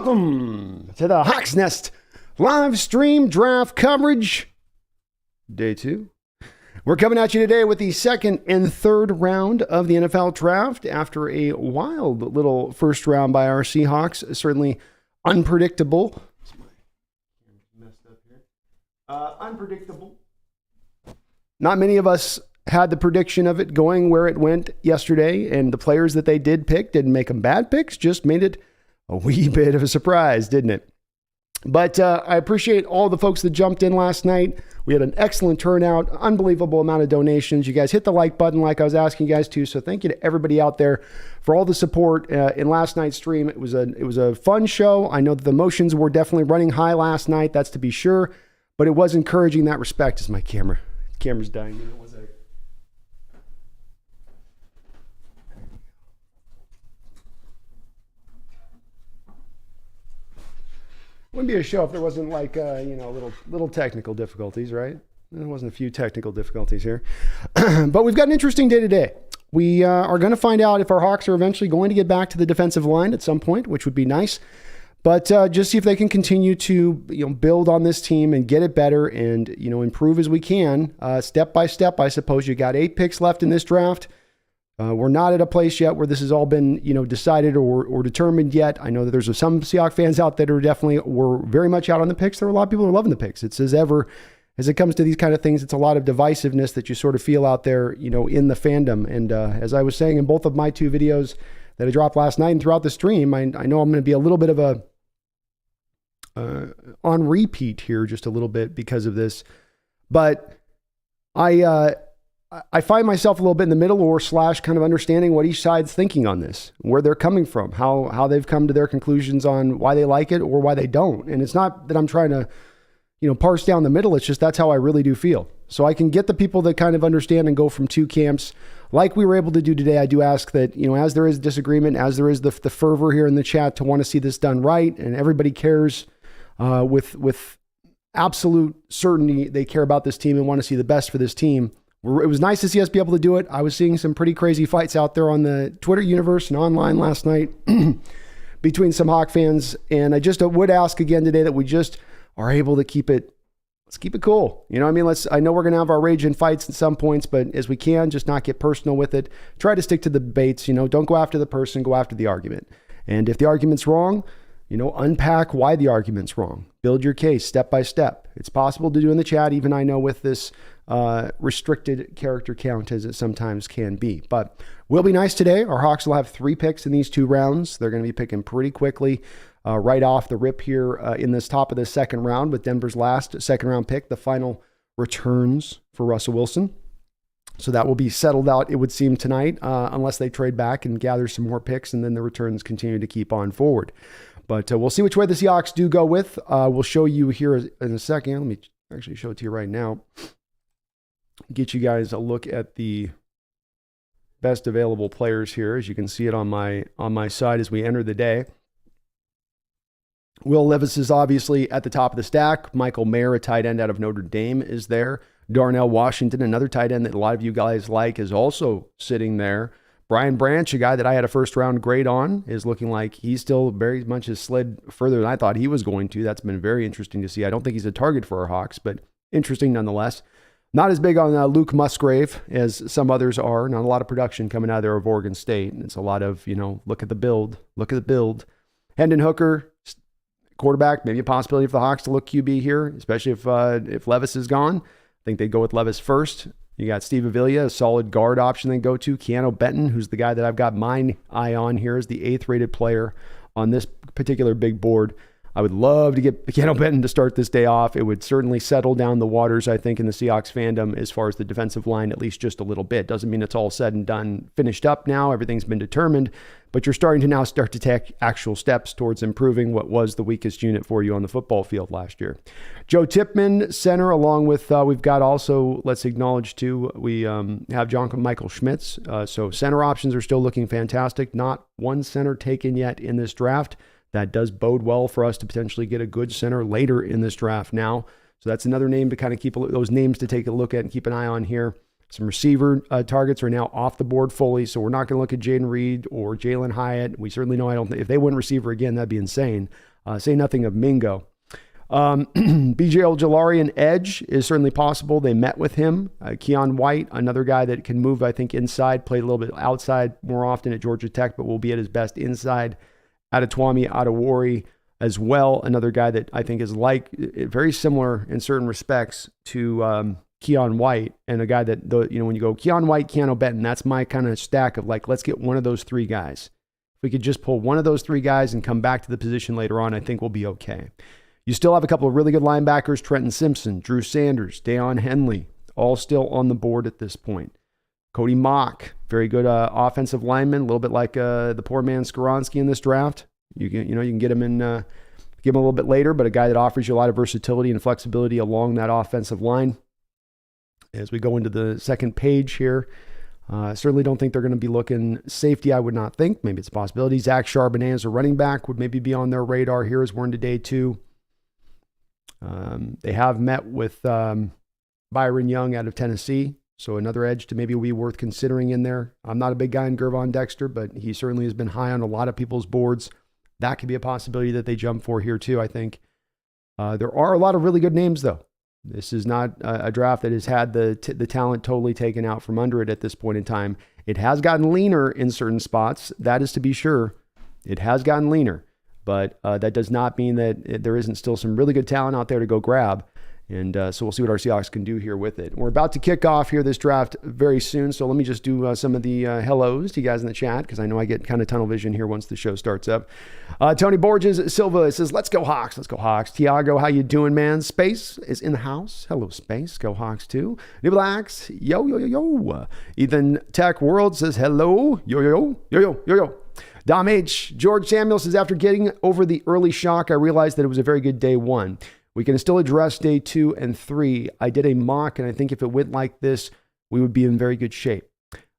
Welcome to the Hawks Nest live stream draft coverage, day 2. We're coming at you today with the second and third round of the NFL draft after a wild little first round by our Seahawks. Certainly unpredictable. Unpredictable. Not many of us had the prediction of it going where it went yesterday, and the players that they did pick didn't make them bad picks, just made it a wee bit of a surprise, didn't it? But I appreciate all the folks that jumped in last night. We had an excellent turnout, unbelievable amount of donations. You guys hit the like button like I was asking you guys to, so thank you to everybody out there for all the support in last night's stream. It was a fun show. I know that the emotions were definitely running high last night, that's to be sure, but it was encouraging in that respect. Is my camera's dying. One second. Wouldn't be a show if there wasn't like little technical difficulties, right? There wasn't a few technical difficulties here, but we've got an interesting day today. We are going to find out if our Hawks are eventually going to get back to the defensive line at some point, which would be nice. But just see if they can continue to build on this team and get it better and improve as we can, step by step. I suppose you got 8 picks left in this draft. We're not at a place yet where this has all been, decided or determined yet. I know that there's some Seahawks fans out there who were very much out on the picks. There were a lot of people who are loving the picks. It's as it comes to these kind of things, it's a lot of divisiveness that you sort of feel out there, in the fandom. And as I was saying in both of my 2 videos that I dropped last night and throughout the stream, I know I'm going to be a little bit of a on repeat here just a little bit because of this. But I find myself a little bit in the middle or / kind of understanding what each side's thinking on this, where they're coming from, how they've come to their conclusions on why they like it or why they don't. And it's not that I'm trying to, parse down the middle. It's just that's how I really do feel. So I can get the people that kind of understand and go from 2 camps like we were able to do today. I do ask that, as there is disagreement, as there is the fervor here in the chat to want to see this done right, and everybody cares with absolute certainty they care about this team and want to see the best for this team. It was nice to see us be able to do it. I was seeing some pretty crazy fights out there on the Twitter universe and online last night between some Hawk fans. And I just would ask again today that we just are able to let's keep it cool. I know we're going to have our rage and fights at some points, but as we can, just not get personal with it. Try to stick to the debates, don't go after the person, go after the argument. And if the argument's wrong, unpack why the argument's wrong. Build your case step by step. It's possible to do in the chat, even I know with this restricted character count as it sometimes can be. But will be nice today. Our Hawks will have 3 picks in these 2 rounds. They're going to be picking pretty quickly right off the rip here in this top of the second round with Denver's last second round pick, the final returns for Russell Wilson. So that will be settled out, it would seem, tonight, unless they trade back and gather some more picks, and then the returns continue to keep on forward. But we'll see which way the Seahawks do go with. We'll show you here in a second. Let me actually show it to you right now. Get you guys a look at the best available players here, as you can see it on my side as we enter the day. Will Levis is obviously at the top of the stack. Michael Mayer, a tight end out of Notre Dame, is there. Darnell Washington, another tight end that a lot of you guys like, is also sitting there. Brian Branch, a guy that I had a first-round grade on, is looking like he still very much has slid further than I thought he was going to. That's been very interesting to see. I don't think he's a target for our Hawks, but interesting nonetheless. Not as big on Luke Musgrave as some others are. Not a lot of production coming out of there of Oregon State. It's a lot of, look at the build. Hendon Hooker, quarterback, maybe a possibility for the Hawks to look QB here, especially if Levis is gone. I think they'd go with Levis first. You got Steve Avila, a solid guard option they go to. Keanu Benton, who's the guy that I've got my eye on here, is the 8th rated player on this particular big board. I would love to get Keanu Benton to start this day off. It would certainly settle down the waters, I think, in the Seahawks fandom as far as the defensive line, at least just a little bit. Doesn't mean it's all said and done, finished up now. Everything's been determined, but you're starting to now start to take actual steps towards improving what was the weakest unit for you on the football field last year. Joe Tippmann, center, along with, we've got also, let's acknowledge too, we have John Michael Schmitz. So center options are still looking fantastic. Not one center taken yet in this draft. That does bode well for us to potentially get a good center later in this draft now. So that's another name to kind of keep those names to take a look at and keep an eye on here. Some receiver targets are now off the board fully, so we're not going to look at Jaden Reed or Jalen Hyatt. We certainly know if they wouldn't receiver again, that'd be insane. Say nothing of Mingo. BJ Ojulari, edge is certainly possible. They met with him. Keon White, another guy that can move, I think, inside, play a little bit outside more often at Georgia Tech, but will be at his best inside. Adetomiwa Adewari as well, another guy that I think is very similar in certain respects to Keon White, and a guy that, when you go Keon White, Keanu Benton, that's my kind of stack of let's get one of those three guys. If we could just pull one of those three guys and come back to the position later on, I think we'll be okay. You still have a couple of really good linebackers, Trenton Simpson, Drew Sanders, Deion Henley, all still on the board at this point. Cody Mock, very good offensive lineman, a little bit like the poor man Skoronski in this draft. You can get him in, give him a little bit later, but a guy that offers you a lot of versatility and flexibility along that offensive line. As we go into the second page here, certainly don't think they're going to be looking safety. I would not think. Maybe it's a possibility. Zach Charbonnet as a running back would maybe be on their radar here as we're into day 2. They have met with Byron Young out of Tennessee, so another edge to maybe be worth considering in there. I'm not a big guy in Gervon Dexter, but he certainly has been high on a lot of people's boards. That could be a possibility that they jump for here too, I think. There are a lot of really good names, though. This is not a draft that has had the talent totally taken out from under it at this point in time. It has gotten leaner in certain spots. That is to be sure. It has gotten leaner. But that does not mean that there isn't still some really good talent out there to go grab. And so we'll see what our Seahawks can do here with it. We're about to kick off here this draft very soon. So let me just do some of the hellos to you guys in the chat, because I know I get kind of tunnel vision here once the show starts up. Tony Borges Silva says, let's go Hawks. Let's go Hawks. Tiago, how you doing, man? Space is in the house. Hello, Space. Go Hawks too. New Blacks. Yo, yo, yo, yo. Ethan Tech World says, hello. Yo, yo, yo, yo, yo, yo, yo. Dom H. George Samuel says, after getting over the early shock, I realized that it was a very good day 1. We can still address day 2 and 3. I did a mock, and I think if it went like this, we would be in very good shape.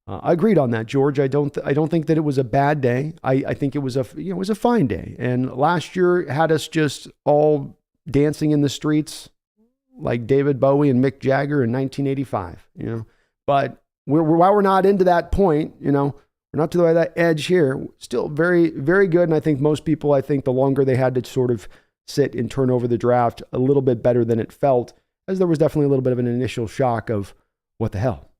I agreed on that, George. I don't think that it was a bad day. I think it was a fine day. And last year had us just all dancing in the streets like David Bowie and Mick Jagger in 1985. But while we're not into that point, we're not to that edge here. Still very, very good. And I think most people, the longer they had to sort of sit and turn over the draft, a little bit better than it felt, as there was definitely a little bit of an initial shock of what the hell,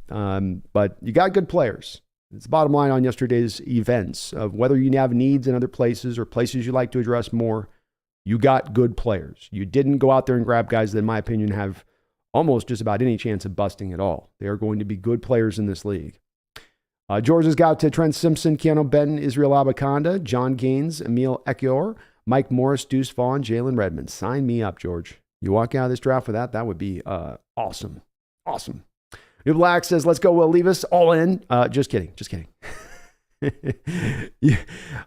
but you got good players. It's the bottom line on yesterday's events of whether you have needs in other places or places you'd like to address more. You got good players. You didn't go out there and grab guys that, in my opinion, have almost just about any chance of busting at all. They are going to be good players in this league. George has got to Trent Simpson, Keanu Benton, Israel Abakanda, John Gaines, Emil Ekior, Mike Morris, Deuce Vaughn, Jalen Redmond. Sign me up, George. You walk out of this draft with that would be awesome. Awesome. New Black says, let's go, Levis, all in. Just kidding.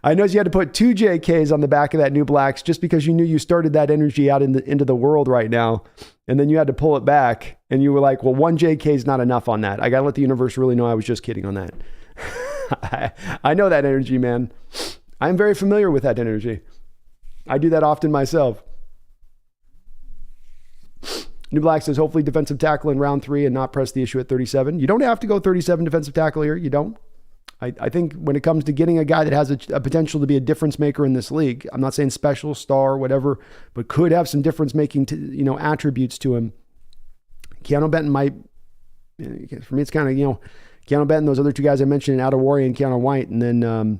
I know you had to put 2 JKs on the back of that New Blacks just because you knew you started that energy out into the world right now. And then you had to pull it back. And you were like, well, 1 JK is not enough on that. I got to let the universe really know I was just kidding on that. I know that energy, man. I'm very familiar with that energy. I do that often myself. New Black says, hopefully defensive tackle in round 3 and not press the issue at 37. You don't have to go 37 defensive tackle here. You don't. I think when it comes to getting a guy that has a potential to be a difference maker in this league, I'm not saying special, star, whatever, but could have some difference making attributes to him. Keanu Benton might, for me, it's kind of, Keanu Benton, those other 2 guys I mentioned, Adewari and Keon White, and then,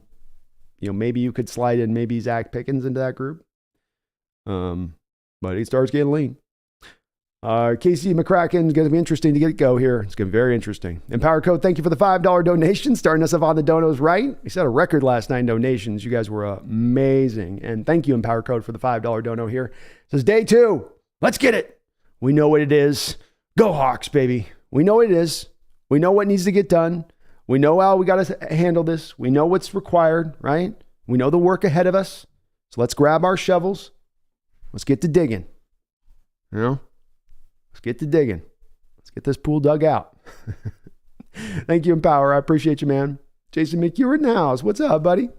maybe you could slide in maybe Zach Pickens into that group. But he starts getting lean. Casey McCracken is going to be interesting to get go here. It's going to be very interesting. Empower Code, thank you for the $5 donation, starting us off on the donos right. We set a record last night in donations. You guys were amazing. And thank you, Empower Code, for the $5 dono here. It says day 2. Let's get it. We know what it is. Go Hawks, baby. We know what it is. We know what needs to get done. We know how we got to handle this. We know what's required, right? We know the work ahead of us. So let's grab our shovels. Let's get to digging. Let's get to digging. Let's get this pool dug out. Thank you, Empower. I appreciate you, man. Jason McEwen in the house. What's up, buddy?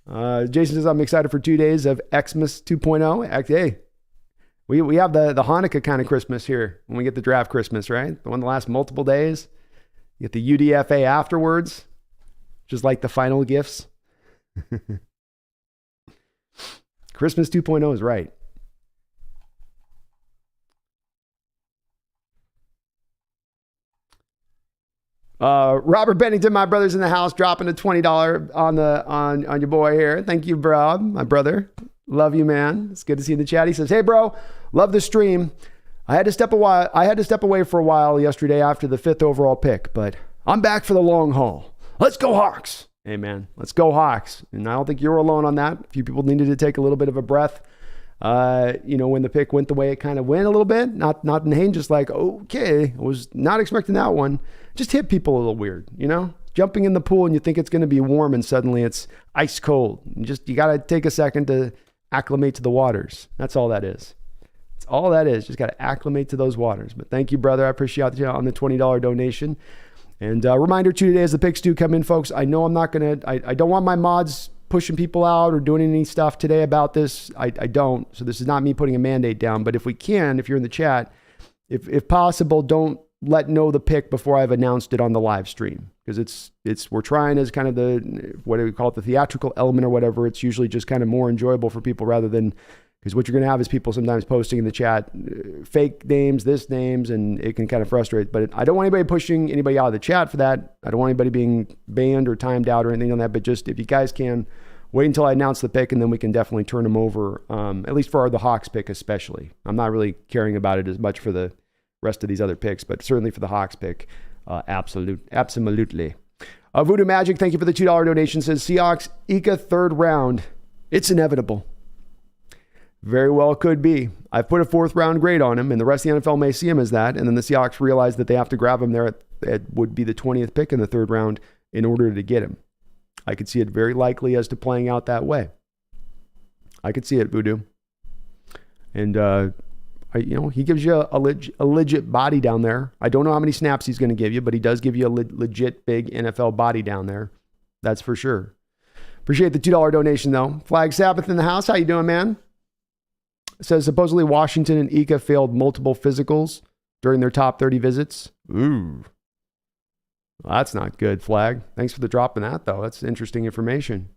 Jason says, I'm excited for 2 days of Xmas 2.0. Hey, we have the Hanukkah kind of Christmas here when we get the draft Christmas, right? The one that lasts multiple days. You get the UDFA afterwards, just like the final gifts. Christmas 2.0 is right. Robert Bennington, my brother's in the house, dropping a $20 on your boy here. Thank you, bro, my brother. Love you, man. It's good to see you in the chat. He says, hey, bro, love the stream. I had to step away for a while yesterday after the 5th overall pick, but I'm back for the long haul. Let's go Hawks. Hey, man, let's go Hawks. And I don't think you're alone on that. A few people needed to take a little bit of a breath. When the pick went the way it kind of went a little bit, not in Haynes, just like, okay, I was not expecting that one. Just hit people a little weird, jumping in the pool and you think it's going to be warm and suddenly it's ice cold. You got to take a second to acclimate to the waters. That's all that is. That's all that is. Just got to acclimate to those waters. But thank you, brother. I appreciate you on the $20 donation. And reminder too today as the picks do come in, folks, I know I'm not going to, I don't want my mods pushing people out or doing any stuff today about this. I don't. So this is not me putting a mandate down, but if we can, if you're in the chat, if possible, don't let know the pick before I've announced it on the live stream, because we're trying as kind of what do we call it, the theatrical element or whatever. It's usually just kind of more enjoyable for people rather than, because what you're going to have is people sometimes posting in the chat fake names, names, and it can kind of frustrate. But I don't want anybody pushing anybody out of the chat for that. I don't want anybody being banned or timed out or anything on that. But just if you guys can, wait until I announce the pick, and then we can definitely turn them over, at least for the Hawks pick especially. I'm not really caring about it as much for the rest of these other picks, but certainly for the Hawks pick, absolutely. Voodoo Magic, thank you for the $2 donation, says Seahawks, Ika 3rd round. It's inevitable. Very well could be. I've put a 4th round grade on him, and the rest of the NFL may see him as that, and then the Seahawks realize that they have to grab him there at would be the 20th pick in the 3rd round in order to get him. I could see it very likely as to playing out that way. I could see it, Voodoo. And, he gives you a legit body down there. I don't know how many snaps he's going to give you, but he does give you a legit big NFL body down there. That's for sure. Appreciate the $2 donation, though. Flag Sabbath in the house. How you doing, man? It says supposedly Washington and Ika failed multiple physicals during their top 30 visits. Ooh. Well, that's not good, Flag. Thanks for the drop in that, though. That's interesting information.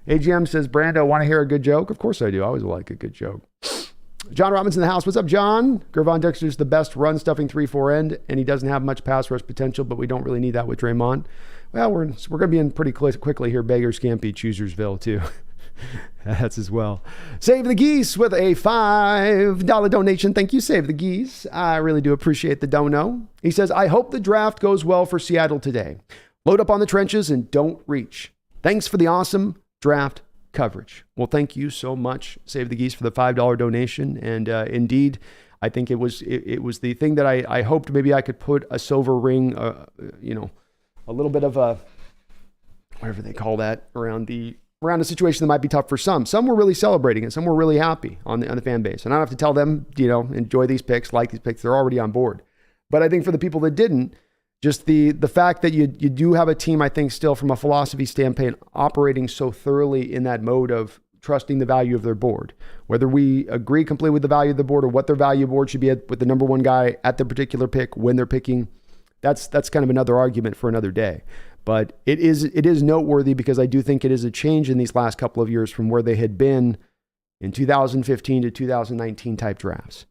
AGM says, Brando, want to hear a good joke? Of course I do. I always like a good joke. John Robinson in the house. What's up, John? Gervon Dexter's the best run-stuffing 3-4 end, and he doesn't have much pass rush potential, but we don't really need that with Draymond. Well, we're going to be in pretty quickly here. Beggars can't be Choosersville, too. That's as well. Save the Geese with a $5 donation. Thank you, Save the Geese. I really do appreciate the dono. He says, I hope the draft goes well for Seattle today. Load up on the trenches and don't reach. Thanks for the awesome draft coverage. Well, thank you so much, Save the Geese, for the $5 donation. And indeed, I think it was the thing that I hoped maybe I could put a silver ring, a little bit of a, whatever they call that, around a situation that might be tough for some. Some were really celebrating it. Some were really happy on the fan base. And I don't have to tell them, enjoy these picks, like these picks. They're already on board. But I think for the people that didn't, just the fact that you do have a team, I think still from a philosophy standpoint, operating so thoroughly in that mode of trusting the value of their board. Whether we agree completely with the value of the board or what their value board should be with the number one guy at their particular pick when they're picking, that's kind of another argument for another day. But it is noteworthy because I do think it is a change in these last couple of years from where they had been in 2015 to 2019 type drafts.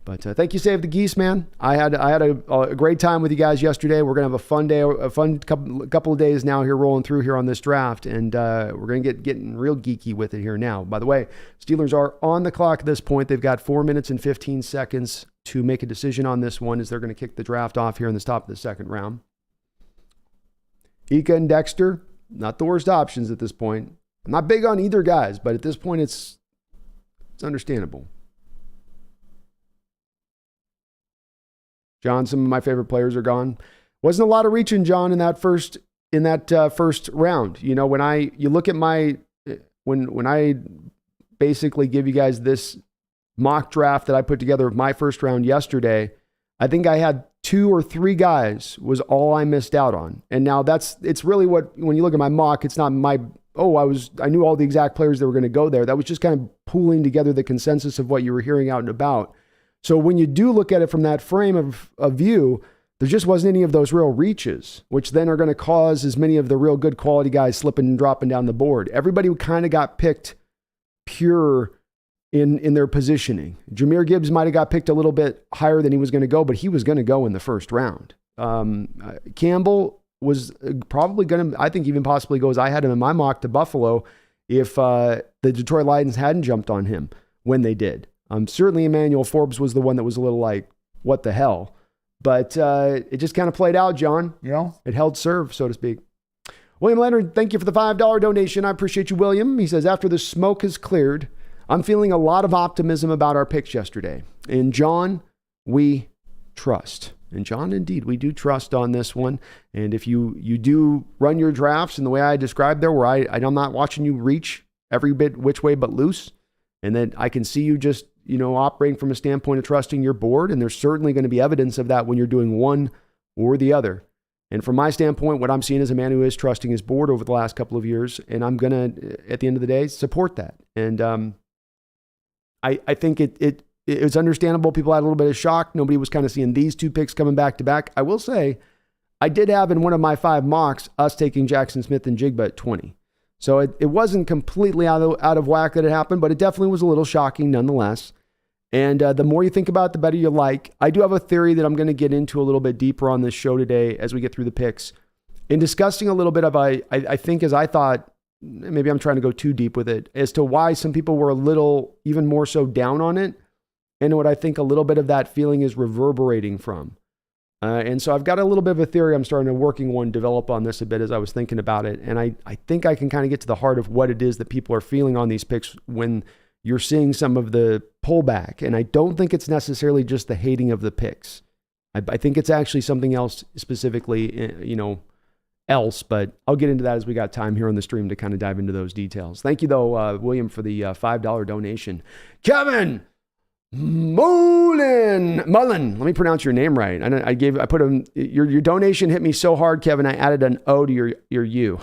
But thank you, Save the Geese, man. I had a great time with you guys yesterday. We're gonna have a fun day, a fun couple of days now here rolling through here on this draft, and we're gonna getting real geeky with it here now. By the way, Steelers are on the clock at this point. They've got 4 minutes and 15 seconds to make a decision on this one, as they're gonna kick the draft off here in the top of the 2nd round. Ika and Dexter, not the worst options at this point. I'm not big on either guys, but at this point, it's understandable. John, some of my favorite players are gone. Wasn't a lot of reaching, John, in that first round. When you look at when I basically give you guys this mock draft that I put together of my first round yesterday, I think I had 2 or 3 guys was all I missed out on. And now it's really when you look at my mock, it's not I knew all the exact players that were going to go there. That was just kind of pooling together the consensus of what you were hearing out and about. So when you do look at it from that frame of view, there just wasn't any of those real reaches, which then are going to cause as many of the real good quality guys slipping and dropping down the board. Everybody kind of got picked pure in their positioning. Jahmyr Gibbs might have got picked a little bit higher than he was going to go, but he was going to go in the first round. Campbell was probably going to, I think even possibly goes, I had him in my mock to Buffalo if the Detroit Lions hadn't jumped on him when they did. Certainly Emmanuel Forbes was the one that was a little like, what the hell? But it just kind of played out, John. Yeah. It held serve, so to speak. William Leonard, thank you for the $5 donation. I appreciate you, William. He says, after the smoke has cleared, I'm feeling a lot of optimism about our picks yesterday. In John, we trust. And John, indeed, we do trust on this one. And if you do run your drafts in the way I described there, where I'm not watching you reach every bit which way but loose, and then I can see you just, operating from a standpoint of trusting your board. And there's certainly going to be evidence of that when you're doing one or the other. And from my standpoint, what I'm seeing is a man who is trusting his board over the last couple of years. And I'm going to, at the end of the day, support that. And I think it was understandable. People had a little bit of shock. Nobody was kind of seeing these two picks coming back to back. I will say, I did have in one of my 5 mocks us taking Jackson Smith and Jigba at 20. So it wasn't completely out of whack that it happened, but it definitely was a little shocking nonetheless. And the more you think about it, the better you like. I do have a theory that I'm going to get into a little bit deeper on this show today as we get through the picks. In discussing a little bit of, I think as I thought, maybe I'm trying to go too deep with it, as to why some people were a little even more so down on it, and what I think a little bit of that feeling is reverberating from. And so I've got a little bit of a theory. I'm starting to develop on this a bit as I was thinking about it. And I think I can kind of get to the heart of what it is that people are feeling on these picks when you're seeing some of the pullback. And I don't think it's necessarily just the hating of the picks. I think it's actually something else specifically, else, but I'll get into that as we got time here on the stream to kind of dive into those details. Thank you though, William, for the $5 donation. Kevin Mullen, let me pronounce your name right. I put your donation hit me so hard, Kevin, I added an O to your U.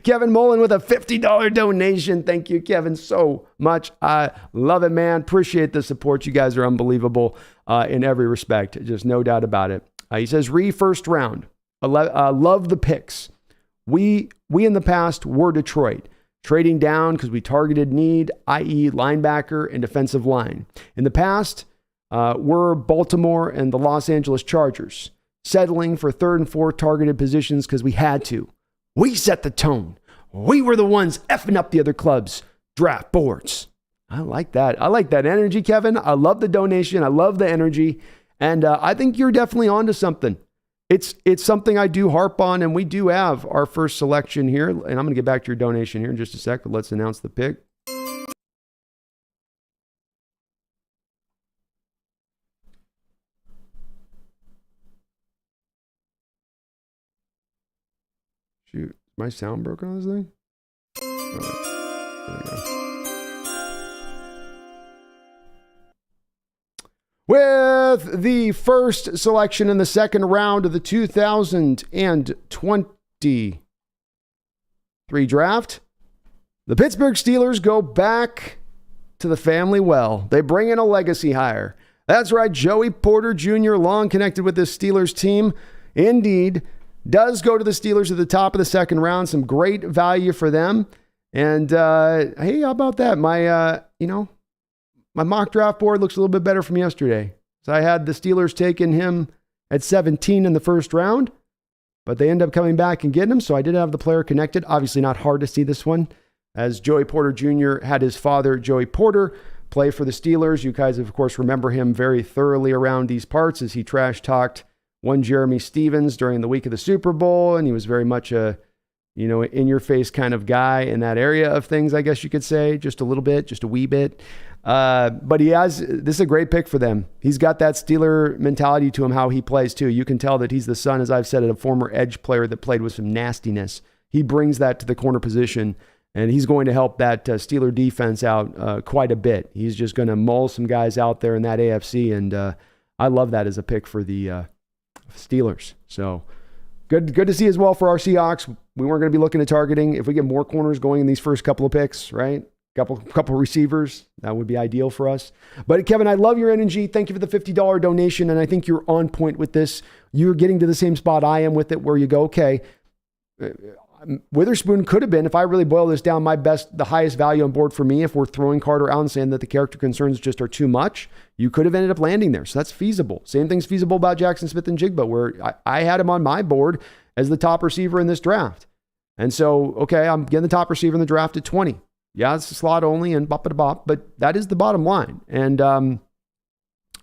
Kevin Mullen with a $50 donation. Thank you, Kevin, so much. I love it, man. Appreciate the support. You guys are unbelievable in every respect. Just no doubt about it. He says, first round. Love the picks. We in the past were Detroit, trading down because we targeted need, i.e. linebacker and defensive line. In the past, we're Baltimore and the Los Angeles Chargers, settling for 3rd and 4th targeted positions because we had to. We set the tone. We were the ones effing up the other clubs' draft boards. I like that. I like that energy, Kevin. I love the donation. I love the energy. And I think you're definitely onto something. It's something I do harp on, and we do have our first selection here. And I'm going to get back to your donation here in just a sec, but let's announce the pick. Shoot, my sound broken on this thing? There we go. With the first selection in the second round of the 2023 draft, the Pittsburgh Steelers go back to the family well. They bring in a legacy hire. That's right, Joey Porter Jr., long connected with this Steelers team, indeed, does go to the Steelers at the top of the second round. Some great value for them. And hey, how about that? My mock draft board looks a little bit better from yesterday. So I had the Steelers taking him at 17 in the first round, but they end up coming back and getting him. So I did have the player connected. Obviously not hard to see this one, as Joey Porter Jr. had his father, Joey Porter, play for the Steelers. You guys, of course, remember him very thoroughly around these parts as he trash-talked one Jeremy Stevens during the week of the Super Bowl, and he was very much a in-your-face kind of guy in that area of things, I guess you could say, just a little bit, just a wee bit. But this is a great pick for them. He's got that Steeler mentality to him, how he plays too. You can tell that he's the son, as I've said, of a former edge player that played with some nastiness. He brings that to the corner position, and he's going to help that Steeler defense out quite a bit. He's just going to maul some guys out there in that AFC, and I love that as a pick for the Steelers. So good to see as well for our Seahawks. We weren't going to be looking at targeting. If we get more corners going in these first couple of picks, right? Couple receivers, that would be ideal for us. But Kevin, I love your energy. Thank you for the $50 donation, and I think you're on point with this. You're getting to the same spot I am with it, where you go, okay, Witherspoon could have been, if I really boil this down, the highest value on board for me. If we're throwing Carter out and saying that the character concerns just are too much, you could have ended up landing there. So that's feasible. Same thing's feasible about Jackson Smith-Njigba, where I had him on my board as the top receiver in this draft. And so, okay, I'm getting the top receiver in the draft at 20. Yeah, it's a slot only and bop, but that is the bottom line. And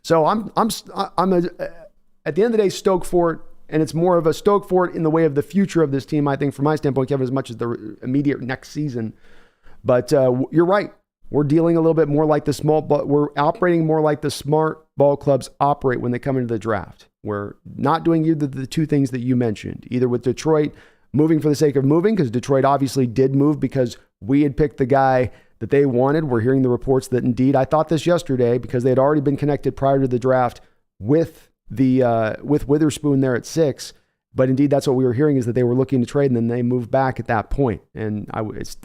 so I'm at the end of the day, stoked for it. And it's more of a stoke for it in the way of the future of this team, I think, from my standpoint, Kevin, as much as the immediate next season. But you're right. We're dealing a little bit more like we're operating more like the smart ball clubs operate when they come into the draft. We're not doing either the two things that you mentioned, either with Detroit moving for the sake of moving, because Detroit obviously did move because we had picked the guy that they wanted. We're hearing the reports that indeed, I thought this yesterday, because they had already been connected prior to the draft with Witherspoon there at 6, but indeed that's what we were hearing, is that they were looking to trade and then they moved back at that point. And I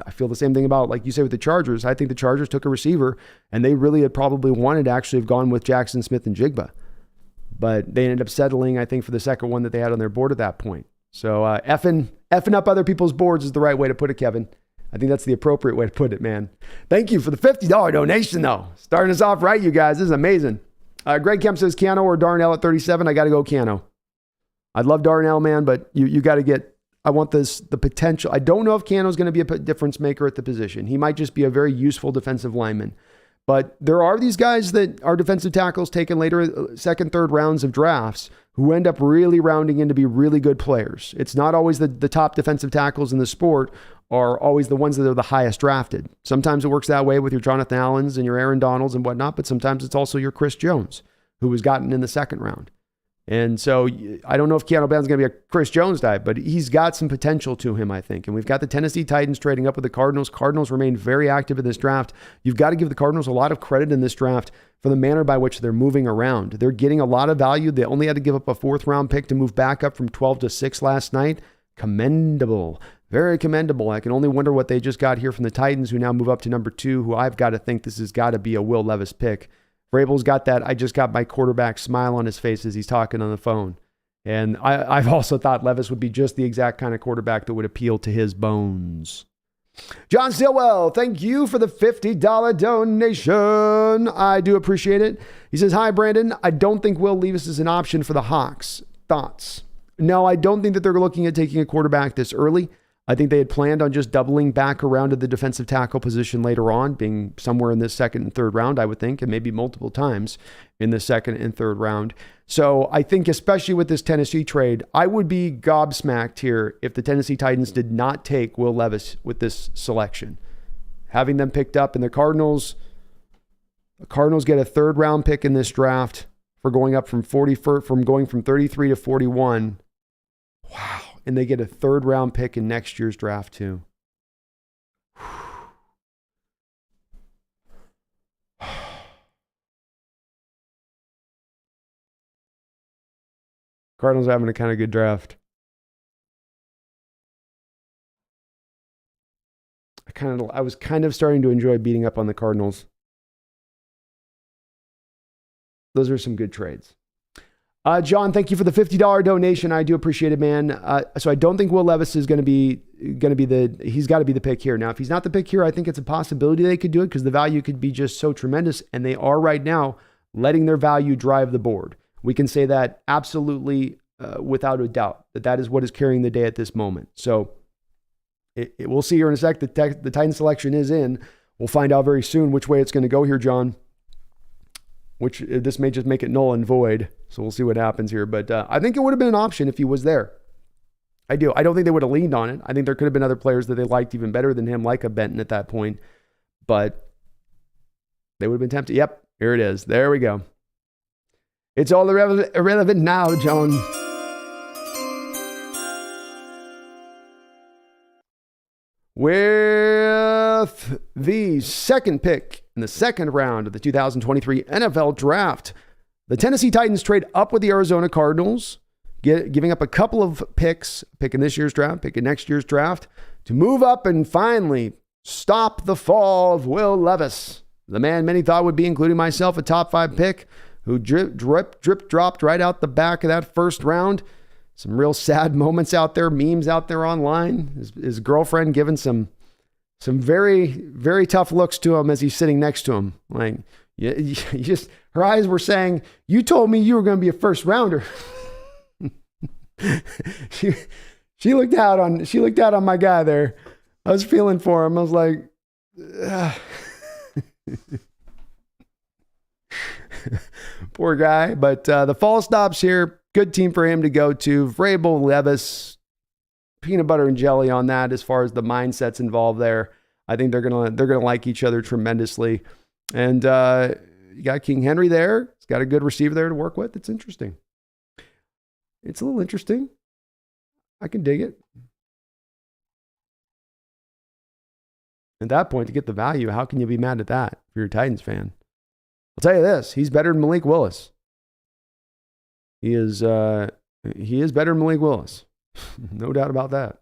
feel the same thing about, like you say, with the Chargers. I think the Chargers took a receiver and they really had probably wanted to actually have gone with Jackson Smith-Njigba, but they ended up settling, I think, for the second one that they had on their board at that point. So effing up other people's boards is the right way to put it, Kevin. I think that's the appropriate way to put it, man. Thank you for the $50 donation, though. Starting us off right, you guys. This is amazing. Greg Kemp says Keanu or Darnell at 37. I got to go Keanu. I'd love Darnell, man, but you got to get, I want the potential. I don't know if Keanu's going to be a difference maker at the position. He might just be a very useful defensive lineman. But there are these guys that are defensive tackles taken later, second, third rounds of drafts, who end up really rounding in to be really good players. It's not always the top defensive tackles in the sport are always the ones that are the highest drafted. Sometimes it works that way with your Jonathan Allens and your Aaron Donalds and whatnot, but sometimes it's also your Chris Jones, who was gotten in the second round. And so I don't know if Keanu Benn's going to be a Chris Jones type, but he's got some potential to him, I think. And we've got the Tennessee Titans trading up with the Cardinals. Cardinals remain very active in this draft. You've got to give the Cardinals a lot of credit in this draft for the manner by which they're moving around. They're getting a lot of value. They only had to give up a 4th round pick to move back up from 12 to 6 last night. Commendable. Very commendable. I can only wonder what they just got here from the Titans, who now move up to number 2, who I've got to think this has got to be a Will Levis pick. Vrabel's got that, I just got my quarterback smile on his face as he's talking on the phone. And I've also thought Levis would be just the exact kind of quarterback that would appeal to his bones. John Stillwell, thank you for the $50 donation. I do appreciate it. He says, hi, Brandon. I don't think Will Levis is an option for the Hawks. Thoughts? No, I don't think that they're looking at taking a quarterback this early. I think they had planned on just doubling back around to the defensive tackle position later on, being somewhere in the second and third round, I would think, and maybe multiple times in the second and third round. So I think, especially with this Tennessee trade, I would be gobsmacked here if the Tennessee Titans did not take Will Levis with this selection. Having them picked up, and the Cardinals get a 3rd round pick in this draft for going up from going from 33 to 41. Wow. And they get a 3rd round pick in next year's draft too. Cardinals are having a kind of good draft. I was kind of starting to enjoy beating up on the Cardinals. Those are some good trades. John, thank you for the $50 donation. I do appreciate it, man. So I don't think Will Levis is going to be he's got to be the pick here. Now, if he's not the pick here, I think it's a possibility they could do it because the value could be just so tremendous. And they are right now letting their value drive the board. We can say that absolutely without a doubt that is what is carrying the day at this moment. So we'll see here in a sec. The Titan selection is in. We'll find out very soon which way it's going to go here, John. Which this may just make it null and void. So we'll see what happens here. But I think it would have been an option if he was there. I do. I don't think they would have leaned on it. I think there could have been other players that they liked even better than him, like a Benton at that point. But they would have been tempted. Yep, here it is. There we go. It's all irrelevant now, John. With the second pick in the second round of the 2023 NFL Draft, the Tennessee Titans trade up with the Arizona Cardinals, giving up a couple of picks, pick in this year's draft, pick in next year's draft, to move up and finally stop the fall of Will Levis, the man many thought would be, including myself, a top 5 pick, who drip dropped right out the back of that first round. some real sad moments out there, memes out there online. His girlfriend giving some very, very tough looks to him as he's sitting next to him. Like, you just, her eyes were saying, "You told me you were going to be a first rounder." She looked out on my guy there. I was feeling for him. I was like, poor guy. But the fall stops here. Good team for him to go to. Vrabel, Levis, peanut butter and jelly on that as far as the mindsets involved there. I think they're gonna like each other tremendously. And you got King Henry there. He's got a good receiver there to work with. It's interesting. It's a little interesting. I can dig it. At that point, to get the value, how can you be mad at that if you're a Titans fan? I'll tell you this, he's better than Malik Willis. He is better than Malik Willis. No doubt about that.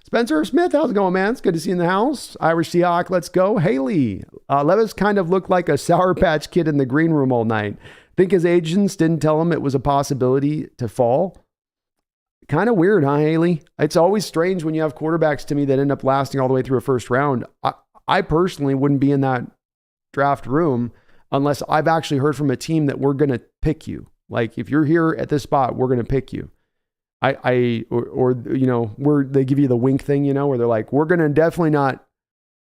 Spencer Smith, how's it going, man? It's good to see you in the house. Irish Seahawk, let's go. Haley, Levis kind of looked like a Sour Patch Kid in the green room all night. Think his agents didn't tell him it was a possibility to fall? Kind of weird, huh, Haley? It's always strange when you have quarterbacks to me that end up lasting all the way through a first round. I personally wouldn't be in that draft room unless I've actually heard from a team that we're going to pick you. Like, if you're here at this spot, we're going to pick you. Or you know, where they give you the wink thing, you know, where they're like, we're going to definitely not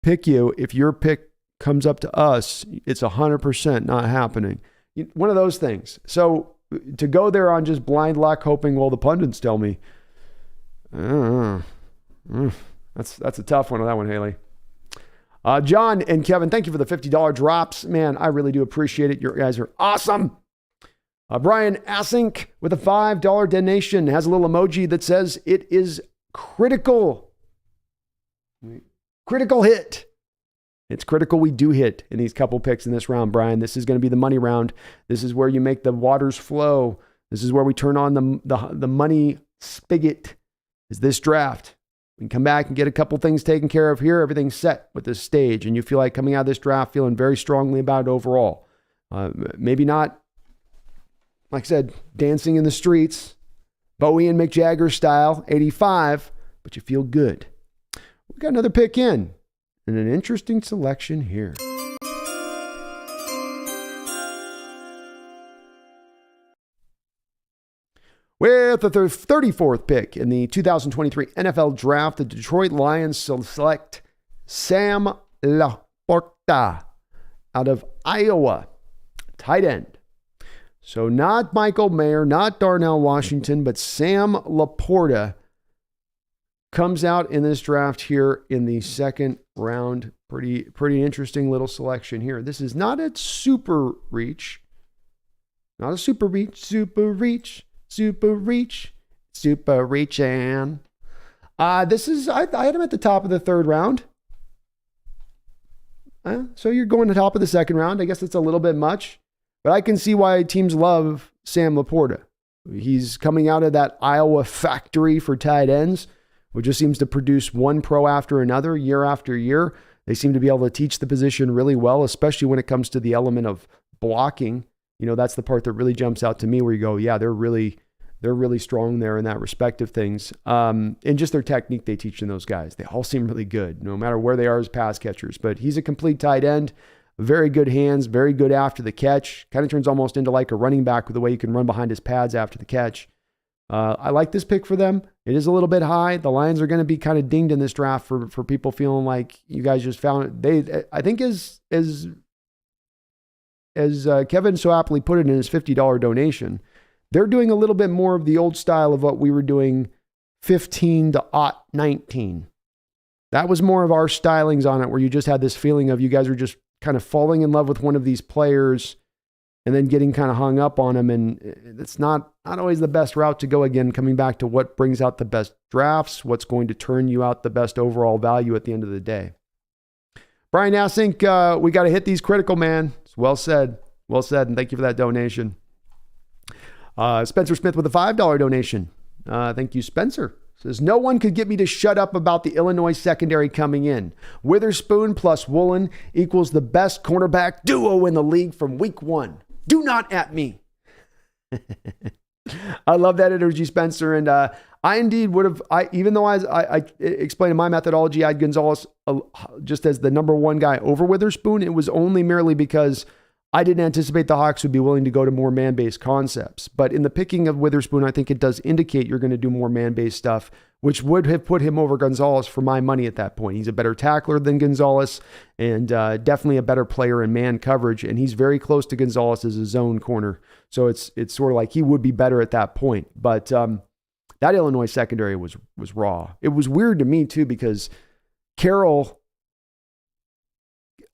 pick you. If your pick comes up to us, it's 100% not happening. One of those things. So to go there on just blind luck, hoping, well, the pundits tell me, that's a tough one on that one, Haley. John and Kevin, thank you for the $50 drops. Man, I really do appreciate it. You guys are awesome. Brian Asink with a $5 donation has a little emoji that says it is critical. Critical hit. It's critical we do hit in these couple picks in this round, Brian. This is going to be the money round. This is where you make the waters flow. This is where we turn on the money spigot. Is this draft. We can come back and get a couple things taken care of here. Everything's set with this stage. And you feel like coming out of this draft feeling very strongly about it overall. Maybe not, like I said, dancing in the streets, Bowie and Mick Jagger style, 85, but you feel good. We got another pick in. And an interesting selection here. With the 34th pick in the 2023 NFL Draft, the Detroit Lions select Sam Laporta out of Iowa, tight end. So not Michael Mayer, not Darnell Washington, but Sam Laporta comes out in this draft here in the second round. Pretty interesting little selection here. This is not a super reach. Not a super reach. And this is, I had him at the top of the third round. So you're going to the top of the second round. I guess it's a little bit much, but I can see why teams love Sam Laporta. He's coming out of that Iowa factory for tight ends, which just seems to produce one pro after another, year after year. They seem to be able to teach the position really well, especially when it comes to the element of blocking. You know, that's the part that really jumps out to me where you go, yeah, they're really strong there in that respect of things. And just their technique they teach in those guys. They all seem really good, no matter where they are as pass catchers. But he's a complete tight end, very good hands, very good after the catch. Kind of turns almost into like a running back with the way you can run behind his pads after the catch. I like this pick for them. It is a little bit high. The Lions are going to be kind of dinged in this draft for people feeling like you guys just found it. I think as Kevin so aptly put it in his $50 donation, they're doing a little bit more of the old style of what we were doing 15 to 19. That was more of our stylings on it, where you just had this feeling of you guys were just kind of falling in love with one of these players and then getting kind of hung up on him. And it's not always the best route to go, again, coming back to what brings out the best drafts, what's going to turn you out the best overall value at the end of the day. Brian Asink, we got to hit these critical, man. It's well said. Well said. And thank you for that donation. Spencer Smith with a $5 donation. Thank you, Spencer. Says, no one could get me to shut up about the Illinois secondary coming in. Witherspoon plus Woolen equals the best cornerback duo in the league from week one. Do not at me. I love that energy, Spencer. And I indeed would have, even though I explained in my methodology, I had Gonzalez just as the number one guy over Witherspoon. It was only merely because I didn't anticipate the Hawks would be willing to go to more man-based concepts. But in the picking of Witherspoon, I think it does indicate you're going to do more man-based stuff, which would have put him over Gonzalez for my money at that point. He's a better tackler than Gonzalez and definitely a better player in man coverage. And he's very close to Gonzalez as a zone corner. So it's sort of like he would be better at that point. But that Illinois secondary was raw. It was weird to me too, because Carroll,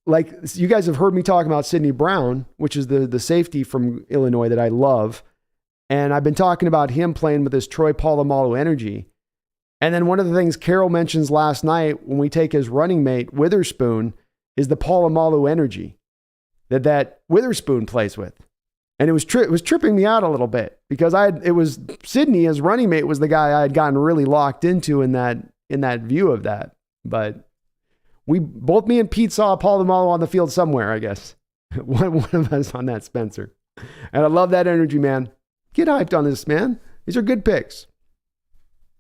like you guys have heard me talk about Sidney Brown, which is the safety from Illinois that I love. And I've been talking about him playing with this Troy Polamalu energy. And then one of the things Carroll mentions last night when we take his running mate, Witherspoon, is the Polamalu energy that Witherspoon plays with. And it was tripping me out a little bit because it was Sidney as running mate was the guy I had gotten really locked into in that view of that. But both me and Pete saw Polamalu on the field somewhere, I guess. One of us on that, Spencer. And I love that energy, man. Get hyped on this, man. These are good picks.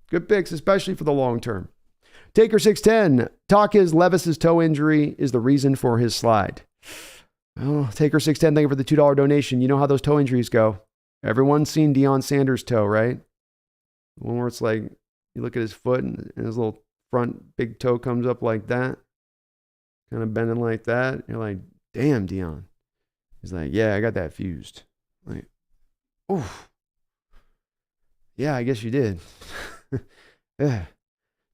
Good picks, especially for the long term. Taker 610. Talk is Levis's toe injury is the reason for his slide. Oh, Taker 610, thank you for the $2 donation. You know how those toe injuries go. Everyone's seen Deion Sanders' toe, right? The one where it's like, you look at his foot and his little front big toe comes up like that. Kind of bending like that. You're like, damn, Deion. He's like, yeah, I got that fused. Like, oh, yeah, I guess you did. Yeah.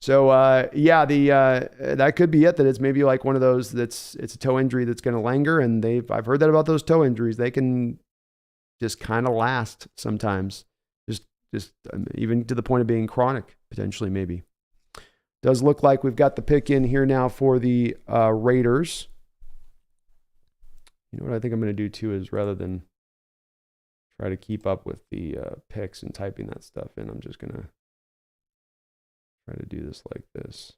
So, that could be it, that it's maybe like one of those it's a toe injury that's going to linger. And I've heard that about those toe injuries. They can just kind of last sometimes, just even to the point of being chronic, potentially, maybe. Does look like we've got the pick in here now for the Raiders. You know what I think I'm going to do too is rather than try to keep up with the picks and typing that stuff in, I'm just going to try to do this like this.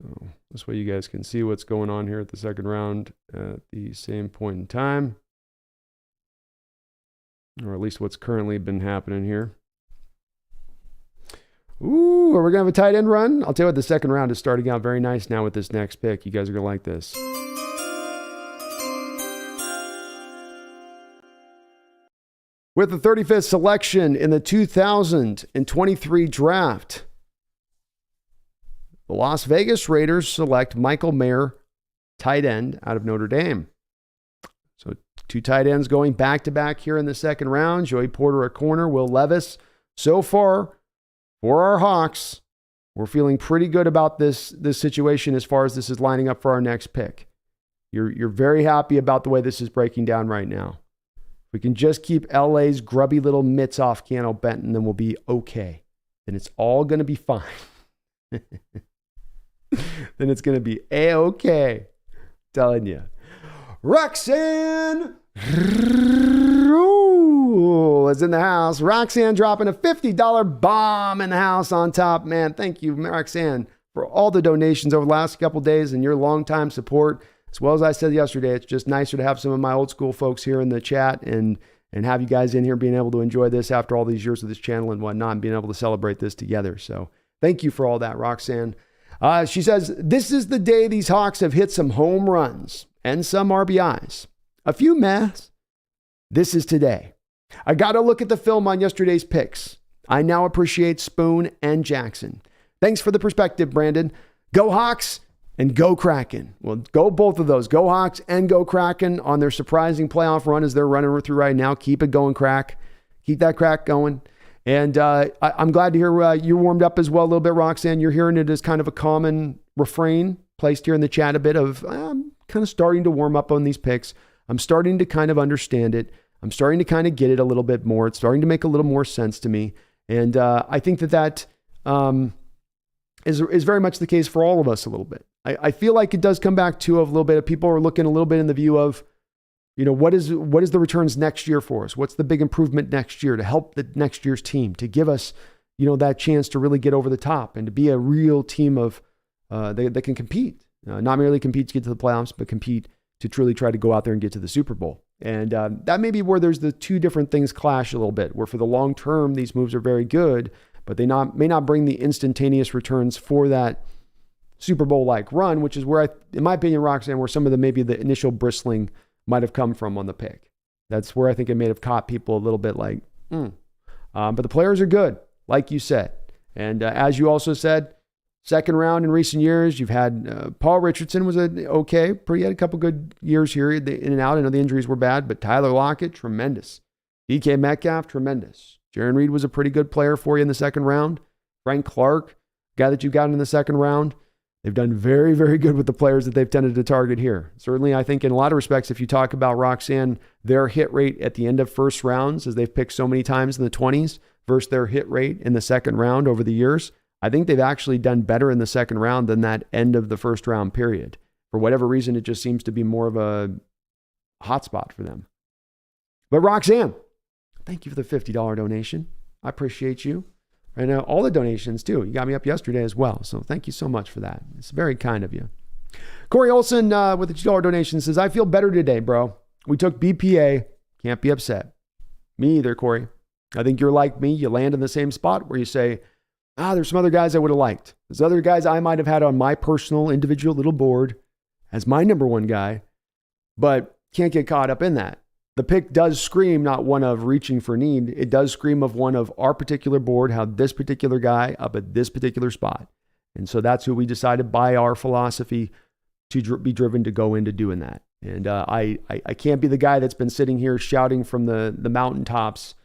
So this way you guys can see what's going on here at the second round at the same point in time, or at least what's currently been happening here. Ooh, are we going to have a tight end run? I'll tell you what, the second round is starting out very nice now with this next pick. You guys are going to like this. With the 35th selection in the 2023 draft, the Las Vegas Raiders select Michael Mayer, tight end out of Notre Dame. So 2 tight ends going back-to-back here in the second round. Joey Porter at corner, Will Levis. So far, for our Hawks, we're feeling pretty good about this situation as far as this is lining up for our next pick. You're very happy about the way this is breaking down right now. We can just keep LA's grubby little mitts off Keanu Benton, then we'll be okay. Then it's all going to be fine. Then it's going to be A-okay. Telling you. Roxanne is in the house. Roxanne dropping a $50 bomb in the house on top. Man, thank you, Roxanne, for all the donations over the last couple of days and your longtime support. As well as I said yesterday, it's just nicer to have some of my old school folks here in the chat and have you guys in here being able to enjoy this after all these years of this channel and whatnot and being able to celebrate this together. So thank you for all that, Roxanne. She says, this is the day these Hawks have hit some home runs and some RBIs. A few mess. This is today. I got to look at the film on yesterday's picks. I now appreciate Spoon and Jackson. Thanks for the perspective, Brandon. Go Hawks and go Kraken. Well, go both of those. Go Hawks and go Kraken on their surprising playoff run as they're running through right now. Keep it going, Crack. Keep that crack going. And I'm glad to hear you warmed up as well a little bit, Roxanne. You're hearing it as kind of a common refrain placed here in the chat a bit of, I'm kind of starting to warm up on these picks. I'm starting to kind of understand it. I'm starting to kind of get it a little bit more. It's starting to make a little more sense to me. And I think that is very much the case for all of us a little bit. I feel like it does come back to a little bit of people are looking a little bit in the view of, What is the returns next year for us? What's the big improvement next year to help the next year's team, to give us, that chance to really get over the top and to be a real team of that can compete, not merely compete to get to the playoffs, but compete to truly try to go out there and get to the Super Bowl. And that may be where there's the two different things clash a little bit, where for the long term, these moves are very good, but they may not bring the instantaneous returns for that Super Bowl-like run, which is where, in my opinion, Roxanne, where some of maybe the initial bristling might have come from on the pick. That's where I think it may have caught people a little bit like, But the players are good, like you said. And as you also said, second round in recent years, you've had Paul Richardson was had a couple good years here in and out. I know the injuries were bad, but Tyler Lockett, tremendous. DK Metcalf, tremendous. Jaron Reed was a pretty good player for you in the second round. Frank Clark, guy that you got in the second round. They've done very, very good with the players that they've tended to target here. Certainly, I think in a lot of respects, if you talk about Roxanne, their hit rate at the end of first rounds, as they've picked so many times in the 20s, versus their hit rate in the second round over the years, I think they've actually done better in the second round than that end of the first round period. For whatever reason, it just seems to be more of a hotspot for them. But Roxanne, thank you for the $50 donation. I appreciate you. Right now, all the donations too. You got me up yesterday as well. So thank you so much for that. It's very kind of you. Corey Olson with the $2 donation says, I feel better today, bro. We took BPA. Can't be upset. Me either, Corey. I think you're like me. You land in the same spot where you say, there's some other guys I would have liked. There's other guys I might have had on my personal individual little board as my number one guy, but can't get caught up in that. The pick does scream not one of reaching for need. It does scream of one of our particular board, how this particular guy up at this particular spot. And so that's who we decided by our philosophy to be driven to go into doing that. And I can't be the guy that's been sitting here shouting from the mountaintops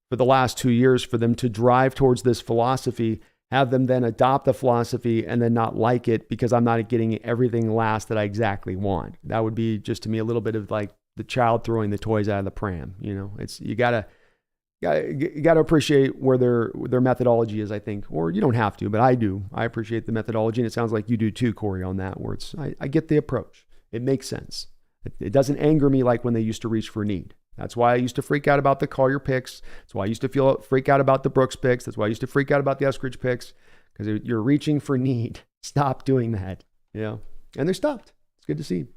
for the last 2 years for them to drive towards this philosophy, have them then adopt the philosophy and then not like it because I'm not getting everything last that I exactly want. That would be just to me a little bit of like the child throwing the toys out of the pram. It's you gotta appreciate where their methodology is, I think, or you don't have to, but I do. I appreciate the methodology, and it sounds like you do too, Corey, on that. Where I get the approach. It makes sense. It doesn't anger me like when they used to reach for need. That's why I used to freak out about the Collier picks. That's why I used to freak out about the Brooks picks. That's why I used to freak out about the Eskridge picks, because you're reaching for need. Stop doing that. And they stopped. It's good to see.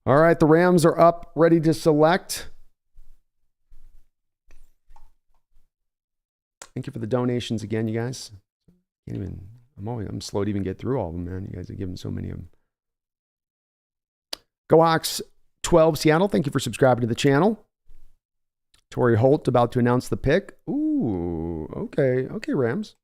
All right, the Rams are up, ready to select. Thank you for the donations again, you guys. I'm slow to even get through all of them, man. You guys are giving so many of them. GoHawks 12 Seattle, thank you for subscribing to the channel. Torrey Holt about to announce the pick. Ooh, okay, Rams.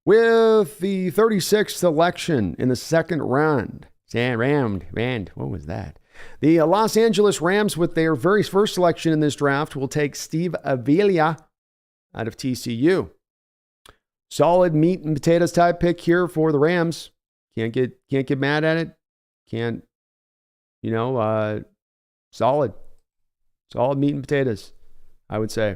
With the 36th selection in the second round. What was that? The Los Angeles Rams, with their very first selection in this draft, will take Steve Avila out of TCU. Solid meat and potatoes type pick here for the Rams. Can't get mad at it. Solid meat and potatoes, I would say.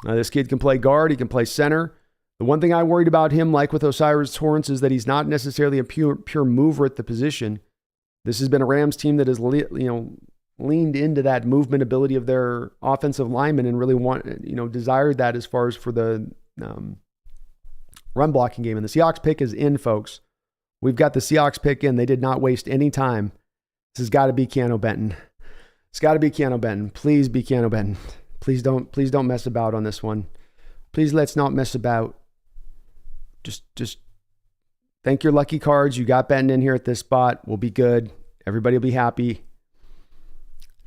This kid can play guard. He can play center. The one thing I worried about him, like with Osiris Torrance, is that he's not necessarily a pure mover at the position. This has been a Rams team that has leaned into that movement ability of their offensive linemen and really desired that as far as for the run blocking game. And the Seahawks pick is in, folks. We've got the Seahawks pick in. They did not waste any time. This has got to be Keanu Benton. It's got to be Keanu Benton. Please be Keanu Benton. Please don't mess about on this one. Please let's not mess about. Just thank your lucky cards. You got Benton in here at this spot. We'll be good. Everybody will be happy.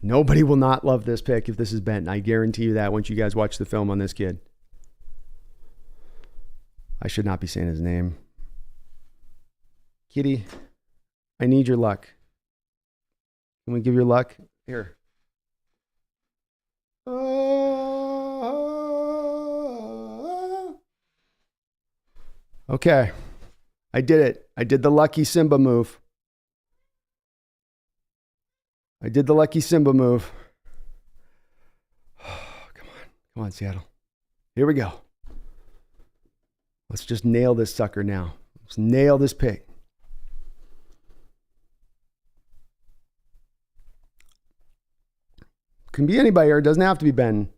Nobody will not love this pick if this is Benton. I guarantee you that once you guys watch the film on this kid. I should not be saying his name. Kitty, I need your luck. Can we give your luck? Here. Okay. I did it. I did the lucky Simba move. Come on, Seattle. Here we go. Let's just nail this sucker now. Let's nail this pick. Can be anybody here. It doesn't have to be Ben.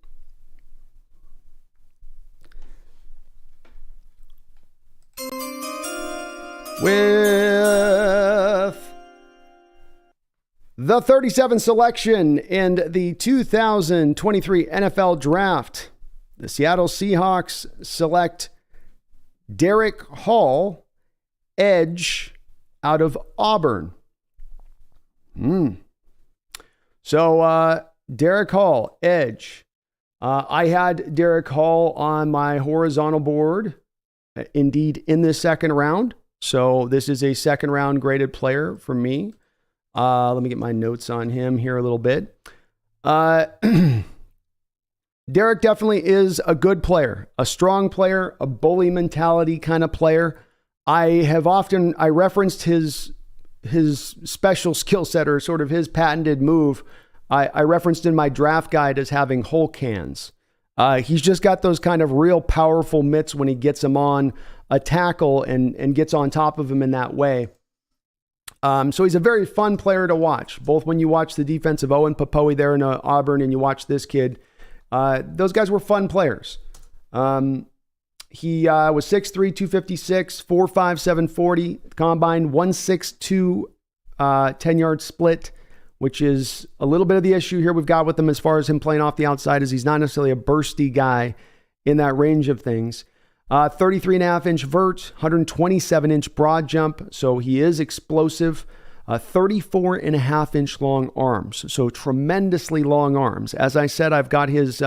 With the 37th selection in the 2023 NFL Draft, the Seattle Seahawks select Derrick Hall, edge out of Auburn. So, Derrick Hall, edge. I had Derrick Hall on my horizontal board, indeed, in this second round. So this is a second round graded player for me. Let me get my notes on him here a little bit. Derrick definitely is a good player, a strong player, a bully mentality kind of player. I referenced his special skill set, or sort of his patented move. I referenced in my draft guide as having Hulk hands. He's just got those kind of real powerful mitts when he gets him on a tackle and gets on top of him in that way. So he's a very fun player to watch, both when you watch the defensive Owen Popoe there in Auburn and you watch this kid. Those guys were fun players. He was 6'3", 256, 4'5", 740, combine, 162, 10-yard split, which is a little bit of the issue here we've got with him as far as him playing off the outside, is he's not necessarily a bursty guy in that range of things. 33.5-inch vert, 127-inch broad jump, so he is explosive. 34.5-inch long arms, so tremendously long arms. As I said, I've got his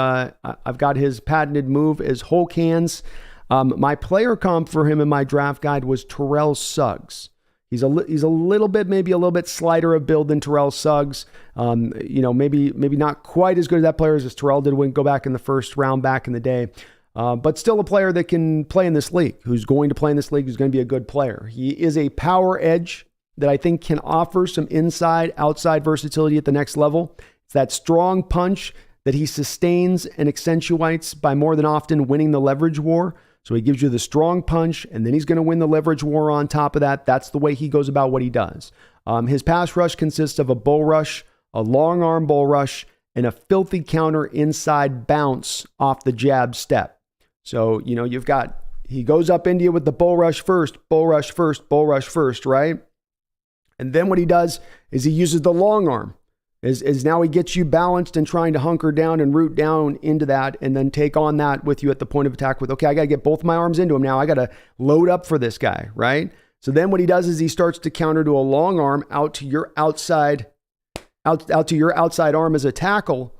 patented move as Hulk hands. My player comp for him in my draft guide was Terrell Suggs. He's a little bit, maybe a little bit slighter of build than Terrell Suggs. Maybe not quite as good as that player as Terrell did when go back in the first round back in the day. But still a player that can play in this league, who's going to play in this league, who's going to be a good player. He is a power edge that I think can offer some inside, outside versatility at the next level. It's that strong punch that he sustains and accentuates by more than often winning the leverage war. So he gives you the strong punch, and then he's going to win the leverage war on top of that. That's the way he goes about what he does. His pass rush consists of a bull rush, a long arm bull rush, and a filthy counter inside bounce off the jab step. So, he goes up into you with the bull rush first, right? And then what he does is he uses the long arm. Is now he gets you balanced and trying to hunker down and root down into that and then take on that with you at the point of attack with, okay, I got to get both my arms into him now. I got to load up for this guy, right? So then what he does is he starts to counter to a long arm out to your outside arm as a tackle,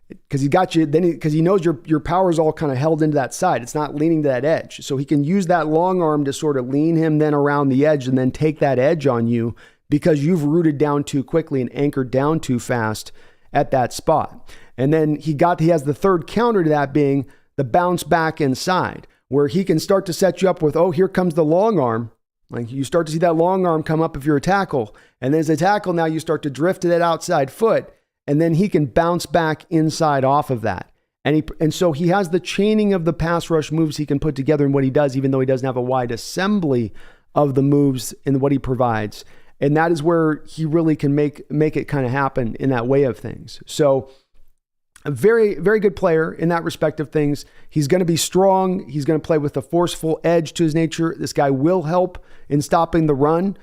because he got you then because he knows your power is all kind of held into that side. It's not leaning to that edge. So he can use that long arm to sort of lean him then around the edge and then take that edge on you, because you've rooted down too quickly and anchored down too fast at that spot. And then he has the third counter to that being the bounce back inside, where he can start to set you up with, oh, here comes the long arm. Like you start to see that long arm come up if you're a tackle. And as a tackle, now you start to drift to that outside foot, and then he can bounce back inside off of that. And so he has the chaining of the pass rush moves he can put together in what he does, even though he doesn't have a wide assembly of the moves in what he provides. And that is where he really can make it kind of happen in that way of things. So a very, very good player in that respect of things. He's going to be strong. He's going to play with a forceful edge to his nature. This guy will help in stopping the run.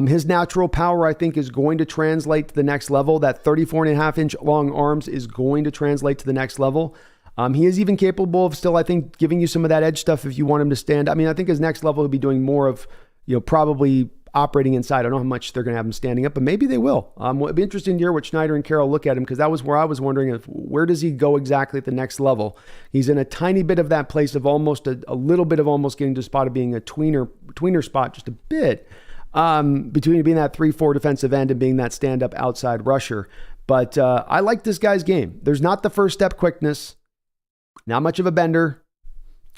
His natural power, I think, is going to translate to the next level. That 34.5-inch long arms is going to translate to the next level. He is even capable of still, I think, giving you some of that edge stuff if you want him to stand. I mean, I think his next level will be doing more of, probably operating inside. I don't know how much they're going to have him standing up, but maybe they will. It'll be interesting to hear what Schneider and Carroll look at him, because that was where I was wondering where does he go exactly at the next level. He's in a tiny bit of that place of almost a little bit of almost getting to a spot of being a tweener spot, just a bit between being that 3-4 defensive end and being that stand-up outside rusher. But I like this guy's game. There's not the first step quickness, not much of a bender,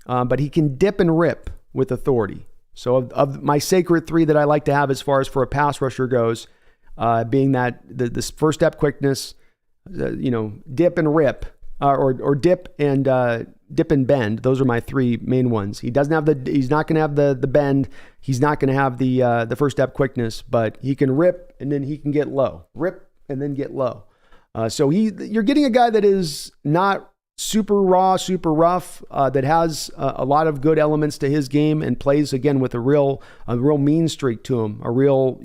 but he can dip and rip with authority. So of my sacred three that I like to have as far as for a pass rusher goes, being that this first step quickness, dip and rip, or dip and dip and bend. Those are my three main ones. He's not going to have the bend. He's not going to have the first step quickness, but he can rip and then he can get low. Rip and then get low. So you're getting a guy that is not super raw, super rough, that has a lot of good elements to his game and plays again with a real mean streak to him, a real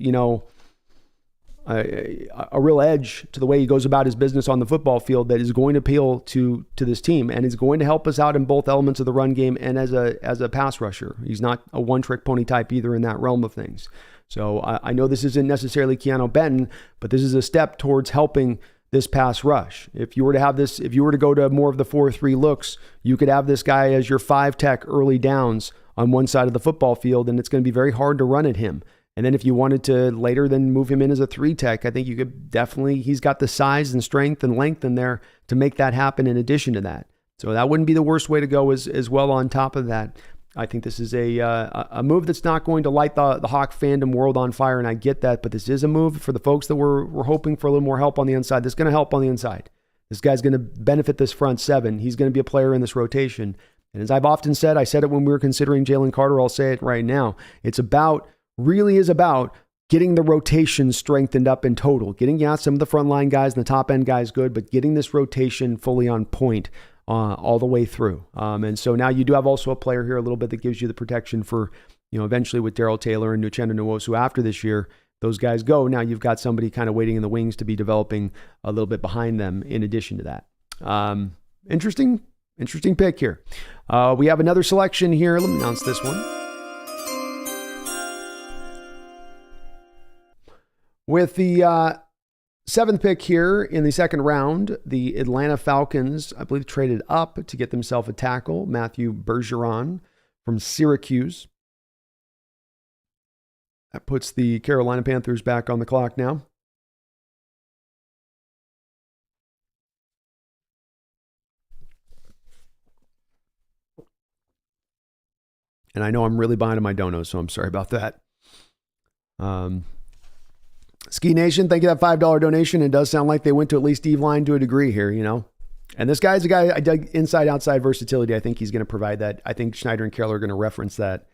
edge to the way he goes about his business on the football field that is going to appeal to this team and is going to help us out in both elements of the run game and as a pass rusher. He's not a one-trick pony type either in that realm of things. So I know this isn't necessarily Keanu Benton, but this is a step towards helping this pass rush. If you were to go to more of the 4-3 looks, you could have this guy as your 5 tech early downs on one side of the football field, and it's going to be very hard to run at him. And then if you wanted to later then move him in as a 3 tech, I think you could he's got the size and strength and length in there to make that happen in addition to that. So that wouldn't be the worst way to go as well on top of that. I think this is a move that's not going to light the Hawk fandom world on fire, and I get that, but this is a move for the folks that were hoping for a little more help on the inside. That's going to help on the inside. This guy's going to benefit this front seven. He's going to be a player in this rotation. And as I've often said, I said it when we were considering Jalen Carter, I'll say it right now. Really is about getting the rotation strengthened up in total, getting some of the frontline guys and the top end guys good, but getting this rotation fully on point all the way through. And so now you do have also a player here a little bit that gives you the protection for, eventually with Darrell Taylor and Uchenna Nwosu after this year, those guys go. Now you've got somebody kind of waiting in the wings to be developing a little bit behind them in addition to that. Interesting pick here. We have another selection here. Let me announce this one. With the 7th pick here in the second round, the Atlanta Falcons, I believe, traded up to get themselves a tackle, Matthew Bergeron from Syracuse. That puts the Carolina Panthers back on the clock now. And I know I'm really behind on my donos, so I'm sorry about that. Ski Nation, thank you for that $5 donation. It does sound like they went to at least Steve Line to a degree here, And this guy's a guy I dug inside-outside versatility. I think he's going to provide that. I think Schneider and Carroll are going to reference that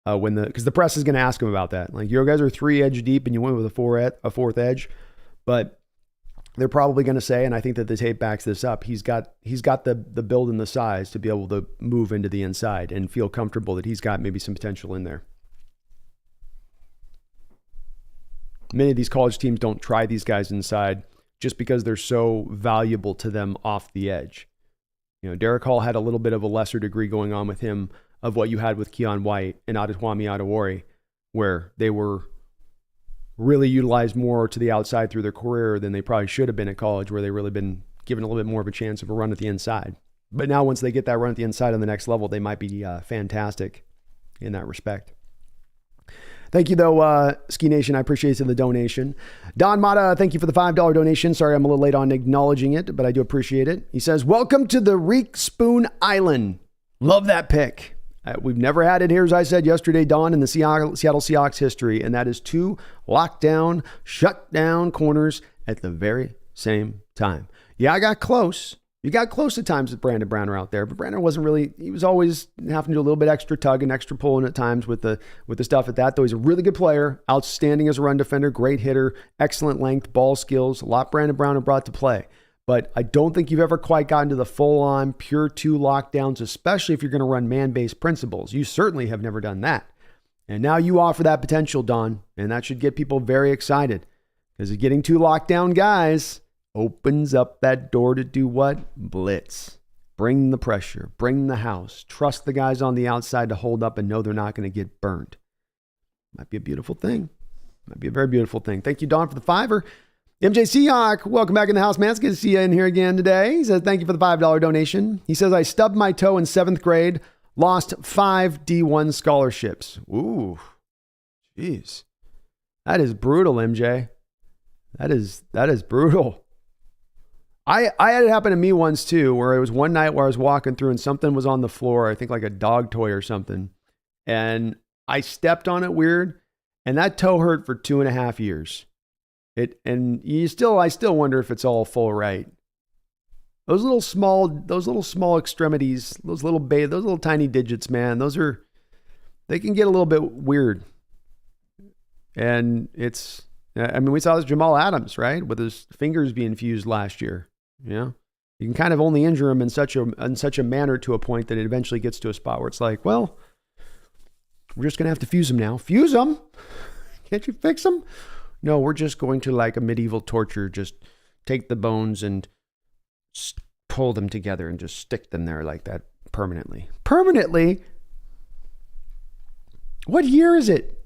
because the press is going to ask him about that. Like, you guys are 3 edge deep and you went with a fourth edge, but they're probably going to say, and I think that the tape backs this up, he's got the build and the size to be able to move into the inside and feel comfortable that he's got maybe some potential in there. Many of these college teams don't try these guys inside just because they're so valuable to them off the edge. Derrick Hall had a little bit of a lesser degree going on with him of what you had with Keon White and Adetomiwa Adewale, where they were really utilized more to the outside through their career than they probably should have been at college, where they really been given a little bit more of a chance of a run at the inside. But now once they get that run at the inside on the next level, they might be fantastic in that respect. Thank you, though, Ski Nation. I appreciate the donation. Don Mata, thank you for the $5 donation. Sorry I'm a little late on acknowledging it, but I do appreciate it. He says, welcome to the Reek Spoon Island. Love that pick. We've never had it here, as I said yesterday, Don, in the Seattle Seahawks history, and that is 2 lockdown, shut down corners at the very same time. Yeah, I got close. You got close at times with Brandon Browner out there, but Brandon wasn't really, he was always having to do a little bit extra tug and extra pulling at times with the stuff at that, though he's a really good player, outstanding as a run defender, great hitter, excellent length, ball skills, a lot Brandon Browner brought to play. But I don't think you've ever quite gotten to the full-on pure 2 lockdowns, especially if you're going to run man-based principles. You certainly have never done that. And now you offer that potential, Don, and that should get people very excited because getting 2 lockdown guys opens up that door to do what? Blitz. Bring the pressure. Bring the house. Trust the guys on the outside to hold up and know they're not going to get burned. Might be a beautiful thing. Might be a very beautiful thing. Thank you, Don, for the $5. MJ Seahawk, welcome back in the house, man. It's good to see you in here again today. He says, thank you for the $5 donation. He says, I stubbed my toe in 7th grade, lost 5 D1 scholarships. Ooh, jeez. That is brutal, MJ. That is brutal. I had it happen to me once too, where it was one night where I was walking through and something was on the floor, I think like a dog toy or something. And I stepped on it weird, and that toe hurt for 2.5 years. I still wonder if it's all full right. Those little small extremities, those little tiny digits, man, they can get a little bit weird. And we saw this Jamal Adams, right? With his fingers being fused last year. You can kind of only injure him in such a manner to a point that it eventually gets to a spot where it's like, well, we're just going to have to fuse him now. Fuse him? Can't you fix him? No, we're just going to, like a medieval torture, just take the bones and pull them together and just stick them there like that permanently. Permanently? What year is it?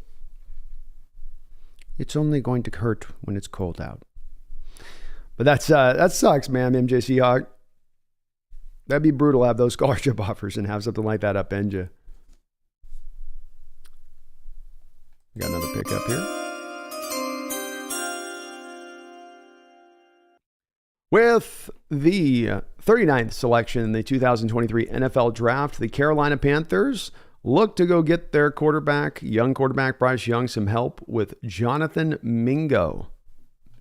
It's only going to hurt when it's cold out. But that sucks, man, MJ Seahawk. That'd be brutal to have those scholarship offers and have something like that upend you. Got another pick up here. With the 39th selection in the 2023 NFL Draft, the Carolina Panthers look to go get their young quarterback Bryce Young, some help with Jonathan Mingo.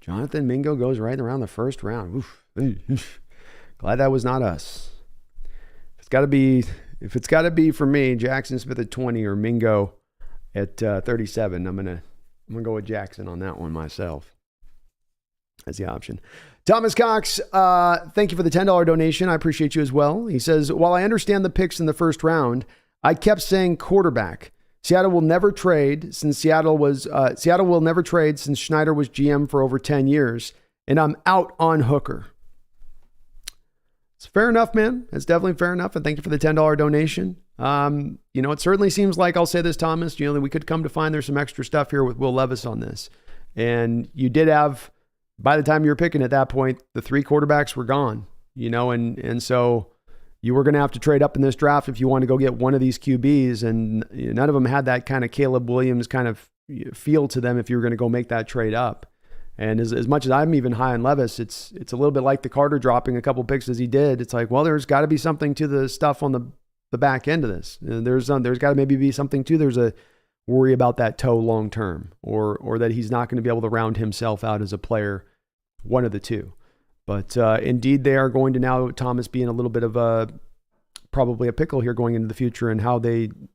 Jonathan Mingo goes right around the first round. Oof. Glad that was not us. If it's got to be for me, Jackson Smith at 20 or Mingo at 37, I'm gonna go with Jackson on that one myself as the option. Thomas Cox, thank you for the $10 donation. I appreciate you as well. He says, while I understand the picks in the first round, I kept saying quarterback. Seattle will never trade since Schneider was GM for over 10 years, and I'm out on Hooker. It's fair enough, man. It's definitely fair enough, and thank you for the $10 donation. It certainly seems like, I'll say this, Thomas, we could come to find there's some extra stuff here with Will Levis on this. And you did have, by the time you were picking at that point, the 3 quarterbacks were gone, and so you were going to have to trade up in this draft if you want to go get one of these QBs, and none of them had that kind of Caleb Williams kind of feel to them if you were going to go make that trade up. And as much as I'm even high on Levis, it's a little bit like the Carter dropping a couple picks as he did. It's like, well, there's got to be something to the stuff on the back end of this. There's got to maybe be something too. There's a worry about that toe long term, or that he's not going to be able to round himself out as a player, one of the two. But indeed, they are going to now, Thomas, be in a little bit of probably a pickle here going into the future, and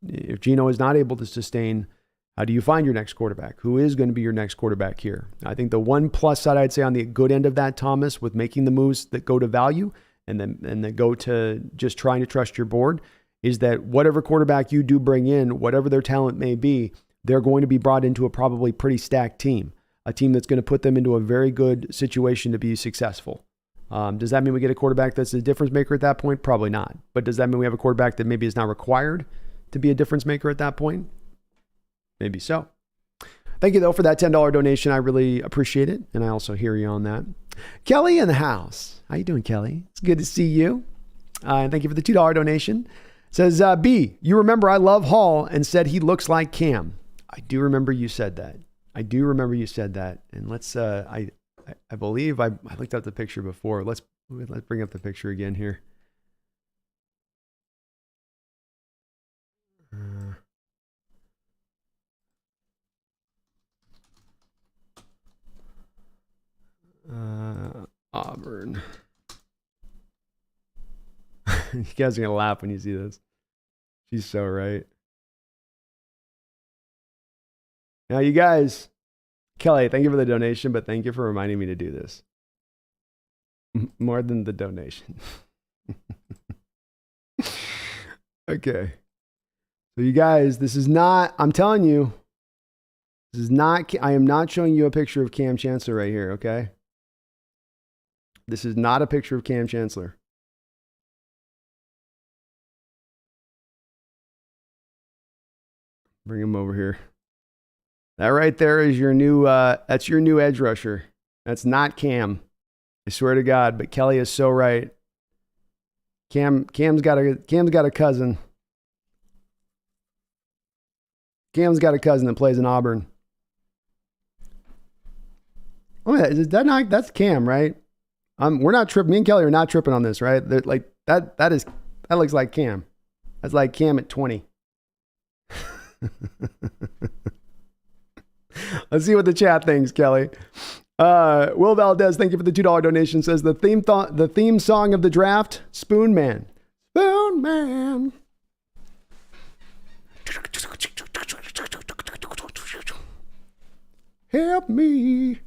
if Geno is not able to sustain, how do you find your next quarterback? Who is going to be your next quarterback here? I think the one plus side I'd say on the good end of that, Thomas, with making the moves that go to value and then go to just trying to trust your board, is that whatever quarterback you do bring in, whatever their talent may be, they're going to be brought into a probably pretty stacked team. A team that's going to put them into a very good situation to be successful. Does that mean we get a quarterback that's a difference maker at that point? Probably not. But does that mean we have a quarterback that maybe is not required to be a difference maker at that point? Maybe so. Thank you, though, for that $10 donation. I really appreciate it, and I also hear you on that. Kelly in the house. How you doing, Kelly? It's good to see you. And thank you for the $2 donation. It says, B, you remember I love Hall and said he looks like Cam. I do remember you said that. And let's, I believe I looked up the picture before. Let's bring up the picture again here. Auburn. You guys are going to laugh when you see this. She's so right. Now, you guys, Kelly, thank you for the donation, but thank you for reminding me to do this. More than the donation. Okay. So you guys, this is not, I'm telling you, this is not, I am not showing you a picture of Cam Chancellor right here, okay? This is not a picture of Cam Chancellor. Bring him over here. That right there is your new, that's your new edge rusher. That's not Cam. I swear to God, but Kelly is so right. Cam's got a cousin. Cam's got a cousin that plays in Auburn. Oh, is that not, that's Cam, right? We're not tripping. Me and Kelly are not tripping on this, right? They're like that looks like Cam. That's like Cam at 20. Let's see what the chat thinks, Kelly. Will Valdez, thank you for the $2 donation. Says the theme song of the draft, Spoon Man. Spoon Man. Help me.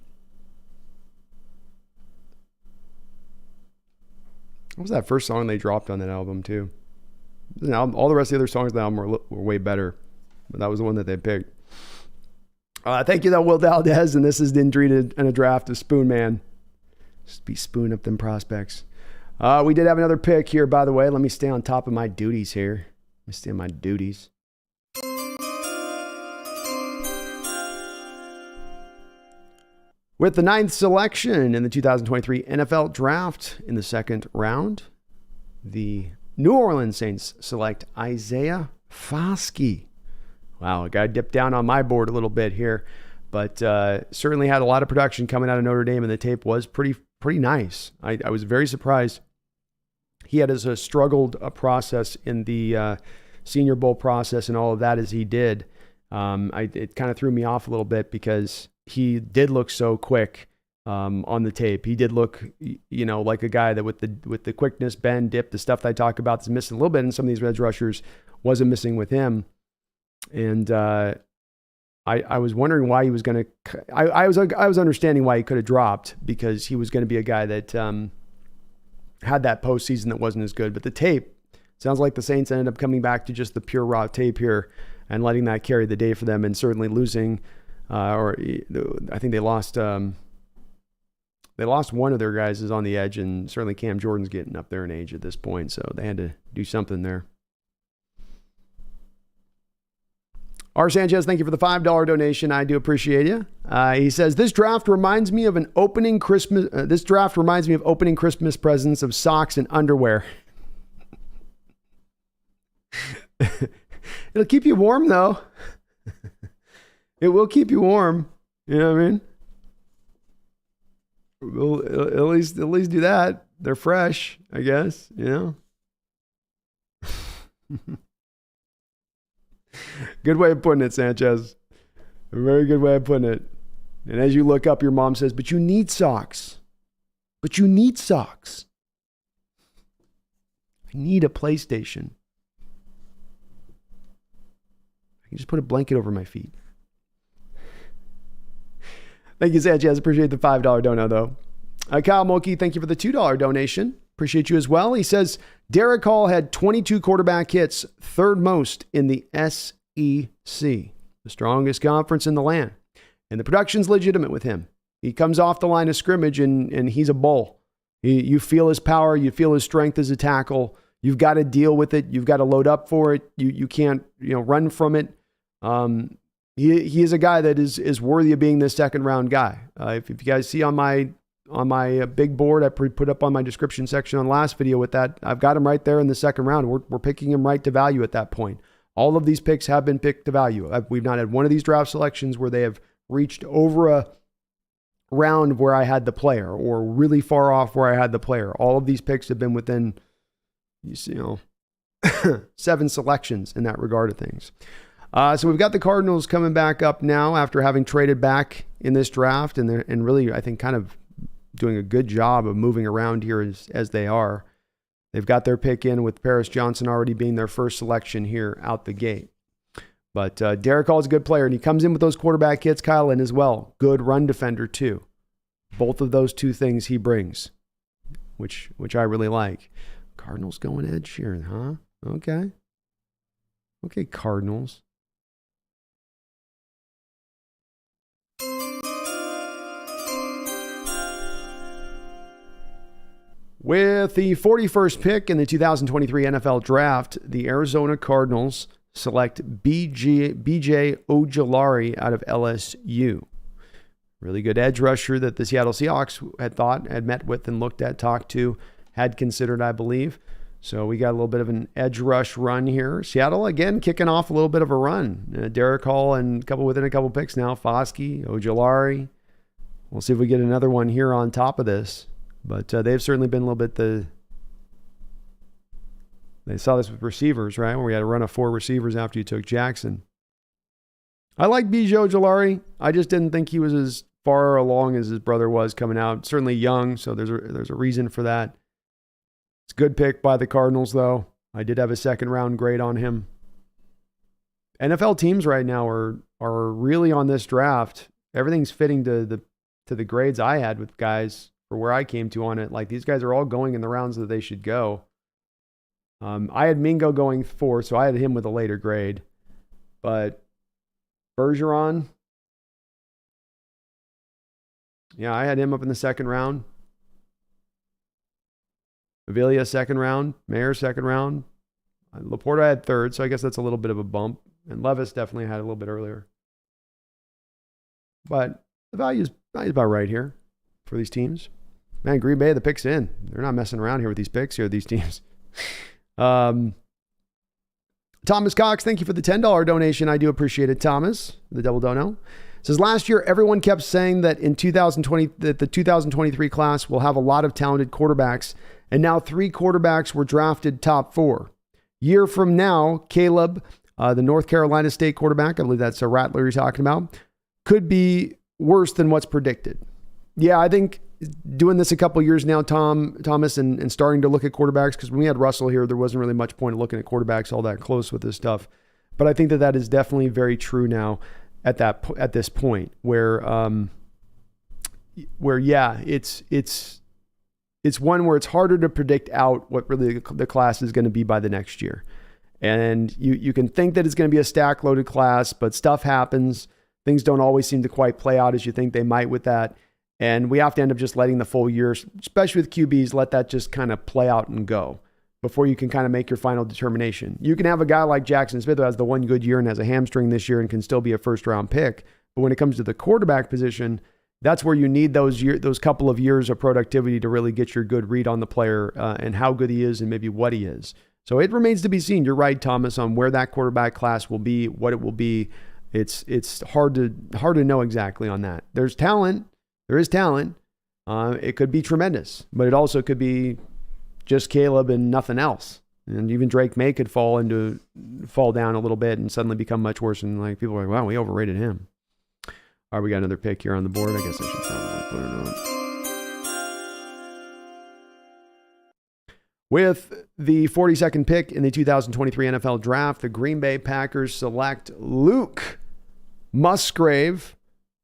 What was that first song they dropped on that album too? All the rest of the other songs on the album were way better, but that was the one that they picked. Thank you, though, Will Valdez, and this is Dindreed in a draft of Spoon Man. Just be spoon up them prospects. We did have another pick here, by the way. Let me stay on top of my duties here. Let me stay on my duties. With the 9th selection in the 2023 NFL Draft in the second round, the New Orleans Saints select Isaiah Foskey. Wow, a guy dipped down on my board a little bit here, but certainly had a lot of production coming out of Notre Dame, and the tape was pretty nice. I was very surprised. He had as struggled a process in the Senior Bowl process and all of that as he did. It kind of threw me off a little bit because he did look so quick on the tape. He did look, like a guy that with the quickness, bend, dip, the stuff that I talk about is missing a little bit, and some of these edge rushers wasn't missing with him. And I was wondering why he was going to. I was understanding why he could have dropped, because he was going to be a guy that had that postseason that wasn't as good. But the tape sounds like the Saints ended up coming back to just the pure raw tape here and letting that carry the day for them, and certainly losing. Or I think they lost. They lost one of their guys is on the edge, and certainly Cam Jordan's getting up there in age at this point, so they had to do something there. R. Sanchez, thank you for the $5 donation. I do appreciate you. He says, this draft reminds me of opening Christmas presents of socks and underwear. It'll keep you warm, though. It will keep you warm. You know what I mean? We'll at least do that. They're fresh, I guess, Good way of putting it, Sanchez. A very good way of putting it. And as you look up, your mom says, but you need socks. I need a PlayStation. I can just put a blanket over my feet. Thank you, Sanchez. Appreciate the $5 dono, though. Kyle Mulkey, thank you for the $2 donation. Appreciate you as well. He says, Derrick Hall had 22 quarterback hits, third most in the SEC, the strongest conference in the land. And the production's legitimate with him. He comes off the line of scrimmage, and he's a bull. You feel his power. You feel his strength as a tackle. You've got to deal with it. You've got to load up for it. You can't run from it. He is a guy that is worthy of being this second round guy. If you guys see on my big board I put up on my description section on the last video with that, I've got him right there in the second round. We're picking him right to value at that point. All of these picks have been picked to value. We've not had one of these draft selections where they have reached over a round where I had the player, or really far off where I had the player. All of these picks have been within 7 selections in that regard of things. So we've got the Cardinals coming back up now after having traded back in this draft, and really, I think, kind of doing a good job of moving around here as they are. They've got their pick in with Paris Johnson already being their first selection here out the gate. But Derrick Hall is a good player, and he comes in with those quarterback hits, Kyle, and as well, good run defender too. Both of those two things he brings, which I really like. Cardinals going edge here, huh? Okay, Cardinals. With the 41st pick in the 2023 NFL Draft, the Arizona Cardinals select BJ Ojulari out of LSU. Really good edge rusher that the Seattle Seahawks had met with and looked at, talked to, had considered, I believe. So we got a little bit of an edge rush run here. Seattle, again, kicking off a little bit of a run. Derrick Hall and within a couple picks now. Foskey, Ojulari. We'll see if we get another one here on top of this. But they've certainly been a little bit they saw this with receivers, right? Where we had a run of 4 receivers after you took Jackson. I like BJ Ojulari. I just didn't think he was as far along as his brother was coming out. Certainly young, so there's a reason for that. It's a good pick by the Cardinals, though. I did have a second round grade on him. NFL teams right now are really on this draft. Everything's fitting to the grades I had with guys for where I came to on it. Like, these guys are all going in the rounds that they should go. I had Mingo going 4th, so I had him with a later grade. But Bergeron, yeah, I had him up in the second round. Avila, second round. Mayer, second round. Laporta I had 3rd, so I guess that's a little bit of a bump. And Levis definitely had a little bit earlier. But the value's about right here for these teams. Man, Green Bay, the pick's in. They're not messing around here with these picks here, these teams. Thomas Cox, thank you for the $10 donation. I do appreciate it, Thomas. The double dono. Says, last year, everyone kept saying that in 2020, that the 2023 class will have a lot of talented quarterbacks, and now 3 quarterbacks were drafted top 4. Year from now, Caleb, the North Carolina State quarterback, I believe that's a Rattler you're talking about, could be worse than what's predicted. Yeah, I think doing this a couple years now, Thomas, and starting to look at quarterbacks, because when we had Russell here, there wasn't really much point of looking at quarterbacks all that close with this stuff. But I think that is definitely very true now at this point where yeah, it's one where it's harder to predict out what really the class is going to be by the next year. And you can think that it's going to be a stack loaded class, but stuff happens. Things don't always seem to quite play out as you think they might with that. And we have to end up just letting the full year, especially with QBs, let that just kind of play out and go before you can kind of make your final determination. You can have a guy like Jackson Smith who has the one good year and has a hamstring this year and can still be a first round pick. But when it comes to the quarterback position, that's where you need those couple of years of productivity to really get your good read on the player and how good he is and maybe what he is. So it remains to be seen. You're right, Thomas, on where that quarterback class will be, what it will be. It's hard to know exactly on that. There's talent. There is talent. It could be tremendous, but it also could be just Caleb and nothing else. And even Drake May could fall down a little bit and suddenly become much worse. And like people are like, wow, we overrated him. All right, we got another pick here on the board. I guess I should probably put it on. With the 42nd pick in the 2023 NFL Draft, the Green Bay Packers select Luke Musgrave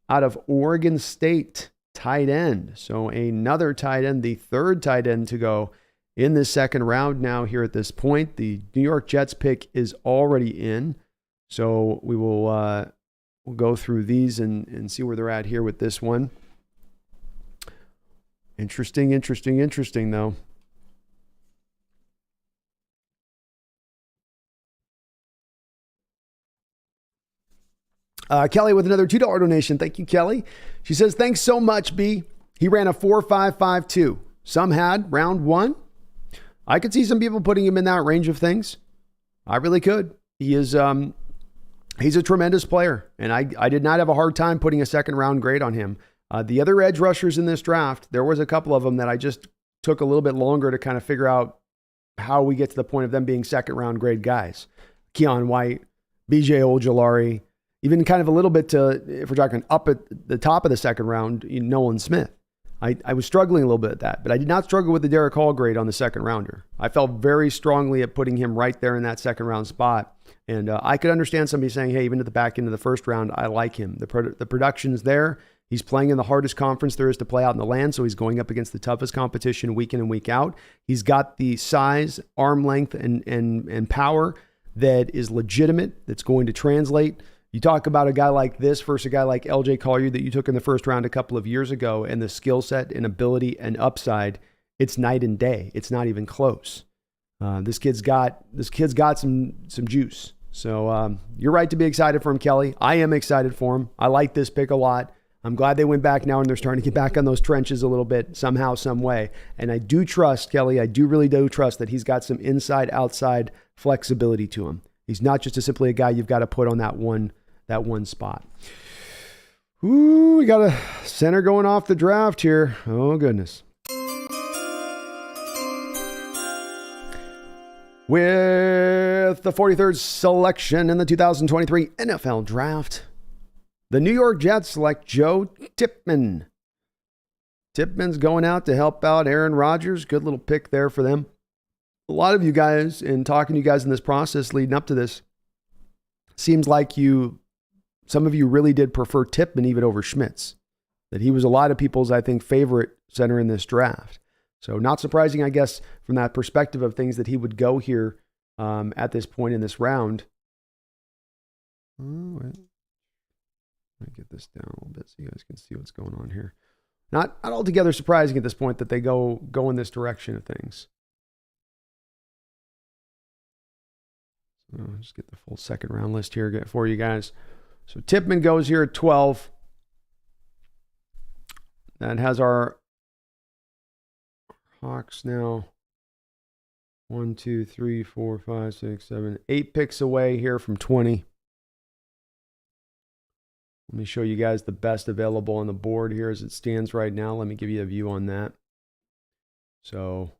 out of Oregon State, tight end. So another tight end, the 3rd tight end to go in the second round now here at this point. The New York Jets pick is already in. So we will we'll go through these and see where they're at here with this one. Interesting though. Kelly with another $2 donation. Thank you, Kelly. She says, thanks so much, B. He ran a 4.552. Some had round 1. I could see some people putting him in that range of things. I really could. He is, he's a tremendous player, and I did not have a hard time putting a second round grade on him. The other edge rushers in this draft, there was a couple of them that I just took a little bit longer to kind of figure out how we get to the point of them being second round grade guys. Keon White, BJ Ojolari, even kind of a little bit to, if we're talking up at the top of the second round, Nolan Smith. I was struggling a little bit at that, but I did not struggle with the Derrick Hall grade on the second rounder. I felt very strongly at putting him right there in that second round spot. And I could understand somebody saying, hey, even at the back end of the first round, I like him. The production's there. He's playing in the hardest conference there is to play out in the land, so he's going up against the toughest competition week in and week out. He's got the size, arm length, and power that is legitimate, that's going to translate. You talk about a guy like this versus a guy like LJ Collier that you took in the first round a couple of years ago, and the skill set and ability and upside, it's night and day. It's not even close. This kid's got some juice. So you're right to be excited for him, Kelly. I am excited for him. I like this pick a lot. I'm glad they went back now and they're starting to get back on those trenches a little bit somehow, some way. And I do trust, Kelly, I do really do trust that he's got some inside-outside flexibility to him. He's not just simply a guy you've got to put on that one spot. Ooh, we got a center going off the draft here. Oh, goodness. With the 43rd selection in the 2023 NFL Draft, The New York Jets select Joe Tippmann. Tippmann's going out to help out Aaron Rodgers. Good little pick there for them. A lot of you guys, in talking to you guys in this process leading up to this, seems like some of you really did prefer Tippmann even over Schmitz. That he was a lot of people's, I think, favorite center in this draft. So not surprising, I guess, from that perspective of things that he would go here at this point in this round. Oh, wait. Let me get this down a little bit so you guys can see what's going on here. Not altogether surprising at this point that they go in this direction of things. So I'll just get the full second round list here for you guys. So Tippmann goes here at 12. That has our Hawks now 1, 2, 3, 4, 5, 6, 7, 8 picks away here from 20. Let me show you guys the best available on the board here as it stands right now. Let me give you a view on that. So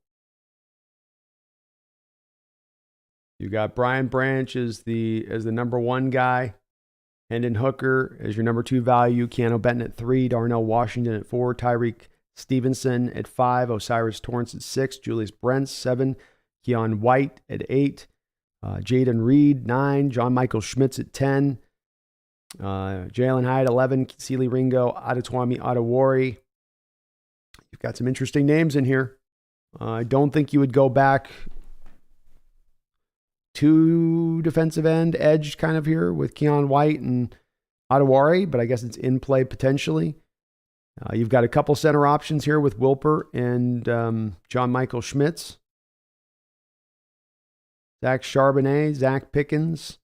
you got Brian Branch as the number 1 guy. Hendon Hooker as your number 2 value. Keanu Benton at 3. Darnell Washington at 4. Tyreek Stevenson at 5. Osiris Torrance at 6. Julius Brents 7. Keon White at 8. Jaden Reed 9. John Michael Schmitz at 10. Jalen Hyde 11. Sealy Ringo, Adetomiwa Adewari. You've got some interesting names in here. I don't think you would go back to defensive end, edge kind of here with Keon White and Adewari, but I guess it's in play potentially. You've got a couple center options here with Wilper and John Michael Schmitz. Zach Charbonnet, Zach Pickens.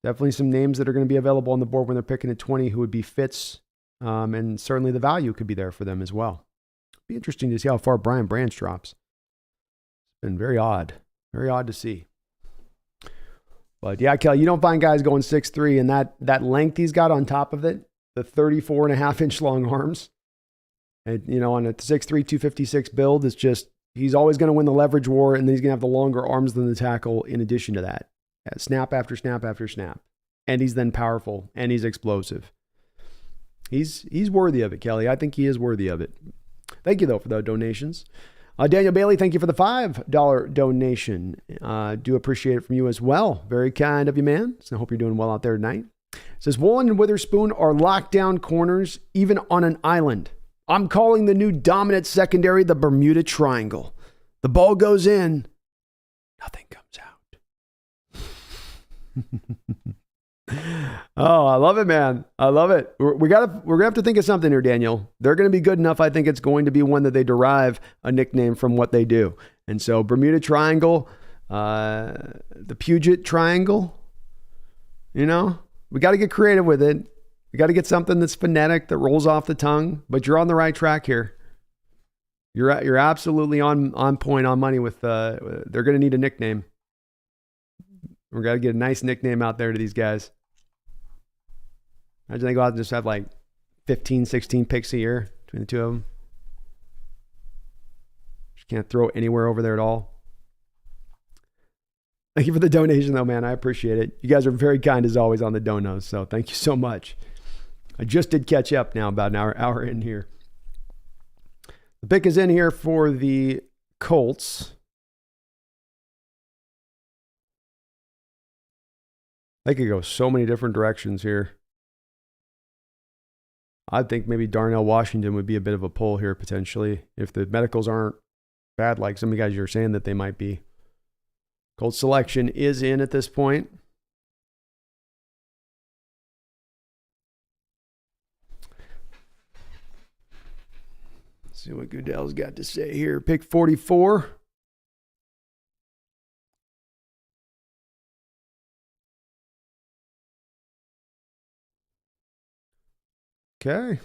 Definitely some names that are going to be available on the board when they're picking at 20 who would be fits. And certainly the value could be there for them as well. Be interesting to see how far Brian Branch drops. It's been very odd. Very odd to see. But yeah, Kelly, you don't find guys going 6'3", and that length he's got on top of it, the 34.5-inch long arms. And, on a 6'3", 256 build, it's just, he's always going to win the leverage war, and then he's going to have the longer arms than the tackle in addition to that. Snap after snap after snap. And he's then powerful, and he's explosive. He's worthy of it, Kelly. I think he is worthy of it. Thank you, though, for the donations. Daniel Bailey, thank you for the $5 donation. Do appreciate it from you as well. Very kind of you, man. So I hope you're doing well out there tonight. It says, Woolen and Witherspoon are lockdown corners, even on an island. I'm calling the new dominant secondary the Bermuda Triangle. The ball goes in, nothing comes out. Oh, I love it, man. I love it. We're gonna have to think of something here, Daniel. They're gonna be good enough. I think it's going to be one that they derive a nickname from what they do. And so Bermuda Triangle, the Puget Triangle, we got to get creative with it. We got to get something that's phonetic, that rolls off the tongue, but you're on the right track here. You're absolutely on point, on money with, they're going to need a nickname. We've got to get a nice nickname out there to these guys. Imagine they go out and just have like 15, 16 picks a year between the two of them. Just can't throw anywhere over there at all. Thank you for the donation, though, man. I appreciate it. You guys are very kind, as always, on the donos, so thank you so much. I just did catch up now, about an hour in here. The pick is in here for the Colts. They could go so many different directions here. I think maybe Darnell Washington would be a bit of a pull here, potentially, if the medicals aren't bad like some of you guys are saying that they might be. Colts selection is in at this point. Let's see what Goodell's got to say here. Pick 44. Okay.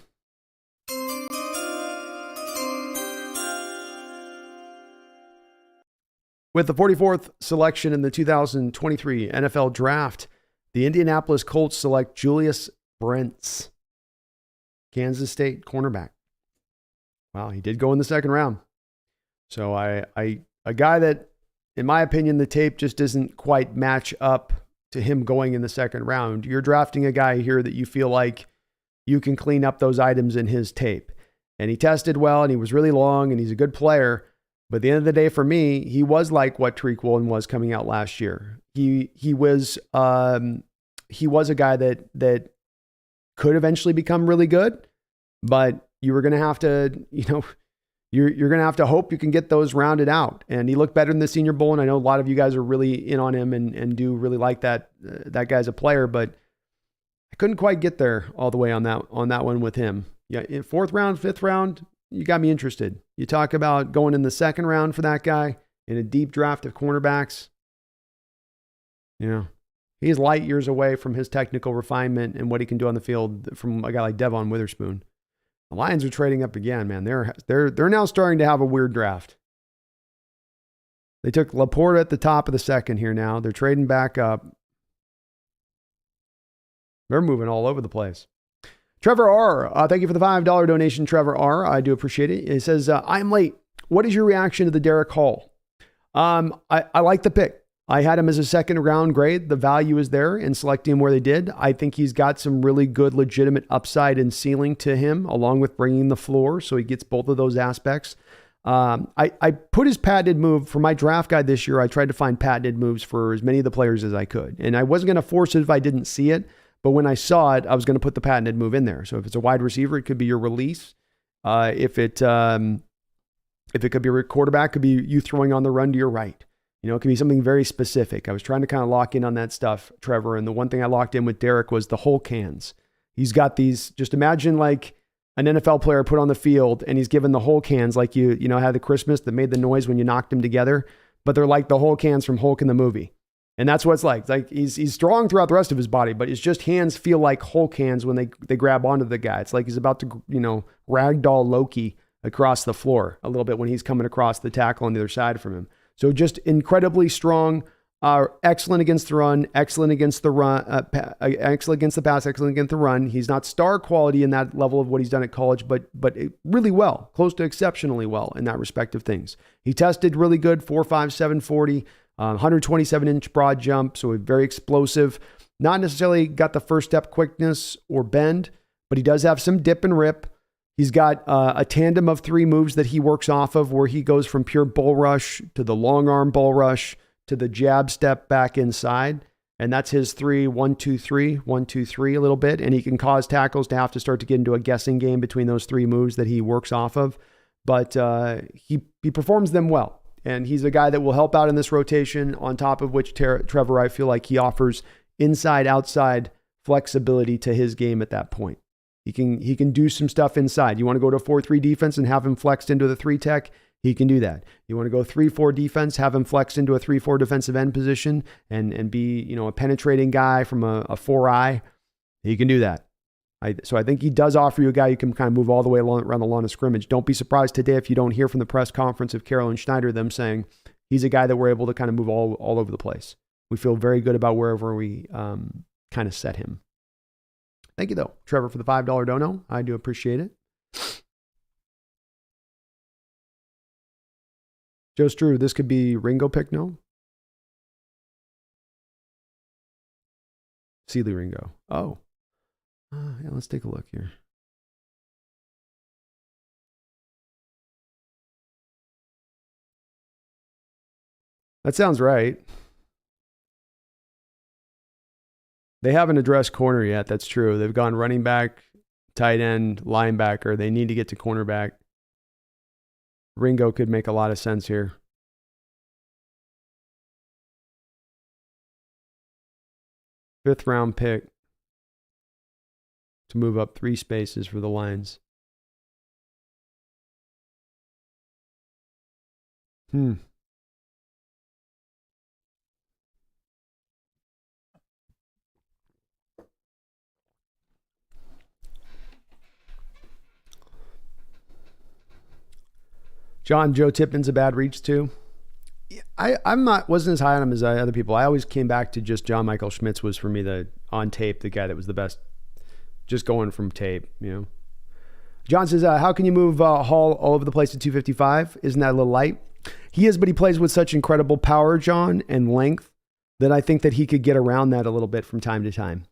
With the 44th selection in the 2023 NFL Draft, the Indianapolis Colts select Julius Brents, Kansas State cornerback. Wow, he did go in the second round. So a guy that, in my opinion, the tape just doesn't quite match up to him going in the second round. You're drafting a guy here that you feel like you can clean up those items in his tape. And he tested well, and he was really long, and he's a good player. But at the end of the day, for me, he was like what Tariq Woolen was coming out last year. He was a guy that could eventually become really good, but you were going to have to, you're going to have to hope you can get those rounded out. And he looked better in the Senior Bowl, and I know a lot of you guys are really in on him and do really like that guy as a player, but I couldn't quite get there all the way on that one with him. Yeah, in 4th round, 5th round, you got me interested. You talk about going in the 2nd round for that guy in a deep draft of cornerbacks. He's light years away from his technical refinement and what he can do on the field from a guy like Devon Witherspoon. The Lions are trading up again, man. They're now starting to have a weird draft. They took Laporta at the top of the 2nd here now. They're trading back up. They're moving all over the place. Trevor R., thank you for the $5 donation, Trevor R. I do appreciate it. It says, I'm late. What is your reaction to the Derrick Hall? I like the pick. I had him as a 2nd round grade. The value is there in selecting him where they did. I think he's got some really good, legitimate upside and ceiling to him, along with bringing the floor. So he gets both of those aspects. I put his patented move for my draft guide this year. I tried to find patented moves for as many of the players as I could. And I wasn't going to force it if I didn't see it. But when I saw it, I was going to put the patented move in there. So if it's a wide receiver, it could be your release. If it could be a quarterback, it could be you throwing on the run to your right. It could be something very specific. I was trying to kind of lock in on that stuff, Trevor. And the one thing I locked in with Derrick was the Hulk hands. He's got these, just imagine like an NFL player put on the field and he's given the Hulk hands like you had the Christmas that made the noise when you knocked them together, but they're like the Hulk hands from Hulk in the movie. And that's what it's like. It's like he's strong throughout the rest of his body, but it's just hands feel like Hulk hands when they grab onto the guy. It's like he's about to, ragdoll Loki across the floor a little bit when he's coming across the tackle on the other side from him. So just incredibly strong, excellent against the run, excellent against the run, excellent against the pass, excellent against the run. He's not star quality in that level of what he's done at college, but really well, close to exceptionally well in that respect of things. He tested really good, 4.5, 740. 127-inch broad jump, so very explosive. Not necessarily got the first step quickness or bend, but he does have some dip and rip. He's got a tandem of 3 moves that he works off of where he goes from pure bull rush to the long arm bull rush to the jab step back inside. And that's his 3-1-2-3, 1-2-3 a little bit. And he can cause tackles to have to start to get into a guessing game between those 3 moves that he works off of. But he performs them well. And he's a guy that will help out in this rotation, on top of which Trevor, I feel like he offers inside-outside flexibility to his game at that point. He can do some stuff inside. You want to go to a 4-3 defense and have him flexed into the 3 tech? He can do that. You want to go 3-4 defense, have him flexed into a 3-4 defensive end position and be, a penetrating guy from a 4-eye? He can do that. So I think he does offer you a guy you can kind of move all the way around the line of scrimmage. Don't be surprised today if you don't hear from the press conference of Carroll and Schneider them saying he's a guy that we're able to kind of move all over the place. We feel very good about wherever we kind of set him. Thank you, though, Trevor, for the $5 dono. I do appreciate it. Joe Strew, this could be Ringo pick, no? Sealy Ringo. Oh. Yeah, let's take a look here. That sounds right. They haven't addressed corner yet. That's true. They've gone running back, tight end, linebacker. They need to get to cornerback. Ringo could make a lot of sense here. Fifth round pick to move up 3 spaces for the Lions. Joe Tippmann's a bad reach too. Wasn't as high on him as other people. I always came back to just John Michael Schmitz was for me the on tape, the guy that was the best, just going from tape, John says, how can you move Hall all over the place to 255? Isn't that a little light? He is, but he plays with such incredible power, John, and length then I think that he could get around that a little bit from time to time.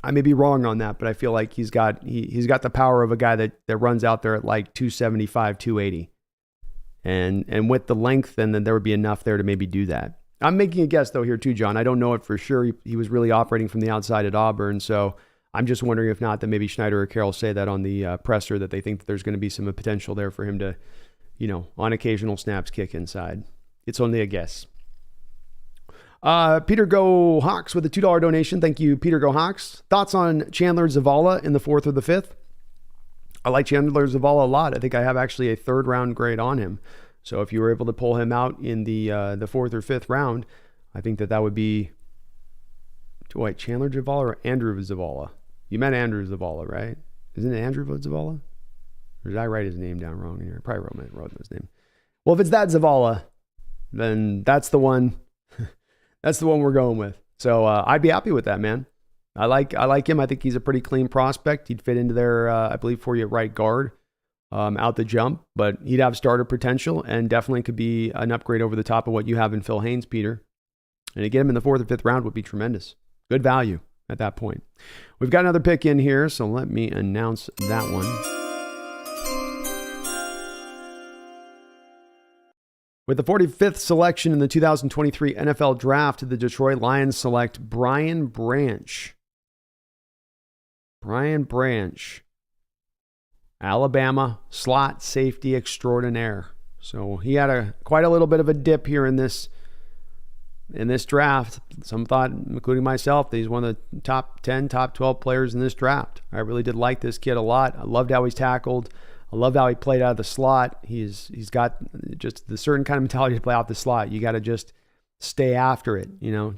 I may be wrong on that, but I feel like he's got the power of a guy that runs out there at like 275, 280. And with the length, then there would be enough there to maybe do that. I'm making a guess, though, here too, John. I don't know it for sure. He was really operating from the outside at Auburn, so I'm just wondering if not, that maybe Schneider or Carroll say that on the presser, that they think that there's going to be some potential there for him to, on occasional snaps kick inside. It's only a guess. Peter Go Hawks with a $2 donation. Thank you, Peter Go Hawks. Thoughts on Chandler Zavala in the 4th or the 5th? I like Chandler Zavala a lot. I think I have actually a 3rd round grade on him. So if you were able to pull him out in the 4th or 5th round, I think that would be, wait, Chandler Zavala or Andrew Zavala? You meant Andrew Zavala, right? Isn't it Andrew Zavala? Or did I write his name down wrong here? I probably wrote his name. Well, if it's that Zavala, then that's the one. That's the one we're going with. So I'd be happy with that, man. I like him. I think he's a pretty clean prospect. He'd fit into their, I believe, for you at right guard out the jump, but he'd have starter potential and definitely could be an upgrade over the top of what you have in Phil Haynes, Peter. And to get him in the 4th or 5th round would be tremendous. Good value at that point. We've got another pick in here, so let me announce that one. With the 45th selection in the 2023 NFL Draft, the Detroit Lions select Brian Branch. Brian Branch, Alabama slot safety extraordinaire. So he had quite a little bit of a dip here in this draft. Some thought, including myself, that he's one of the top 10, top 12 players in this draft. I really did like this kid a lot. I loved how he's tackled. I loved how he played out of the slot. He's got just the certain kind of mentality to play out the slot. You got to just stay after it,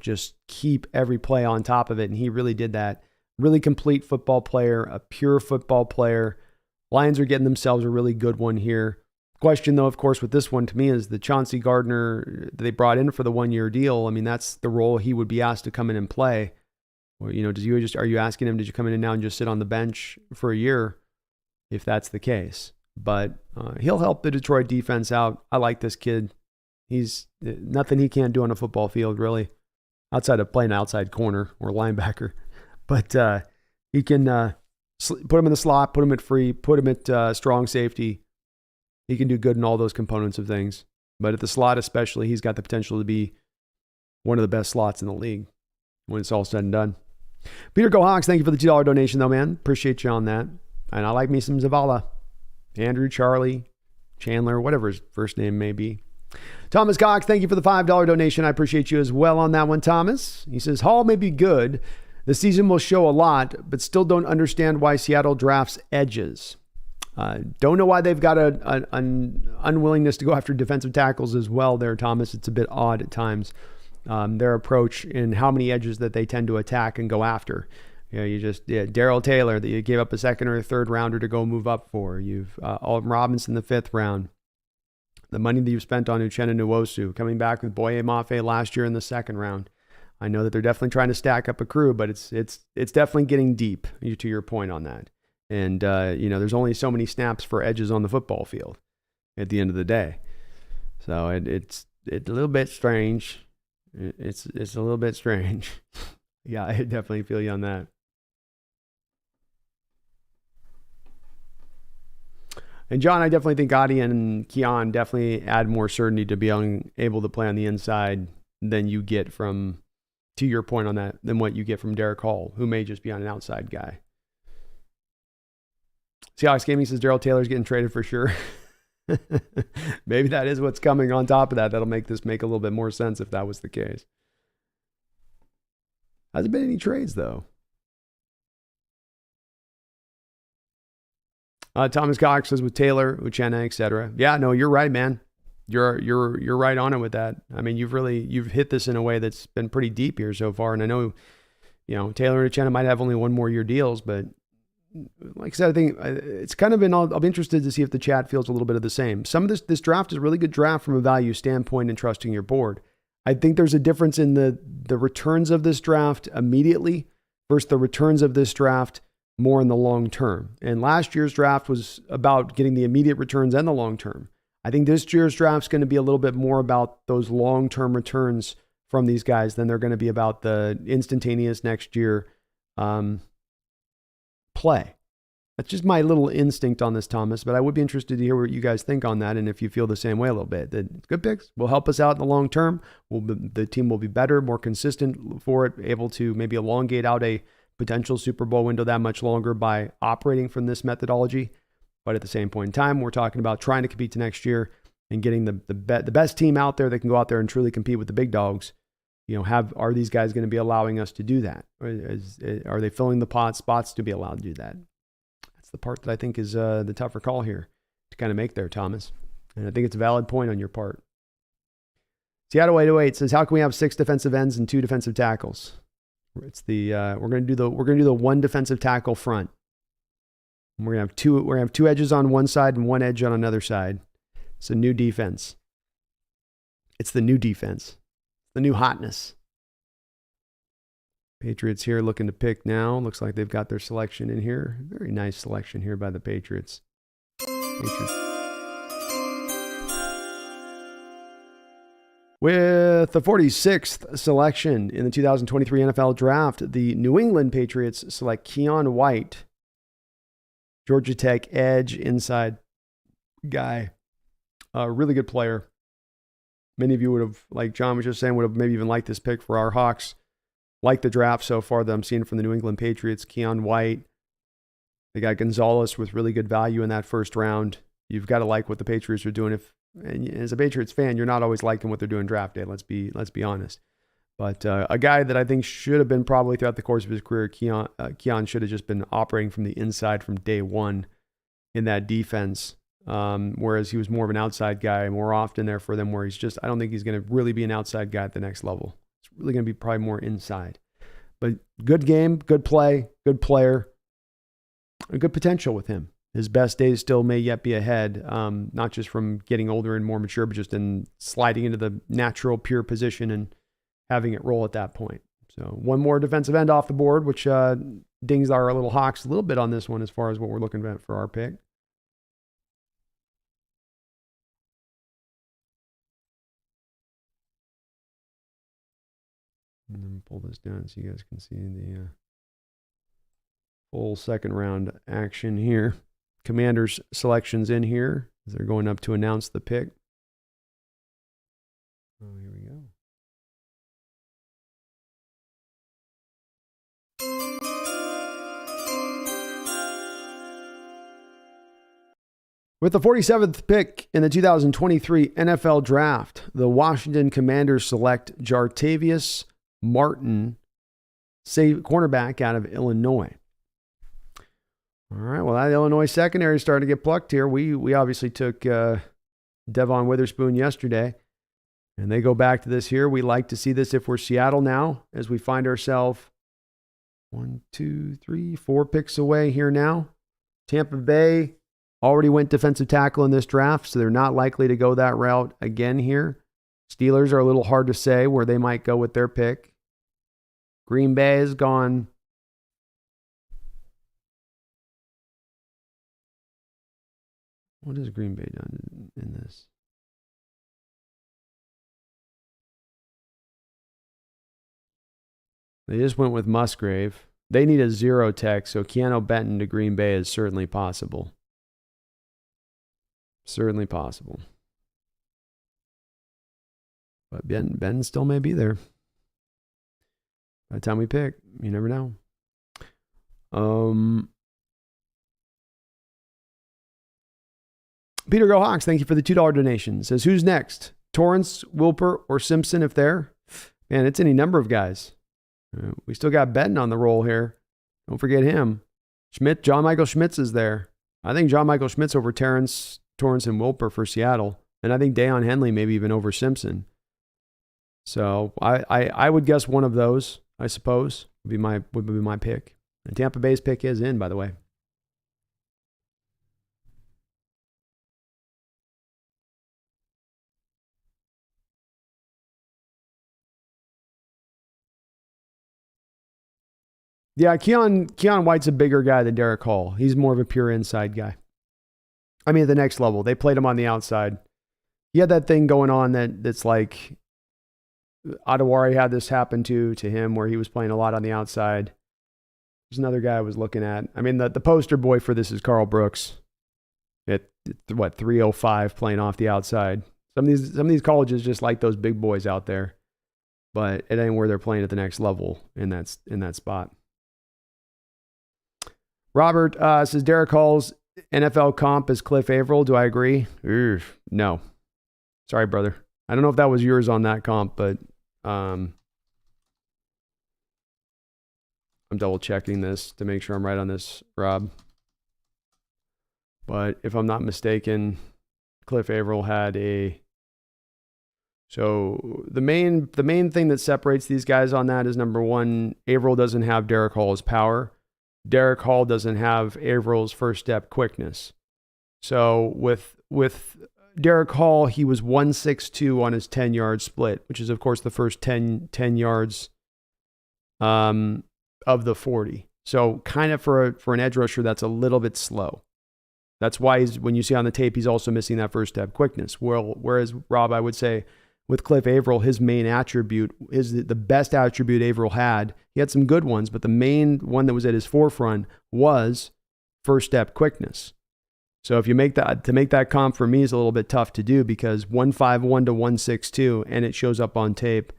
just keep every play on top of it. And he really did that. Really complete football player, a pure football player. Lions are getting themselves a really good one here. Question, though, of course, with this one to me is the Chauncey Gardner that they brought in for the 1-year deal. I mean, that's the role he would be asked to come in and play. Or, are you asking him, did you come in now and just sit on the bench for a year? If that's the case. But he'll help the Detroit defense out. I like this kid. He's nothing he can't do on a football field, really, outside of playing outside corner or linebacker. But he can put him in the slot, put him at free, put him at strong safety. He can do good in all those components of things. But at the slot especially, he's got the potential to be one of the best slots in the league when it's all said and done. Peter Go Hawks, thank you for the $2 donation, though, man. Appreciate you on that. And I like me some Zavala. Andrew, Charlie, Chandler, whatever his first name may be. Thomas Cox, thank you for the $5 donation. I appreciate you as well on that one, Thomas. He says, Hall may be good. The season will show a lot, but still don't understand why Seattle drafts edges. Don't know why they've got an unwillingness to go after defensive tackles as well there, Thomas. It's a bit odd at times, their approach in how many edges that they tend to attack and go after. Darrell Taylor that you gave up a 2nd or a 3rd rounder to go move up for. You've Alton Robinson the 5th round. The money that you've spent on Uchenna Nwosu, coming back with Boye Mafe last year in the 2nd round. I know that they're definitely trying to stack up a crew, but it's definitely getting deep, to your point on that. And there's only so many snaps for edges on the football field at the end of the day. So it's a little bit strange. It's a little bit strange. Yeah, I definitely feel you on that. And John, I definitely think Adi and Keon definitely add more certainty to being able to play on the inside than you get from, to your point on that, than what you get from Derrick Hall, who may just be on an outside guy. Seahawks Gaming says Darrell Taylor's getting traded for sure. Maybe that is what's coming on top of that. That'll make this make a little bit more sense if that was the case. Hasn't been any trades, though. Thomas Cox says with Taylor, Uchenna, etc. Yeah, no, you're right, man. You're right on it with that. I mean, you've hit this in a way that's been pretty deep here so far. And I know, Taylor and Uchenna might have only 1 more year deals, but like I said, I think it's kind of I'll be interested to see if the chat feels a little bit of the same. Some of this draft is a really good draft from a value standpoint and trusting your board. I think there's a difference in the returns of this draft immediately versus the returns of this draft more in the long term. And last year's draft was about getting the immediate returns and the long term. I think this year's draft is going to be a little bit more about those long-term returns from these guys than they're going to be about the instantaneous next year play. That's just my little instinct on this, Thomas, but I would be interested to hear what you guys think on that and if you feel the same way a little bit. That good picks will help us out in the long term. The team will be better, more consistent for it, able to maybe elongate out a potential Super Bowl window that much longer by operating from this methodology. But at the same point in time, we're talking about trying to compete to next year and getting the best team out there that can go out there and truly compete with the big dogs. Are these guys going to be allowing us to do that? Are they filling the spots to be allowed to do that? That's the part that I think is the tougher call here to kind of make there, Thomas. And I think it's a valid point on your part. Seattle 808 says, how can we have 6 defensive ends and 2 defensive tackles? It's we're going to do the 1 defensive tackle front. And we're going to have 2 edges on one side and 1 edge on another side. It's a new defense. It's the new defense. The new hotness. Patriots here looking to pick now. Looks like they've got their selection in here. Very nice selection here by the Patriots. With the 46th selection in the 2023 NFL Draft, the New England Patriots select Keon White, Georgia Tech edge inside guy. A really good player. Many of you would have, like John was just saying, would have maybe even liked this pick for our Hawks. Like the draft so far that I'm seeing from the New England Patriots, Keon White. They got Gonzalez with really good value in that first round. You've got to like what the Patriots are doing. And as a Patriots fan, you're not always liking what they're doing draft day. Let's be honest. But a guy that I think should have been probably throughout the course of his career, Keon should have just been operating from the inside from day one in that defense. Whereas he was more of an outside guy more often there for them, where I don't think he's going to really be an outside guy at the next level. It's really going to be probably more inside. But good game, good play, good player, a good potential with him. His best days still may yet be ahead, not just from getting older and more mature, but just in sliding into the natural, pure position and having it roll at that point. So one more defensive end off the board, which dings our little Hawks a little bit on this one as far as what we're looking at for our pick. And then pull this down so you guys can see the full second round action here. Commanders selections in here as they're going up to announce the pick. Oh, here we go. With the 47th pick in the 2023 NFL Draft, the Washington Commanders select Jartavius Martin, cornerback out of Illinois. All right, well, that Illinois secondary is starting to get plucked here. We obviously took Devon Witherspoon yesterday, and they go back to this here. We like to see this if we're Seattle now, as we find ourselves 1, 2, 3, 4 picks away here now. Tampa Bay already went defensive tackle in this draft, so they're not likely to go that route again here. Steelers are a little hard to say where they might go with their pick. Green Bay is gone. What has Green Bay done in this? They just went with Musgrave. They need a 0 tech, so Keanu Benton to Green Bay is certainly possible. Certainly possible. But Ben still may be there. By the time we pick, you never know. Peter Go Hawks, thank you for the $2 donation. Says, who's next? Torrance, Wilper, or Simpson if they're? Man, it's any number of guys. We still got Benton on the roll here. Don't forget him. John Michael Schmitz is there. I think John Michael Schmitz over Torrance, and Wilper for Seattle. And I think Deion Henley maybe even over Simpson. So I would guess one of those, I suppose, would be my pick. And Tampa Bay's pick is in, by the way. Yeah, Keon White's a bigger guy than Derrick Hall. He's more of a pure inside guy. I mean, at the next level, they played him on the outside. He had that thing going on that's like, Adewari had this happen to him where he was playing a lot on the outside. There's another guy I was looking at. I mean, the poster boy for this is Carl Brooks at 305 playing off the outside. Some of these colleges just like those big boys out there, but it ain't where they're playing at the next level in that spot. Robert says Derrick Hall's NFL comp is Cliff Averill. Do I agree? No. Sorry, brother. I don't know if that was yours on that comp, but I'm double checking this to make sure I'm right on this, Rob. But if I'm not mistaken, Cliff Averill had a... So the main thing that separates these guys on that is, number one, Averill doesn't have Derrick Hall's power. Derrick Hall doesn't have Averill's first step quickness. So with Derrick Hall, he was 162 on his 10-yard split, which is, of course, the first 10 yards of the 40. So kind of for an edge rusher, that's a little bit slow. That's why when you see on the tape, he's also missing that first step quickness. Whereas, Rob, I would say with Cliff Averill, his main attribute is the best attribute Averill had. He had some good ones, but the main one that was at his forefront was first step quickness. So if you make that comp for me is a little bit tough to do, because 151 to 162 and it shows up on tape,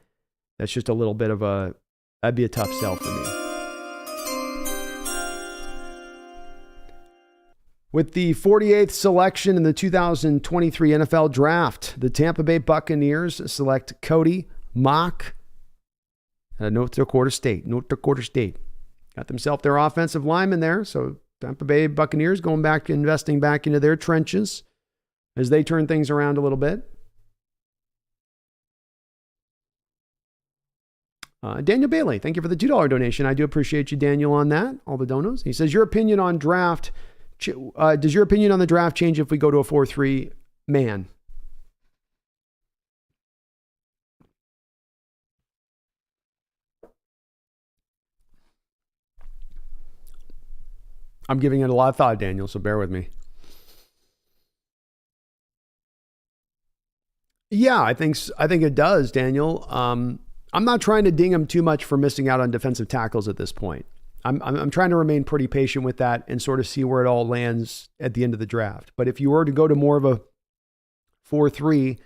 that's just a little bit of that'd be a tough sell for me. With the 48th selection in the 2023 NFL Draft, the Tampa Bay Buccaneers select Cody Mock out of North Dakota State. Got themselves their offensive lineman there, so Tampa Bay Buccaneers investing back into their trenches as they turn things around a little bit. Daniel Bailey, thank you for the $2 donation. I do appreciate you, Daniel, on that. All the donos. He says, your opinion on draft... does your opinion on the draft change if we go to a 4-3 man? I'm giving it a lot of thought, Daniel, so bear with me. Yeah, I think it does, Daniel. I'm not trying to ding him too much for missing out on defensive tackles at this point. I'm trying to remain pretty patient with that and sort of see where it all lands at the end of the draft. But if you were to go to more of a 4-3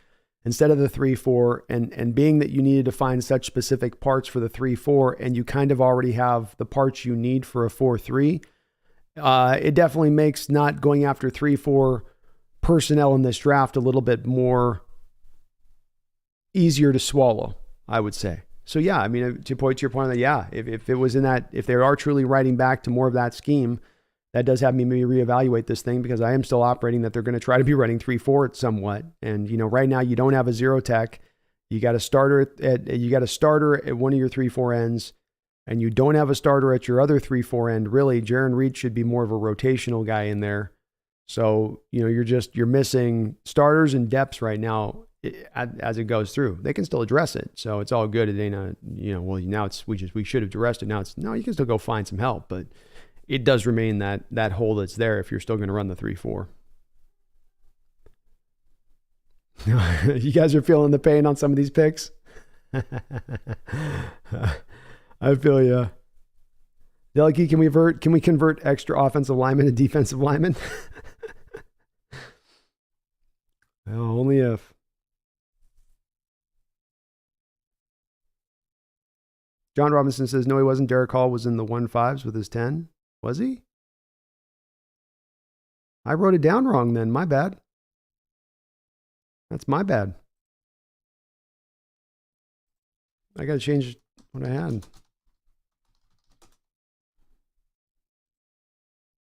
instead of the 3-4, and being that you needed to find such specific parts for the 3-4, and you kind of already have the parts you need for a 4-3, it definitely makes not going after 3-4 personnel in this draft a little bit more easier to swallow, I would say. So yeah, I mean, to your point that, yeah, if it was in that, if they are truly writing back to more of that scheme, that does have me maybe reevaluate this thing, because I am still operating that they're going to try to be running 3-4 somewhat. And, right now you don't have a zero tech. You got a starter at one of your 3-4 ends, and you don't have a starter at your other 3-4 end. Really, Jaron Reed should be more of a rotational guy in there. So, you're missing starters and depths right now as it goes through. They can still address it. So it's all good. It ain't now we should have addressed it. Now you can still go find some help, but it does remain that hole that's there if you're still going to run the 3-4. You guys are feeling the pain on some of these picks. I feel you. Delicate, can we convert extra offensive linemen to defensive linemen? Well, only if. John Robinson says, no, he wasn't. Derrick Hall was in the 1-5s with his 10. Was he? I wrote it down wrong then. My bad. That's my bad. I got to change what I had.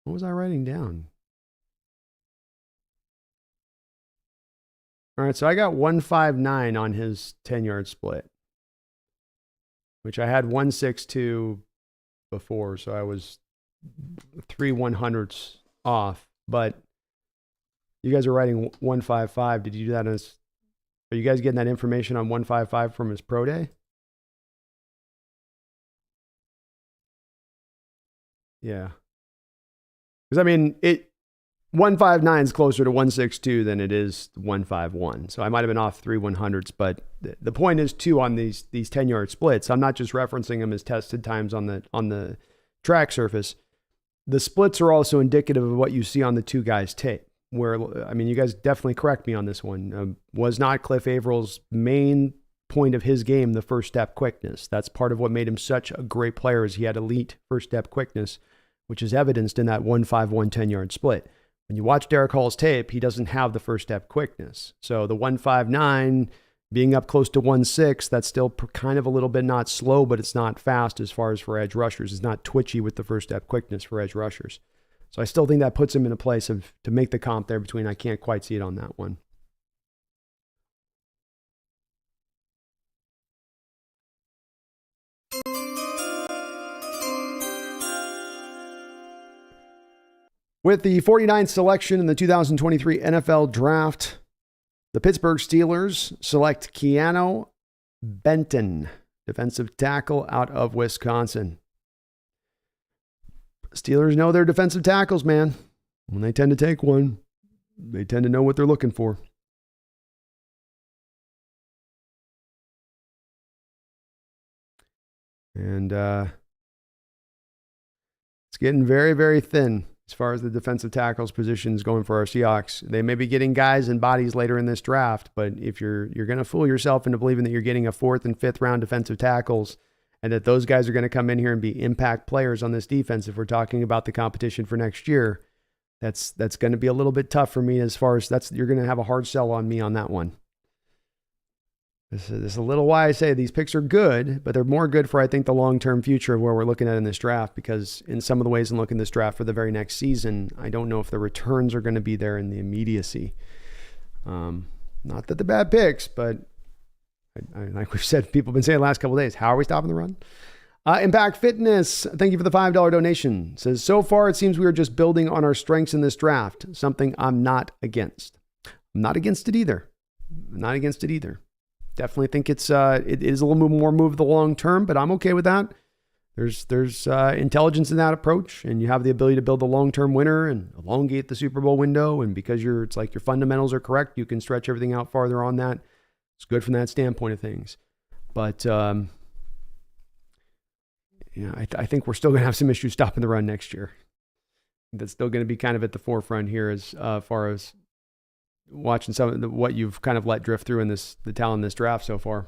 What was I writing down? All right, so I got 159 on his 10-yard split, which I had 162 before, so I was 3 100ths off. But you guys are writing 155. Did you do that are you guys getting that information on 155 from his pro day? Yeah. Because I mean, 159 is closer to 162 than it is 151. So I might have been off 3/100ths, but the point is too on these 10-yard splits. I'm not just referencing them as tested times on the track surface. The splits are also indicative of what you see on the two guys' tape. Where, I mean, you guys definitely correct me on this one. Was not Cliff Avrill's main point of his game the first step quickness? That's part of what made him such a great player, is he had elite first step quickness, which is evidenced in that 151 10-yard split. When you watch Derrick Hall's tape, he doesn't have the first step quickness. So the 159 being up close to 1.6, that's still kind of a little bit not slow, but it's not fast as far as for edge rushers. It's not twitchy with the first step quickness for edge rushers. So I still think that puts him in a place to make the comp there between. I can't quite see it on that one. With the 49th selection in the 2023 NFL Draft, the Pittsburgh Steelers select Keanu Benton, defensive tackle out of Wisconsin. Steelers know their defensive tackles, man. When they tend to take one, they tend to know what they're looking for. And it's getting very, very thin as far as the defensive tackles positions going for our Seahawks. They may be getting guys and bodies later in this draft, but if you're going to fool yourself into believing that you're getting a 4th and 5th round defensive tackles and that those guys are going to come in here and be impact players on this defense, if we're talking about the competition for next year, that's going to be a little bit tough for me as far as you're going to have a hard sell on me on that one. This is a little why I say these picks are good, but they're more good for, I think, the long-term future of where we're looking at in this draft, because in some of the ways in looking at this draft for the very next season, I don't know if the returns are going to be there in the immediacy. Not that they're bad picks, but like we've said, people have been saying the last couple of days, how are we stopping the run? Impact Fitness, thank you for the $5 donation. Says, so far it seems we are just building on our strengths in this draft, something I'm not against. I'm not against it either. Definitely think it is a little more move the long term, but I'm okay with that. There's intelligence in that approach, and you have the ability to build a long-term winner and elongate the Super Bowl window. And because it's like your fundamentals are correct, you can stretch everything out farther on that. It's good from that standpoint of things. But I think we're still going to have some issues stopping the run next year. That's still going to be kind of at the forefront here as far as watching some of what you've kind of let drift through in the talent in this draft so far.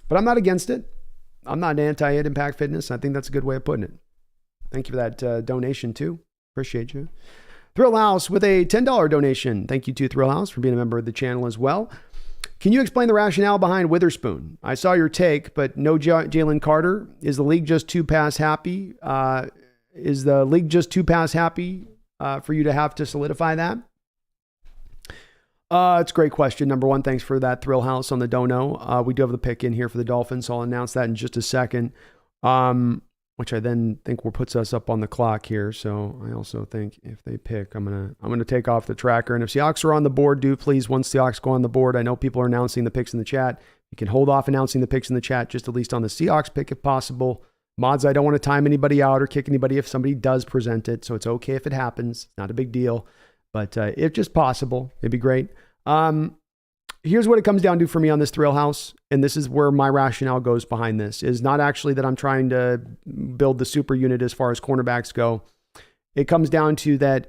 But I'm not against it. I'm not anti it, Impact Fitness. I think that's a good way of putting it. Thank you for that donation too. Appreciate you. Thrill House with a $10 donation. Thank you to Thrill House for being a member of the channel as well. Can you explain the rationale behind Witherspoon? I saw your take, but no Jalen Carter. Is the league just too pass happy? Is the league just too pass happy for you to have to solidify that? It's a great question. Number one, thanks for that, Thrill House, on the dono. We do have the pick in here for the Dolphins, so I'll announce that in just a second, which I then think puts us up on the clock here. So I also think if they pick, I'm gonna take off the tracker. And if Seahawks are on the board, do please, once Seahawks go on the board, I know people are announcing the picks in the chat. You can hold off announcing the picks in the chat, just at least on the Seahawks pick if possible. Mods, I don't want to time anybody out or kick anybody if somebody does present it, so it's okay if it happens. It's not a big deal. But if just possible, it'd be great. Here's what it comes down to for me on this Thrill House, and this is where my rationale goes behind this, is not actually that I'm trying to build the super unit as far as cornerbacks go. It comes down to that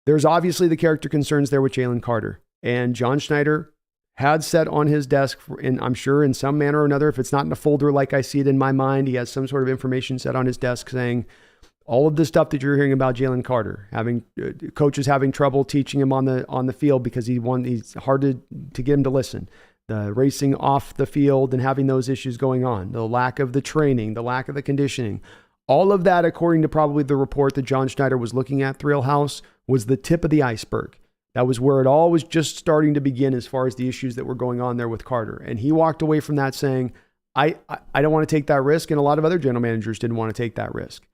there's obviously the character concerns there with Jalen Carter. And John Schneider had set on his desk, and I'm sure in some manner or another, if it's not in a folder like I see it in my mind, he has some sort of information set on his desk saying, all of the stuff that you're hearing about Jalen Carter, having coaches having trouble teaching him on the field because he's hard to get him to listen. The racing off the field and having those issues going on, the lack of the training, the lack of the conditioning, all of that, according to probably the report that John Schneider was looking at, Thrill House, was the tip of the iceberg. That was where it all was just starting to begin as far as the issues that were going on there with Carter. And he walked away from that saying, I don't want to take that risk. And a lot of other general managers didn't want to take that risk.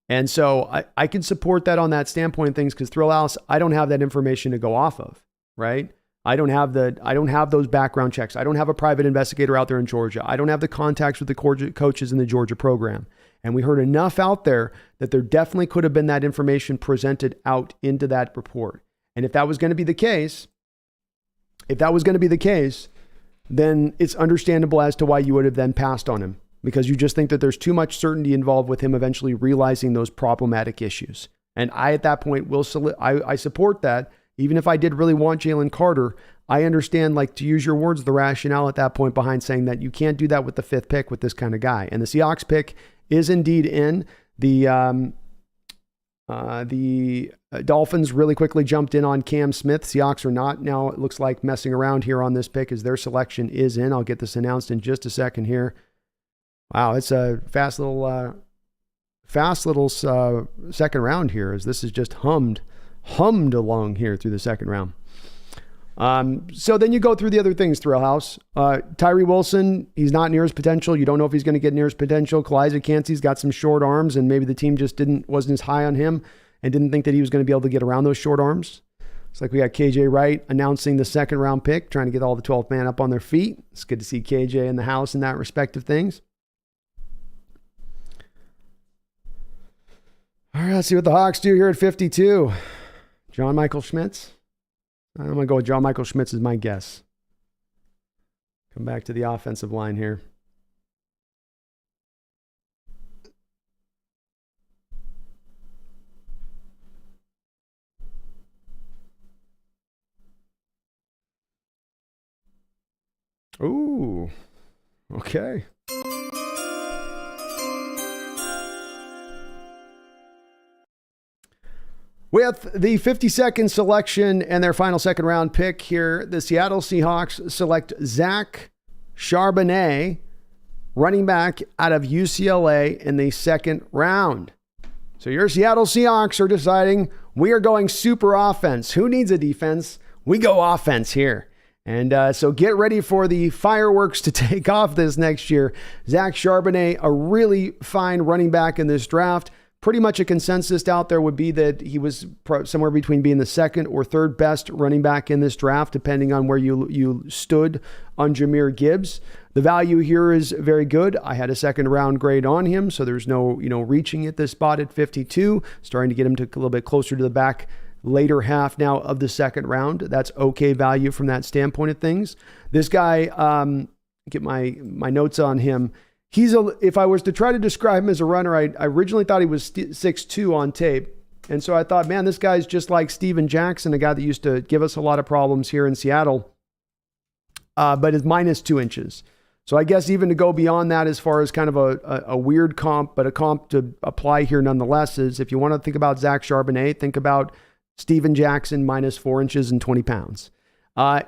And so I can support that on that standpoint of things, because Thrill House, I don't have that information to go off of, right? I don't have those background checks. I don't have a private investigator out there in Georgia. I don't have the contacts with the coaches in the Georgia program. And we heard enough out there that there definitely could have been that information presented out into that report. And if that was going to be the case, then it's understandable as to why you would have then passed on him, because you just think that there's too much certainty involved with him eventually realizing those problematic issues. And I, at that point, I support that. Even if I did really want Jalen Carter, I understand, like, to use your words, the rationale at that point behind saying that you can't do that with the 5th pick with this kind of guy. And the Seahawks pick is indeed in. The Dolphins really quickly jumped in on Cam Smith. Seahawks are not now, it looks like, messing around here on this pick as their selection is in. I'll get this announced in just a second here. Wow, it's a fast little second round here, as this is just hummed along here through the second round. So then you go through the other things, Thrill House. Tyree Wilson, he's not near his potential. You don't know if he's going to get near his potential. Kalijah Kancey's got some short arms, and maybe the team just wasn't as high on him and didn't think that he was going to be able to get around those short arms. It's like we got KJ Wright announcing the second round pick, trying to get all the 12th man up on their feet. It's good to see KJ in the house in that respect of things. All right, let's see what the Hawks do here at 52. John Michael Schmitz. I'm going to go with John Michael Schmitz as my guess. Come back to the offensive line here. Ooh, okay. With the 52nd selection and their final second round pick here, the Seattle Seahawks select Zach Charbonnet, running back out of UCLA, in the second round. So your Seattle Seahawks are deciding, we are going super offense. Who needs a defense? We go offense here. And so get ready for the fireworks to take off this next year. Zach Charbonnet, a really fine running back in this draft. Pretty much a consensus out there would be that he was somewhere between being the second or third best running back in this draft, depending on where you stood on Jahmyr Gibbs. The value here is very good. I had a second round grade on him, so there's no reaching at this spot at 52, starting to get him to a little bit closer to the back later half now of the second round. That's okay value from that standpoint of things. This guy, get my notes on him. If I was to try to describe him as a runner, I originally thought he was 6'2" on tape. And so I thought, man, this guy's just like Steven Jackson, a guy that used to give us a lot of problems here in Seattle, but is -2 inches. So I guess even to go beyond that as far as kind of a weird comp, but a comp to apply here nonetheless, is if you want to think about Zach Charbonnet, think about Steven Jackson -4 inches and 20 pounds.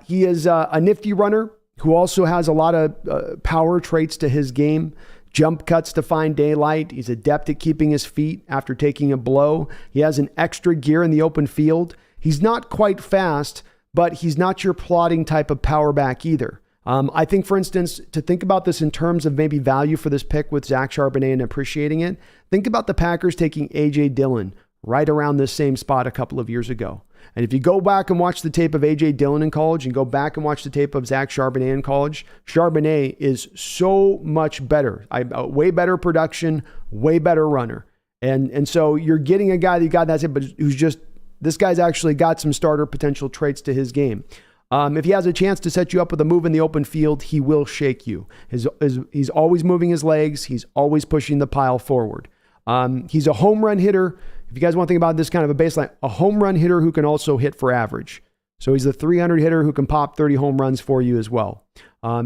He is a nifty runner who also has a lot of power traits to his game. Jump cuts to find daylight. He's adept at keeping his feet after taking a blow. He has an extra gear in the open field. He's not quite fast, but he's not your plodding type of power back either. I think, for instance, to think about this in terms of maybe value for this pick with Zach Charbonnet and appreciating it, think about the Packers taking A.J. Dillon right around this same spot a couple of years ago. And if you go back and watch the tape of A.J. Dillon in college and go back and watch the tape of Zach Charbonnet in college, Charbonnet is so much better. Way better production, way better runner. And so you're getting a guy that got that, but who's just, this guy's actually got some starter potential traits to his game. If he has a chance to set you up with a move in the open field, he will shake you. He's always moving his legs. He's always pushing the pile forward. He's a home run hitter. If you guys want to think about this kind of a baseline, a home run hitter who can also hit for average. So he's a 300 hitter who can pop 30 home runs for you as well.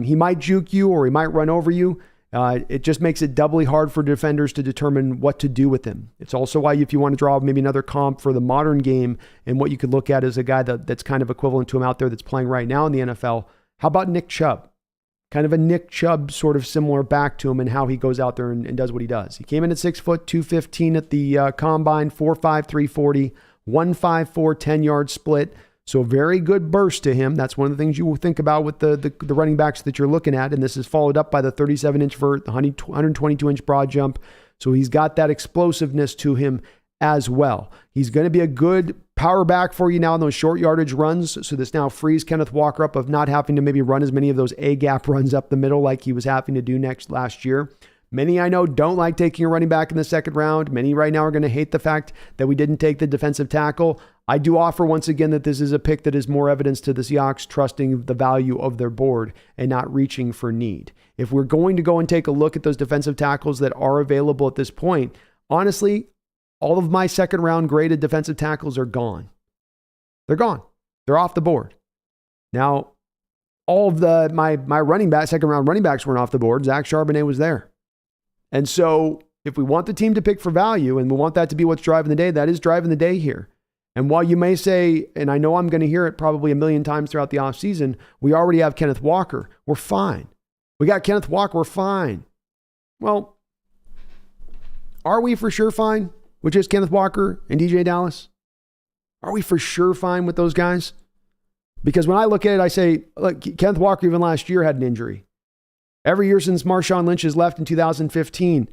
He might juke you or he might run over you. It just makes it doubly hard for defenders to determine what to do with him. It's also why, if you want to draw maybe another comp for the modern game and what you could look at as a guy that's kind of equivalent to him out there that's playing right now in the NFL, how about Nick Chubb? Kind of a Nick Chubb sort of similar back to him and how he goes out there and does what he does. He came in at 6 foot, 215 at the combine, 4.5, 340, 1.54, 10-yard split. So very good burst to him. That's one of the things you will think about with the running backs that you're looking at. And this is followed up by the 37-inch vert, the 122-inch broad jump. So he's got that explosiveness to him as well. He's going to be a good power back for you now in those short yardage runs. So this now frees Kenneth Walker up of not having to maybe run as many of those A-gap runs up the middle like he was having to do last year. Many I know don't like taking a running back in the second round. Many right now are going to hate the fact that we didn't take the defensive tackle. I do offer once again that this is a pick that is more evidence to the Seahawks trusting the value of their board and not reaching for need. If we're going to go and take a look at those defensive tackles that are available at this point, honestly, all of my second round graded defensive tackles are gone. They're gone. They're off the board. Now, all of my running back, second round running backs weren't off the board. Zach Charbonnet was there. And so if we want the team to pick for value and we want that to be what's driving the day, that is driving the day here. And while you may say, and I know I'm going to hear it probably a million times throughout the offseason, we already have Kenneth Walker. We're fine. We got Kenneth Walker. We're fine. Well, are we for sure fine with just Kenneth Walker and DJ Dallas? Are we for sure fine with those guys? Because when I look at it, I say, look, Kenneth Walker even last year had an injury. Every year since Marshawn Lynch has left in 2015,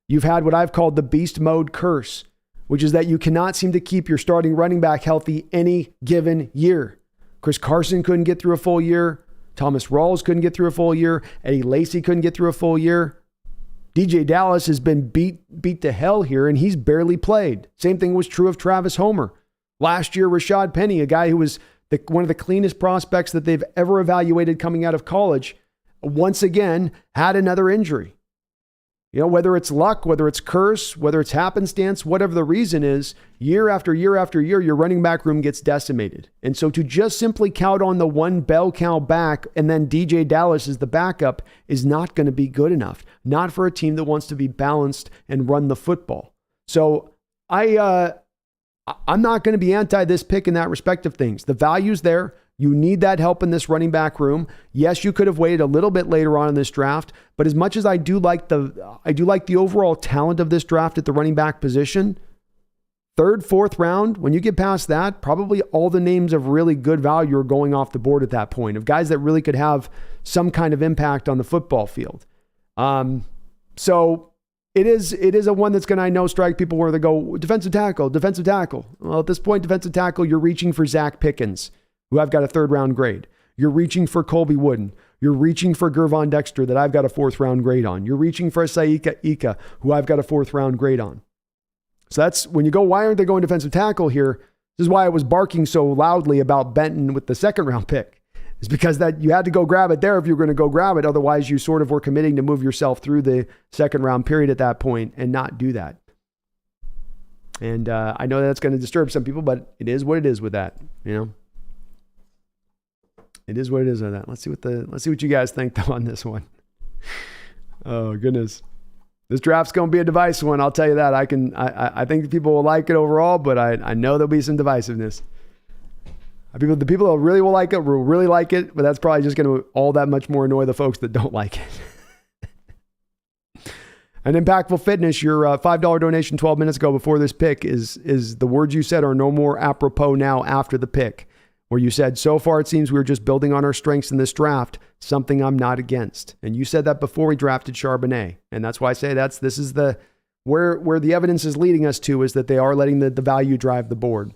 you've had what I've called the beast mode curse, which is that you cannot seem to keep your starting running back healthy any given year. Chris Carson couldn't get through a full year. Thomas Rawls couldn't get through a full year. Eddie Lacy couldn't get through a full year. DJ Dallas has been beat to hell here, and he's barely played. Same thing was true of Travis Homer. Last year, Rashad Penny, a guy who was one of the cleanest prospects that they've ever evaluated coming out of college, once again, had another injury. You know, whether it's luck, whether it's curse, whether it's happenstance, whatever the reason is, year after year after year, your running back room gets decimated. And so to just simply count on the one bell cow back and then DJ Dallas as the backup is not going to be good enough. Not for a team that wants to be balanced and run the football. So I'm not going to be anti this pick in that respect of things. The value's there. You need that help in this running back room. Yes, you could have waited a little bit later on in this draft, but as much as I do like the overall talent of this draft at the running back position, third, fourth round, when you get past that, probably all the names of really good value are going off the board at that point, of guys that really could have some kind of impact on the football field. So it is a one that's going to, I know, strike people where they go, defensive tackle. Well, at this point, defensive tackle, you're reaching for Zach Pickens, who I've got a third round grade. You're reaching for Colby Wooden. You're reaching for Gervon Dexter that I've got a fourth round grade on. You're reaching for Saika Ika, who I've got a fourth round grade on. So that's when you go, why aren't they going defensive tackle here? This is why I was barking so loudly about Benton with the second round pick. It's because that you had to go grab it there if you were going to go grab it. Otherwise, you sort of were committing to move yourself through the second round period at that point and not do that. And I know that's going to disturb some people, but it is what it is with that, you know. It is what it is on that. Let's see what you guys think though on this one. Oh goodness, this draft's going to be a divisive one. I'll tell you that. I think people will like it overall, but I know there'll be some divisiveness. The people that really will like it will really like it, but that's probably just going to all that much more annoy the folks that don't like it. And Impactful Fitness, your $5 donation 12 minutes ago before this pick is the words you said are no more apropos now after the pick. Where you said, so far it seems we're just building on our strengths in this draft, something I'm not against. And you said that before we drafted Charbonnet. And that's why I say this is where the evidence is leading us to, is that they are letting the value drive the board.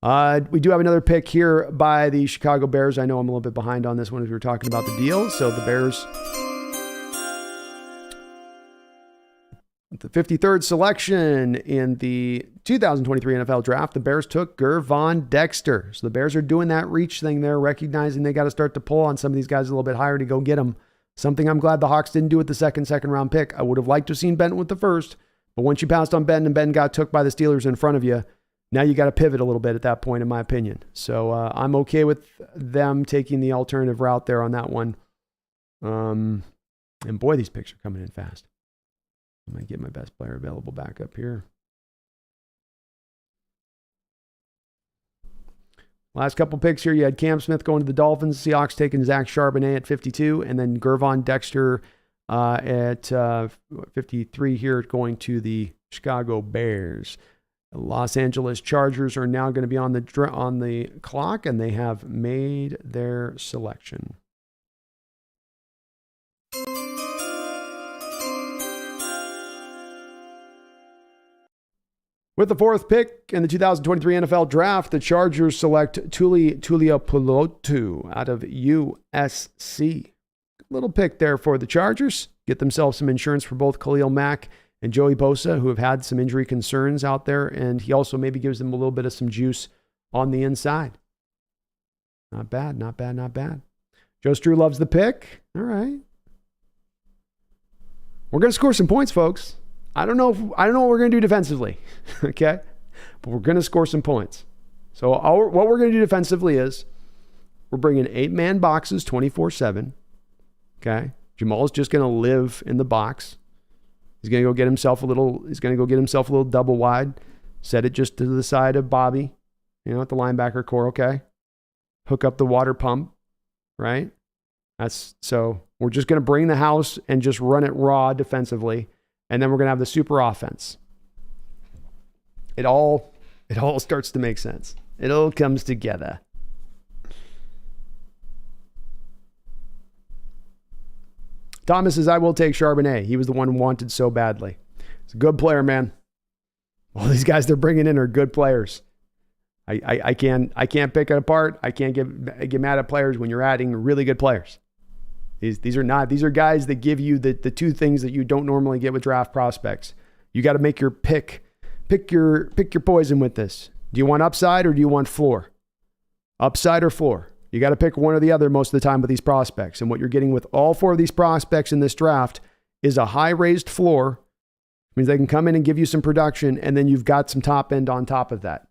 We do have another pick here by the Chicago Bears. I know I'm a little bit behind on this one as we were talking about the deal. So the Bears, the 53rd selection in the 2023 NFL Draft, the Bears took Gervon Dexter. So the Bears are doing that reach thing there, recognizing they got to start to pull on some of these guys a little bit higher to go get them. Something I'm glad the Hawks didn't do with the second round pick. I would have liked to have seen Benton with the first, but once you passed on Benton and Benton got took by the Steelers in front of you, now you got to pivot a little bit at that point, in my opinion. So I'm okay with them taking the alternative route there on that one. And boy, these picks are coming in fast. I'm going to get my best player available back up here. Last couple picks here. You had Cam Smith going to the Dolphins. Seahawks taking Zach Charbonnet at 52. And then Gervon Dexter at 53 here going to the Chicago Bears. The Los Angeles Chargers are now going to be on the clock, and they have made their selection. With the fourth pick in the 2023 NFL Draft, the Chargers select Tuli Tuipulotu out of USC. Little pick there for the Chargers. Get themselves some insurance for both Khalil Mack and Joey Bosa, who have had some injury concerns out there, and he also maybe gives them a little bit of some juice on the inside. Not bad, not bad, not bad. Joe Strew loves the pick. All right. We're going to score some points, folks. I don't know what we're going to do defensively, okay? But we're going to score some points. So what we're going to do defensively is we're bringing 8-man boxes 24/7, okay? Jamal's just going to live in the box. He's going to go get himself a little double wide, set it just to the side of Bobby, at the linebacker core, okay? Hook up the water pump, right? So we're just going to bring the house and just run it raw defensively. And then we're going to have the super offense. It all starts to make sense. It all comes together. Thomas says, I will take Charbonnet. He was the one wanted so badly. He's a good player, man. All these guys they're bringing in are good players. I can't pick it apart. I can't get mad at players when you're adding really good players. These are guys that give you the two things that you don't normally get with draft prospects. You got to make your pick your poison with this. Do you want upside or do you want floor? Upside or floor? You got to pick one or the other most of the time with these prospects. And what you're getting with all four of these prospects in this draft is a high raised floor. It means they can come in and give you some production, and then you've got some top end on top of that.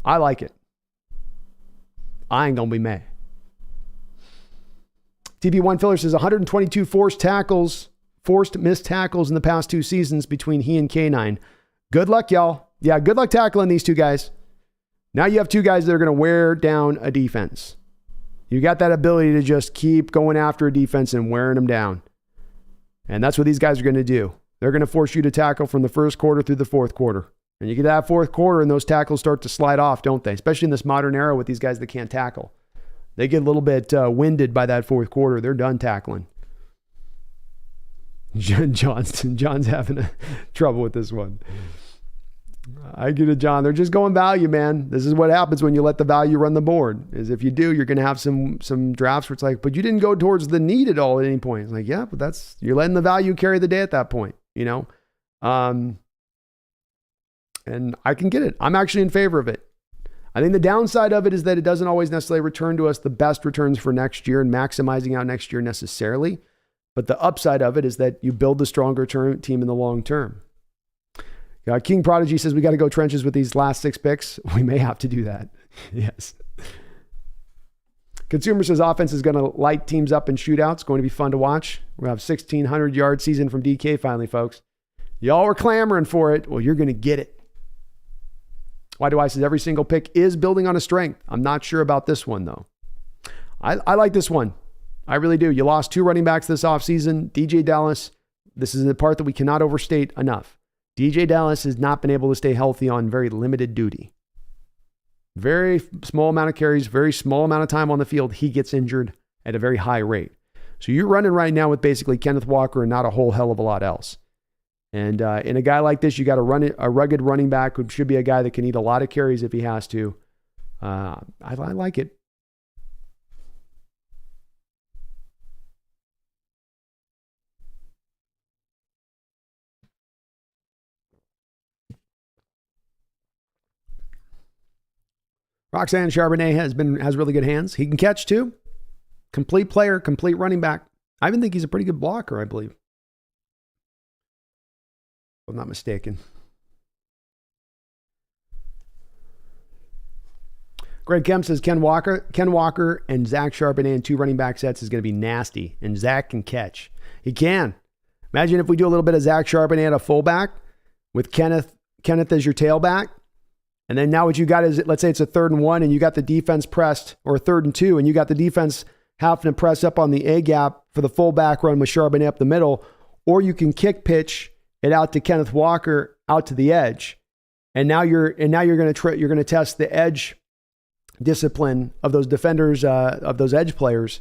I like it. I ain't gonna be mad. TB1 Filler says 122 forced missed tackles in the past 2 seasons between he and K9. Good luck, y'all. Yeah, good luck tackling these 2 guys. Now you have 2 guys that are going to wear down a defense. You got that ability to just keep going after a defense and wearing them down. And that's what these guys are going to do. They're going to force you to tackle from the first quarter through the fourth quarter. And you get that fourth quarter and those tackles start to slide off, don't they? Especially in this modern era with these guys that can't tackle. They get a little bit winded by that fourth quarter. They're done tackling. John's having trouble with this one. I get it, John. They're just going value, man. This is what happens when you let the value run the board. Is if you do, you're going to have some drafts where it's like, but you didn't go towards the need at all at any point. It's like, yeah, but you're letting the value carry the day at that point, And I can get it. I'm actually in favor of it. I think the downside of it is that it doesn't always necessarily return to us the best returns for next year and maximizing out next year necessarily. But the upside of it is that you build the stronger team in the long term. King Prodigy says we got to go trenches with these last 6 picks. We may have to do that. Yes. Consumer says offense is going to light teams up in shootouts. Going to be fun to watch. We'll have 1,600-yard season from DK finally, folks. Y'all were clamoring for it. Well, you're going to get it. Why do I say every single pick is building on a strength? I'm not sure about this one, though. I like this one. I really do. You lost 2 running backs this offseason. DJ Dallas, this is the part that we cannot overstate enough. DJ Dallas has not been able to stay healthy on very limited duty. Very small amount of carries, very small amount of time on the field. He gets injured at a very high rate. So you're running right now with basically Kenneth Walker and not a whole hell of a lot else. And in a guy like this, you got to run a rugged running back who should be a guy that can eat a lot of carries if he has to. I like it. Roxanne Charbonnet has really good hands. He can catch too. Complete player, complete running back. I even think he's a pretty good blocker, I believe. If I'm not mistaken. Greg Kemp says Ken Walker and Zach Charbonnet in 2 running back sets is going to be nasty. And Zach can catch. He can. Imagine if we do a little bit of Zach Charbonnet at a fullback with Kenneth as your tailback. And then now what you got is, let's say it's a 3rd and 1 and you got the defense pressed, or a 3rd and 2, and you got the defense having to press up on the A gap for the fullback run with Charbonnet up the middle, or you can kick pitch it out to Kenneth Walker out to the edge. And now you're going to test the edge discipline of those defenders, of those edge players.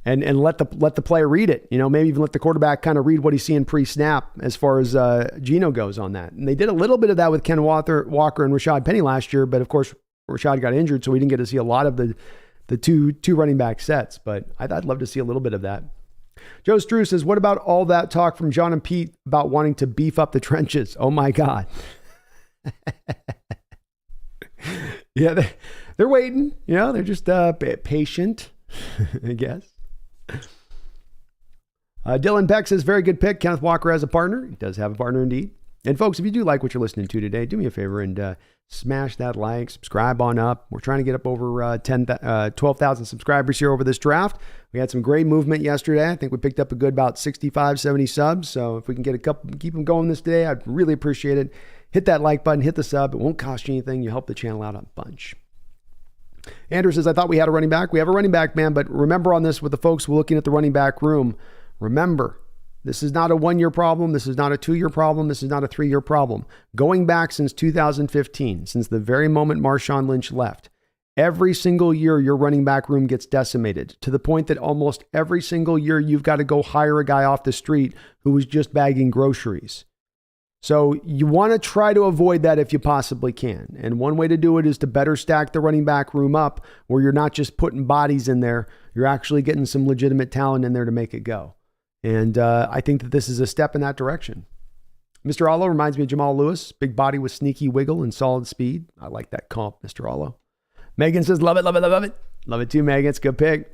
and let the player read it. Maybe even let the quarterback kind of read what he's seeing pre-snap as far as Geno goes on that. And they did a little bit of that with Ken Walker and Rashad Penny last year, but of course Rashad got injured, so we didn't get to see a lot of the two running back sets. But I'd love to see a little bit of that. Joe Strew says, what about all that talk from John and Pete about wanting to beef up the trenches? Oh my God. Yeah, they're waiting. They're just patient, I guess. Dylan Beck says, very good pick. Kenneth Walker as a partner. He does have a partner indeed. And folks, if you do like what you're listening to today, do me a favor and smash that like, subscribe on up. We're trying to get up over 12,000 subscribers here over this draft. We had some great movement yesterday. I think we picked up a good about 65, 70 subs. So if we can get a couple, keep them going this day, I'd really appreciate it. Hit that like button, hit the sub. It won't cost you anything. You help the channel out a bunch. Andrew says, I thought we had a running back. We have a running back, man, but remember on this with the folks looking at the running back room, remember, this is not a 1-year problem. This is not a 2-year problem. This is not a 3-year problem. Going back since 2015, since the very moment Marshawn Lynch left, every single year your running back room gets decimated to the point that almost every single year you've got to go hire a guy off the street who was just bagging groceries. So you want to try to avoid that if you possibly can. And one way to do it is to better stack the running back room up where you're not just putting bodies in there. You're actually getting some legitimate talent in there to make it go. And I think that this is a step in that direction. Mr. Allo reminds me of Jamal Lewis. Big body with sneaky wiggle and solid speed. I like that comp, Mr. Allo. Megan says, love it, love it, love it. Love it too, Megan. It's a good pick.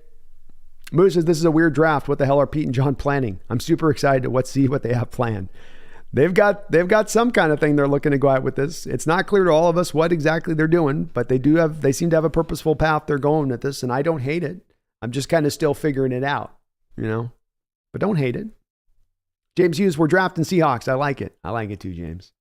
Moose says, this is a weird draft. What the hell are Pete and John planning? I'm super excited to see what they have planned. They've got some kind of thing they're looking to go out with this. It's not clear to all of us what exactly they're doing, but they seem to have a purposeful path they're going at this, and I don't hate it. I'm just kind of still figuring it out, but don't hate it. James Hughes, we're drafting Seahawks. I like it. I like it too, James.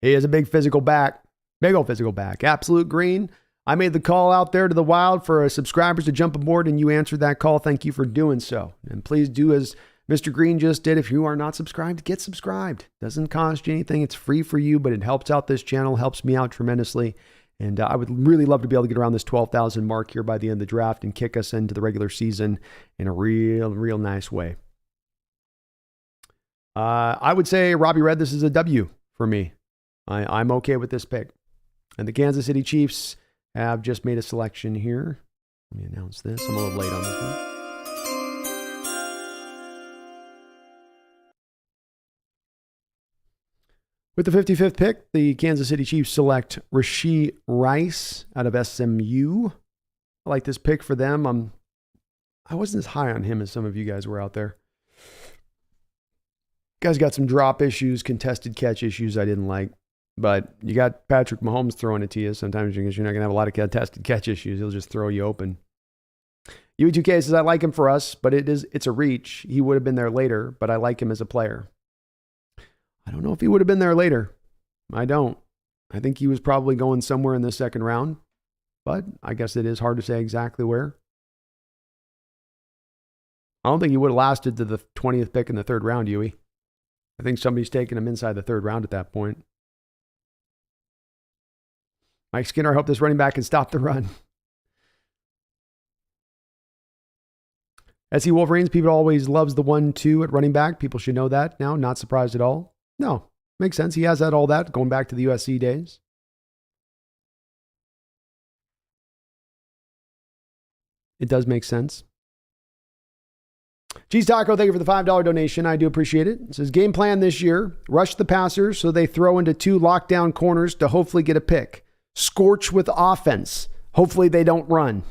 He has a big physical back, big old physical back. Absolute green. I made the call out there to the wild for subscribers to jump aboard, and you answered that call. Thank you for doing so. And please do as Mr. Green just did. If you are not subscribed, get subscribed. Doesn't cost you anything. It's free for you, but it helps out this channel, helps me out tremendously. And I would really love to be able to get around this 12,000 mark here by the end of the draft and kick us into the regular season in a real nice way. I would say, Robbie Red, this is a W for me. I'm okay with this pick. And the Kansas City Chiefs have just made a selection here. Let me announce this. I'm a little late on this one. With the 55th pick, the Kansas City Chiefs select Rashee Rice out of SMU. I like this pick for them. I wasn't as high on him as some of you guys were out there. Guy's got some drop issues, contested catch issues I didn't like. But you got Patrick Mahomes throwing it to you. Sometimes you're not going to have a lot of contested catch issues. He'll just throw you open. UE2K says, I like him for us, but it's a reach. He would have been there later, but I like him as a player. I don't know if he would have been there later. I don't. I think he was probably going somewhere in the second round, but I guess it is hard to say exactly where. I don't think he would have lasted to the 20th pick in the third round, Huey. I think somebody's taking him inside the third round at that point. Mike Skinner, I hope this running back can stop the run. SC Wolverines, people always loves the 1-2 at running back. People should know that now. Not surprised at all. No, makes sense. He has had all that going back to the USC days. It does make sense. Cheese Taco, thank you for the $5 donation. I do appreciate it. It says, game plan this year, rush the passers so they throw into 2 lockdown corners to hopefully get a pick. Scorch with offense. Hopefully they don't run.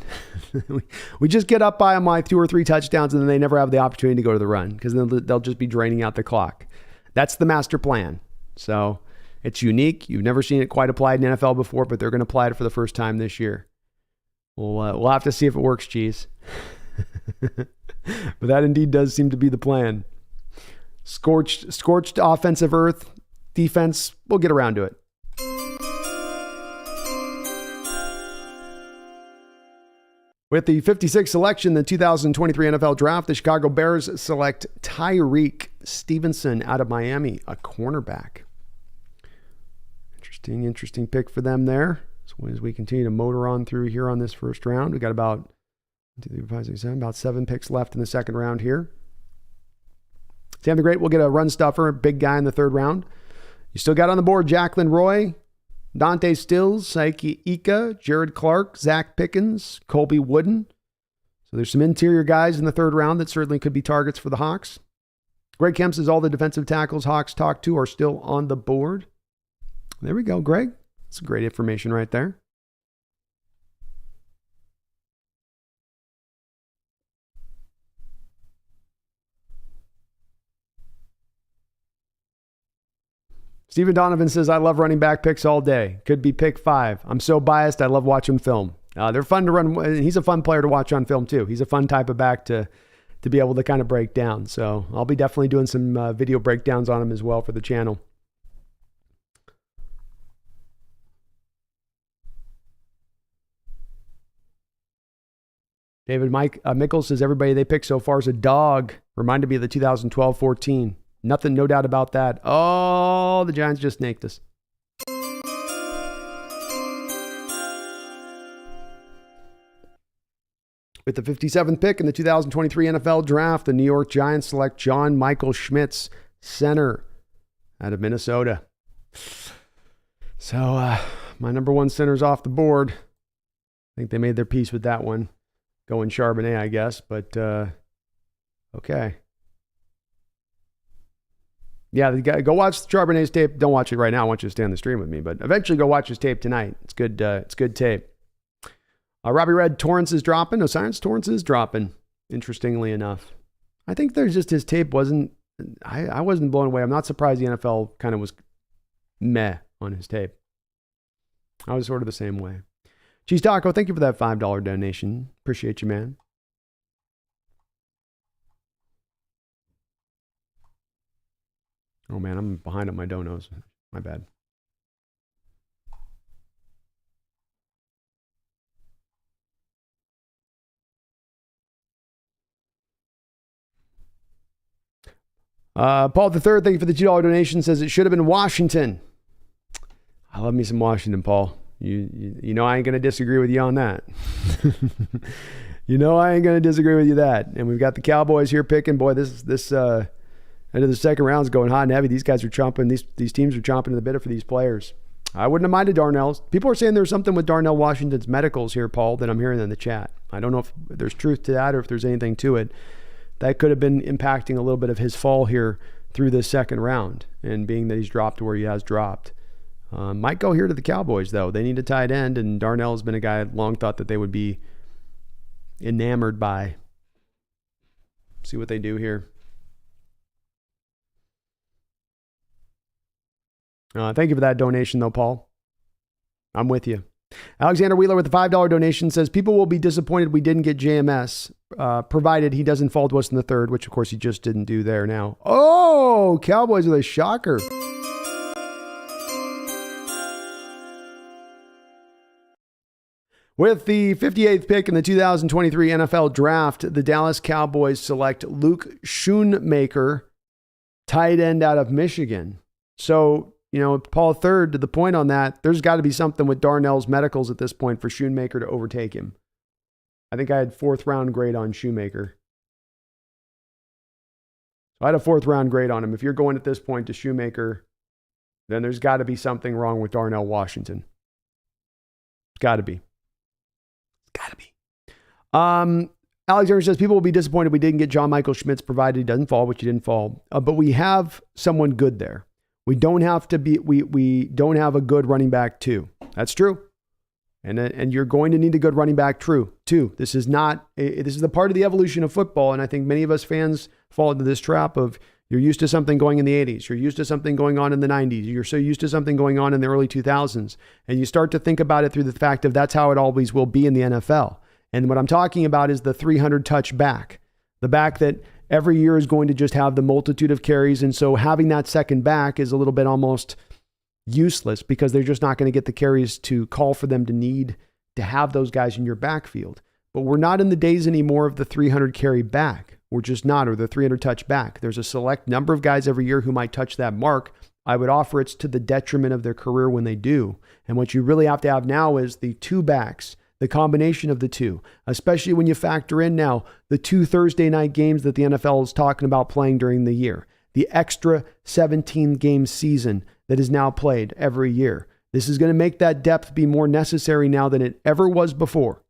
We just get up by them like 2 or 3 touchdowns and then they never have the opportunity to go to the run because then they'll just be draining out the clock. That's the master plan. So it's unique. You've never seen it quite applied in NFL before, but they're going to apply it for the first time this year. We'll have to see if it works, Cheese. But that indeed does seem to be the plan. Scorched offensive earth defense. We'll get around to it. With the 56th selection in the 2023 NFL Draft, the Chicago Bears select Tyreek Stevenson out of Miami, a cornerback. Interesting pick for them there. So as we continue to motor on through here on this first round, we got about 2, 3, 4, 5, 6, 7. About 7 picks left in the second round here. Sam the Great will get a run stuffer, big guy in the third round. You still got on the board Jacqueline Roy, Dante Stills, Saiki Ika, Jared Clark, Zach Pickens, Colby Wooden. So there's some interior guys in the third round that certainly could be targets for the Hawks. Greg Kemp says all the defensive tackles Hawks talked to are still on the board. There we go, Greg. That's great information right there. Stephen Donovan says, I love running back picks all day. Could be pick 5. I'm so biased. I love watching film. They're fun to run. He's a fun player to watch on film too. He's a fun type of back to be able to kind of break down. So I'll be definitely doing some video breakdowns on him as well for the channel. David Michael says, everybody they pick so far is a dog. Reminded me of the 2012-14. Nothing, no doubt about that. Oh, the Giants just snaked us. With the 57th pick in the 2023 NFL Draft, the New York Giants select John Michael Schmitz, center out of Minnesota. So my number one center's off the board. I think they made their peace with that one. Going Charbonnet, I guess, but okay. Yeah, go watch Charbonnet's tape. Don't watch it right now. I want you to stay on the stream with me, but eventually go watch his tape tonight. It's good. It's good tape. Robbie Red, Torrance is dropping. No science, Torrance is dropping. Interestingly enough, I think there's just his tape wasn't. I wasn't blown away. I'm not surprised the NFL kind of was meh on his tape. I was sort of the same way. Cheese Taco, thank you for that $5 donation. Appreciate you, man. Oh, man, I'm behind on my donos. My bad. Paul III, thank you for the $2 donation. Says it should have been Washington. I love me some Washington, Paul. You know I ain't going to disagree with you on that. You know I ain't going to disagree with you that. And we've got the Cowboys here picking. Boy, this end of the second round is going hot and heavy. These guys are chomping. These teams are chomping to the bit for these players. I wouldn't have minded Darnell's. People are saying there's something with Darnell Washington's medicals here, Paul, that I'm hearing in the chat. I don't know if there's truth to that or if there's anything to it. That could have been impacting a little bit of his fall here through this second round, and being that he's dropped where he has dropped. Might go here to the Cowboys, though. They need a tight end, and Darnell has been a guy I long thought that they would be enamored by. See what they do here. Thank you for that donation, though, Paul. I'm with you. Alexander Wheeler with the $5 donation says, people will be disappointed we didn't get JMS, provided he doesn't fall to us in the third, which, of course, he just didn't do there now. Oh, Cowboys with a shocker. With the 58th pick in the 2023 NFL Draft, the Dallas Cowboys select Luke Schoonmaker, tight end out of Michigan. So, Paul III, to the point on that, there's got to be something with Darnell's medicals at this point for Schoonmaker to overtake him. I think I had 4th round grade on Shoemaker. So I had a 4th round grade on him. If you're going at this point to Shoemaker, then there's got to be something wrong with Darnell Washington. It's got to be. Gotta be. Alexander says people will be disappointed we didn't get John Michael Schmitz, provided he doesn't fall, which he didn't fall. But we have someone good there. We don't have to be. We don't have a good running back too. That's true. And you're going to need a good running back too. This is not. This is the part of the evolution of football, and I think many of us fans fall into this trap of you're used to something going in the 80s. You're used to something going on in the 90s. You're so used to something going on in the early 2000s. And you start to think about it through the fact of that's how it always will be in the NFL. And what I'm talking about is the 300 touch back. The back that every year is going to just have the multitude of carries. And so having that second back is a little bit almost useless because they're just not going to get the carries to call for them to need to have those guys in your backfield. But we're not in the days anymore of the 300 carry back. We're just not, or the 300 touch back. There's a select number of guys every year who might touch that mark. I would offer it's to the detriment of their career when they do. And what you really have to have now is the 2 backs the combination of the two, especially when you factor in now the 2 Thursday night games that the NFL is talking about playing during the year, the extra 17-game season that is now played every year. This is going to make that depth be more necessary now than it ever was before.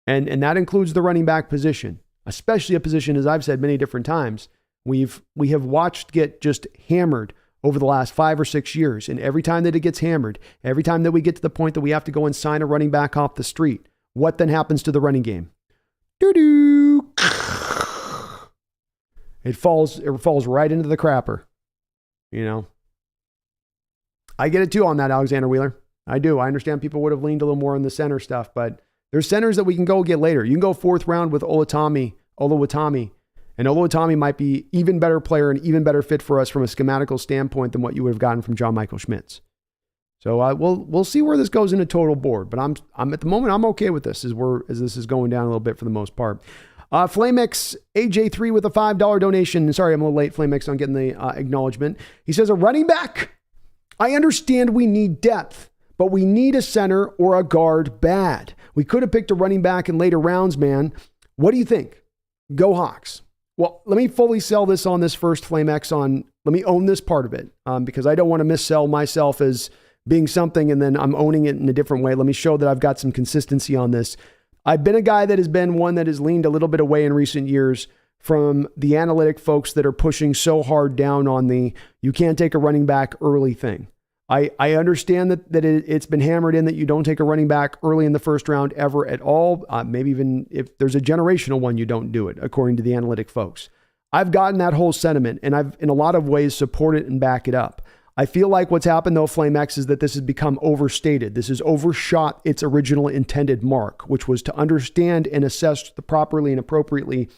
And that includes the running back position, especially a position, as I've said many different times, we have watched get just hammered over the last 5 or 6 years. And every time that it gets hammered, every time that we get to the point that we have to go and sign a running back off the street, what then happens to the running game? Doo-doo. It falls right into the crapper. You know, I get it too on that, Alexander Wheeler. I do. I understand people would have leaned a little more on the center stuff, but there's centers that we can go get later. You can go 4th round with Oluwatimi, and Oluwatimi might be even better player and even better fit for us from a schematical standpoint than what you would have gotten from John Michael Schmitz. So we'll see where this goes in a total board, but I'm at the moment I'm okay with this as this is going down a little bit for the most part. FlameX AJ3 with a $5 donation. Sorry, I'm a little late, FlameX, on getting the acknowledgement. He says, a running back. I understand we need depth, but we need a center or a guard bad. We could have picked a running back in later rounds, man. What do you think? Go Hawks. Well, let me fully sell this on this first, FlameX. Let me own this part of it because I don't want to missell myself as being something and then I'm owning it in a different way. Let me show that I've got some consistency on this. I've been a guy that has been one that has leaned a little bit away in recent years from the analytic folks that are pushing so hard down on the you can't take a running back early thing. I understand that it's been hammered in that you don't take a running back early in the first round ever at all. Maybe even if there's a generational one, you don't do it, according to the analytic folks. I've gotten that whole sentiment, and I've, in a lot of ways, support it and back it up. I feel like what's happened, though, FlameX, is that this has become overstated. This has overshot its original intended mark, which was to understand and assess properly and appropriately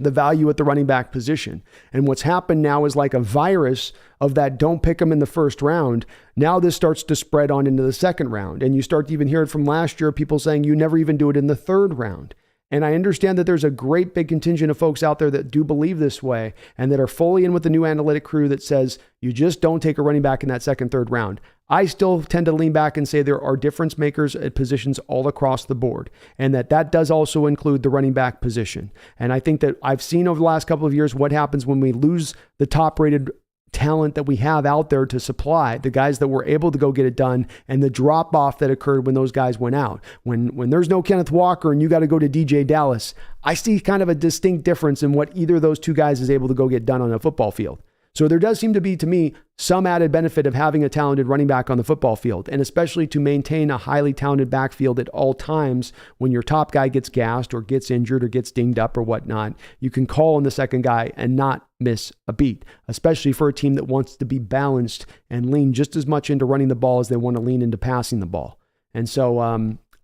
the value at the running back position. And what's happened now is like a virus of that don't pick them in the first round. Now this starts to spread on into the second round. And you start to even hear it from last year, people saying you never even do it in the third round. And I understand that there's a great big contingent of folks out there that do believe this way and that are fully in with the new analytic crew that says you just don't take a running back in that second, third round. I still tend to lean back and say there are difference makers at positions all across the board, and that does also include the running back position. And I think that I've seen over the last couple of years what happens when we lose the top rated talent that we have out there to supply, the guys that were able to go get it done, and the drop off that occurred when those guys went out. When there's no Kenneth Walker and you got to go to DJ Dallas, I see kind of a distinct difference in what either of those two guys is able to go get done on a football field. So there does seem to be, to me, some added benefit of having a talented running back on the football field, and especially to maintain a highly talented backfield at all times when your top guy gets gassed or gets injured or gets dinged up or whatnot. You can call on the second guy and not miss a beat, especially for a team that wants to be balanced and lean just as much into running the ball as they want to lean into passing the ball. And so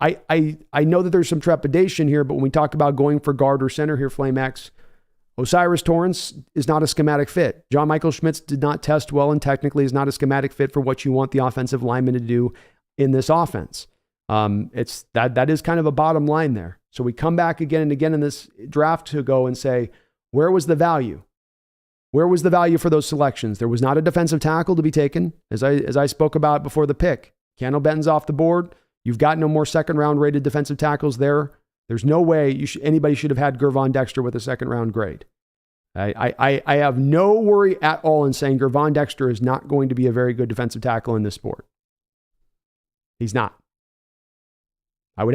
I know that there's some trepidation here, but when we talk about going for guard or center here, FlameX, Osiris Torrance is not a schematic fit. John Michael Schmitz did not test well and technically is not a schematic fit for what you want the offensive lineman to do in this offense. It's that is kind of a bottom line there. So we come back again and again in this draft to go and say, where was the value? Where was the value for those selections? There was not a defensive tackle to be taken, as I spoke about before the pick. Kendall Benton's off the board. You've got no more second round rated defensive tackles there. There's no way anybody should have had Gervon Dexter with a second round grade. I have no worry at all in saying Gervon Dexter is not going to be a very good defensive tackle in this sport. He's not. I would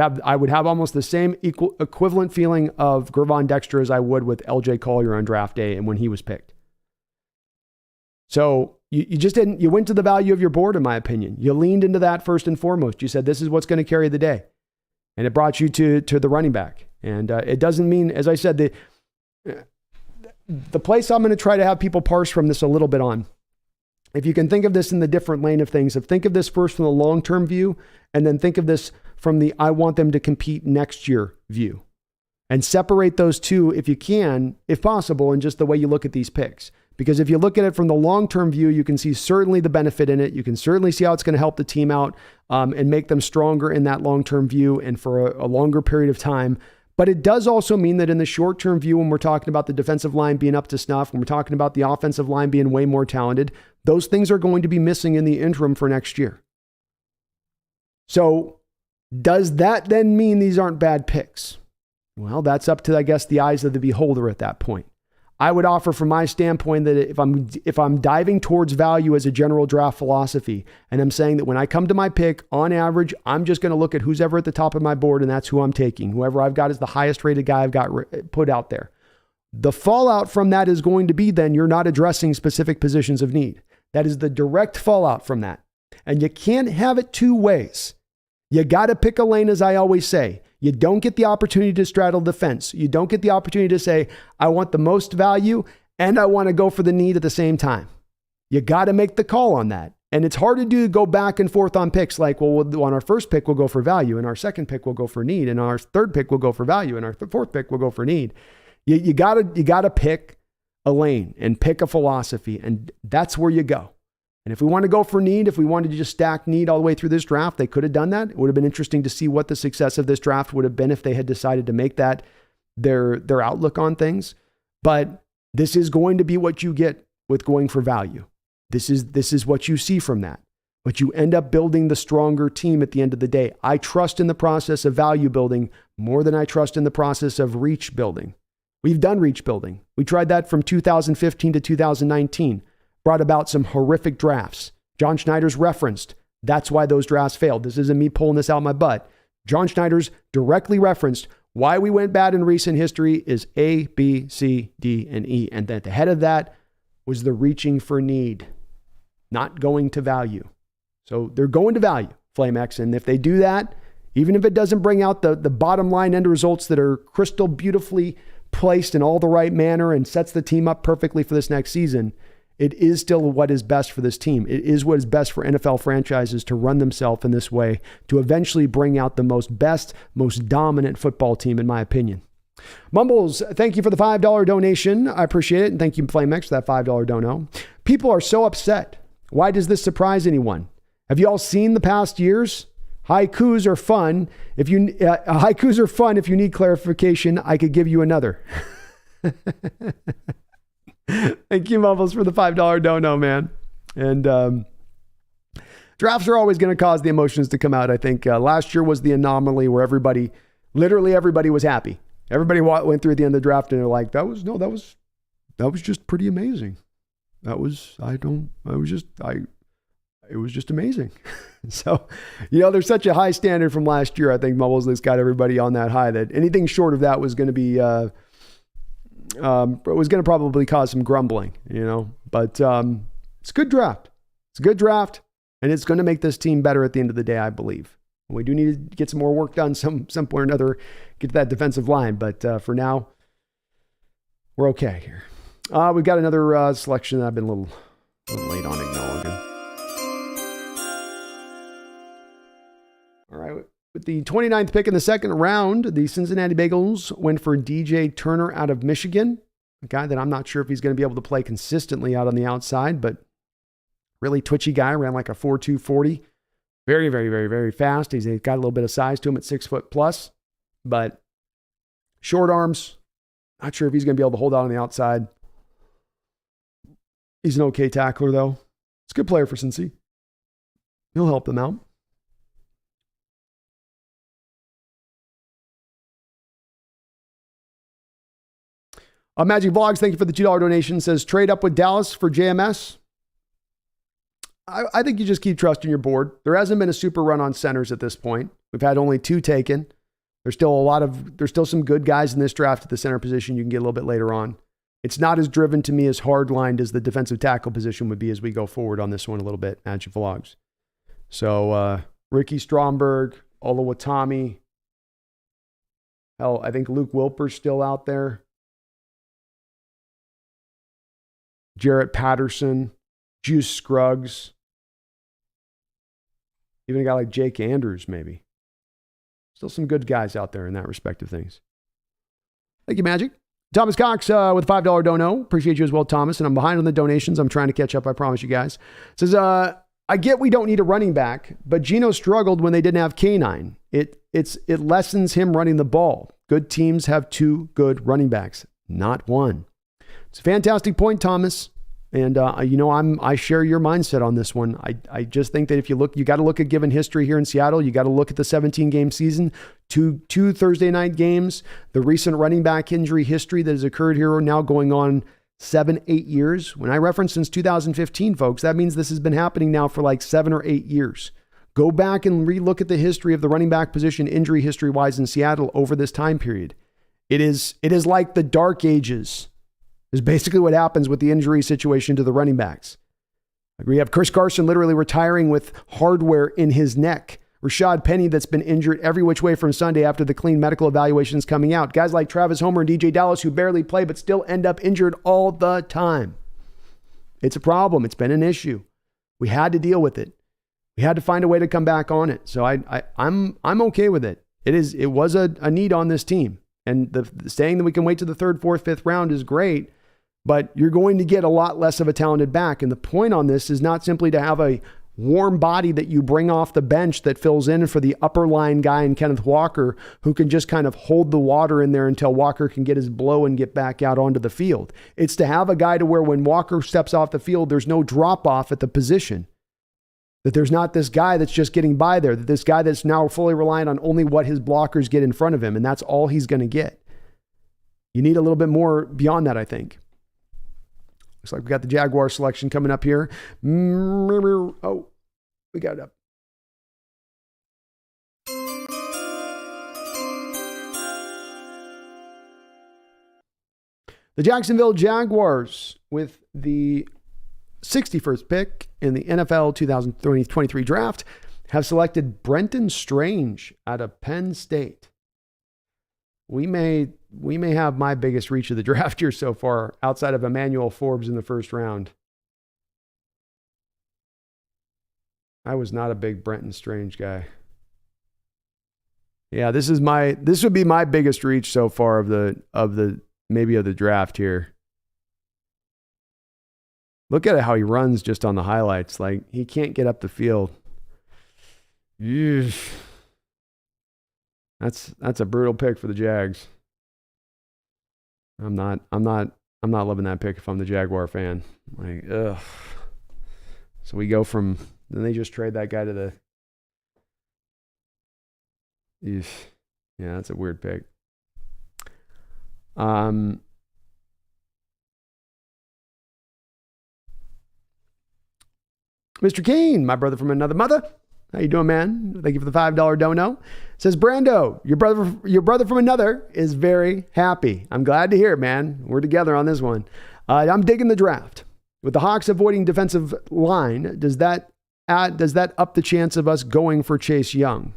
have almost the same equivalent feeling of Gervon Dexter as I would with LJ Collier on draft day and when he was picked. So you just didn't, you went to the value of your board, in my opinion. You leaned into that first and foremost. You said, this is what's going to carry the day. And it brought you to the running back. And it doesn't mean, as I said, the place I'm going to try to have people parse from this a little bit on, if you can think of this in the different lane of things, think of this first from the long-term view, and then think of this from the I want them to compete next year view. And separate those two if you can, if possible, in just the way you look at these picks. Because if you look at it from the long-term view, you can see certainly the benefit in it. You can certainly see how it's going to help the team out and make them stronger in that long-term view and for a longer period of time. But it does also mean that in the short-term view, when we're talking about the defensive line being up to snuff, when we're talking about the offensive line being way more talented, those things are going to be missing in the interim for next year. So Does that then mean these aren't bad picks? Well, that's up to, I guess, the eyes of the beholder at that point. I would offer from my standpoint that if I'm diving towards value as a general draft philosophy, and I'm saying that when I come to my pick, on average, I'm just going to look at who's ever at the top of my board, and that's who I'm taking. Whoever I've got is the highest rated guy I've got put out there. The fallout from that is going to be then you're not addressing specific positions of need. That is the direct fallout from that. And you can't have it two ways. You got to pick a lane, as I always say. You don't get the opportunity to straddle the fence. You don't get the opportunity to say, I want the most value and I want to go for the need at the same time. You got to make the call on that. And it's hard to do, go back and forth on picks like, well, on our first pick, we'll go for value, and our second pick, we'll go for need, and our third pick, we'll go for value, and our fourth pick, we'll go for need. You gotta pick a lane and pick a philosophy, and that's where you go. And if we want to go for need, if we wanted to just stack need all the way through this draft, they could have done that. It would have been interesting to see what the success of this draft would have been if they had decided to make that their outlook on things. But this is going to be what you get with going for value. This is what you see from that. But you end up building the stronger team at the end of the day. I trust in the process of value building more than I trust in the process of reach building. We've done reach building. We tried that from 2015 to 2019. Brought about some horrific drafts. John Schneider's referenced. That's why those drafts failed. This isn't me pulling this out my butt. John Schneider's directly referenced why we went bad in recent history is A, B, C, D, and E. And at the head of that was the reaching for need, not going to value. So they're going to value, FlameX. And if they do that, even if it doesn't bring out the bottom line end results that are crystal beautifully placed in all the right manner and sets the team up perfectly for this next season, it is still what is best for this team. It is what is best for NFL franchises to run themselves in this way to eventually bring out the most dominant football team, in my opinion. Mumbles, thank you for the $5 donation. I appreciate it. And thank you, FlameX, for that $5 dono. People are so upset. Why does this surprise anyone? Have you all seen the past years? Haikus are fun. If you need clarification, I could give you another. Thank you, Mumbles, for the $5 dono, man. And drafts are always going to cause the emotions to come out. I think last year was the anomaly where literally everybody was happy. Everybody went through at the end of the draft and they're like, that was just pretty amazing. It was just amazing. So, there's such a high standard from last year. I think Mumbles has got everybody on that high that anything short of that was going to be, it was going to probably cause some grumbling, but it's a good draft. It's a good draft, and it's going to make this team better at the end of the day, I believe. We do need to get some more work done some point or another, get to that defensive line, but for now, we're okay here. We've got another selection that I've been a little late on acknowledging. All right. With the 29th pick in the second round, the Cincinnati Bengals went for DJ Turner out of Michigan, a guy that I'm not sure if he's going to be able to play consistently out on the outside, but really twitchy guy, ran like a 4.2 40. Very, very, very, very fast. He's got a little bit of size to him at 6 foot plus, but short arms. Not sure if he's going to be able to hold out on the outside. He's an okay tackler, though. He's a good player for Cincy. He'll help them out. Magic Vlogs, thank you for the $2 donation. Says, trade up with Dallas for JMS. I think you just keep trusting your board. There hasn't been a super run on centers at this point. We've had only 2 taken. There's still some good guys in this draft at the center position you can get a little bit later on. It's not as driven to me as hard-lined as the defensive tackle position would be as we go forward on this one a little bit, Magic Vlogs. So, Ricky Stromberg, Olawatami. Hell, I think Luke Wilper's still out there. Jarrett Patterson, Juice Scruggs. Even a guy like Jake Andrews, maybe. Still some good guys out there in that respect of things. Thank you, Magic. Thomas Cox with $5 dono. Appreciate you as well, Thomas. And I'm behind on the donations. I'm trying to catch up, I promise you guys. Says, I get we don't need a running back, but Geno struggled when they didn't have K9. It lessens him running the ball. Good teams have 2 good running backs, not 1. It's a fantastic point, Thomas. And, I share your mindset on this one. I just think that if you got to look at given history here in Seattle. You got to look at the 17-game season, two Thursday night games, the recent running back injury history that has occurred here now going on 7-8 years. When I reference since 2015, folks, that means this has been happening now for like 7 or 8 years. Go back and relook at the history of the running back position, injury history-wise in Seattle over this time period. It is like the dark ages is basically what happens with the injury situation to the running backs. Like we have Chris Carson literally retiring with hardware in his neck. Rashad Penny that's been injured every which way from Sunday after the clean medical evaluations coming out. Guys like Travis Homer and DJ Dallas who barely play but still end up injured all the time. It's a problem. It's been an issue. We had to deal with it. We had to find a way to come back on it. So I'm okay with it. It was a need on this team. And the saying that we can wait to the 3rd, 4th, 5th round is great, but you're going to get a lot less of a talented back. And the point on this is not simply to have a warm body that you bring off the bench that fills in for the upper line guy in Kenneth Walker, who can just kind of hold the water in there until Walker can get his blow and get back out onto the field. It's to have a guy to where when Walker steps off the field, there's no drop off at the position. That there's not this guy that's just getting by there, that this guy that's now fully reliant on only what his blockers get in front of him, and that's all he's going to get. You need a little bit more beyond that, I think. Looks like we got the Jaguar selection coming up here. Oh, we got it up. The Jacksonville Jaguars with the 61st pick in the NFL 2023 draft have selected Brenton Strange out of Penn State. We may have my biggest reach of the draft here so far outside of Emmanuel Forbes in the first round. I was not a big Brenton Strange guy. Yeah, this would be my biggest reach so far of the draft here. Look at how he runs just on the highlights. Like he can't get up the field. Eesh. That's a brutal pick for the Jags. I'm not loving that pick if I'm the Jaguar fan. Like, ugh. So we go from, then they just trade that guy to the, eesh. Yeah, that's a weird pick. Mr. Kane, my brother from another mother. How you doing, man? Thank you for the $5 dono. Says Brando, your brother from another is very happy. I'm glad to hear it, man. We're together on this one. I'm digging the draft. With the Hawks avoiding defensive line, does that up the chance of us going for Chase Young?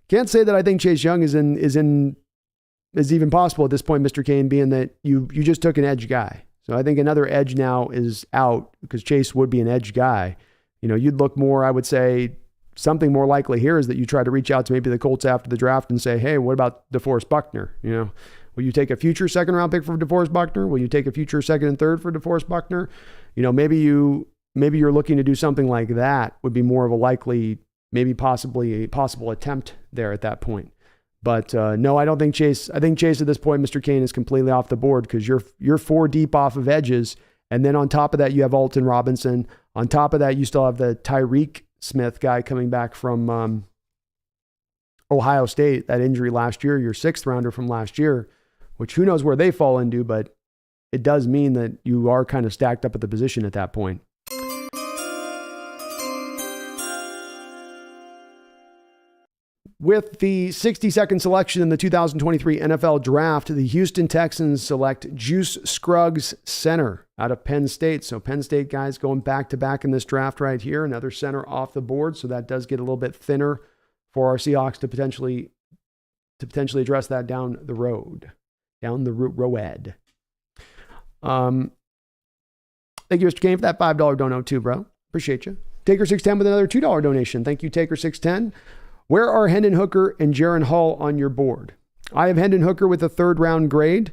Can't say that I think Chase Young is even possible at this point, Mr. Kane, being that you just took an edge guy. So I think another edge now is out because Chase would be an edge guy. You know, you'd look more, I would say, something more likely here is that you try to reach out to maybe the Colts after the draft and say, hey, what about DeForest Buckner? You know, will you take a future second round pick for DeForest Buckner? Will you take a future second and third for DeForest Buckner? You know, maybe you're looking to do something like that would be more of a likely, maybe possibly a possible attempt there at that point. But no, I don't think Chase. I think Chase at this point, Mr. Kane, is completely off the board because you're 4 deep off of edges. And then on top of that, you have Alton Robinson. On top of that, you still have the Tyreek Smith guy coming back from Ohio State, that injury last year, your 6th rounder from last year, which who knows where they fall into, but it does mean that you are kind of stacked up at the position at that point. With the 62nd selection in the 2023 NFL Draft, the Houston Texans select Juice Scruggs, center out of Penn State. So Penn State guys going back-to-back in this draft right here. Another center off the board, so that does get a little bit thinner for our Seahawks to potentially address that down the road. Thank you, Mr. Kane, for that $5 dono too, bro. Appreciate you. Taker610 with another $2 donation. Thank you, Taker610. Where are Hendon Hooker and Jaron Hall on your board? I have Hendon Hooker with a 3rd round grade.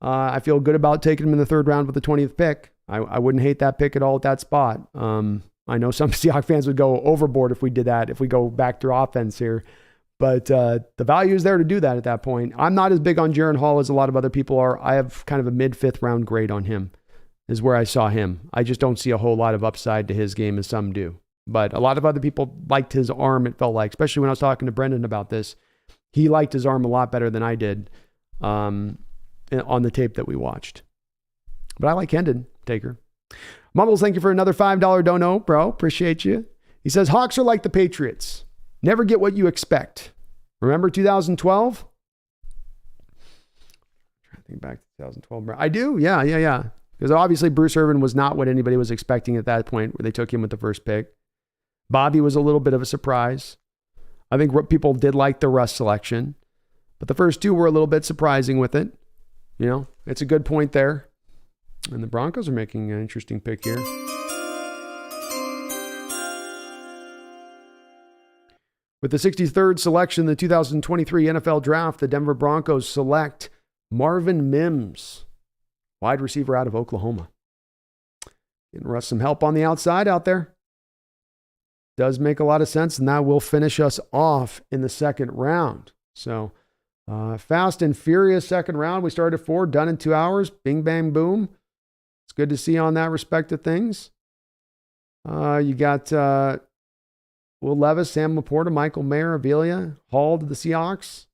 I feel good about taking him in the 3rd round with the 20th pick. I wouldn't hate that pick at all at that spot. I know some Seahawks fans would go overboard if we did that, if we go back to offense here. But the value is there to do that at that point. I'm not as big on Jaron Hall as a lot of other people are. I have kind of a mid-5th round grade on him. is where I saw him. I just don't see a whole lot of upside to his game as some do. But a lot of other people liked his arm, it felt like, especially when I was talking to Brendan about this. He liked his arm a lot better than I did on the tape that we watched. But I like Hendon, Taker. Mumbles, thank you for another $5 dono, bro. Appreciate you. He says, Hawks are like the Patriots. Never get what you expect. Remember 2012? I think back to 2012. I do. Yeah. Because obviously Bruce Irvin was not what anybody was expecting at that point where they took him with the first pick. Bobby was a little bit of a surprise. I think people did like the Russ selection, but the first two were a little bit surprising with it. You know, it's a good point there. And the Broncos are making an interesting pick here. With the 63rd selection in the 2023 NFL Draft, the Denver Broncos select Marvin Mims, wide receiver out of Oklahoma. Getting Russ some help on the outside out there. Does make a lot of sense, and that will finish us off in the second round. So, fast and furious second round. We started at 4, done in 2 hours. Bing, bang, boom. It's good to see on that respect of things. You got Will Levis, Sam Laporta, Michael Mayer, Avila, Hall to the Seahawks.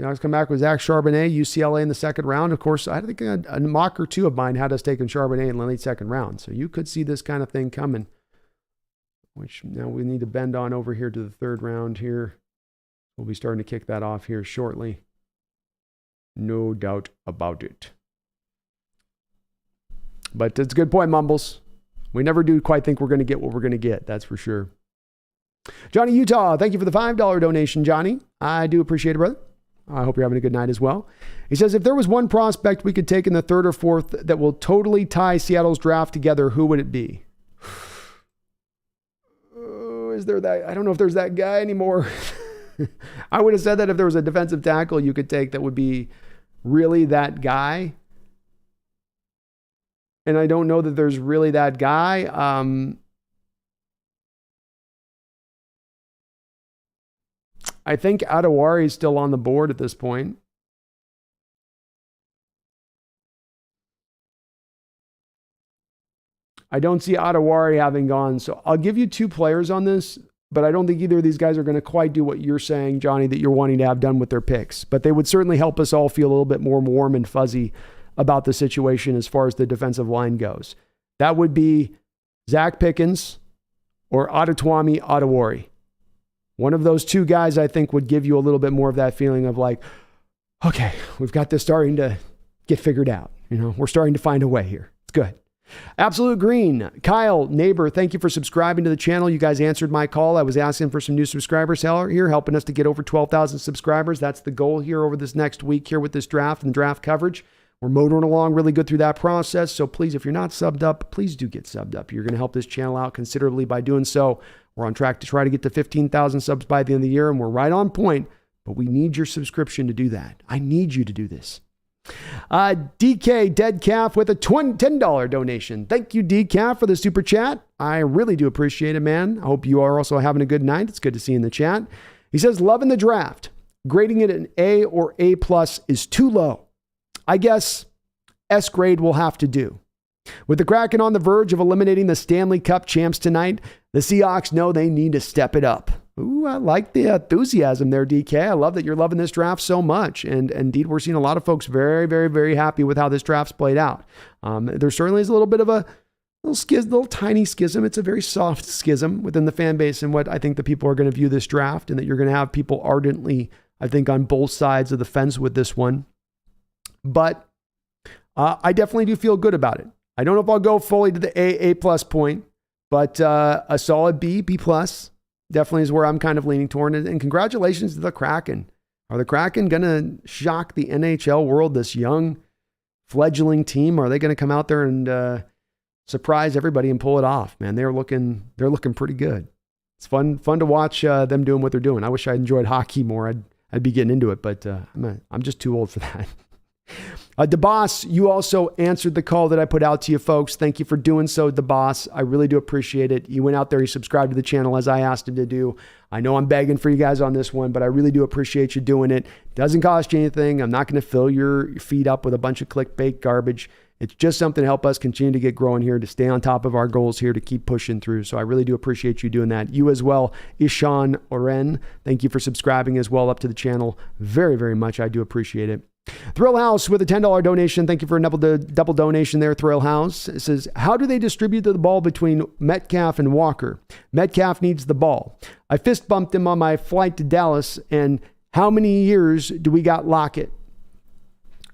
Seahawks come back with Zach Charbonnet, UCLA in the second round. Of course, I think a mock or two of mine had us taking Charbonnet in the late second round. So you could see this kind of thing coming, which now we need to bend on over here to the third round here. We'll be starting to kick that off here shortly. No doubt about it. But it's a good point, Mumbles. We never do quite think we're going to get what we're going to get. That's for sure. Johnny Utah, thank you for the $5 donation, Johnny. I do appreciate it, brother. I hope you're having a good night as well. He says, if there was one prospect we could take in the third or fourth that will totally tie Seattle's draft together, who would it be? Is there that? I don't know if there's that guy anymore. I would have said that if there was a defensive tackle you could take that would be really that guy. And I don't know that there's really that guy. I think Adewari is still on the board at this point. I don't see Adewari having gone. So I'll give you 2 players on this, but I don't think either of these guys are going to quite do what you're saying, Johnny, that you're wanting to have done with their picks. But they would certainly help us all feel a little bit more warm and fuzzy about the situation as far as the defensive line goes. That would be Zach Pickens or Adetomiwa Adewari. One of those 2 guys, I think, would give you a little bit more of that feeling of like, okay, we've got this starting to get figured out. You know, we're starting to find a way here. It's good. Absolute Green. Kyle, neighbor, thank you for subscribing to the channel. You guys answered my call. I was asking for some new subscribers here, helping us to get over 12,000 subscribers. That's the goal here over this next week here with this draft and draft coverage. We're motoring along really good through that process. So please, if you're not subbed up, please do get subbed up. You're going to help this channel out considerably by doing so. We're on track to try to get to 15,000 subs by the end of the year, and we're right on point, but we need your subscription to do that. I need you to do this. DK Dead Calf with a $10 donation. Thank you, DCalf, for the super chat. I really do appreciate it, man. I hope you are also having a good night. It's good to see you in the chat. He says, loving the draft. Grading it an A or A+ is too low. I guess S grade will have to do. With the Kraken on the verge of eliminating the Stanley Cup champs tonight, the Seahawks know they need to step it up. Ooh, I like the enthusiasm there, DK. I love that you're loving this draft so much. And indeed, we're seeing a lot of folks very, very, very happy with how this draft's played out. There certainly is a little bit of a little tiny schism. It's a very soft schism within the fan base and what I think the people are going to view this draft, and that you're going to have people ardently, I think, on both sides of the fence with this one. But I definitely do feel good about it. I don't know if I'll go fully to the A+ point, but a solid B+ definitely is where I'm kind of leaning toward. And congratulations to the Kraken. Are the Kraken going to shock the NHL world, this young fledgling team? Are they going to come out there and surprise everybody and pull it off? Man, they're looking pretty good. It's fun to watch them doing what they're doing. I wish I enjoyed hockey more. I'd be getting into it, but I'm just too old for that. DeBoss, you also answered the call that I put out to you folks. Thank you for doing so, DeBoss. I really do appreciate it. You went out there, you subscribed to the channel as I asked him to do. I know I'm begging for you guys on this one, but I really do appreciate you doing it. Doesn't cost you anything. I'm not going to fill your feed up with a bunch of clickbait garbage. It's just something to help us continue to get growing here, to stay on top of our goals here, to keep pushing through. So I really do appreciate you doing that. You as well, Ishan Oren. Thank you for subscribing as well up to the channel. Very, very much. I do appreciate it. Thrill House with a $10 donation. Thank you for a double donation there, Thrill House. It says, how do they distribute the ball between Metcalf and Walker? Metcalf needs the ball. I fist bumped him on my flight to Dallas, and how many years do we got Lockett?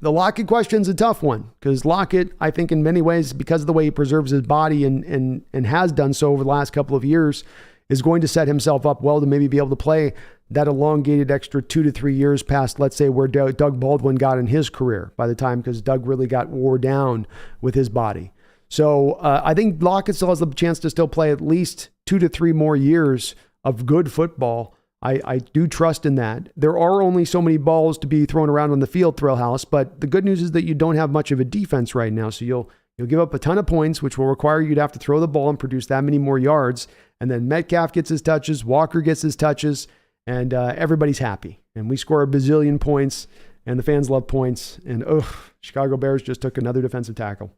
The Lockett question's a tough one, because Lockett, I think in many ways, because of the way he preserves his body and has done so over the last couple of years, is going to set himself up well to maybe be able to play that elongated extra 2 to 3 years past, let's say, where Doug Baldwin got in his career by the time, because Doug really got wore down with his body. So I think Lockett still has the chance to still play at least 2 to 3 more years of good football. I do trust in that. There are only so many balls to be thrown around on the field, Thrill House, but the good news is that you don't have much of a defense right now. So you'll give up a ton of points, which will require you to have to throw the ball and produce that many more yards. And then Metcalf gets his touches, Walker gets his touches, and everybody's happy. And we score a bazillion points, and the fans love points. And Chicago Bears just took another defensive tackle.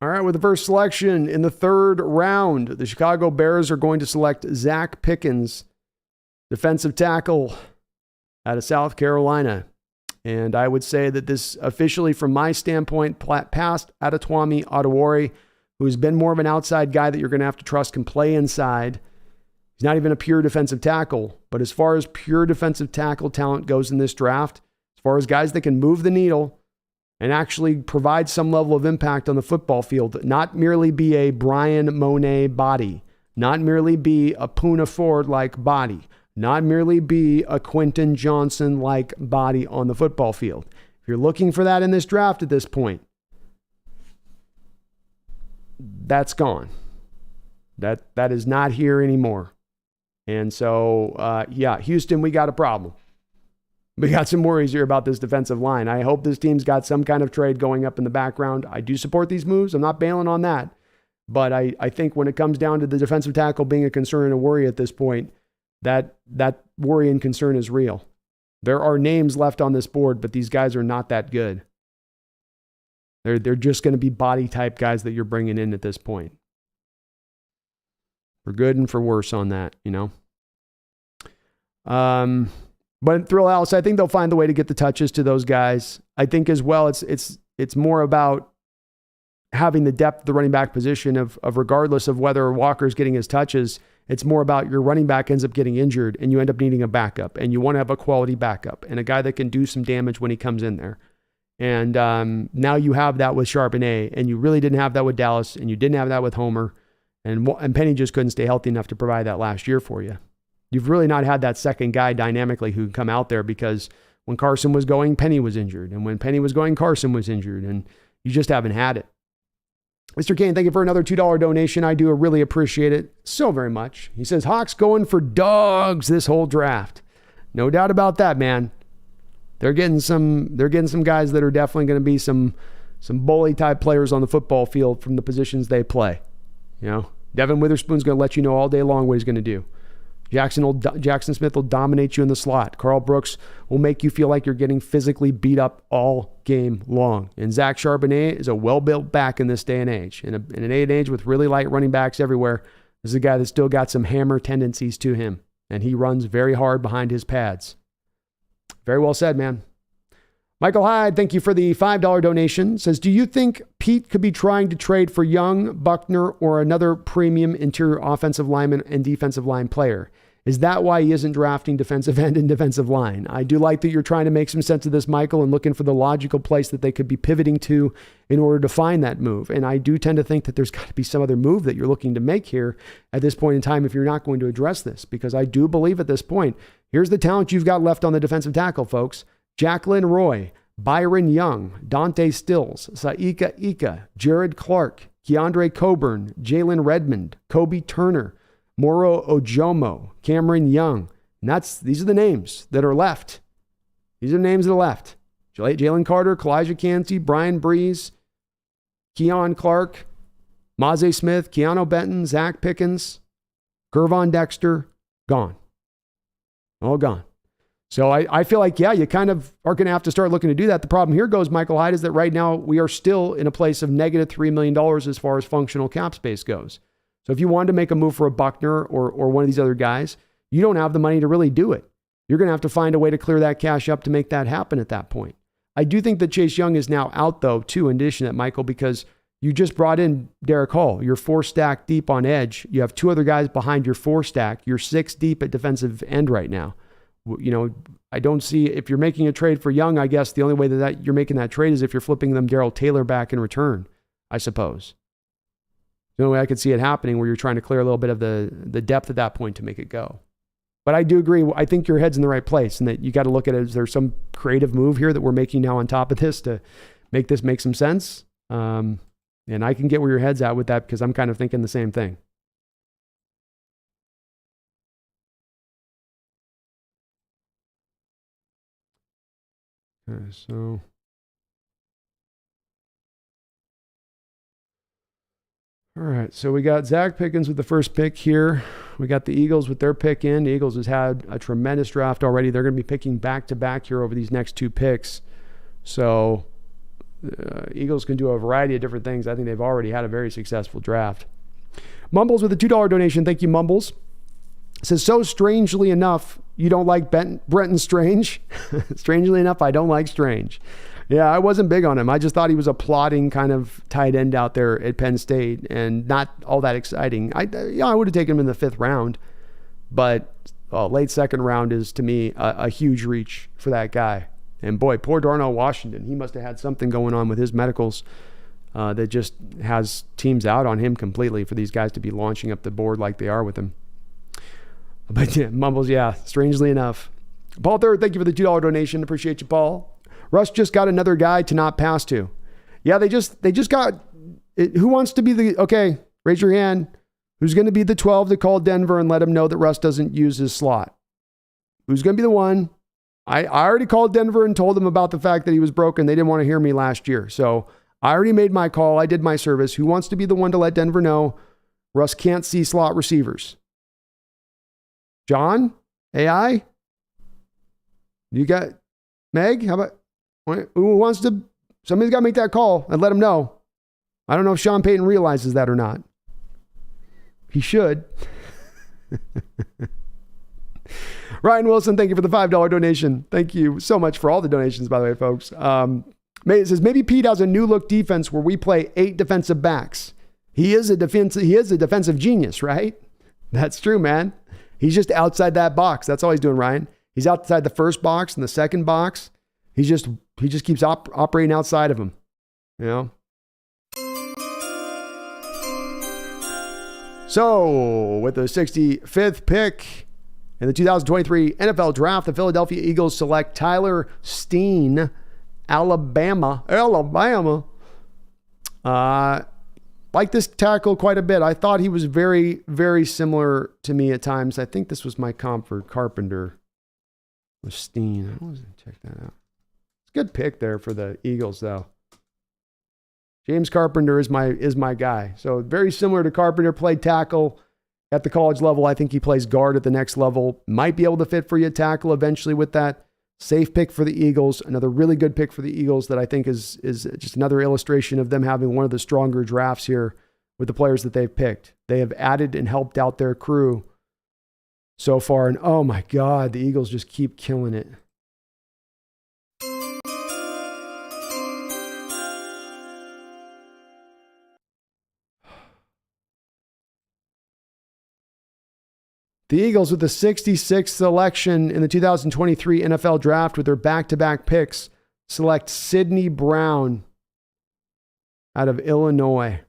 All right, with the first selection in the 3rd round, the Chicago Bears are going to select Zach Pickens, defensive tackle out of South Carolina. And I would say that this officially, from my standpoint, past Adetomiwa Adewale, who's been more of an outside guy that you're going to have to trust can play inside. He's not even a pure defensive tackle. But as far as pure defensive tackle talent goes in this draft, as far as guys that can move the needle and actually provide some level of impact on the football field, not merely be a Brian Monet body, not merely be a Poona Ford-like body, not merely be a Quentin Johnson-like body on the football field. If you're looking for that in this draft at this point, that's gone. That is not here anymore. And so, Houston, we got a problem. We got some worries here about this defensive line. I hope this team's got some kind of trade going up in the background. I do support these moves. I'm not bailing on that. But I think when it comes down to the defensive tackle being a concern and a worry at this point, that worry and concern is real. There are names left on this board, but these guys are not that good. They're just going to be body type guys that you're bringing in at this point. For good and for worse on that, you know. But Thrill House, I think they'll find the way to get the touches to those guys. I think as well, it's more about having the depth of the running back position of regardless of whether Walker's getting his touches. It's more about your running back ends up getting injured and you end up needing a backup, and you want to have a quality backup and a guy that can do some damage when he comes in there. And now you have that with Charbonnet, and you really didn't have that with Dallas, and you didn't have that with Homer, and Penny just couldn't stay healthy enough to provide that last year for you. You've really not had that second guy dynamically who can come out there, because when Carson was going, Penny was injured, and when Penny was going, Carson was injured, and you just haven't had it. Mr. Kane, thank you for another $2 donation. I do really appreciate it so very much. He says, Hawks going for dogs this whole draft. No doubt about that, man. They're getting some guys that are definitely going to be some bully type players on the football field from the positions they play. You know, Devin Witherspoon's going to let you know all day long what he's going to do. Jackson Smith will dominate you in the slot. Carl Brooks will make you feel like you're getting physically beat up all game long. And Zach Charbonnet is a well-built back in this day and age. In an day and age with really light running backs everywhere, this is a guy that's still got some hammer tendencies to him. And he runs very hard behind his pads. Very well said, man. Michael Hyde, thank you for the $5 donation. Says, do you think Pete could be trying to trade for Young, Buckner, or another premium interior offensive lineman and defensive line player? Is that why he isn't drafting defensive end and defensive line? I do like that you're trying to make some sense of this, Michael, and looking for the logical place that they could be pivoting to in order to find that move. And I do tend to think that there's got to be some other move that you're looking to make here at this point in time if you're not going to address this, because I do believe at this point, here's the talent you've got left on the defensive tackle, folks. Jacqueline Roy, Byron Young, Dante Stills, Saika Ika, Jared Clark, Keandre Coburn, Jalen Redmond, Kobe Turner, Moro Ojomo, Cameron Young. And these are the names that are left. These are the names that are left. Jalen Carter, Kalijah Cansey, Brian Breeze, Keon Clark, Maze Smith, Keanu Benton, Zach Pickens. Gervon Dexter, gone. All gone. So I feel like, yeah, you kind of are going to have to start looking to do that. The problem here goes, Michael Hyde, is that right now we are still in a place of negative $3 million as far as functional cap space goes. So if you wanted to make a move for a Buckner or one of these other guys, you don't have the money to really do it. You're going to have to find a way to clear that cash up to make that happen at that point. I do think that Chase Young is now out, though, too, in addition to that, Michael, because you just brought in Derrick Hall. You're 4 stack deep on edge. You have 2 other guys behind your 4 stack. You're 6 deep at defensive end right now. You know, I don't see, if you're making a trade for Young, I guess the only way that you're making that trade is if you're flipping them Darrell Taylor back in return, I suppose. The only way I could see it happening where you're trying to clear a little bit of the depth at that point to make it go. But I do agree. I think your head's in the right place and that you got to look at it. Is there some creative move here that we're making now on top of this to make this make some sense? And I can get where your head's at with that because I'm kind of thinking the same thing. Okay, so all right, so we got Zach Pickens with the first pick here. We got the Eagles with their pick in. The Eagles has had a tremendous draft already. They're going to be picking back-to-back here over these next 2 picks. So Eagles can do a variety of different things. I think they've already had a very successful draft. Mumbles with a $2 donation. Thank you, Mumbles. It says, so strangely enough, you don't like Brenton Strange? Strangely enough, I don't like Strange. Yeah, I wasn't big on him. I just thought he was a plodding kind of tight end out there at Penn State and not all that exciting. I would have taken him in the 5th round, but late 2nd round is, to me, a huge reach for that guy. And boy, poor Darnell Washington. He must have had something going on with his medicals that just has teams out on him completely for these guys to be launching up the board like they are with him. But yeah, Mumbles, yeah, strangely enough. Paul Third, thank you for the $2 donation. Appreciate you, Paul. Russ just got another guy to not pass to. Yeah, they just got, who wants to be okay, raise your hand. Who's going to be the 12 to call Denver and let him know that Russ doesn't use his slot? Who's going to be the one? I already called Denver and told them about the fact that he was broken. They didn't want to hear me last year. So I already made my call. I did my service. Who wants to be the one to let Denver know Russ can't see slot receivers? John? AI? You got Meg? How about, who wants to, somebody's got to make that call and let him know. I don't know if Sean Payton realizes that or not. He should. Ryan Wilson, thank you for the $5 donation. Thank you so much for all the donations, by the way, folks. It says, maybe Pete has a new look defense where we play 8 defensive backs. He is a defensive genius, right? That's true, man. He's just outside that box. That's all he's doing, Ryan. He's outside the first box and the second box. He just keeps operating outside of them, you know? So, with the 65th pick in the 2023 NFL Draft, the Philadelphia Eagles select Tyler Steen, Alabama. Like this tackle quite a bit. I thought he was very, very similar to me at times. I think this was my comp for Carpenter with Steen. I wasn't check that out. It's a good pick there for the Eagles, though. James Carpenter is my guy. So very similar to Carpenter, played tackle at the college level. I think he plays guard at the next level. Might be able to fit for you at tackle eventually with that. Safe pick for the Eagles. Another really good pick for the Eagles that I think is just another illustration of them having one of the stronger drafts here with the players that they've picked. They have added and helped out their crew so far. And oh my God, the Eagles just keep killing it. The Eagles with the 66th selection in the 2023 NFL Draft with their back-to-back picks select Sidney Brown out of Illinois.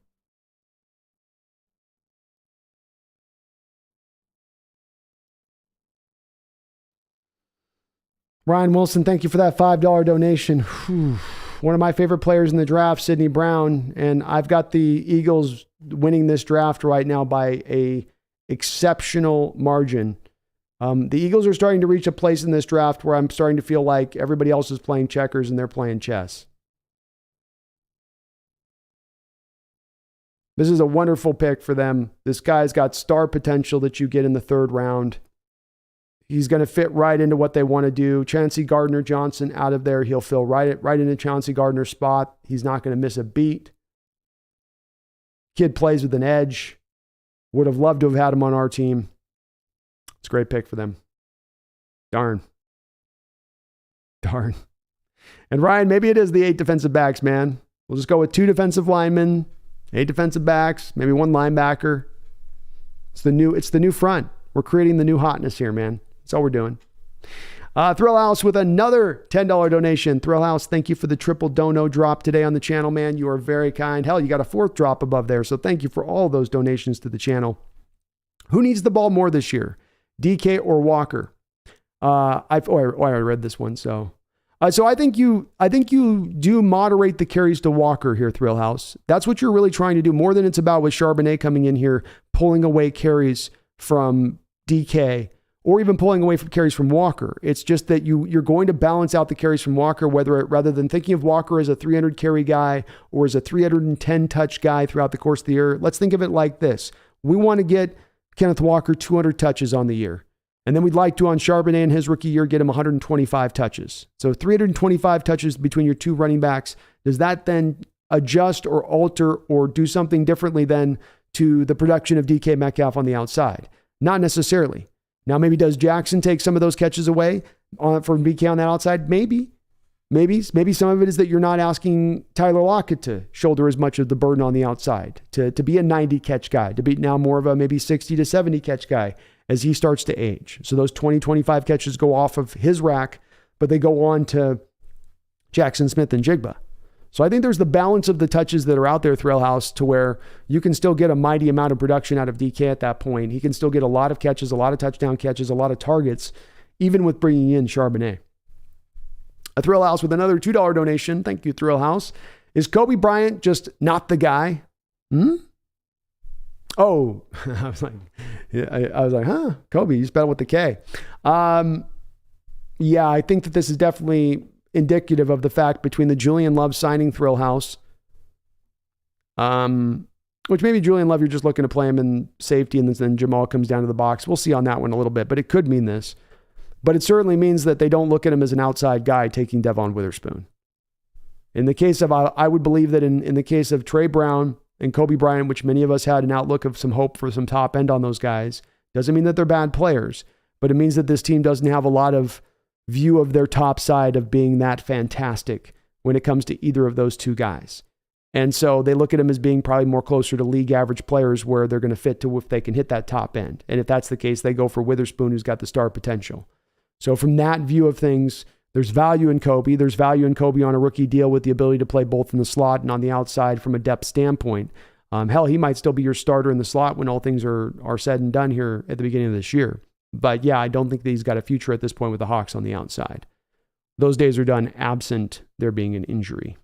Ryan Wilson, thank you for that $5 donation. Whew. One of my favorite players in the draft, Sidney Brown, and I've got the Eagles winning this draft right now by a exceptional margin. The Eagles are starting to reach a place in this draft where I'm starting to feel like everybody else is playing checkers and they're playing chess. This is a wonderful pick for them. This guy's got star potential that you get in the third round. He's going to fit right into what they want to do. Chauncey Gardner-Johnson out of there. He'll fill right into Chauncey Gardner's spot. He's not going to miss a beat. Kid plays with an edge. Would have loved to have had him on our team. It's a great pick for them. Darn. And Ryan, maybe it is the 8 defensive backs, man. We'll just go with 2 defensive linemen, 8 defensive backs, maybe 1 linebacker. It's the new front. We're creating the new hotness here, man. That's all we're doing. Thrill House with another $10 donation. Thrill House, thank you for the triple dono drop today on the channel, man. You are very kind. Hell, you got a 4th drop above there. So thank you for all those donations to the channel. Who needs the ball more this year? DK or Walker? I already read this one. So I think you do moderate the carries to Walker here, Thrill House. That's what you're really trying to do, more than it's about with Charbonnet coming in here, pulling away carries from DK, or even pulling away from carries from Walker. It's just that you're going to balance out the carries from Walker, rather than thinking of Walker as a 300 carry guy or as a 310 touch guy throughout the course of the year. Let's think of it like this. We want to get Kenneth Walker 200 touches on the year. And then we'd like to, on Charbonnet in his rookie year, get him 125 touches. So 325 touches between your 2 running backs. Does that then adjust or alter or do something differently then to the production of DK Metcalf on the outside? Not necessarily. Now, maybe does Jackson take some of those catches away from DK on that outside? Maybe some of it is that you're not asking Tyler Lockett to shoulder as much of the burden on the outside, to be a 90 catch guy, to be now more of a maybe 60 to 70 catch guy as he starts to age. So those 20, 25 catches go off of his rack, but they go on to Jackson Smith and Jigba. So I think there's the balance of the touches that are out there, Thrill House, to where you can still get a mighty amount of production out of DK at that point. He can still get a lot of catches, a lot of touchdown catches, a lot of targets, even with bringing in Charbonnet. A Thrill House with another $2 donation. Thank you, Thrill House. Is Kobe Bryant just not the guy? Oh, I was like, huh? Kobe, you spelled with the K. Yeah, I think that this is definitely indicative of the fact between the Julian Love signing, Thrill House, which maybe Julian Love, you're just looking to play him in safety and then Jamal comes down to the box. We'll see on that one a little bit, but it could mean this. But it certainly means that they don't look at him as an outside guy taking Devon Witherspoon. In the case of, I would believe that in the case of Trey Brown and Kobe Bryant, which many of us had an outlook of some hope for some top end on those guys, doesn't mean that they're bad players, but it means that this team doesn't have a lot of view of their top side of being that fantastic when it comes to either of those 2 guys. And so they look at him as being probably more closer to league average players where they're going to fit to if they can hit that top end. And if that's the case, they go for Witherspoon, who's got the star potential. So from that view of things, there's value in Kobe. There's value in Kobe on a rookie deal with the ability to play both in the slot and on the outside from a depth standpoint. Hell, he might still be your starter in the slot when all things are said and done here at the beginning of this year. But yeah, I don't think that he's got a future at this point with the Hawks on the outside. Those days are done absent there being an injury.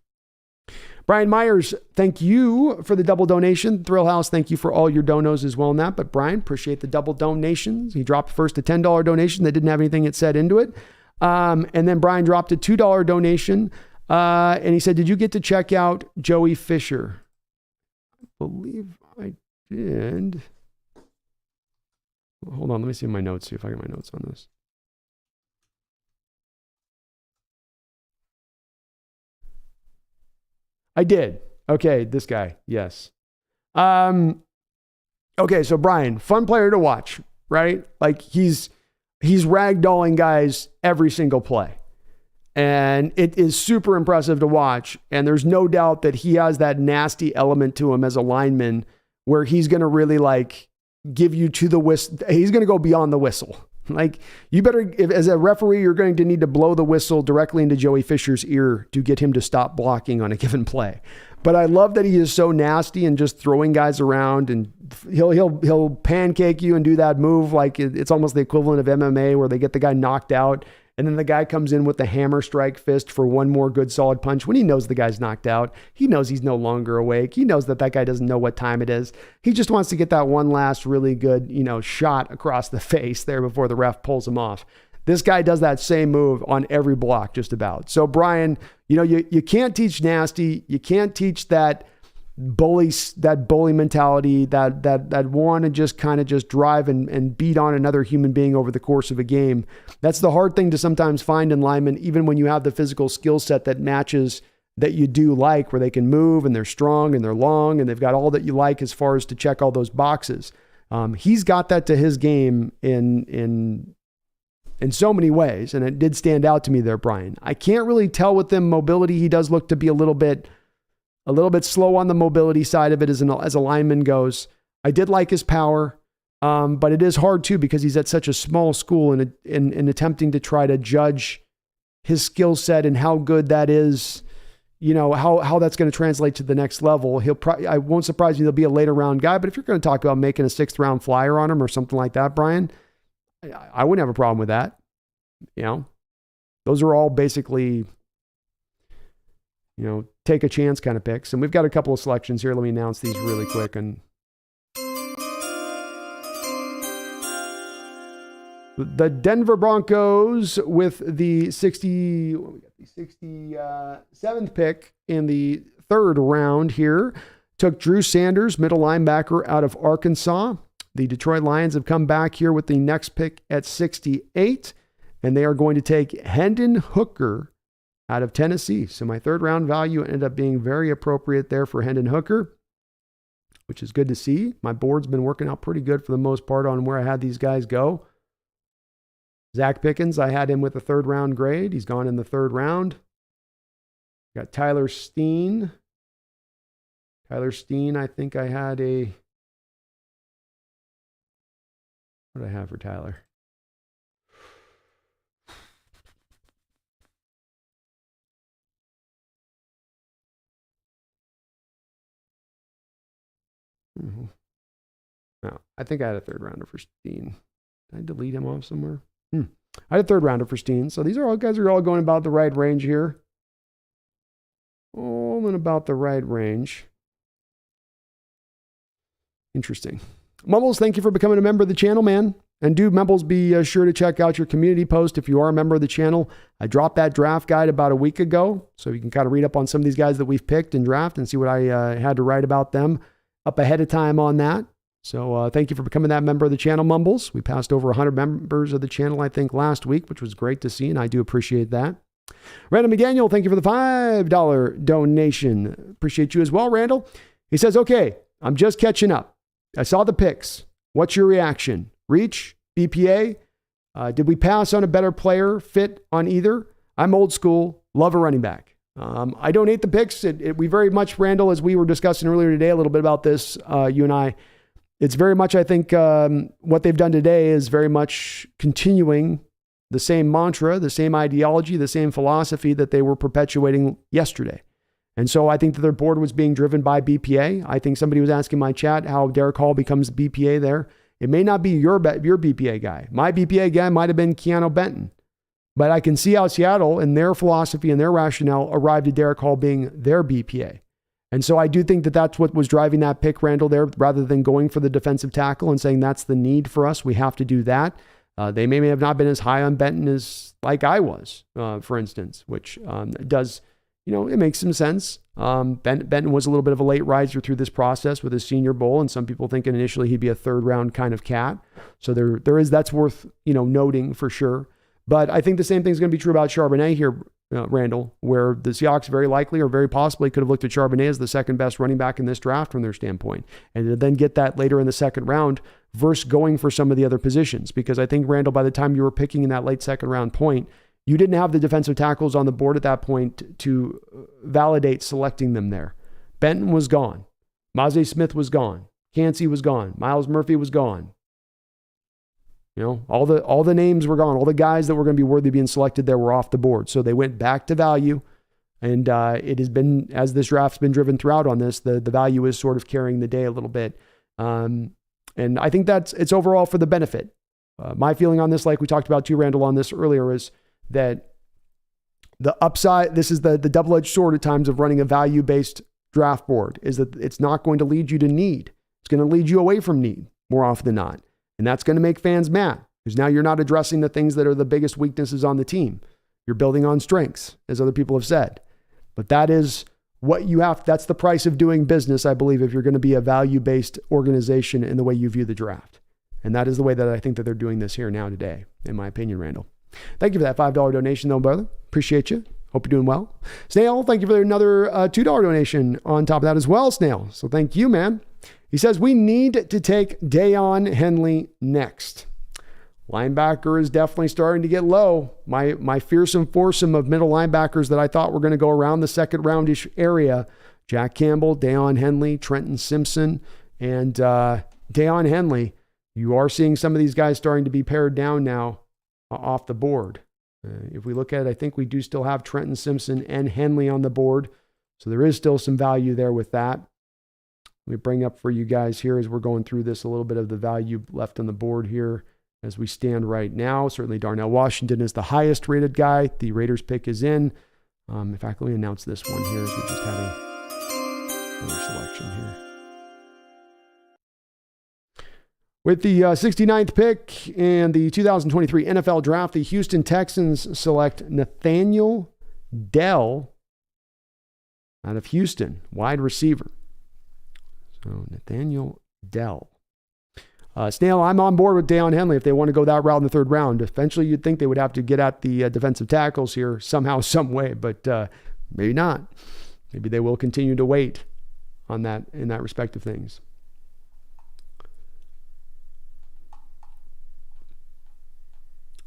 Brian Myers, thank you for the double donation. Thrill House, thank you for all your donos as well in that. But Brian, appreciate the double donations. He dropped first a $10 donation that didn't have anything it said into it. And then Brian dropped a $2 donation. And he said, did you get to check out Joey Fisher? I believe I did. Hold on, let me see my notes, see if I got my notes on this. I did. Okay, this guy, yes. Okay, so Brian, fun player to watch, right? Like he's ragdolling guys every single play. And it is super impressive to watch. And there's no doubt that he has that nasty element to him as a lineman where he's going to really like give you to the whistle. He's going to go beyond the whistle. Like you better, as a referee, you're going to need to blow the whistle directly into Joey Fisher's ear to get him to stop blocking on a given play. But I love that he is so nasty and just throwing guys around, and he'll pancake you and do that move like it's almost the equivalent of MMA where they get the guy knocked out and then the guy comes in with the hammer strike fist for one more good solid punch when he knows the guy's knocked out. He knows he's no longer awake. He knows that guy doesn't know what time it is. He just wants to get that one last really good, shot across the face there before the ref pulls him off. This guy does that same move on every block just about. So Brian, you can't teach nasty. You can't teach that bully mentality, that want to just kind of just drive and beat on another human being over the course of a game. That's the hard thing to sometimes find in linemen, even when you have the physical skill set that matches that you do like, where they can move and they're strong and they're long and they've got all that you like as far as to check all those boxes. He's got that to his game in so many ways, and it did stand out to me there, Brian. I can't really tell with him mobility. He does look to be a little bit slow on the mobility side of it as a lineman goes. I did like his power, but it is hard too because he's at such a small school and in attempting to try to judge his skill set and how good that is. You know, how that's going to translate to the next level. I won't surprise me he'll be a later round guy, but if you're going to talk about making a 6th round flyer on him or something like that, Brian, I wouldn't have a problem with that. You know, those are all basically, take a chance kind of picks. And we've got a couple of selections here. Let me announce these really quick. And the Denver Broncos with the 67th pick in the 3rd round here took Drew Sanders, middle linebacker out of Arkansas. The Detroit Lions have come back here with the next pick at 68, and they are going to take Hendon Hooker out of Tennessee. So my 3rd round value ended up being very appropriate there for Hendon Hooker, which is good to see. My board's been working out pretty good for the most part on where I had these guys go. Zach Pickens, I had him with a 3rd round grade. He's gone in the 3rd round. Got Tyler Steen. I think I had what did I have for Tyler? No, I think I had a 3rd rounder for Steen. Did I delete him off somewhere? I had a 3rd rounder for Steen. So these are all guys are all going about the right range here. All in about the right range. Interesting. Mumbles, thank you for becoming a member of the channel, man. And do, Mumbles, be sure to check out your community post if you are a member of the channel. I dropped that draft guide about a week ago, so you can kind of read up on some of these guys that we've picked and draft and see what I had to write about them up ahead of time on that. So thank you for becoming that member of the channel, Mumbles. We passed over 100 members of the channel, I think, last week, which was great to see, and I do appreciate that. Randall McDaniel, thank you for the $5 donation. Appreciate you as well, Randall. He says, okay, I'm just catching up. I saw the picks. What's your reaction? Reach? BPA? Did we pass on a better player fit on either? I'm old school. Love a running back. I don't hate the picks. We very much, Randall, as we were discussing earlier today, a little bit about this, you and I, it's very much, I think, what they've done today is very much continuing the same mantra, the same ideology, the same philosophy that they were perpetuating yesterday. And so I think that their board was being driven by BPA. I think somebody was asking my chat how Derrick Hall becomes BPA there. It may not be your BPA guy. My BPA guy might have been Keanu Benton. But I can see how Seattle and their philosophy and their rationale arrived at Derrick Hall being their BPA. And so I do think that that's what was driving that pick, Randall, there, rather than going for the defensive tackle and saying that's the need for us. We have to do that. They may have not been as high on Benton as like I was, for instance, which does, it makes some sense. Benton was a little bit of a late riser through this process with his Senior Bowl, and some people thinking initially he'd be a 3rd round kind of cat. So that's worth, noting for sure. But I think the same thing is going to be true about Charbonnet here, Randall, where the Seahawks very likely or very possibly could have looked at Charbonnet as the 2nd best running back in this draft from their standpoint, and to then get that later in the 2nd round versus going for some of the other positions. Because I think, Randall, by the time you were picking in that late 2nd round point, you didn't have the defensive tackles on the board at that point to validate selecting them there. Benton was gone. Maze Smith was gone. Cansey was gone. Miles Murphy was gone. All the names were gone. All the guys that were going to be worthy of being selected there were off the board. So they went back to value. And it has been, as this draft's been driven throughout on this, the value is sort of carrying the day a little bit. And I think it's overall for the benefit. My feeling on this, like we talked about too, Randall, on this earlier, is that the upside, this is the double-edged sword at times of running a value-based draft board, is that it's not going to lead you to need. It's going to lead you away from need more often than not. And that's going to make fans mad because now you're not addressing the things that are the biggest weaknesses on the team. You're building on strengths, as other people have said. But that is that's the price of doing business, I believe, if you're going to be a value-based organization in the way you view the draft. And that is the way that I think that they're doing this here now today, in my opinion, Randall. Thank you for that $5 donation, though, brother. Appreciate you. Hope you're doing well. Snail, thank you for another $2 donation on top of that as well, Snail. So thank you, man. He says, we need to take Deion Henley next. Linebacker is definitely starting to get low. My fearsome foursome of middle linebackers that I thought were going to go around the second roundish area, Jack Campbell, Deion Henley, Trenton Simpson, and Deion Henley. You are seeing some of these guys starting to be pared down now off the board. If we look at it, I think we do still have Trenton Simpson and Henley on the board. So there is still some value there with that. Let me bring up for you guys here as we're going through this a little bit of the value left on the board here as we stand right now. Certainly Darnell Washington is the highest rated guy. The Raiders pick is in. In fact, let me announce this one here as we just had another selection here. With the 69th pick in the 2023 NFL Draft, the Houston Texans select Nathaniel Dell out of Houston, wide receiver. So Nathaniel Dell. Snail, I'm on board with Deion Henley if they want to go that route in the third round. Eventually, you'd think they would have to get at the defensive tackles here somehow, some way, but maybe not. Maybe they will continue to wait on that in that respect of things.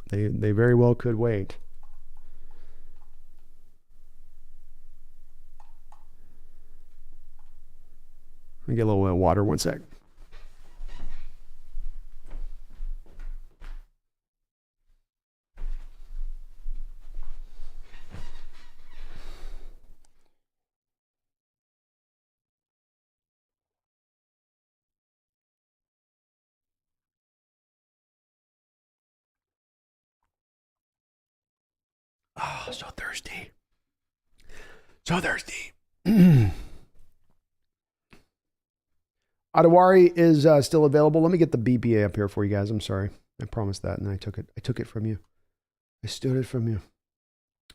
They very well could wait. Let me get a little bit of water, one sec. Oh, so thirsty. So thirsty. Adewari is still available. Let me get the BPA up here for you guys. I'm sorry. I promised that, and I took it from you. I stole it from you.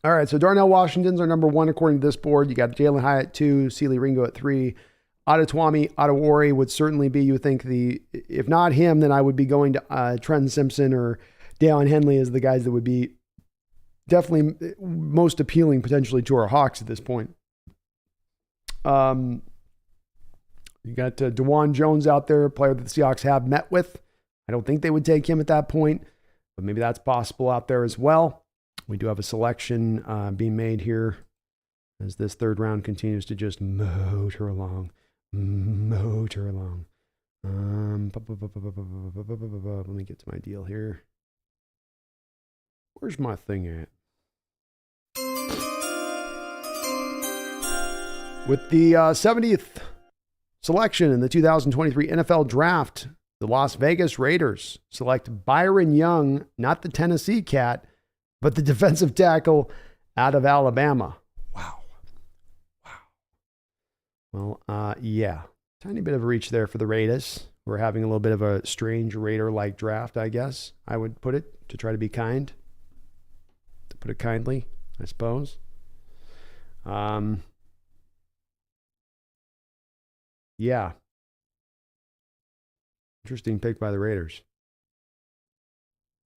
All right, so Darnell Washington's our number one according to this board. You got Jalen Hyatt at 2, Sealy Ringo at 3. Adewari would certainly be, you would think, if not him, then I would be going to Trenton Simpson or Deion Henley as the guys that would be definitely most appealing potentially to our Hawks at this point. You got DeJuan Jones out there, a player that the Seahawks have met with. I don't think they would take him at that point, but maybe that's possible out there as well. We do have a selection being made here as this third round continues to just motor along. Let me get to my deal here. Where's my thing at? With the 70th selection in the 2023 NFL Draft, the Las Vegas Raiders select Byron Young, not the Tennessee Cat, but the defensive tackle out of Alabama. Wow. Well, yeah. Tiny bit of a reach there for the Raiders. We're having a little bit of a strange Raider-like draft, I guess. I would put it, to try to be kind. To put it kindly, I suppose. Yeah. Interesting pick by the Raiders.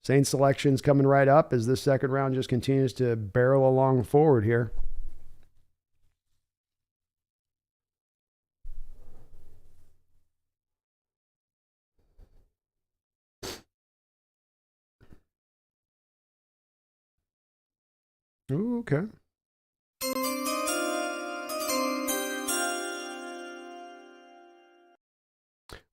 Saints selections coming right up as this second round just continues to barrel along forward here. Ooh, okay.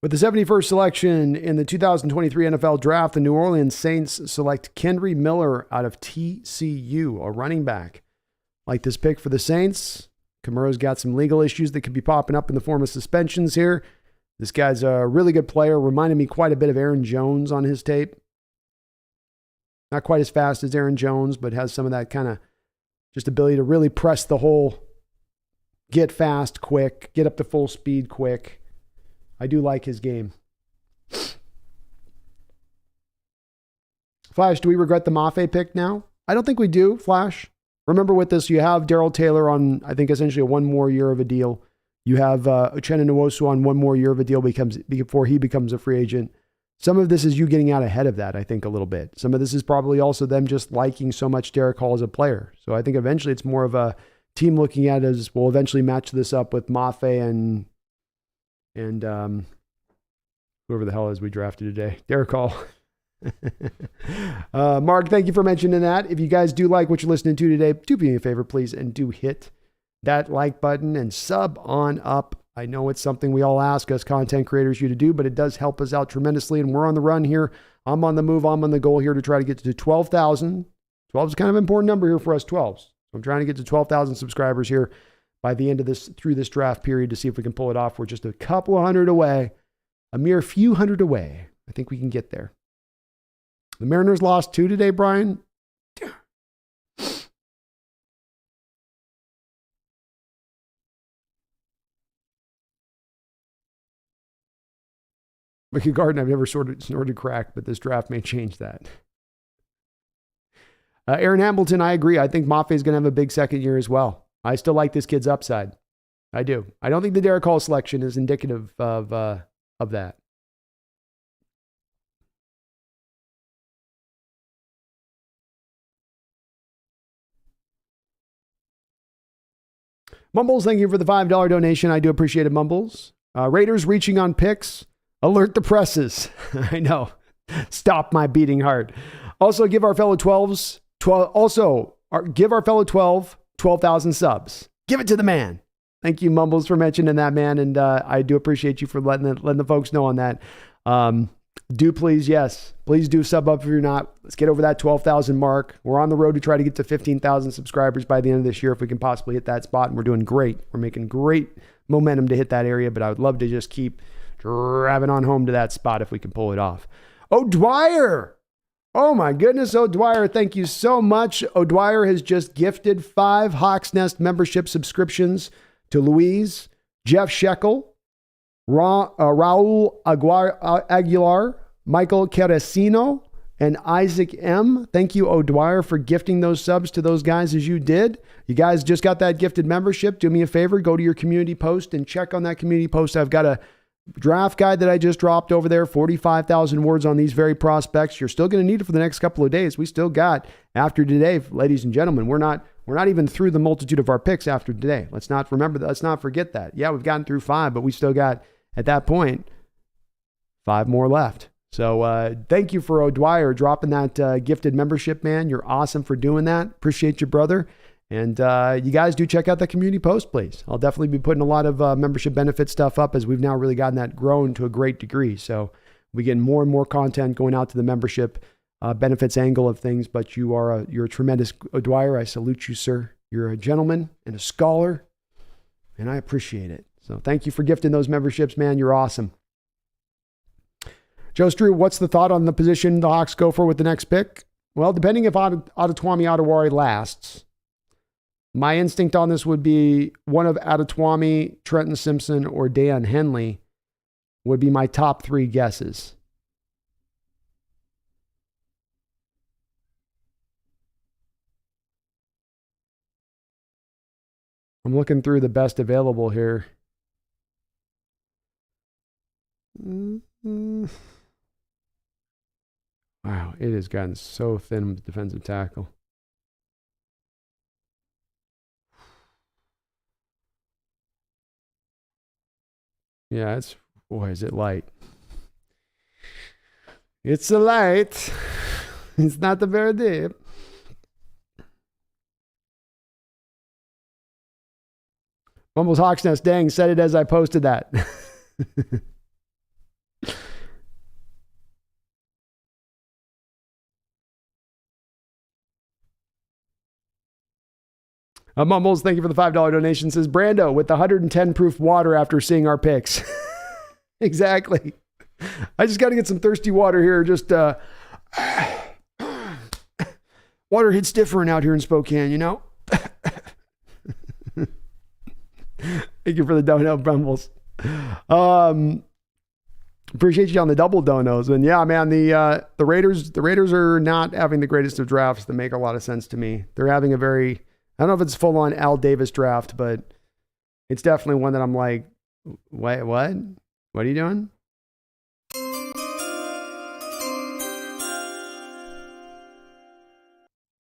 With the 71st selection in the 2023 NFL Draft, the New Orleans Saints select Kendry Miller out of TCU, a running back. Like this pick for the Saints. Kamara's got some legal issues that could be popping up in the form of suspensions here. This guy's a really good player. Reminded me quite a bit of Aaron Jones on his tape. Not quite as fast as Aaron Jones, but has some of that kind of just ability to really press the hole, get fast quick, get up to full speed quick. I do like his game. Flash, do we regret the Mafe pick now? I don't think we do, Flash. remember with this, you have Darrell Taylor on, I think, essentially one more year of a deal. You have Uchenna Nwosu on one more year of a deal before he becomes a free agent. Some of this is you getting out ahead of that, I think, a little bit. Some of this is probably also them just liking so much Derrick Hall as a player. So I think eventually it's more of a team looking at it as we'll eventually match this up with Mafe and whoever the hell is we drafted today. Derrick Hall. Mark, thank you for mentioning that. If you guys do like what you're listening to today, do me a favor, please, and do hit that like button and sub on up. I know it's something we all ask us content creators you to do, but it does help us out tremendously. And we're on the run here. I'm on the move. I'm on the goal here to try to get to 12,000. 12 is kind of an important number here for us 12s. So I'm trying to get to 12,000 subscribers here by the end of this, through this draft period, to see if we can pull it off. We're just a couple of hundred away, a mere few hundred away. I think we can get there. The Mariners lost 2 today, Brian. Mickey Garden, I've never snorted crack, but this draft may change that. Aaron Hamilton, I agree. I think Mafe is going to have a big second year as well. I still like this kid's upside. I do. I don't think the Derrick Hall selection is indicative of that. Mumbles, thank you for the $5 donation. I do appreciate it, Mumbles. Raiders reaching on picks. Alert the presses. I know. Stop my beating heart. Also, give our fellow 12s, give our fellow 12,000 subs. Give it to the man. Thank you, Mumbles, for mentioning that, man. And I do appreciate you for letting the folks know on that. Do please, yes. Please do sub up if you're not. Let's get over that 12,000 mark. We're on the road to try to get to 15,000 subscribers by the end of this year if we can possibly hit that spot. And we're doing great. We're making great momentum to hit that area, but I would love to just keep driving on home to that spot if we can pull it off. O'Dwyer. Oh my goodness, O'Dwyer. Thank you so much. O'Dwyer has just gifted 5 Hawks Nest membership subscriptions to Louise, Jeff Shekel, Raul Aguilar, Michael Caresino, and Isaac M. Thank you, O'Dwyer, for gifting those subs to those guys as you did. You guys just got that gifted membership. Do me a favor, go to your community post and check on that community post. I've got a draft guide that I just dropped over there, 45,000 words on these very prospects. You're still going to need it for the next couple of days. We still got, after today, ladies and gentlemen, we're not even through the multitude of our picks after today. Let's not forget that. Yeah, we've gotten through 5, but we still got, at that point, 5 more left. So thank you for O'Dwyer dropping that gifted membership, man. You're awesome for doing that. Appreciate you, brother. And you guys do check out that community post, please. I'll definitely be putting a lot of membership benefit stuff up as we've now really gotten that grown to a great degree. So we get more and more content going out to the membership benefits angle of things. But you're a tremendous O'Dwyer. I salute you, sir. You're a gentleman and a scholar, and I appreciate it. So thank you for gifting those memberships, man. You're awesome. Joe Strew, what's the thought on the position the Hawks go for with the next pick? Well, depending if Adetomiwa Adewale lasts, my instinct on this would be one of Adetomiwa, Trenton Simpson, or Dan Henley would be my top 3 guesses. I'm looking through the best available here. Wow, it has gotten so thin with defensive tackle. Yeah, boy, is it light. It's a light. It's not the very deep. Mumbles Hawks Nest, dang, said it as I posted that. Mumbles, thank you for the $5 donation. Says Brando with the 110 proof water after seeing our picks. Exactly. I just got to get some thirsty water here. Just water hits different out here in Spokane, you know? Thank you for the dono, Mumbles. Appreciate you on the double donos. And yeah, man, the Raiders are not having the greatest of drafts that make a lot of sense to me. They're having a very I don't know if it's full on Al Davis draft, but it's definitely one that I'm like, wait, what? What are you doing?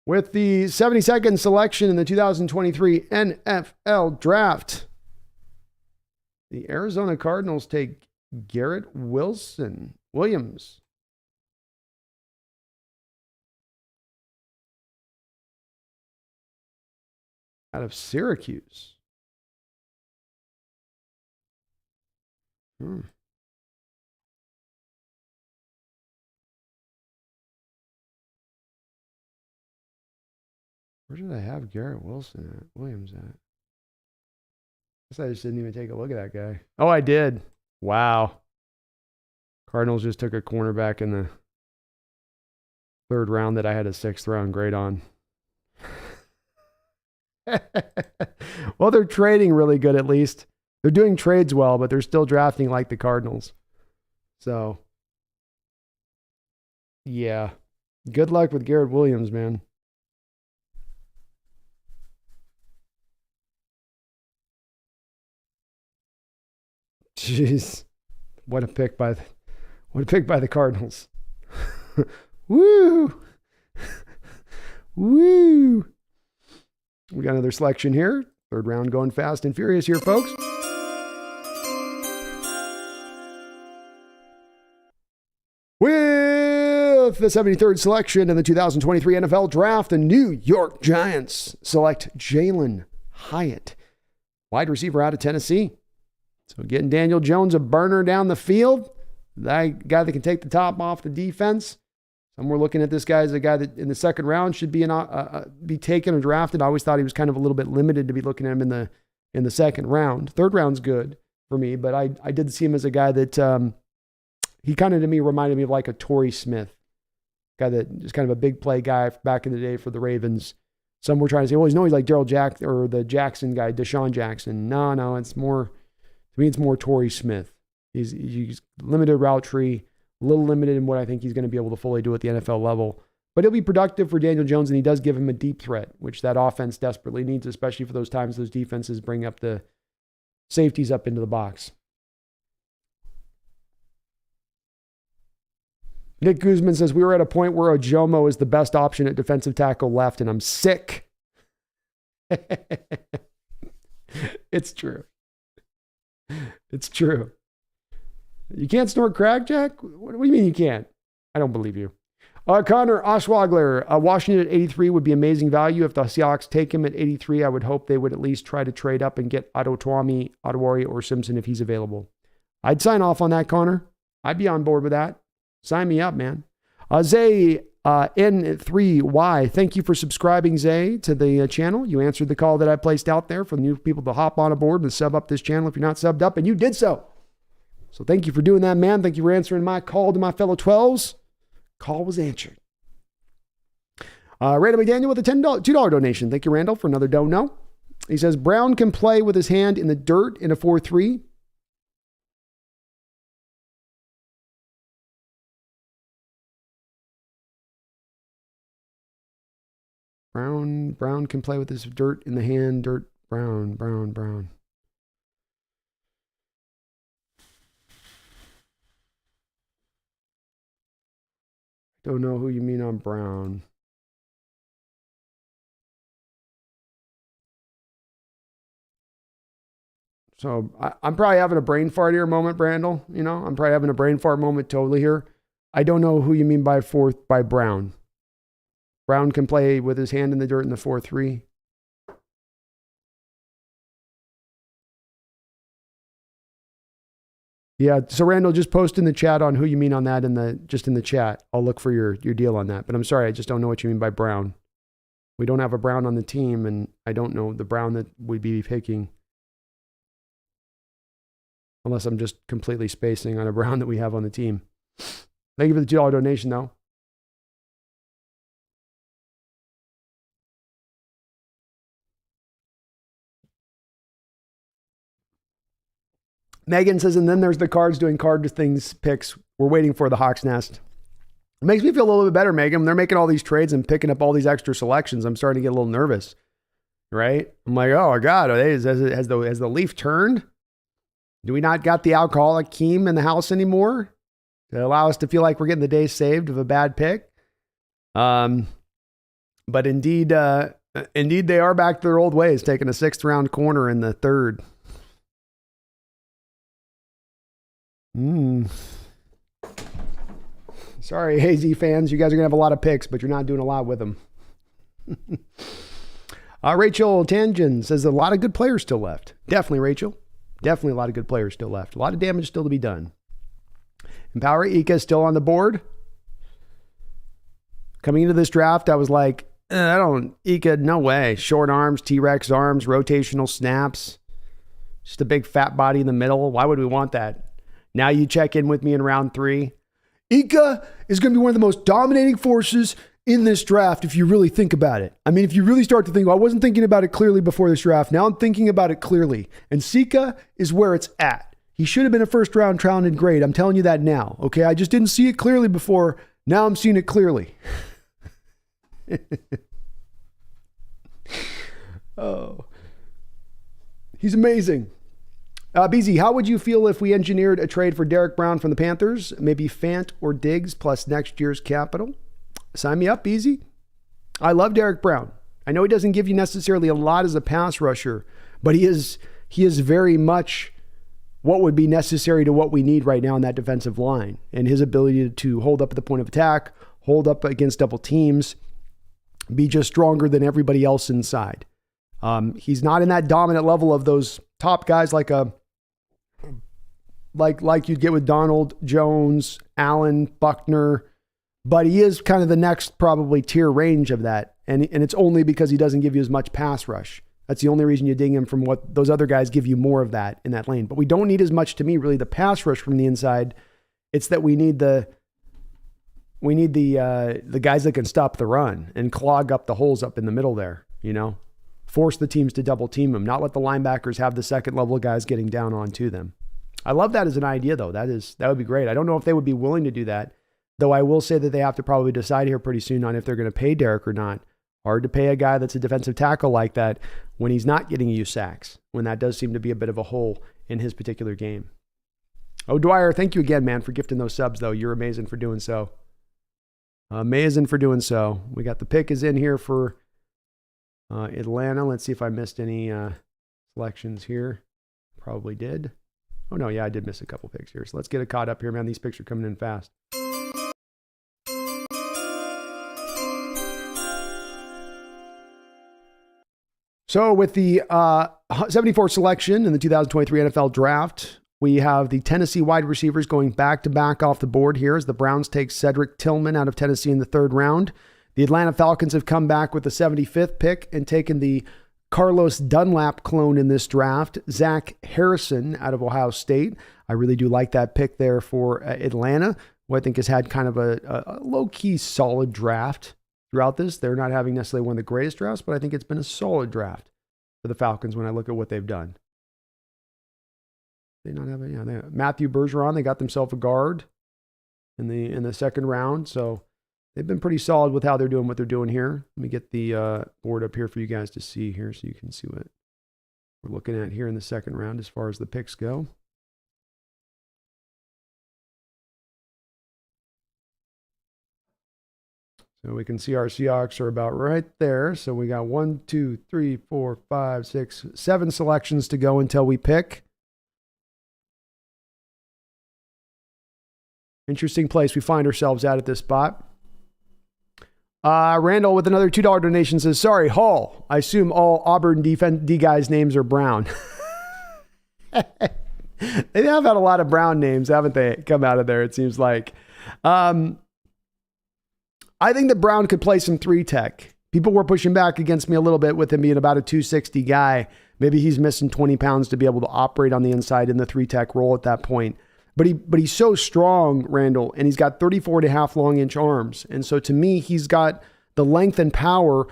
With the 72nd selection in the 2023 NFL Draft, the Arizona Cardinals take Garrett Williams. Out of Syracuse. Where did I have Garrett Williams at? I guess I just didn't even take a look at that guy. Oh, I did. Wow. Cardinals just took a cornerback in the 3rd round that I had a 6th round grade on. Well, they're trading really good at least. They're doing trades well, but they're still drafting like the Cardinals. So, yeah. Good luck with Garrett Williams, man. Jeez. What a pick by the Cardinals. Woo! Woo! We got another selection here. 3rd round going fast and furious here, folks. With the 73rd selection in the 2023 NFL Draft, the New York Giants select Jalen Hyatt, wide receiver out of Tennessee. So getting Daniel Jones a burner down the field, that guy that can take the top off the defense. And we're looking at this guy as a guy that in the 2nd round should be taken or drafted. I always thought he was kind of a little bit limited to be looking at him in the 2nd round. 3rd round's good for me, but I did see him as a guy that he kind of to me reminded me of like a Torrey Smith, guy that just kind of a big play guy back in the day for the Ravens. Some were trying to say, well, he's like Daryl Jackson or the Jackson guy, Deshaun Jackson. No, it's more, to me, it's more Torrey Smith. He's limited route tree, a little limited in what I think he's going to be able to fully do at the NFL level. But he'll be productive for Daniel Jones, and he does give him a deep threat, which that offense desperately needs, especially for those times those defenses bring up the safeties up into the box. Nick Guzman says, we were at a point where Ojomo is the best option at defensive tackle left, and I'm sick. It's true. It's true. You can't snort crack, Jack? What do you mean you can't? I don't believe you. Connor Oshwagler, Washington at 83 would be amazing value. If the Seahawks take him at 83, I would hope they would at least try to trade up and get Adewari, or Simpson if he's available. I'd sign off on that, Connor. I'd be on board with that. Sign me up, man. Zay N3Y, thank you for subscribing, Zay, to the channel. You answered the call that I placed out there for new people to hop on aboard and sub up this channel if you're not subbed up, and you did so. So thank you for doing that, man. Thank you for answering my call to my fellow 12s. Call was answered. Randall McDaniel with a $2 donation. Thank you, Randall, for another dono. He says, Brown can play with his hand in the dirt in a 4-3. Brown can play with his dirt in the hand. Brown. Don't know who you mean on Brown. So I'm probably having a brain fart here moment, Brandel. You know, I'm probably having a brain fart moment totally here. I don't know who you mean by Brown. Brown can play with his hand in the dirt in the 4-3. Yeah, so Randall, just post in the chat on who you mean on that in the chat. I'll look for your deal on that. But I'm sorry, I just don't know what you mean by Brown. We don't have a Brown on the team, and I don't know the Brown that we'd be picking. Unless I'm just completely spacing on a Brown that we have on the team. Thank you for the $2 donation, though. Megan says, and then there's the Cards doing card things picks. We're waiting for the Hawks Nest. It makes me feel a little bit better, Megan. They're making all these trades and picking up all these extra selections. I'm starting to get a little nervous. right? I'm like, oh my God, has the leaf turned? Do we not got the alcoholic Keem in the house anymore to allow us to feel like we're getting the day saved of a bad pick? But indeed, they are back to their old ways, taking a 6th round corner in the 3rd. Sorry, AZ fans, you guys are gonna have a lot of picks, but you're not doing a lot with them. Rachel Tangen says a lot of good players still left. Definitely, Rachel. Definitely a lot of good players still left. A lot of damage still to be done. Empower Ika is still on the board. Coming into this draft, I was like, Ika, no way. Short arms, T-Rex arms, rotational snaps. Just a big fat body in the middle. Why would we want that? Now you check in with me in round 3. Ika is going to be one of the most dominating forces in this draft if you really think about it. I mean, if you really start to think, well, I wasn't thinking about it clearly before this draft. Now I'm thinking about it clearly. And Sika is where it's at. He should have been a first round talented grade. I'm telling you that now. Okay. I just didn't see it clearly before. Now I'm seeing it clearly. Oh, he's amazing. BZ, how would you feel if we engineered a trade for Derrick Brown from the Panthers? Maybe Fant or Diggs plus next year's capital? Sign me up, BZ. I love Derrick Brown. I know he doesn't give you necessarily a lot as a pass rusher, but he is very much what would be necessary to what we need right now in that defensive line. And his ability to hold up at the point of attack, hold up against double teams, be just stronger than everybody else inside. He's not in that dominant level of those top guys like you'd get with Donald, Jones, Allen, Buckner, but he is kind of the next probably tier range of that. And it's only because he doesn't give you as much pass rush. That's the only reason you ding him from what those other guys give you more of that in that lane. But we don't need as much, to me, really, the pass rush from the inside. It's that we need the guys that can stop the run and clog up the holes up in the middle there, force the teams to double team them, not let the linebackers have the second level guys getting down onto them. I love that as an idea, though. That would be great. I don't know if they would be willing to do that, though I will say that they have to probably decide here pretty soon on if they're going to pay Derrick or not. Hard to pay a guy that's a defensive tackle like that when he's not getting you sacks, when that does seem to be a bit of a hole in his particular game. Oh, Dwyer, thank you again, man, for gifting those subs, though. You're amazing for doing so. Amazing for doing so. We got the pick is in here for Atlanta. Let's see if I missed any selections here. Probably did. Oh, no, yeah, I did miss a couple picks here. So let's get it caught up here, man. These picks are coming in fast. So with the 74th selection in the 2023 NFL Draft, we have the Tennessee wide receivers going back-to-back off the board here as the Browns take Cedric Tillman out of Tennessee in the 3rd round. The Atlanta Falcons have come back with the 75th pick and taken the Carlos Dunlap clone in this draft, Zach Harrison out of Ohio State. I really do like that pick there for Atlanta, who I think has had kind of a low-key solid draft throughout this. They're not having necessarily one of the greatest drafts, but I think it's been a solid draft for the Falcons when I look at what they've done. They not have Matthew Bergeron. They got themselves a guard in the 2nd round, so they've been pretty solid with how they're doing what they're doing here. Let me get the board up here for you guys to see here, so you can see what we're looking at here in the 2nd round as far as the picks go. So we can see our Seahawks are about right there. So we got 1, 2, 3, 4, 5, 6, 7 selections to go until we pick. Interesting place we find ourselves at this spot. Randall with another $2 donation says, sorry, Hall. I assume all Auburn D guys' names are Brown. They have had a lot of Brown names, haven't they, come out of there, it seems like. I think that Brown could play some 3-tech. People were pushing back against me a little bit with him being about a 260 guy. Maybe he's missing 20 pounds to be able to operate on the inside in the 3-tech role at that point. But he's so strong, Randall, and he's got 34.5 long-inch arms. And so to me, he's got the length and power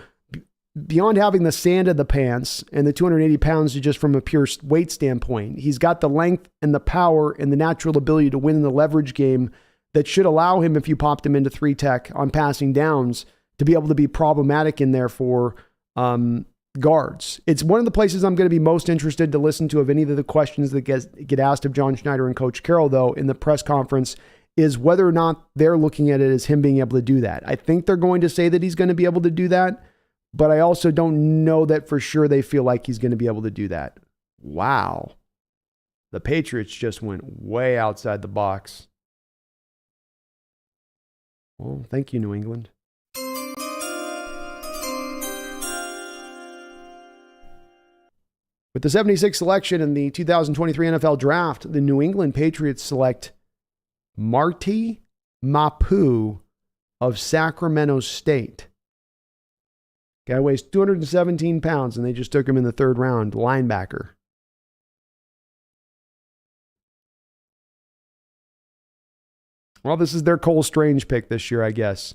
beyond having the sand in the pants and the 280 pounds just from a pure weight standpoint. He's got the length and the power and the natural ability to win in the leverage game that should allow him, if you popped him into 3-tech on passing downs, to be able to be problematic in there for guards. It's one of the places I'm going to be most interested to listen to of any of the questions that get asked of John Schneider and Coach Carroll, though, in the press conference, is whether or not they're looking at it as him being able to do that. I think they're going to say that he's going to be able to do that, but I also don't know that for sure they feel like he's going to be able to do that. Wow. The Patriots just went way outside the box. Well, thank you, New England. With the 76th selection in the 2023 NFL Draft, the New England Patriots select Marty Mapu of Sacramento State. Guy weighs 217 pounds, and they just took him in the third round, linebacker. Well, this is their Cole Strange pick this year, I guess.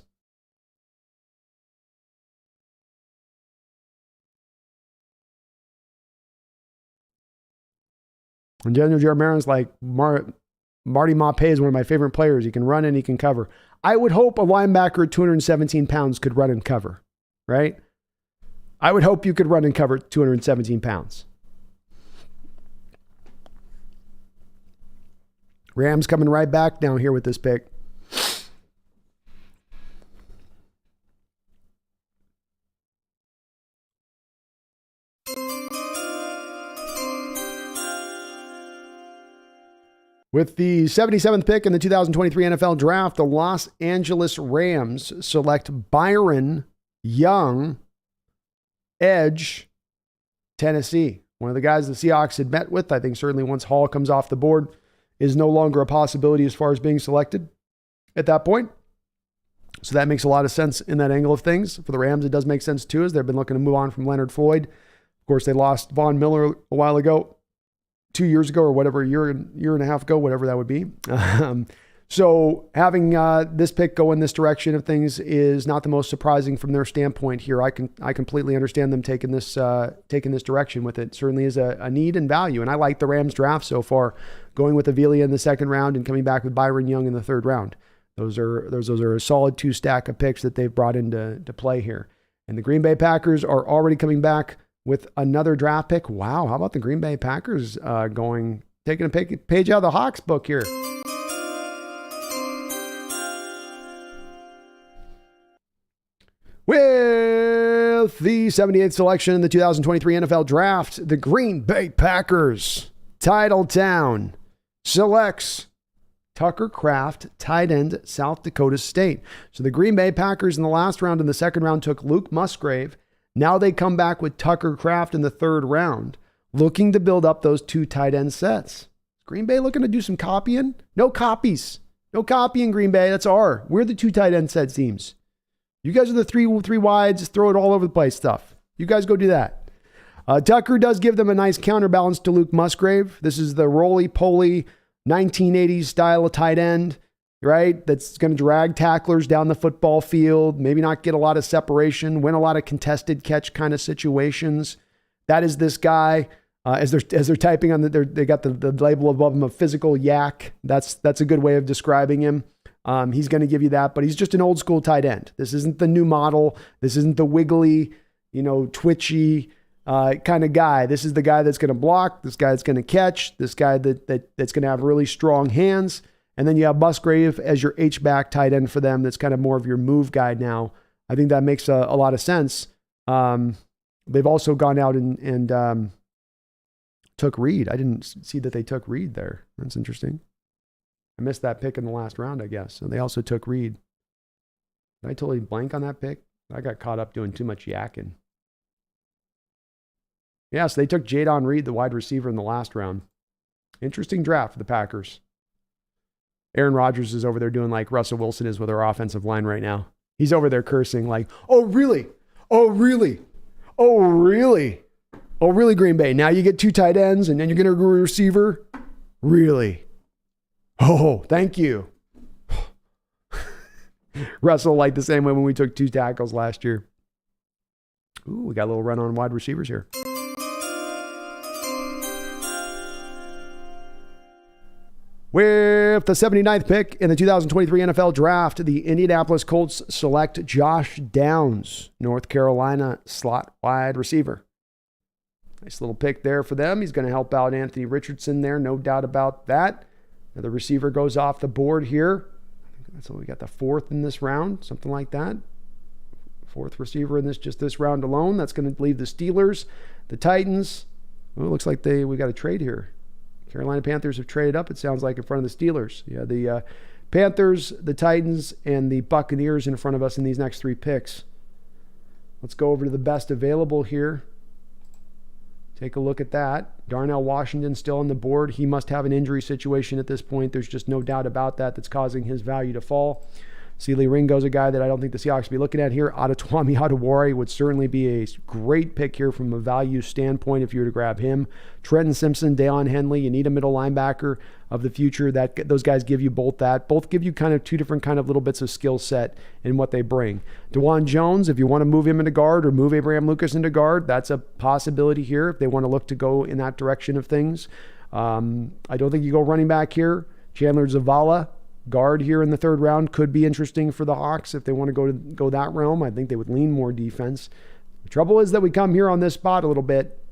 And Daniel Jeremiah's like, Marty Mape is one of my favorite players. He can run and he can cover. I would hope a linebacker at 217 pounds could run and cover, right? I would hope you could run and cover 217 pounds. Rams coming right back down here with this pick. With the 77th pick in the 2023 NFL Draft, the Los Angeles Rams select Byron Young, edge, Tennessee. One of the guys the Seahawks had met with, I think certainly once Hall comes off the board, is no longer a possibility as far as being selected at that point. So that makes a lot of sense in that angle of things. For the Rams, it does make sense too, as they've been looking to move on from Leonard Floyd. Of course, they lost Von Miller a while ago. 2 years ago or whatever, a year and a half ago, whatever that would be. So having this pick go in this direction of things is not the most surprising from their standpoint here. I completely understand them taking this direction with it. Certainly is a need and value. And I like the Rams draft so far, going with Avila in the second round and coming back with Byron Young in the third round. Those are a solid two stack of picks that they've brought into play here. And the Green Bay Packers are already coming back with another draft pick. Wow, how about the Green Bay Packers taking a page out of the Hawks book here? With the 78th selection in the 2023 NFL Draft, the Green Bay Packers, Titletown, selects Tucker Kraft, tight end, South Dakota State. So the Green Bay Packers in the last round and the second round took Luke Musgrave. Now they come back with Tucker Kraft in the third round, looking to build up those two tight end sets. Green Bay looking to do some copying? No copies. No copying, Green Bay. That's our. We're the two tight end set teams. You guys are the three wides, throw it all over the place stuff. You guys go do that. Tucker does give them a nice counterbalance to Luke Musgrave. This is the roly-poly 1980s style of tight end, right? That's going to drag tacklers down the football field, maybe not get a lot of separation, win a lot of contested catch kind of situations. That is this guy. As they're typing on they got the label above him of physical yak. That's a good way of describing him. He's going to give you that, but he's just an old school tight end. This isn't the new model. This isn't the wiggly, twitchy kind of guy. This is the guy that's going to block. This guy that's going to catch. This guy that's going to have really strong hands. And then you have Musgrave as your H-back tight end for them. That's kind of more of your move guy now. I think that makes a lot of sense. They've also gone out and took Reed. I didn't see that they took Reed there. That's interesting. I missed that pick in the last round, I guess. So they also took Reed. Did I totally blank on that pick? I got caught up doing too much yakking. Yeah, so they took Jadon Reed, the wide receiver, in the last round. Interesting draft for the Packers. Aaron Rodgers is over there doing like Russell Wilson is with our offensive line right now. He's over there cursing like, oh, really? Oh, really? Oh, really? Oh, really, Green Bay? Now you get two tight ends and then you're going to go a receiver? Really? Oh, thank you. Russell liked the same way when we took two tackles last year. Ooh, we got a little run on wide receivers here. With the 79th pick in the 2023 NFL Draft, the Indianapolis Colts select Josh Downs, North Carolina slot wide receiver. Nice little pick there for them. He's going to help out Anthony Richardson there, no doubt about that. Now the receiver goes off the board here. I think that's what we got, the fourth in this round, something like that. Fourth receiver in this round alone. That's going to leave the Steelers, the Titans. Well, it looks like we got a trade here. Carolina Panthers have traded up, it sounds like, in front of the Steelers. Yeah, the Panthers, the Titans, and the Buccaneers in front of us in these next three picks. Let's go over to the best available here. Take a look at that. Darnell Washington still on the board. He must have an injury situation at this point. There's just no doubt about that that's causing his value to fall. Sealy Ringo's a guy that I don't think the Seahawks will be looking at here. Adetomiwa Adewale would certainly be a great pick here from a value standpoint if you were to grab him. Trenton Simpson, Deion Henley, you need a middle linebacker of the future. Those guys give you both that. Both give you kind of two different kind of little bits of skill set in what they bring. DeJuan Jones, if you want to move him into guard or move Abraham Lucas into guard, that's a possibility here if they want to look to go in that direction of things. I don't think you go running back here. Chandler Zavala, guard here in the third round, could be interesting for the Hawks if they want to go that realm. I think they would lean more defense. The trouble is that we come here on this spot a little bit,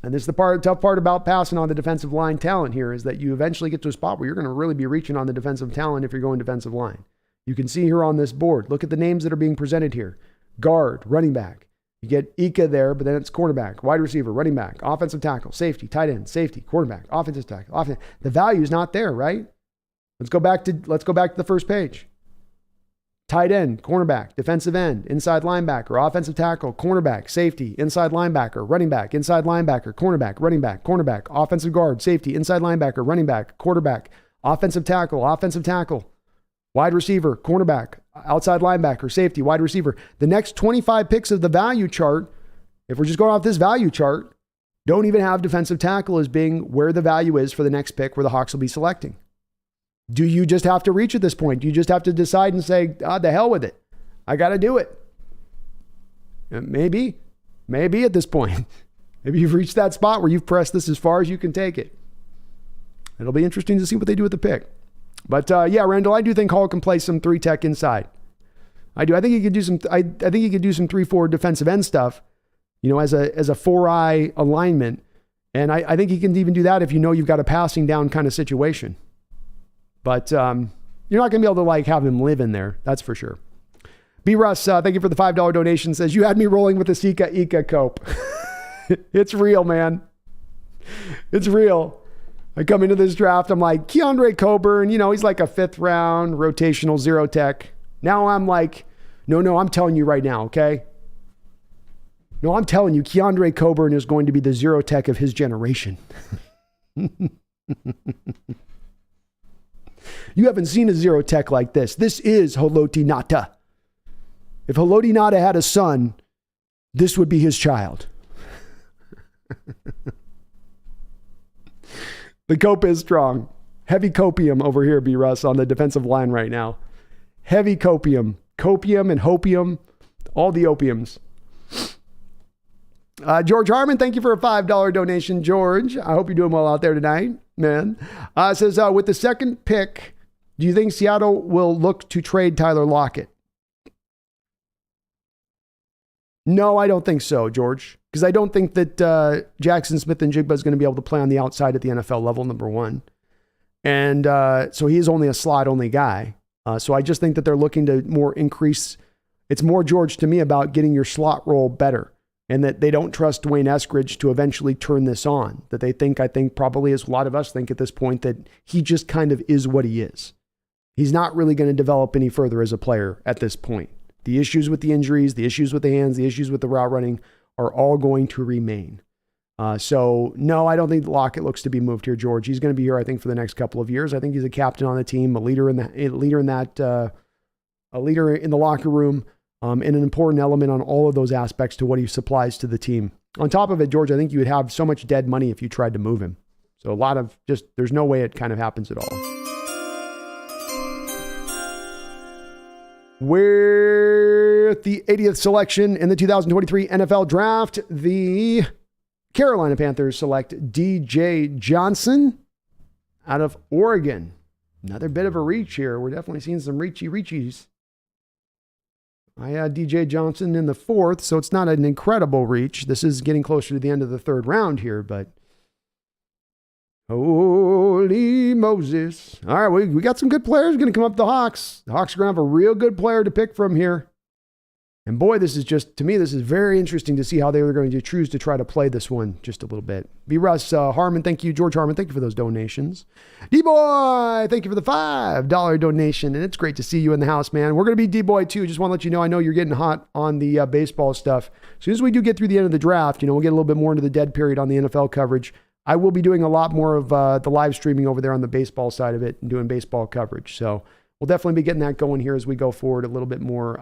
and this is the tough part about passing on the defensive line talent here, is that you eventually get to a spot where you're going to really be reaching on the defensive talent if you're going defensive line. You can see here on this board, look at the names that are being presented here. Guard, running back. You get Ika there, but then it's cornerback, wide receiver, running back, offensive tackle, safety, tight end, safety, quarterback, offensive tackle. The value is not there, right? Let's go back to the first page. Tight end, cornerback, defensive end, inside linebacker, offensive tackle, cornerback, safety, inside linebacker, running back, inside linebacker, cornerback, running back, cornerback, offensive guard, safety, inside linebacker, running back, quarterback, offensive tackle, wide receiver, cornerback, outside linebacker, safety, wide receiver. The next 25 picks of the value chart, if we're just going off this value chart, don't even have defensive tackle as being where the value is for the next pick where the Hawks will be selecting. Do you just have to reach at this point? Do you just have to decide and say, the hell with it? I got to do it. Maybe at this point. Maybe you've reached that spot where you've pressed this as far as you can take it. It'll be interesting to see what they do with the pick. But yeah, Randall, I do think Hall can play some 3-tech inside. I do. I think he could do some. I think he could do some 3-4 defensive end stuff, as a 4-eye alignment. And I think he can even do that if you've got a passing down kind of situation. But you're not going to be able to have him live in there. That's for sure. B. Russ, thank you for the $5 donation. Says, you had me rolling with the Ika cope. It's real, man. It's real. I come into this draft, I'm like, Keandre Coburn, he's like a 5th round rotational 0-tech. Now I'm like, no, I'm telling you right now, okay? No, I'm telling you, Keandre Coburn is going to be the 0-tech of his generation. You haven't seen a 0-tech like this. This is Haloti Ngata. If Haloti Ngata had a son, this would be his child. The cope is strong. Heavy copium over here, B. Russ, on the defensive line right now. Heavy copium. Copium and hopium. All the opiums. George Harmon, thank you for a $5 donation, George. I hope you're doing well out there tonight, man. Says, with the second pick, do you think Seattle will look to trade Tyler Lockett? No, I don't think so, George. Because I don't think that Jackson Smith and Jigba is going to be able to play on the outside at the NFL level, number one. And so he is only a slot-only guy. So I just think that they're looking to more increase. It's more, George, to me, about getting your slot role better. And that they don't trust Dwayne Eskridge to eventually turn this on. That they think, I think probably as a lot of us think at this point, that he just kind of is what he is. He's not really going to develop any further as a player at this point. The issues with the injuries, the issues with the hands, the issues with the route running are all going to remain. So no, I don't think Lockett looks to be moved here, George. He's going to be here, I think, for the next couple of years. I think he's a captain on the team, a leader in the locker room. And an important element on all of those aspects to what he supplies to the team. On top of it, George, I think you would have so much dead money if you tried to move him. So there's no way it kind of happens at all. With the 80th selection in the 2023 NFL Draft, the Carolina Panthers select DJ Johnson out of Oregon. Another bit of a reach here. We're definitely seeing some reachies. I had DJ Johnson in the 4th, so it's not an incredible reach. This is getting closer to the end of the 3rd round here, but holy Moses. All right, we got some good players going to come up the Hawks. The Hawks are going to have a real good player to pick from here. And boy, this is just, to me, this is very interesting to see how they were going to choose to try to play this one just a little bit. B. Russ Harmon, thank you. George Harmon, thank you for those donations. D-Boy, thank you for the $5 donation. And it's great to see you in the house, man. We're going to be D-Boy too. Just want to let you know, I know you're getting hot on the baseball stuff. As soon as we do get through the end of the draft, we'll get a little bit more into the dead period on the NFL coverage. I will be doing a lot more of the live streaming over there on the baseball side of it and doing baseball coverage. So we'll definitely be getting that going here as we go forward a little bit more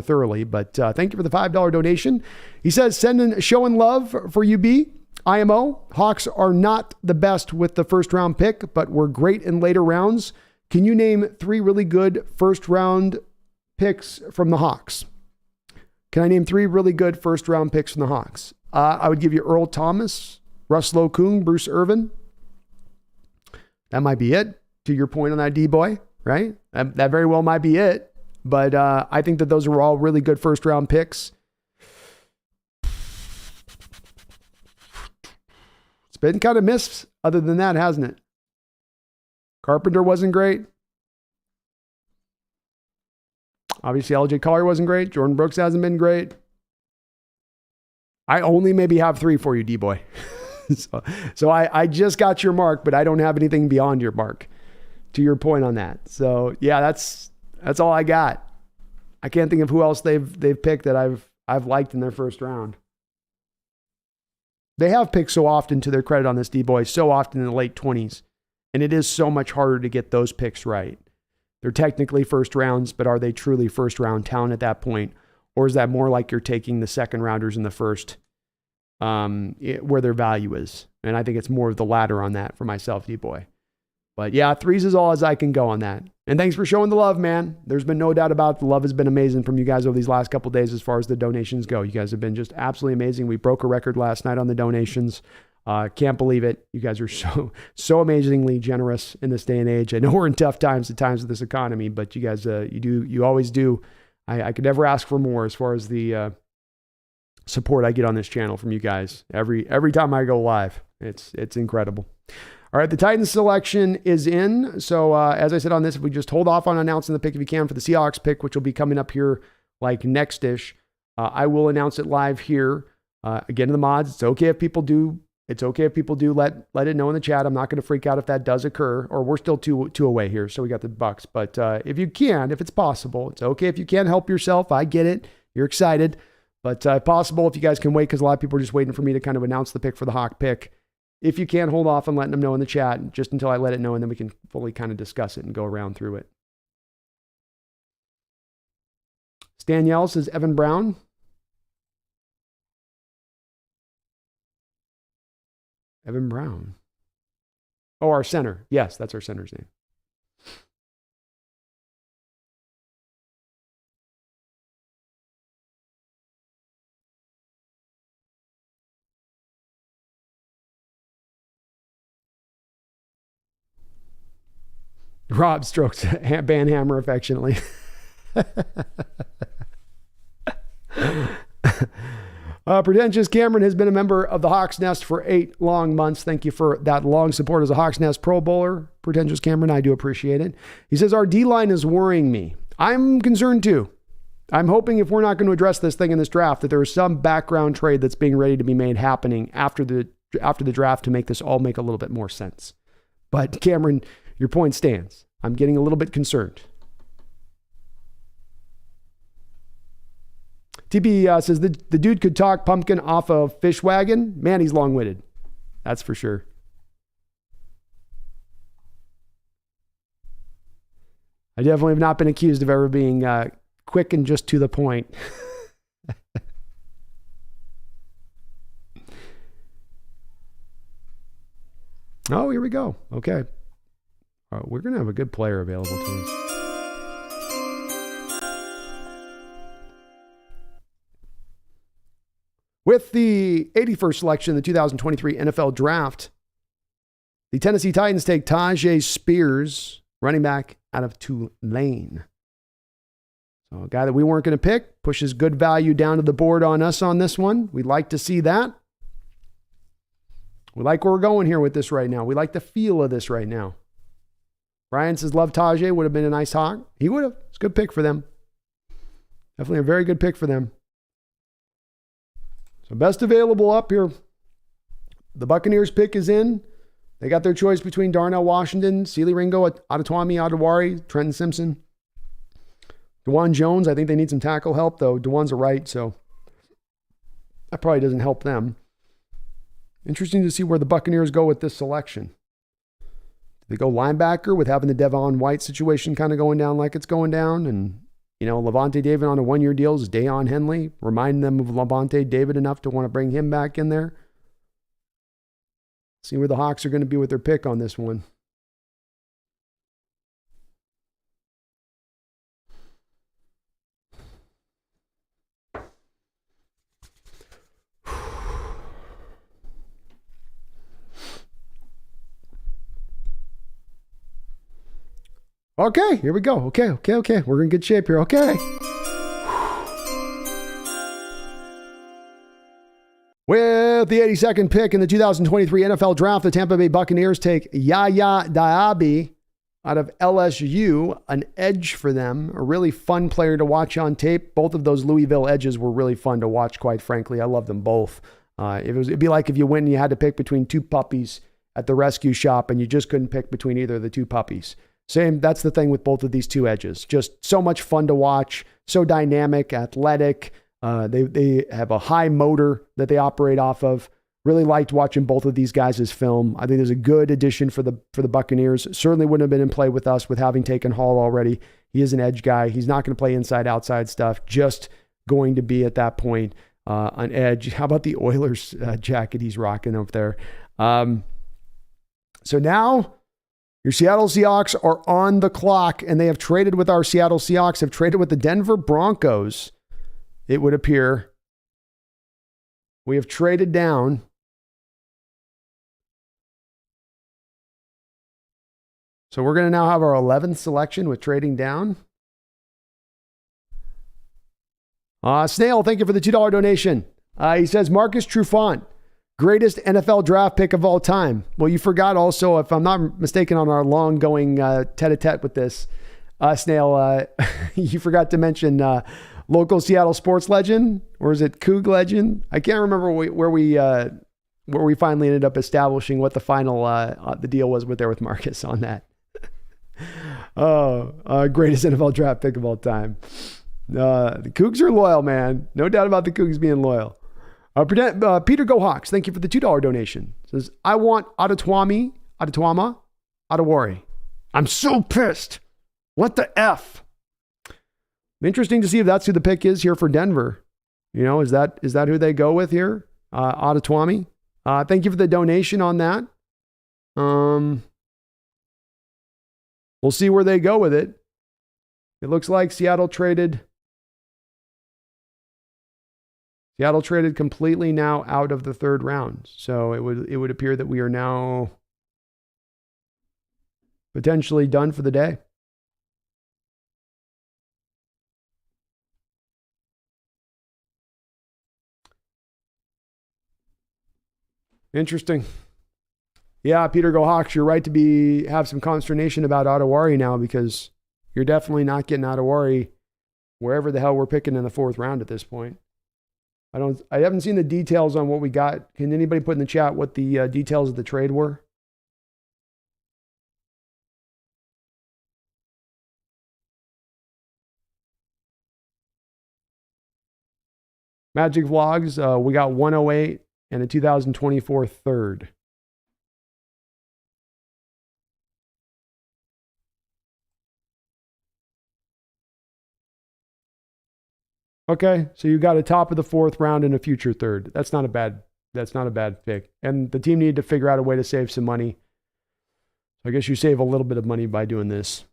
thoroughly. But thank you for the $5 donation. He says, showing love for UB. IMO. Hawks are not the best with the first round pick, but were great in later rounds. Can you name 3 really good first round picks from the Hawks? Can I name 3 really good first round picks from the Hawks? I would give you Earl Thomas, Russ Okung, Bruce Irvin. That might be it. To your point on that, D-Boy, right? That very well might be it. But I think that those are all really good first round picks. It's been kind of missed other than that, hasn't it? Carpenter wasn't great. Obviously, LJ Collier wasn't great. Jordan Brooks hasn't been great. I only maybe have 3 for you, D-Boy. So I just got your mark, but I don't have anything beyond your mark, to your point on that. So yeah, that's all I got. I can't think of who else they've picked that I've liked in their first round. They have picked so often, to their credit on this, D-Boy, so often in the late 20s. And it is so much harder to get those picks right. They're technically first rounds, but are they truly first round talent at that point? Or is that more like you're taking the second rounders in the first, where their value is? And I think it's more of the latter on that for myself, D-Boy. But yeah, 3s is all as I can go on that. And thanks for showing the love, man. There's been no doubt about it. The love has been amazing from you guys over these last couple of days as far as the donations go. You guys have been just absolutely amazing. We broke a record last night on the donations. Can't believe it. You guys are so amazingly generous in this day and age. I know we're in tough times at times with this economy, but you guys, you always do. I could never ask for more as far as the support I get on this channel from you guys. Every time I go live, it's incredible. All right, the Titans selection is in. So as I said on this, if we just hold off on announcing the pick if you can for the Seahawks pick, which will be coming up here like next-ish, I will announce it live here. Again, to the mods, it's okay if people do. It's okay if people do let it know in the chat. I'm not going to freak out if that does occur, or we're still two away here. So we got the Bucks. But if you can, if it's possible, it's okay if you can't help yourself. I get it. You're excited. But possible if you guys can wait, because a lot of people are just waiting for me to kind of announce the pick for the Hawk pick. If you can, hold off on letting them know in the chat just until I let it know, and then we can fully kind of discuss it and go around through it. Stan Yell says Evan Brown. Evan Brown. Oh, our center. Yes, that's our center's name. Rob strokes Van Hammer affectionately. Pretentious Cameron has been a member of the Hawks Nest for 8 long months. Thank you for that long support as a Hawks Nest Pro Bowler. Pretentious Cameron, I do appreciate it. He says, our D-line is worrying me. I'm concerned too. I'm hoping if we're not going to address this thing in this draft, that there is some background trade that's being ready to be made happening after the draft to make this all make a little bit more sense. But Cameron, your point stands. I'm getting a little bit concerned. TP says the dude could talk pumpkin off a fish wagon. Man, he's long-witted. That's for sure. I definitely have not been accused of ever being quick and just to the point. Oh, here we go. Okay. We're going to have a good player available to us. With the 81st selection in the 2023 NFL Draft, the Tennessee Titans take Tyjae Spears, running back out of Tulane. So a guy that we weren't going to pick pushes good value down to the board on us on this one. We'd like to see that. We like where we're going here with this right now. We like the feel of this right now. Brian says Love Tajay would have been a nice Hawk. He would have. It's a good pick for them. Definitely a very good pick for them. So best available up here. The Buccaneers pick is in. They got their choice between Darnell Washington, Sealy Ringo, Adetomiwa Adewari, Trenton Simpson. DeJuan Jones, I think they need some tackle help, though. DeJuan's a right, so that probably doesn't help them. Interesting to see where the Buccaneers go with this selection. Do they go linebacker with having the Devon White situation kind of going down like it's going down? And, you know, Levante David on a one-year deal is Dayon Henley. Remind them of Levante David enough to want to bring him back in there. See where the Hawks are going to be with their pick on this one. Okay, here we go. Okay. We're in good shape here. Okay. With the 82nd pick in the 2023 NFL Draft, the Tampa Bay Buccaneers take Yaya Diaby out of LSU, an edge for them, a really fun player to watch on tape. Both of those Louisville edges were really fun to watch, quite frankly. I love them both. It'd be like if you went and you had to pick between two puppies at the rescue shop and you just couldn't pick between either of the two puppies. Same, that's the thing with both of these two edges. Just so much fun to watch, so dynamic, athletic. They have a high motor that they operate off of. Really liked watching both of these guys' film. I think there's a good addition for the Buccaneers. Certainly wouldn't have been in play with us with having taken Hall already. He is an edge guy. He's not going to play inside outside stuff. Just going to be at that point an edge. How about the Oilers jacket he's rocking up there? So now your Seattle Seahawks are on the clock, and they have traded with our Seattle Seahawks, have traded with the Denver Broncos. It would appear we have traded down. So we're going to now have our 11th selection with trading down. Snail, thank you for the $2 donation. He says, Marcus Trufant, greatest NFL draft pick of all time. Well, you forgot also, if I'm not mistaken, on our long-going tete-a-tete with this, Snail, you forgot to mention local Seattle sports legend, or is it Coug legend? I can't remember where we finally ended up establishing what the final the deal was with Marcus on that. Greatest NFL draft pick of all time. The Cougs are loyal, man. No doubt about the Cougs being loyal. Peter Go Hawks, thank you for the $2 donation. Says, I want Adetomiwa Adewari. I'm so pissed. What the F? Interesting to see if that's who the pick is here for Denver. You know, is that who they go with here? Adetomiwa. Thank you for the donation on that. We'll see where they go with it. It looks like Seattle traded completely now out of the third round. So it would appear that we are now potentially done for the day. Interesting. Yeah, Peter Go Hawks, you're right to have some consternation about Adewari now, because you're definitely not getting Adewari wherever the hell we're picking in the fourth round at this point. I haven't seen the details on what we got. Can anybody put in the chat what the details of the trade were? Magic Vlogs, we got 108 and a 2024 third. Okay, so you got a top of the fourth round and a future third. That's not a bad pick. And the team needed to figure out a way to save some money. I guess you save a little bit of money by doing this.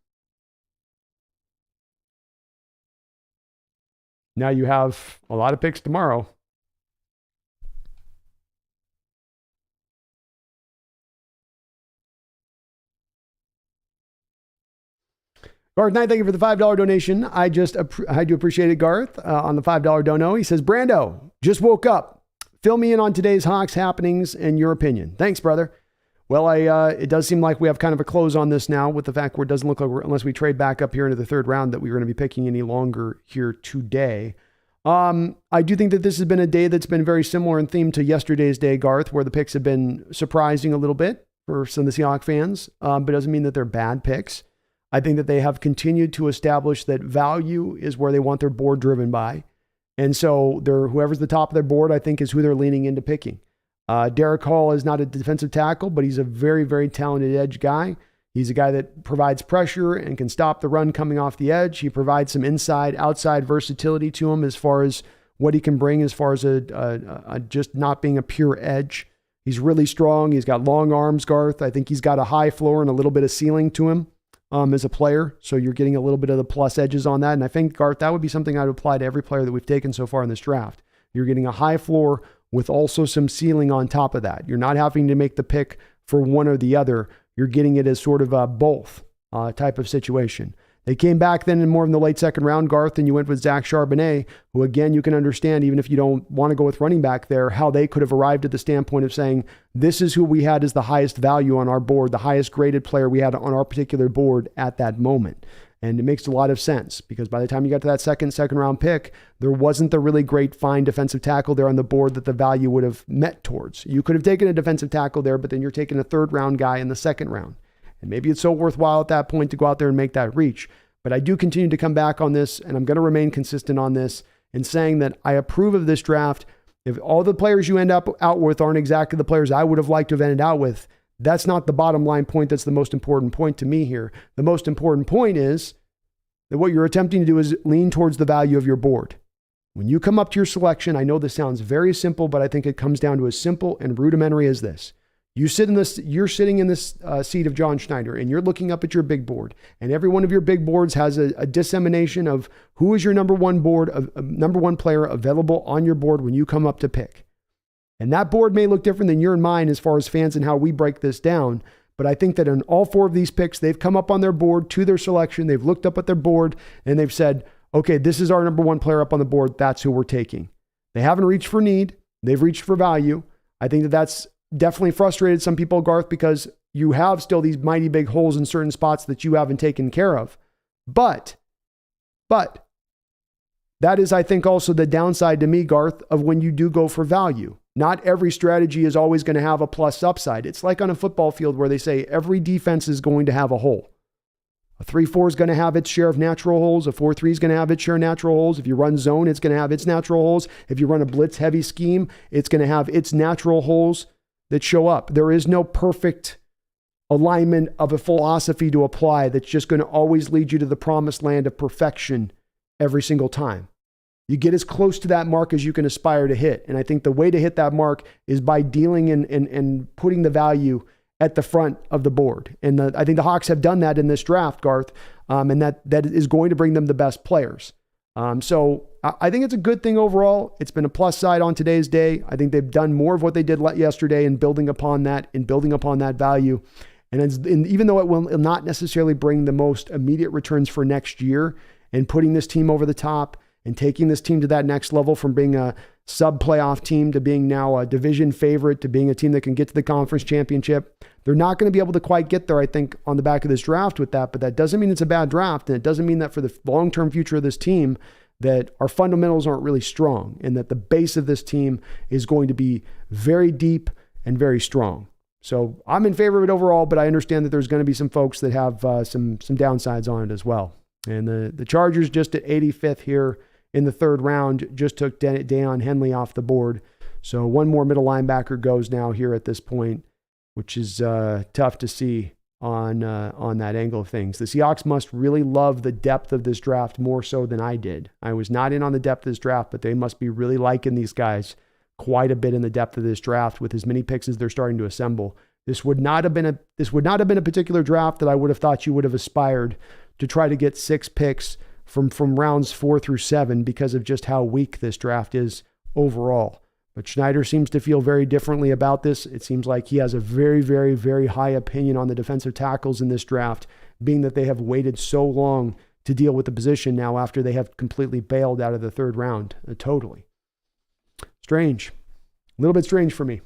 Now you have a lot of picks tomorrow. Garth Knight, thank you for the $5 donation. I do appreciate it, Garth, on the $5 dono. He says, Brando, just woke up. Fill me in on today's Hawks happenings and your opinion. Thanks, brother. Well, it does seem like we have kind of a close on this now with the fact where it doesn't look like unless we trade back up here into the third round that we're going to be picking any longer here today. I do think that this has been a day that's been very similar in theme to yesterday's day, Garth, where the picks have been surprising a little bit for some of the Seahawks fans, but it doesn't mean that they're bad picks. I think that they have continued to establish that value is where they want their board driven by. And so whoever's the top of their board, I think, is who they're leaning into picking. Derrick Hall is not a defensive tackle, but he's a very, very talented edge guy. He's a guy that provides pressure and can stop the run coming off the edge. He provides some inside, outside versatility to him as far as what he can bring as far as just not being a pure edge. He's really strong. He's got long arms, Garth. I think he's got a high floor and a little bit of ceiling to him. As a player. So you're getting a little bit of the plus edges on that. And I think, Garth, that would be something I would apply to every player that we've taken so far in this draft. You're getting a high floor with also some ceiling on top of that. You're not having to make the pick for one or the other. You're getting it as sort of a both type of situation. They came back then in more in the late second round, Garth, and you went with Zach Charbonnet, who again, you can understand, even if you don't want to go with running back there, how they could have arrived at the standpoint of saying, this is who we had as the highest value on our board, the highest graded player we had on our particular board at that moment. And it makes a lot of sense because by the time you got to that second round pick, there wasn't the really great fine defensive tackle there on the board that the value would have met towards. You could have taken a defensive tackle there, but then you're taking a third round guy in the second round. And maybe it's so worthwhile at that point to go out there and make that reach. But I do continue to come back on this, and I'm going to remain consistent on this in saying that I approve of this draft. If all the players you end up out with aren't exactly the players I would have liked to have ended out with, that's not the bottom line point. That's the most important point to me here. The most important point is that what you're attempting to do is lean towards the value of your board. When you come up to your selection, I know this sounds very simple, but I think it comes down to as simple and rudimentary as this. You're sitting in this seat of John Schneider, and you're looking up at your big board, and every one of your big boards has a dissemination of who is your number one player available on your board when you come up to pick. And that board may look different than your and mine as far as fans and how we break this down. But I think that in all four of these picks, they've come up on their board to their selection. They've looked up at their board and they've said, okay, this is our number one player up on the board. That's who we're taking. They haven't reached for need. They've reached for value. I think that that's definitely frustrated some people, Garth, because you have still these mighty big holes in certain spots that you haven't taken care of. But that is, I think, also the downside to me, Garth, of when you do go for value. Not every strategy is always going to have a plus upside. It's like on a football field where they say every defense is going to have a hole. A 3-4 is going to have its share of natural holes. A 4-3 is going to have its share of natural holes. If you run zone, it's going to have its natural holes. If you run a blitz heavy scheme, it's going to have its natural holes that show up. There is no perfect alignment of a philosophy to apply that's just going to always lead you to the promised land of perfection every single time. You get as close to that mark as you can aspire to hit. And I think the way to hit that mark is by dealing and putting the value at the front of the board. And I think the Hawks have done that in this draft, Garth, and that is going to bring them the best players. So I think it's a good thing overall. It's been a plus side on today's day. I think they've done more of what they did yesterday in building upon that value. And even though it will not necessarily bring the most immediate returns for next year and putting this team over the top and taking this team to that next level from being a sub-playoff team to being now a division favorite to being a team that can get to the conference championship, they're not going to be able to quite get there, I think, on the back of this draft with that. But that doesn't mean it's a bad draft, and it doesn't mean that for the long-term future of this team that our fundamentals aren't really strong and that the base of this team is going to be very deep and very strong. So I'm in favor of it overall, but I understand that there's going to be some folks that have some downsides on it as well. And the Chargers just at 85th here in the third round just took Deion Henley off the board. So one more middle linebacker goes now here at this point, which is tough to see on that angle of things. The Seahawks must really love the depth of this draft more so than I did. I was not in on the depth of this draft, but they must be really liking these guys quite a bit in the depth of this draft with as many picks as they're starting to assemble. This would not have been a particular draft that I would have thought you would have aspired to try to get 6 picks from rounds 4 through 7 because of just how weak this draft is overall. But Schneider seems to feel very differently about this. It seems like he has a very, very, very high opinion on the defensive tackles in this draft, being that they have waited so long to deal with the position now after they have completely bailed out of the third round. Totally. Strange. A little bit strange for me.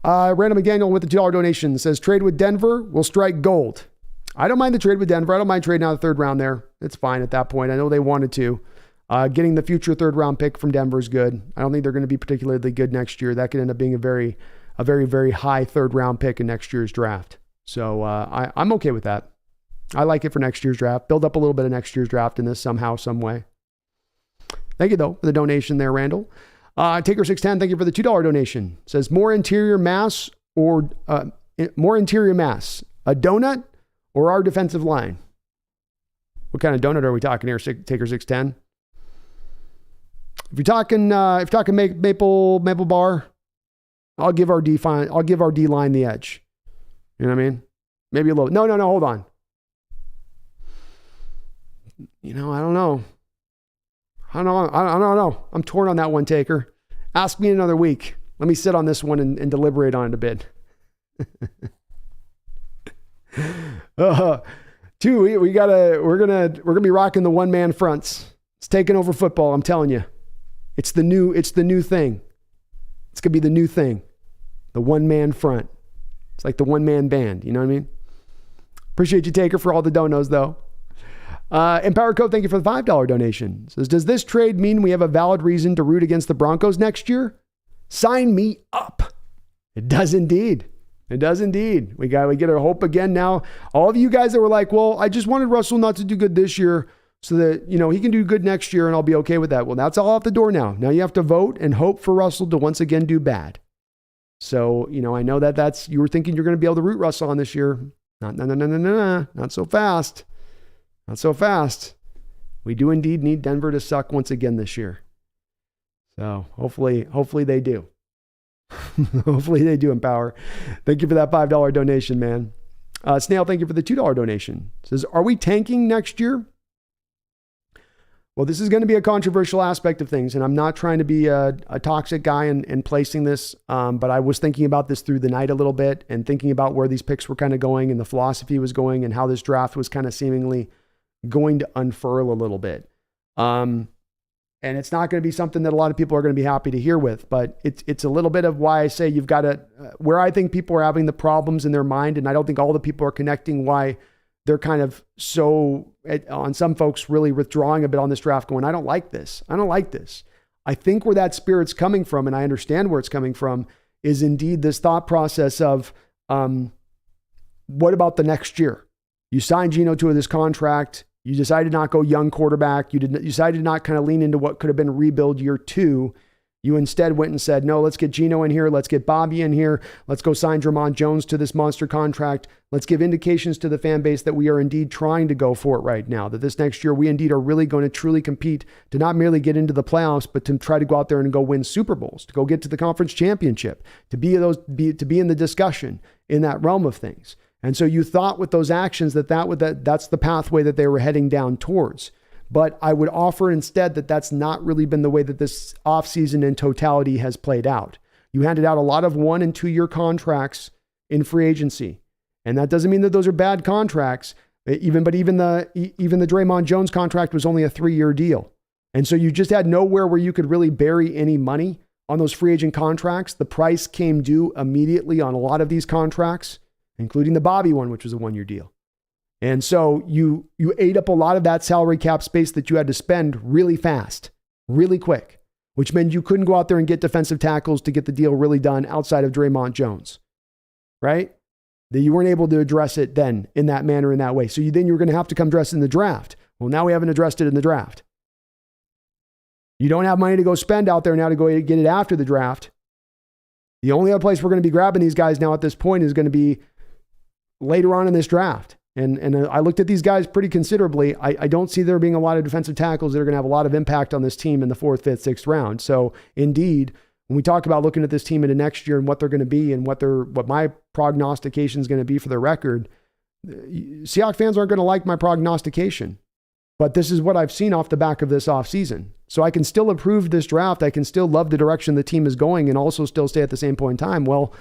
Random McDaniel with the $2 donation says, trade with Denver will strike gold. I don't mind the trade with Denver. I don't mind trading out of the third round there. It's fine at that point. I know they wanted to. Getting the future third round pick from Denver is good. I don't think they're going to be particularly good next year. That could end up being a very, very high third round pick in next year's draft. So I'm okay with that. I like it for next year's draft. Build up a little bit of next year's draft in this somehow, some way. Thank you, though, for the donation there, Randall. Taker610, thank you for the $2 donation. Says more interior mass, a donut or our defensive line? What kind of donut are we talking here, Taker610? If you're talking maple bar, I'll give our D line the edge. You know what I mean? Maybe a little. No, hold on. I don't know. I don't know. I'm torn on that one, Taker. Ask me in another week. Let me sit on this one and deliberate on it a bit. We're gonna be rocking the one man fronts. It's taking over football. I'm telling you, it's the new thing. It's gonna be the new thing. The one man front. It's like the one man band. You know what I mean? Appreciate you, Taker, for all the donos though. Empower Code, thank you for the $5 donation. Says, does this trade mean we have a valid reason to root against the Broncos next year? Sign me up. It does indeed. It does indeed. We get our hope again now. All of you guys that were like, well, I just wanted Russell not to do good this year so that, he can do good next year and I'll be okay with that. Well, that's all out the door now. Now you have to vote and hope for Russell to once again do bad. So, I know you were thinking you're going to be able to root Russell on this year. Not so fast. Not so fast. We do indeed need Denver to suck once again this year. So hopefully they do. Hopefully they do, Empower. Thank you for that $5 donation, man. Snail, thank you for the $2 donation. Says, are we tanking next year? Well, this is going to be a controversial aspect of things, and I'm not trying to be a toxic guy in placing this, but I was thinking about this through the night a little bit and thinking about where these picks were kind of going and the philosophy was going and how this draft was kind of seemingly going to unfurl a little bit. And it's not going to be something that a lot of people are going to be happy to hear with, but it's a little bit of why I say you've got to, where I think people are having the problems in their mind, and I don't think all the people are connecting why they're kind of so, on some folks really withdrawing a bit on this draft going, I don't like this. I don't like this. I think where that spirit's coming from, and I understand where it's coming from, is indeed this thought process of, what about the next year? You signed Geno to this contract. You decided not go young quarterback. You decided not kind of lean into what could have been rebuild year 2. You instead went and said, no, let's get Geno in here. Let's get Bobby in here. Let's go sign Jermon Jones to this monster contract. Let's give indications to the fan base that we are indeed trying to go for it right now, that this next year we indeed are really going to truly compete to not merely get into the playoffs, but to try to go out there and go win Super Bowls, to go get to the conference championship, to be in the discussion in that realm of things. And so you thought with those actions that's the pathway that they were heading down towards. But I would offer instead that that's not really been the way that this offseason in totality has played out. You handed out a lot of 1 and 2 year contracts in free agency. And that doesn't mean that those are bad contracts. Even the Draymond Jones contract was only a 3-year deal. And so you just had nowhere where you could really bury any money on those free agent contracts. The price came due immediately on a lot of these contracts, including the Bobby one, which was a 1-year deal. And so you ate up a lot of that salary cap space that you had to spend really fast, really quick, which meant you couldn't go out there and get defensive tackles to get the deal really done outside of Draymond Jones, right? That you weren't able to address it then in that manner, in that way. So then you were going to have to come dress in the draft. Well, now we haven't addressed it in the draft. You don't have money to go spend out there now to go get it after the draft. The only other place we're going to be grabbing these guys now at this point is going to be later on in this draft. And I looked at these guys pretty considerably. I don't see there being a lot of defensive tackles that are going to have a lot of impact on this team in the 4th, 5th, 6th round. So indeed, when we talk about looking at this team into next year and what they're going to be and what my prognostication is going to be for their record, Seahawks fans aren't going to like my prognostication. But this is what I've seen off the back of this offseason. So I can still approve this draft. I can still love the direction the team is going and also still stay at the same point in time. Well,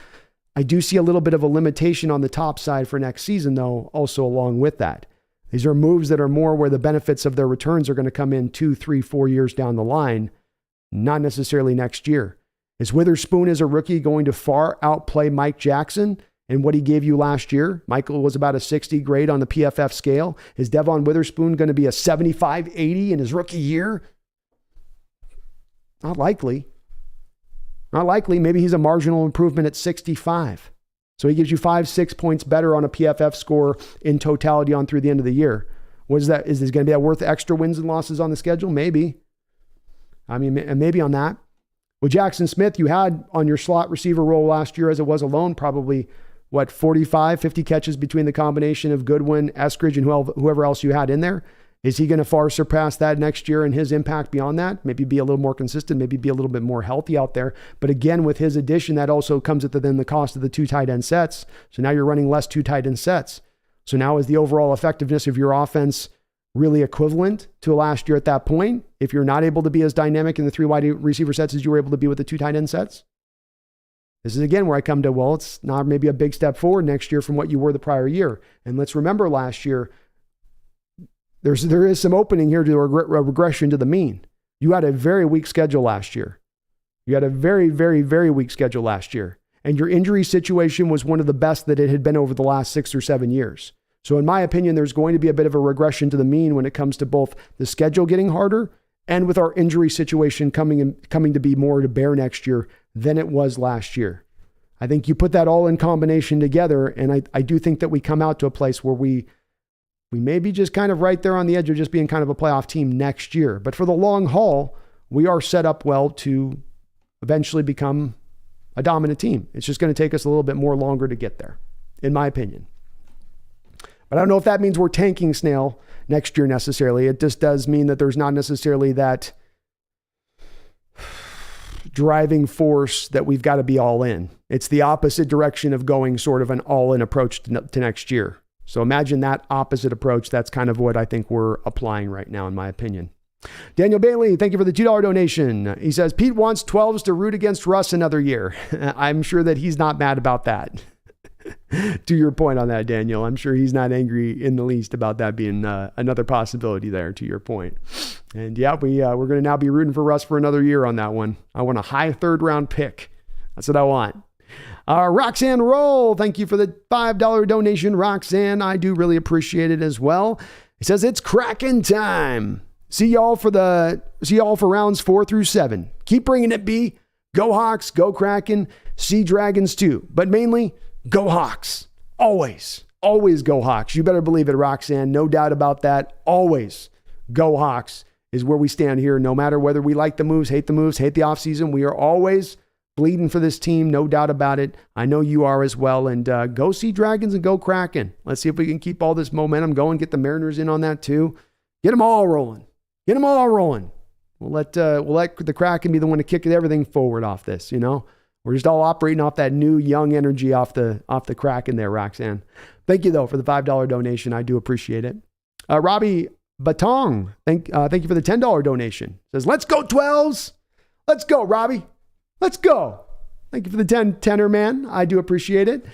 I do see a little bit of a limitation on the top side for next season, though, also along with that. These are moves that are more where the benefits of their returns are going to come in 2, 3, 4 years down the line, not necessarily next year. Is Witherspoon as a rookie going to far outplay Mike Jackson in what he gave you last year? Michael was about a 60 grade on the PFF scale. Is Devon Witherspoon going to be a 75, 80 in his rookie year? Not likely. Not likely. Maybe he's a marginal improvement at 65. So he gives you 5-6 points better on a PFF score in totality on through the end of the year. What is that? Is this going to be worth extra wins and losses on the schedule? Maybe. I mean, maybe on that. With Jackson Smith, you had on your slot receiver role last year as it was alone, probably, 45, 50 catches between the combination of Goodwin, Eskridge, and whoever else you had in there. Is he going to far surpass that next year and his impact beyond that? Maybe be a little more consistent, maybe be a little bit more healthy out there. But again, with his addition, that also comes at the cost of the 2 tight end sets. So now you're running less 2 tight end sets. So now is the overall effectiveness of your offense really equivalent to last year at that point? If you're not able to be as dynamic in the 3 wide receiver sets as you were able to be with the 2 tight end sets? This is again where I come to, well, it's not maybe a big step forward next year from what you were the prior year. And let's remember last year, there is some opening here to a regression to the mean. You had a very weak schedule last year. You had a very, very, very weak schedule last year. And your injury situation was one of the best that it had been over the last 6 or 7 years. So in my opinion, there's going to be a bit of a regression to the mean when it comes to both the schedule getting harder and with our injury situation coming to be more to bear next year than it was last year. I think you put that all in combination together, and I do think that we come out to a place where we may be just kind of right there on the edge of just being kind of a playoff team next year. But for the long haul, we are set up well to eventually become a dominant team. It's just going to take us a little bit more longer to get there, in my opinion. But I don't know if that means we're tanking Snail next year necessarily. It just does mean that there's not necessarily that driving force that we've got to be all in. It's the opposite direction of going sort of an all-in approach to next year. So imagine that opposite approach. That's kind of what I think we're applying right now, in my opinion. Daniel Bailey, thank you for the $2 donation. He says, Pete wants 12s to root against Russ another year. I'm sure that he's not mad about that. To your point on that, Daniel, I'm sure he's not angry in the least about that being another possibility there, to your point. And yeah, we're going to now be rooting for Russ for another year on that one. I want a high 3rd round pick. That's what I want. Roxanne Roll, thank you for the $5 donation, Roxanne. I do really appreciate it as well. He says, it's Kraken time. See y'all for rounds 4 through 7. Keep bringing it, B. Go Hawks, go Kraken, see Dragons too. But mainly, go Hawks. Always, always go Hawks. You better believe it, Roxanne. No doubt about that. Always go Hawks is where we stand here. No matter whether we like the moves, hate the offseason, we are always bleeding for this team, no doubt about it. I know you are as well. And go see Dragons and go Kraken. Let's see if we can keep all this momentum going. Get the Mariners in on that too. Get them all rolling. Get them all rolling. We'll let the Kraken be the one to kick everything forward off this. You know, we're just all operating off that new young energy off the Kraken there, Roxanne. Thank you though for the $5 donation. I do appreciate it. Robbie Batong, thank you for the $10 donation. Says, let's go 12s. Let's go, Robbie. Let's go. Thank you for the tenner, man. I do appreciate it.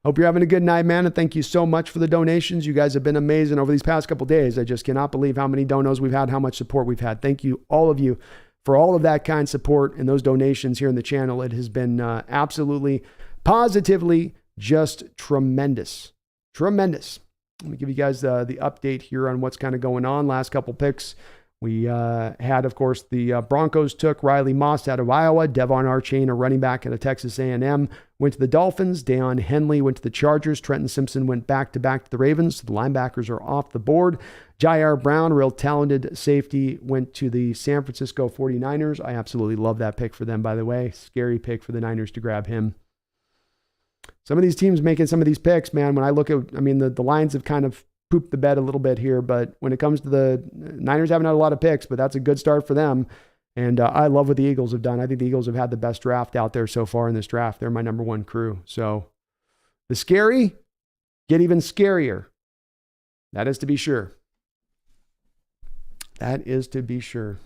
Hope you're having a good night, man. And thank you so much for the donations. You guys have been amazing over these past couple of days. I just cannot believe how many donos we've had, how much support we've had. Thank you, all of you, for all of that kind support and those donations here in the channel. It has been absolutely, positively just tremendous. Tremendous. Let me give you guys the update here on what's kind of going on. Last couple picks. We had, of course, the Broncos took Riley Moss out of Iowa. Devon Archain, a running back out of Texas A&M, went to the Dolphins. Deion Henley went to the Chargers. Trenton Simpson went back-to-back to the Ravens. So the linebackers are off the board. Jair Brown, real talented safety, went to the San Francisco 49ers. I absolutely love that pick for them, by the way. Scary pick for the Niners to grab him. Some of these teams making some of these picks, man, when I look at, the Lions have kind of pooped the bed a little bit here, but when it comes to the Niners, haven't had a lot of picks, but that's a good start for them. And I love what the Eagles have done. I think the Eagles have had the best draft out there so far in this draft. They're my number one crew. So the scary get even scarier. That is to be sure. That is to be sure.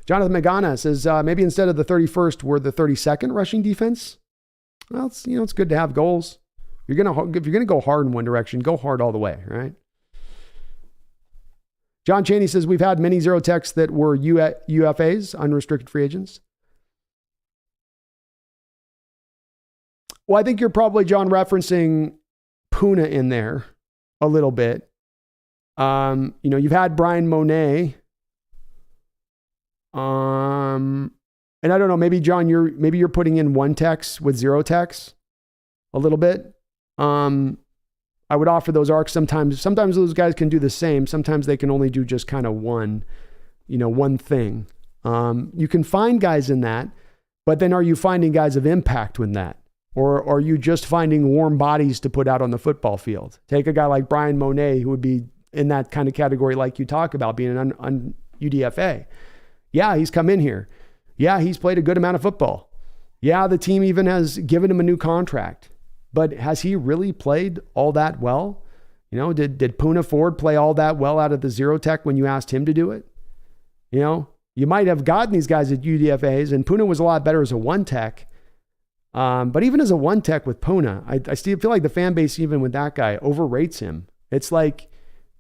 Jonathan Magana says, maybe instead of the 31st, we're the 32nd rushing defense. Well, it's good to have goals. If you're gonna go hard in one direction, go hard all the way, right? John Chaney says, we've had many zero techs that were UFAs, unrestricted free agents. Well, I think you're probably, John, referencing Puna in there a little bit. You've had Brian Monet. And I don't know, maybe John, you're putting in one techs with zero techs a little bit. I would offer those arcs sometimes. Sometimes those guys can do the same. Sometimes they can only do just kind of one thing. You can find guys in that, but then are you finding guys of impact with that? Or are you just finding warm bodies to put out on the football field? Take a guy like Brian Monet, who would be in that kind of category like you talk about, being an UDFA. Yeah, he's come in here. Yeah, he's played a good amount of football. Yeah, the team even has given him a new contract. But has he really played all that well? Did Puna Ford play all that well out of the zero tech when you asked him to do it? You might have gotten these guys at UDFAs, and Puna was a lot better as a one tech. But even as a one tech with Puna, I still feel like the fan base, even with that guy, overrates him. It's like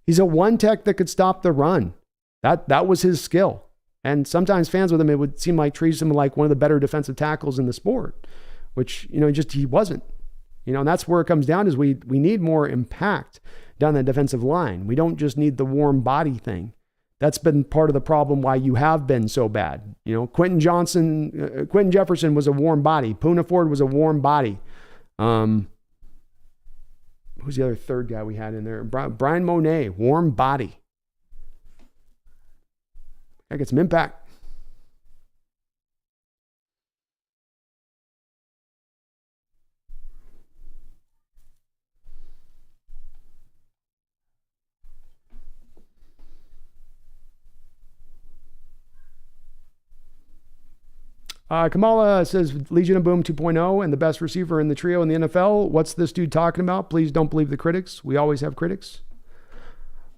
he's a one tech that could stop the run. That was his skill. And sometimes fans with him, it would seem like treats him like one of the better defensive tackles in the sport, which, he wasn't. And that's where it comes down is we need more impact down the defensive line. We don't just need the warm body thing. That's been part of the problem why you have been so bad. Quentin Jefferson was a warm body. Puna Ford was a warm body. Who's the other third guy we had in there? Brian Monet, warm body. I get some impact. Kamala says Legion of Boom 2.0 and the best receiver in the trio in the NFL. What's this dude talking about? Please don't believe the critics. We always have critics.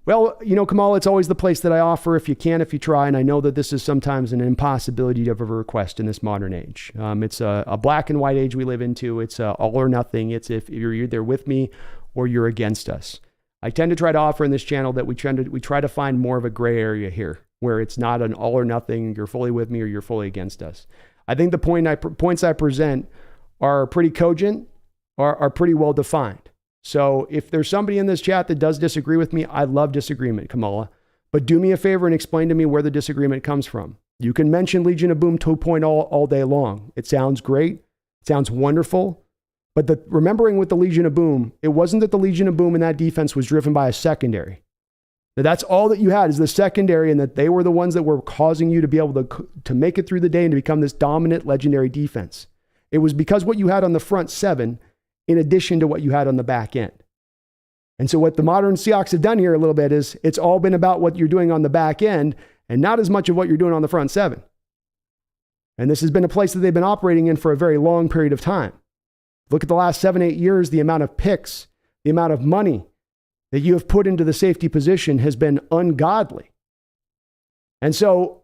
Well, Kamala, it's always the place that I offer if you can, if you try. And I know that this is sometimes an impossibility of a request in this modern age. It's a black and white age we live into. It's all or nothing. It's if you're either with me or you're against us. I tend to try to offer in this channel that we try to find more of a gray area here where it's not an all or nothing. You're fully with me or you're fully against us. I think the points I present are pretty cogent, are pretty well defined. So if there's somebody in this chat that does disagree with me, I love disagreement, Kamala. But do me a favor and explain to me where the disagreement comes from. You can mention Legion of Boom 2.0 all day long. It sounds great. It sounds wonderful. But remembering with the Legion of Boom, it wasn't that the Legion of Boom in that defense was driven by a secondary. That's all that you had is the secondary, and that they were the ones that were causing you to be able to make it through the day and to become this dominant, legendary defense. It was because what you had on the front seven in addition to what you had on the back end. And so what the modern Seahawks have done here a little bit is it's all been about what you're doing on the back end and not as much of what you're doing on the front seven. And this has been a place that they've been operating in for a very long period of time. Look at the last 7-8 years, the amount of picks, the amount of money that you have put into the safety position has been ungodly. And so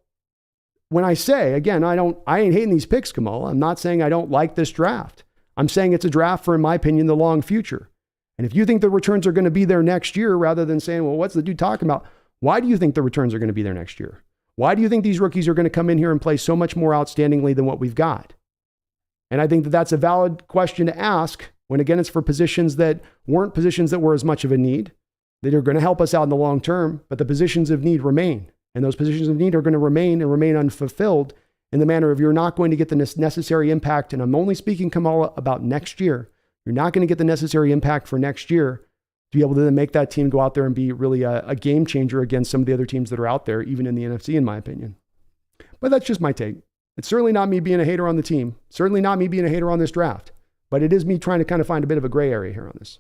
when I say, again, I ain't hating these picks, Kamal. I'm not saying I don't like this draft. I'm saying it's a draft for, in my opinion, the long future. And if you think the returns are going to be there next year, rather than saying, well, what's the dude talking about? Why do you think the returns are going to be there next year? Why do you think these rookies are going to come in here and play so much more outstandingly than what we've got? And I think that that's a valid question to ask when, again, it's for positions that weren't positions that were as much of a need, that are going to help us out in the long term, but the positions of need remain. And those positions of need are going to remain unfulfilled in the manner of you're not going to get the necessary impact. And I'm only speaking, Kamala, about next year. You're not going to get the necessary impact for next year to be able to then make that team go out there and be really a game changer against some of the other teams that are out there, even in the NFC, in my opinion. But that's just my take. It's certainly not me being a hater on the team. Certainly not me being a hater on this draft. But it is me trying to kind of find a bit of a gray area here on this.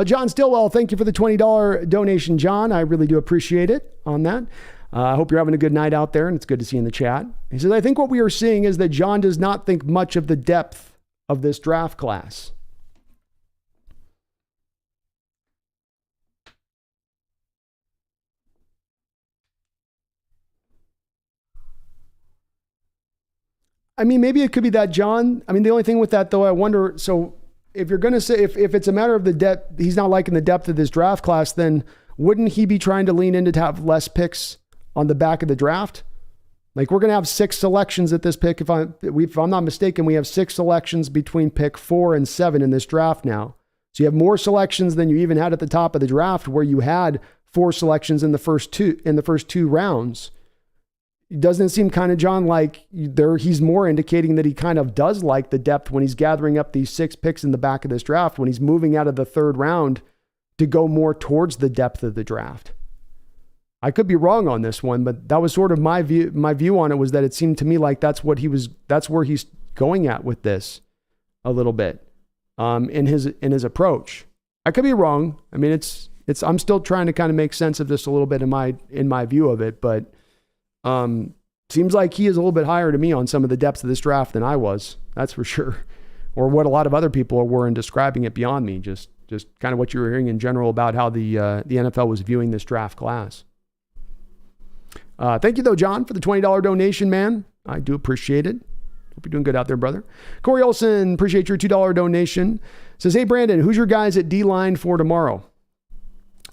John Stillwell, thank you for the $20 donation, John. I really do appreciate it on that. I hope you're having a good night out there, and it's good to see you in the chat. He says, I think what we are seeing is that John does not think much of the depth of this draft class. I mean, maybe it could be that, John. I mean, the only thing with that, though, I wonder, so if you're going to say, if it's a matter of the depth, he's not liking the depth of this draft class, then wouldn't he be trying to lean into to have less picks on the back of the draft? Like, we're going to have 6 selections at this pick. If I'm not mistaken, we have 6 selections between pick 4 and 7 in this draft now. So you have more selections than you even had at the top of the draft, where you had 4 selections in the first two rounds. Doesn't it seem kind of, John, like he's more indicating that he kind of does like the depth when he's gathering up these 6 picks in the back of this draft, when he's moving out of the 3rd round to go more towards the depth of the draft? I could be wrong on this one, but that was sort of my view on it, was that it seemed to me like that's where he's going at with this a little bit, in his approach. I could be wrong. I mean, I'm still trying to kind of make sense of this a little bit in my view of it, but seems like he is a little bit higher to me on some of the depths of this draft than I was. That's for sure. Or what a lot of other people were in describing it beyond me. Just kind of what you were hearing in general about how the NFL was viewing this draft class. Thank you though, John, for the $20 donation, man. I do appreciate it. Hope you're doing good out there, brother. Corey Olson, appreciate your $2 donation. Says, hey, Brandon, who's your guys at D-line for tomorrow?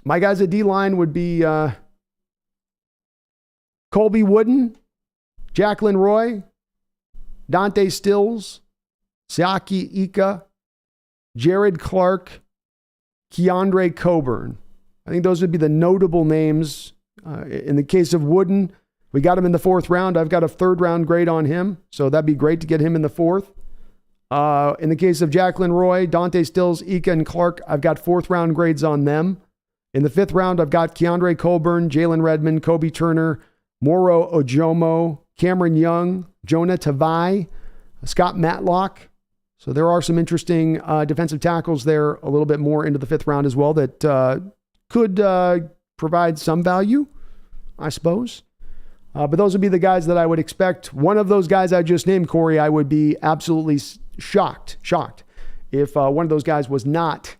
My guys at D-line would be Colby Wooden, Jacqueline Roy, Dante Stills, Siaki Ika, Jared Clark, Keandre Coburn. I think those would be the notable names. In the case of Wooden, we got him in the 4th round. I've got a 3rd round grade on him, so that'd be great to get him in the 4th. In the case of Jacqueline Roy, Dante Stills, Ika, and Clark, I've got 4th round grades on them. In the 5th round, I've got Keandre Coburn, Jalen Redmond, Kobe Turner, Moro Ojomo, Cameron Young, Jonah Tavai, Scott Matlock. So there are some interesting defensive tackles there a little bit more into the 5th round as well that could provide some value, I suppose. But those would be the guys that I would expect. One of those guys I just named, Corey, I would be absolutely shocked if one of those guys was not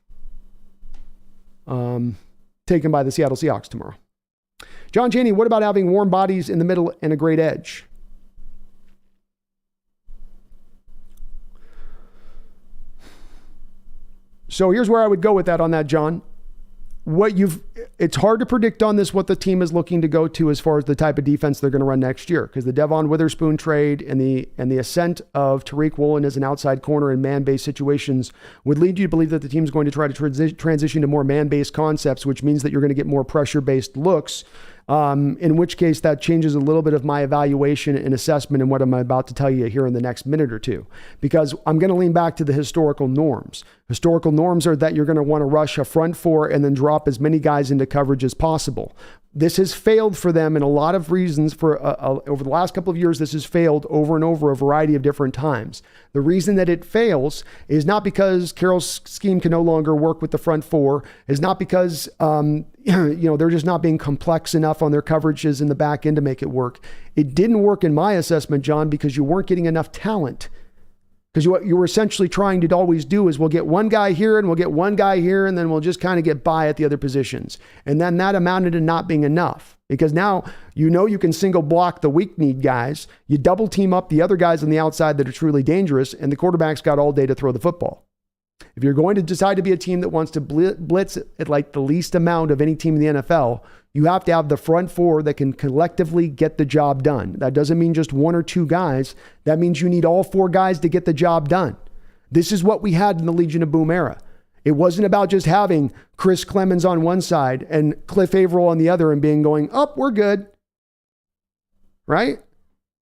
taken by the Seattle Seahawks tomorrow. John Chaney, what about having warm bodies in the middle and a great edge? So here's where I would go with that on that, John. It's hard to predict on this what the team is looking to go to as far as the type of defense they're going to run next year, because the Devon Witherspoon trade and the ascent of Tariq Woolen as an outside corner in man-based situations would lead you to believe that the team is going to try to transition to more man-based concepts, which means that you're going to get more pressure-based looks. In which case that changes a little bit of my evaluation and assessment and what I'm about to tell you here in the next minute or two, because I'm going to lean back to the historical norms. Historical norms are that you're going to want to rush a front 4 and then drop as many guys into coverage as possible. This has failed for them in a lot of reasons. Over the last couple of years, this has failed over and over a variety of different times. The reason that it fails is not because Carroll's scheme can no longer work with the front 4, is not because they're just not being complex enough on their coverages in the back end to make it work. It didn't work in my assessment, John, because you weren't getting enough talent. Because what you were essentially trying to always do is we'll get one guy here and we'll get one guy here, and then we'll just kind of get by at the other positions. And then that amounted to not being enough, because now you can single block the weak need guys. You double team up the other guys on the outside that are truly dangerous, and the quarterback's got all day to throw the football. If you're going to decide to be a team that wants to blitz at like the least amount of any team in the NFL, you have to have the front 4 that can collectively get the job done. That doesn't mean just 1 or 2 guys. That means you need all 4 guys to get the job done. This is what we had in the Legion of Boom era. It wasn't about just having Chris Clemens on one side and Cliff Averill on the other and going, we're good. Right?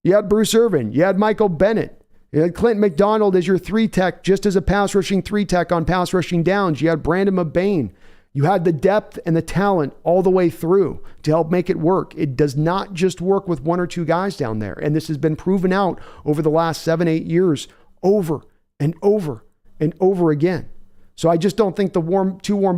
You had Bruce Irvin. You had Michael Bennett. You had Clint McDonald as your 3-tech, just as a pass rushing 3-tech on pass rushing downs. You had Brandon McBain. You had the depth and the talent all the way through to help make it work. It does not just work with 1 or 2 guys down there. And this has been proven out over the last 7-8 years over and over and over again. So I just don't think the two warm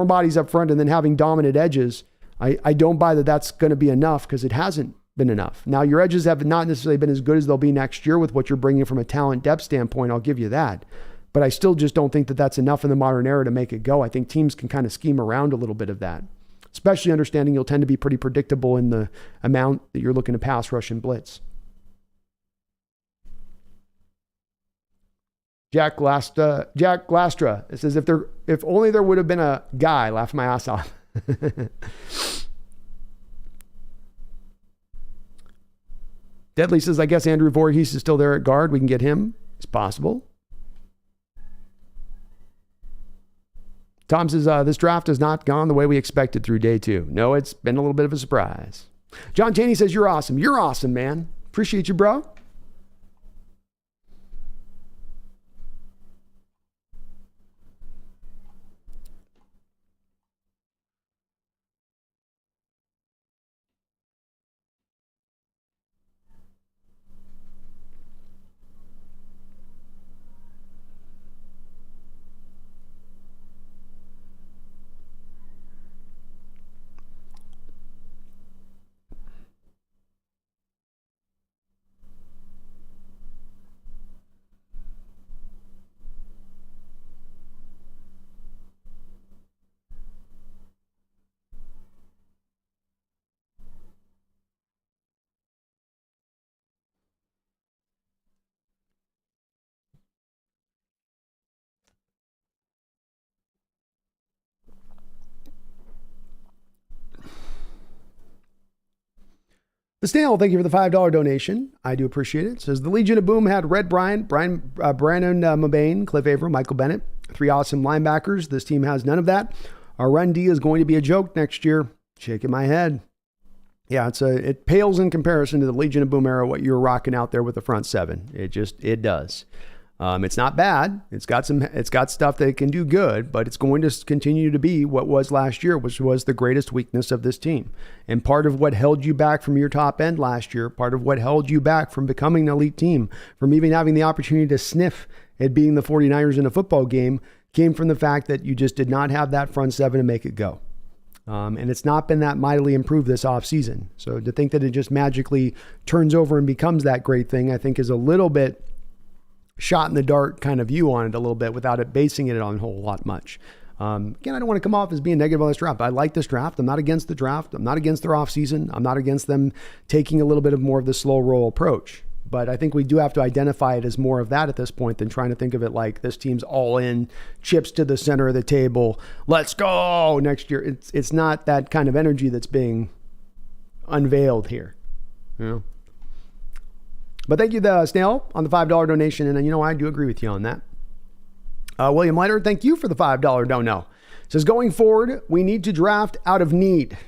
bodies up front and then having dominant edges, I don't buy that that's going to be enough, because it hasn't been enough. Now, your edges have not necessarily been as good as they'll be next year with what you're bringing from a talent depth standpoint. I'll give you that. But I still just don't think that that's enough in the modern era to make it go. I think teams can kind of scheme around a little bit of that, especially understanding you'll tend to be pretty predictable in the amount that you're looking to pass rush and blitz. Jack Glastra, it says, if only there would have been a guy, laughing my ass off. Deadly says, I guess Andrew Voorhees is still there at guard. We can get him. It's possible. Tom says, this draft has not gone the way we expected through day 2. No, it's been a little bit of a surprise. John Taney says, you're awesome. You're awesome, man. Appreciate you, bro. The Snail, thank you for the $5 donation. I do appreciate it. It says, the Legion of Boom had Red Brandon Mabane, Cliff Averill, Michael Bennett, 3 awesome linebackers. This team has none of that. Our run D is going to be a joke next year. Shaking my head. Yeah, it pales in comparison to the Legion of Boom era, what you were rocking out there with the front 7. It does. It's not bad. It's got stuff that it can do good, but it's going to continue to be what was last year, which was the greatest weakness of this team. And part of what held you back from your top end last year, part of what held you back from becoming an elite team, from even having the opportunity to sniff at being the 49ers in a football game, came from the fact that you just did not have that front 7 to make it go. And it's not been that mightily improved this offseason. So to think that it just magically turns over and becomes that great thing, I think is a little bit shot in the dark kind of view on it a little bit without it basing it on a whole lot much. Again, I don't want to come off as being negative on this draft. I like this draft. I'm not against the draft. I'm not against their offseason. I'm not against them taking a little bit of more of the slow roll approach. But I think we do have to identify it as more of that at this point than trying to think of it like this team's all in, chips to the center of the table. Let's go next year. It's not that kind of energy that's being unveiled here. You know? But thank you, the Snail, on the $5 donation. And you know, I do agree with you on that. William Leiter, thank you for the $5 dono. Says, going forward, we need to draft out of need.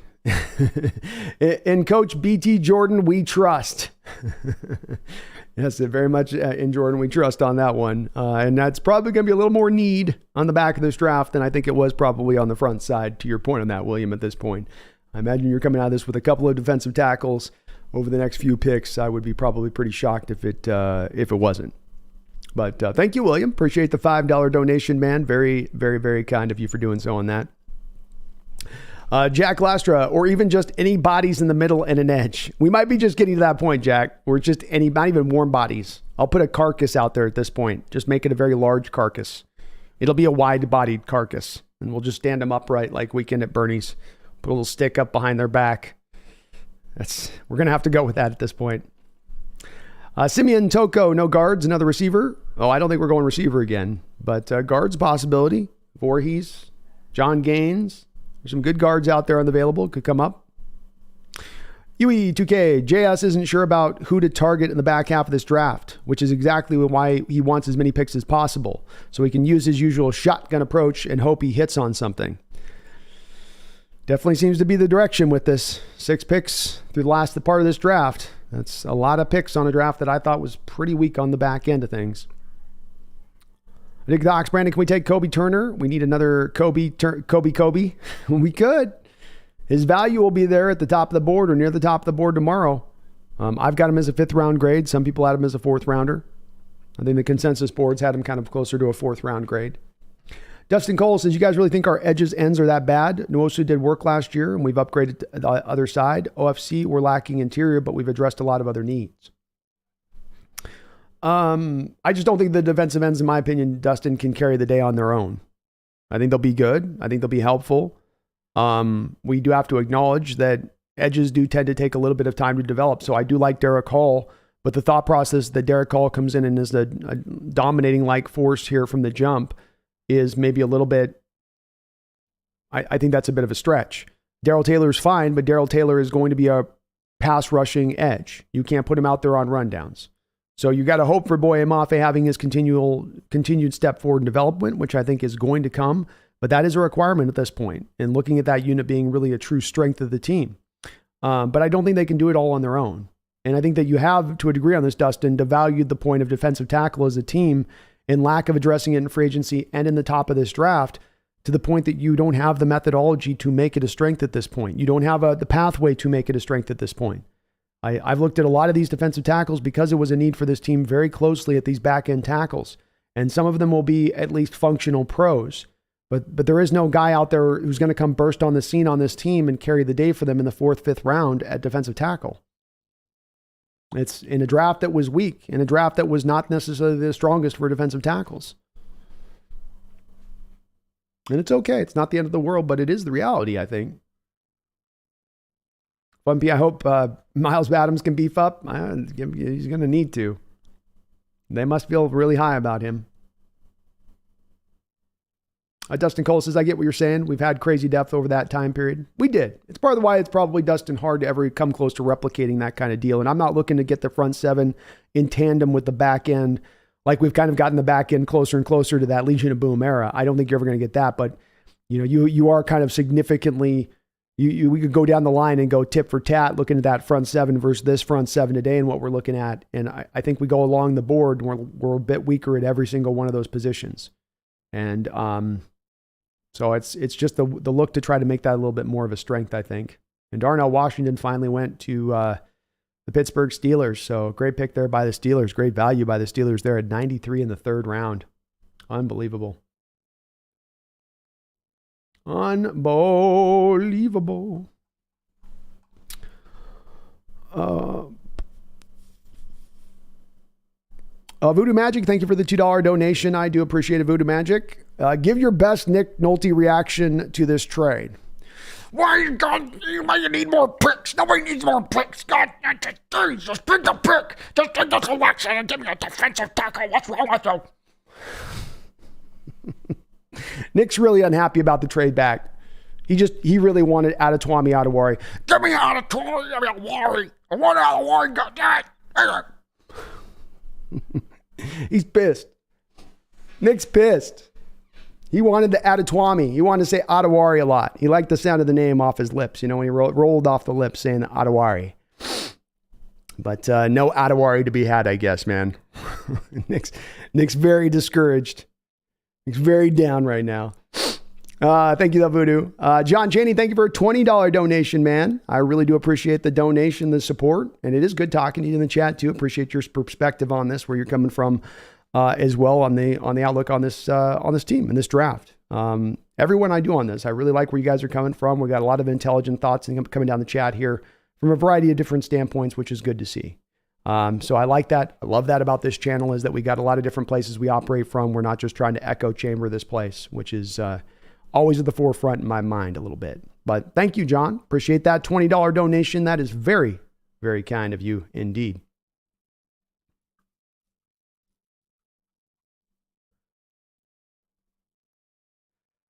In Coach BT Jordan, we trust. Yes, very much in Jordan, we trust on that one. And that's probably going to be a little more need on the back of this draft than I think it was probably on the front side, to your point on that, William, at this point. I imagine you're coming out of this with a couple of defensive tackles over the next few picks. I would be probably pretty shocked if it wasn't. But thank you, William. Appreciate the $5 donation, man. Very, very, very kind of you for doing so on that. Jack Lastra, or even just any bodies in the middle and an edge. We might be just getting to that point, Jack, or just any, not even warm bodies. I'll put a carcass out there at this point. Just make it a very large carcass. It'll be a wide-bodied carcass, and we'll just stand them upright like Weekend at Bernie's. Put a little stick up behind their back. We're going to have to go with that at this point. Simeon Toko, no guards, another receiver. Oh, I don't think we're going receiver again, but guards possibility. Voorhees, John Gaines. There's some good guards out there unavailable. Could come up. UE2K, JS isn't sure about who to target in the back half of this draft, which is exactly why he wants as many picks as possible. So he can use his usual shotgun approach and hope he hits on something. Definitely seems to be the direction with this. 6 picks through the last part of this draft. That's a lot of picks on a draft that I thought was pretty weak on the back end of things. Nick Dox, Brandon, can we take Kobe Turner? We need another Kobe. We could. His value will be there at the top of the board or near the top of the board tomorrow. I've got him as a 5th round grade. Some people had him as a 4th rounder. I think the consensus boards had him kind of closer to a 4th round grade. Dustin Cole says, you guys really think our edges ends are that bad? Nwosu did work last year, and we've upgraded the other side. OFC, we're lacking interior, but we've addressed a lot of other needs. I just don't think the defensive ends, in my opinion, Dustin, can carry the day on their own. I think they'll be good. I think they'll be helpful. We do have to acknowledge that edges do tend to take a little bit of time to develop. So I do like Derrick Hall, but the thought process that Derrick Hall comes in and is a dominating like force here from the jump is maybe a little bit, I think that's a bit of a stretch. Darrell Taylor is fine, but Darrell Taylor is going to be a pass rushing edge. You can't put him out there on rundowns. So you got to hope for Boye Mafe having his continued step forward in development, which I think is going to come, but that is a requirement at this point. And looking at that unit being really a true strength of the team. But I don't think they can do it all on their own. And I think that you have, to a degree on this, Dustin, devalued the point of defensive tackle as a team in lack of addressing it in free agency and in the top of this draft, to the point that you don't have the methodology to make it a strength at this point. You don't have the pathway to make it a strength at this point. I've looked at a lot of these defensive tackles because it was a need for this team very closely at these back-end tackles. And some of them will be at least functional pros. But there is no guy out there who's going to come burst on the scene on this team and carry the day for them in the 4th, 5th round at defensive tackle. It's in a draft that was weak, in a draft that was not necessarily the strongest for defensive tackles. And it's okay. It's not the end of the world, but it is the reality, I think. Bumpy, I hope Miles Adams can beef up. He's going to need to. They must feel really high about him. Dustin Cole says, I get what you're saying. We've had crazy depth over that time period. We did. It's part of why it's probably, Dustin, hard to ever come close to replicating that kind of deal. And I'm not looking to get the front seven in tandem with the back end, like we've kind of gotten the back end closer and closer to that Legion of Boom era. I don't think you're ever going to get that. But you are kind of significantly, we could go down the line and go tit for tat looking at that front seven versus this front seven today and what we're looking at. And I think we go along the board, we're a bit weaker at every single one of those positions. And so it's just the look to try to make that a little bit more of a strength, I think. And Darnell Washington finally went to the Pittsburgh Steelers. So great pick there by the Steelers. Great value by the Steelers there at 93 in the 3rd round. Unbelievable. Unbelievable. Voodoo Magic, thank you for the $2 donation. I do appreciate it, Voodoo Magic. Give your best Nick Nolte reaction to this trade. Why, God, you need more picks. Nobody needs more picks. God, just pick a pick. Just take the selection and give me a defensive tackle. What's wrong with you? Nick's really unhappy about the trade back. He really wanted Adetomiwa Adewale. Give me Adetomiwa Adewale. I want Adewale. Got that. He's pissed. Nick's pissed. He wanted the Adetomiwa. He wanted to say Adewale a lot. He liked the sound of the name off his lips. When he rolled off the lips saying Adewale. But no Adewale to be had, I guess, man. Nick's very discouraged. He's very down right now. Thank you, though, Voodoo. John Chaney, thank you for a $20 donation, man. I really do appreciate the donation, the support, and it is good talking to you in the chat too. Appreciate your perspective on this, where you're coming from, as well on the outlook on this team and this draft. Everyone I do on this, I really like where you guys are coming from. We got a lot of intelligent thoughts coming down the chat here from a variety of different standpoints, which is good to see. So I like that. I love that about this channel, is that we got a lot of different places we operate from. We're not just trying to echo chamber this place, which is always at the forefront in my mind a little bit. But thank you, John. Appreciate that $20 donation. That is very, very kind of you indeed.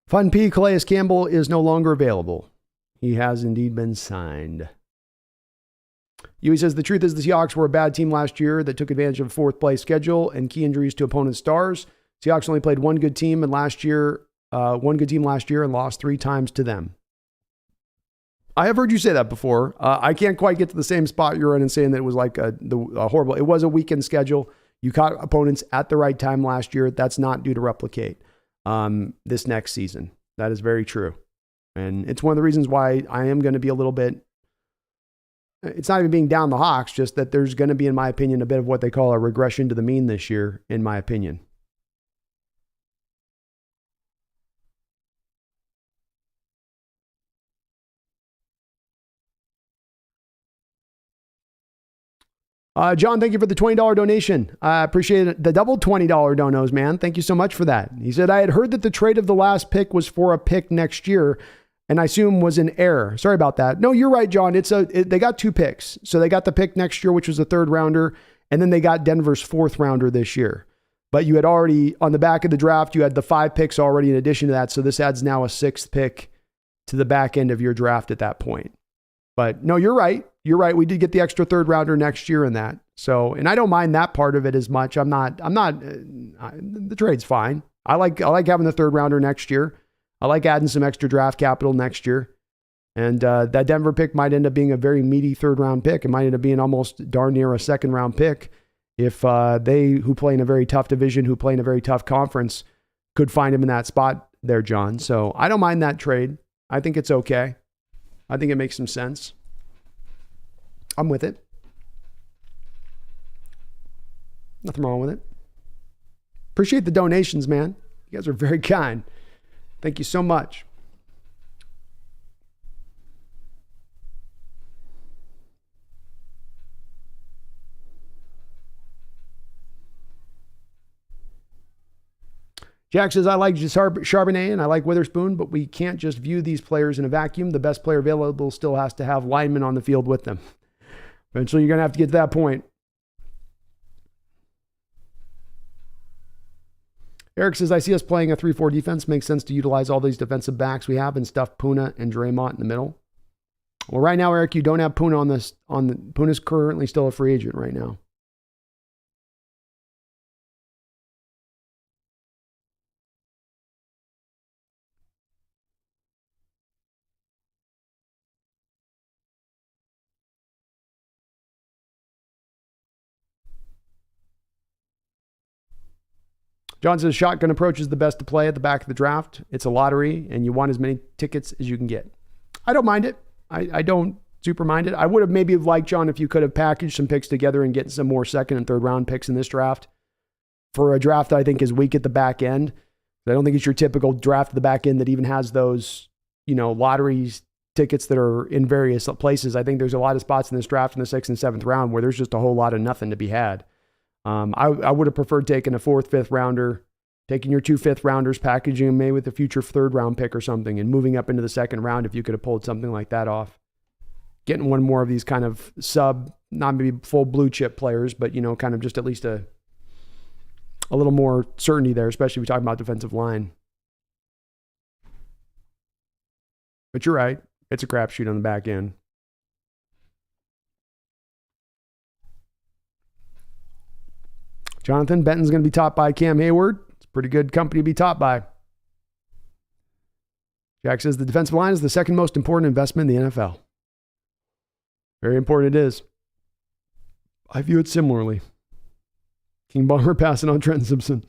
Fun P. Calais Campbell is no longer available. He has indeed been signed. Huey says, the truth is the Seahawks were a bad team last year that took advantage of a 4th place schedule and key injuries to opponent stars. Seahawks only played one good team last year and lost 3 times to them. I have heard you say that before. I can't quite get to the same spot you're in and saying that it was like a horrible. It was a weekend schedule. You caught opponents at the right time last year. That's not due to replicate this next season. That is very true. And it's one of the reasons why I am going to be a little bit, it's not even being down the Hawks, just that there's going to be, in my opinion, a bit of what they call a regression to the mean this year, in my opinion. John, thank you for the $20 donation. I appreciate it. The double $20 donos, man. Thank you so much for that. He said, I had heard that the trade of the last pick was for a pick next year, and I assume was an error. Sorry about that. No, you're right, John. They got 2 picks. So they got the pick next year, which was a 3rd rounder, and then they got Denver's 4th rounder this year. But you had already, on the back of the draft, you had the 5 picks already in addition to that. So this adds now a 6th pick to the back end of your draft at that point. But no, you're right. You're right. We did get the extra 3rd rounder next year in that. So, and I don't mind that part of it as much. The trade's fine. I like having the 3rd rounder next year. I like adding some extra draft capital next year. And that Denver pick might end up being a very meaty 3rd round pick. It might end up being almost darn near a 2nd round pick if they, who play in a very tough division, who play in a very tough conference, could find him in that spot there, John. So I don't mind that trade. I think it's okay. I think it makes some sense. I'm with it. Nothing wrong with it. Appreciate the donations, man. You guys are very kind. Thank you so much. Jack says, I like Charbonnet and I like Witherspoon, but we can't just view these players in a vacuum. The best player available still has to have linemen on the field with them. Eventually, you're going to have to get to that point. Eric says, I see us playing a 3-4 defense. Makes sense to utilize all these defensive backs we have and stuff Puna and Draymond in the middle. Well, right now, Eric, you don't have Puna on this. Puna's currently still a free agent right now. John says, shotgun approach is the best to play at the back of the draft. It's a lottery, and you want as many tickets as you can get. I don't mind it. I don't super mind it. I would have maybe liked, John, if you could have packaged some picks together and get some more 2nd and 3rd round picks in this draft. For a draft that I think is weak at the back end. I don't think it's your typical draft at the back end that even has those, lotteries tickets that are in various places. I think there's a lot of spots in this draft in the 6th and 7th round where there's just a whole lot of nothing to be had. I would have preferred taking a 4th, 5th rounder, taking your 2 5th rounders, packaging them maybe with a future 3rd round pick or something, and moving up into the 2nd round if you could have pulled something like that off. Getting one more of these kind of not maybe full blue chip players, but, kind of just at least a little more certainty there, especially if we're talking about defensive line. But you're right. It's a crapshoot on the back end. Jonathan, Benton's going to be topped by Cam Hayward. It's a pretty good company to be topped by. Jack says the defensive line is the 2nd most important investment in the NFL. Very important it is. I view it similarly. King Bomber passing on Trenton Simpson.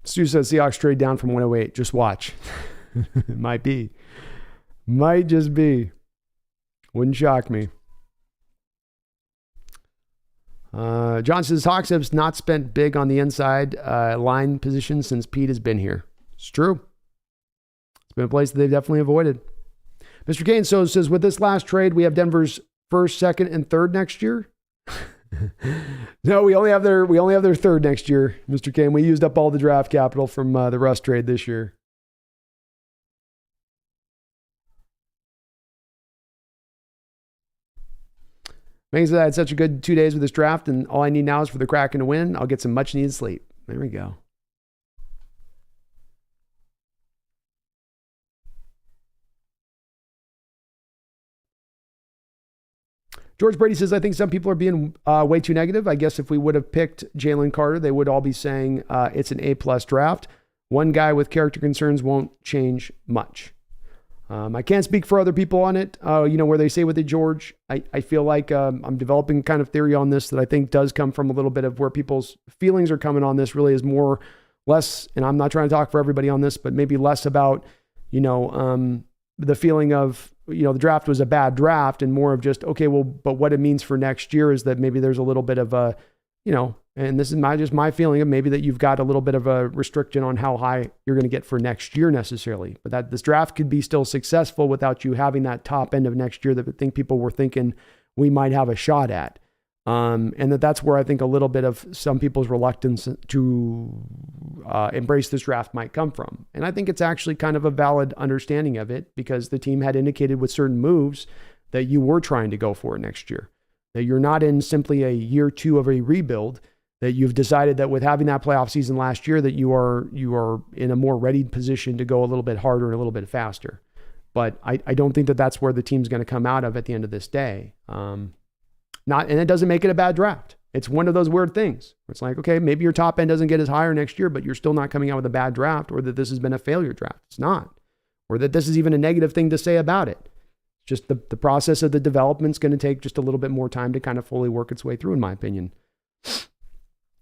Stu says Seahawks trade down from 108. Just watch. It might be. Might just be. Wouldn't shock me. John says Hawks have not spent big on the inside line position since Pete has been here. It's true. It's been a place that they've definitely avoided. Mr. Kane says, with this last trade, we have Denver's 1st, 2nd, and 3rd next year. No, we only have their 3rd next year, Mr. Kane. We used up all the draft capital from the Russ trade this year. Means that I had such a good 2 days with this draft, and all I need now is for the Kraken to win. I'll get some much needed sleep. There we go. George Brady says, I think some people are being way too negative. I guess if we would have picked Jalen Carter, they would all be saying it's an A+ draft. One guy with character concerns won't change much. I can't speak for other people on it. Where they say with it, George, I feel like I'm developing kind of theory on this that I think does come from a little bit of where people's feelings are coming on this really is less, and I'm not trying to talk for everybody on this, but maybe less about, the feeling of, the draft was a bad draft and more of just, okay, well, but what it means for next year is that maybe there's a little bit of a and this is just my feeling of maybe that you've got a little bit of a restriction on how high you're going to get for next year necessarily, but that this draft could be still successful without you having that top end of next year that I think people were thinking we might have a shot at. And that's where I think a little bit of some people's reluctance to embrace this draft might come from. And I think it's actually kind of a valid understanding of it, because the team had indicated with certain moves that you were trying to go for it next year, that you're not in simply a year 2 of a rebuild, that you've decided that with having that playoff season last year, that you are in a more ready position to go a little bit harder and a little bit faster. But I don't think that that's where the team's going to come out of at the end of this day. And it doesn't make it a bad draft. It's one of those weird things where it's like, okay, maybe your top end doesn't get as higher next year, but you're still not coming out with a bad draft, or that this has been a failure draft. It's not. Or that this is even a negative thing to say about it. Just the process of the development's going to take just a little bit more time to kind of fully work its way through, in my opinion.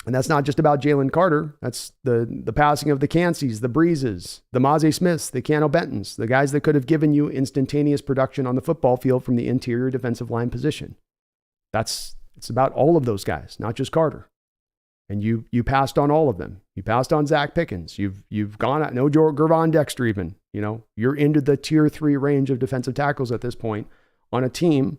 And that's not just about Jalen Carter. That's the passing of the Canseys, the Breezes, the Mazi Smiths, the Keanu Bentons, the guys that could have given you instantaneous production on the football field from the interior defensive line position. It's about all of those guys, not just Carter. And you passed on all of them. You passed on Zach Pickens. You've gone out, no Gervon Dexter even. You're into the tier 3 range of defensive tackles at this point on a team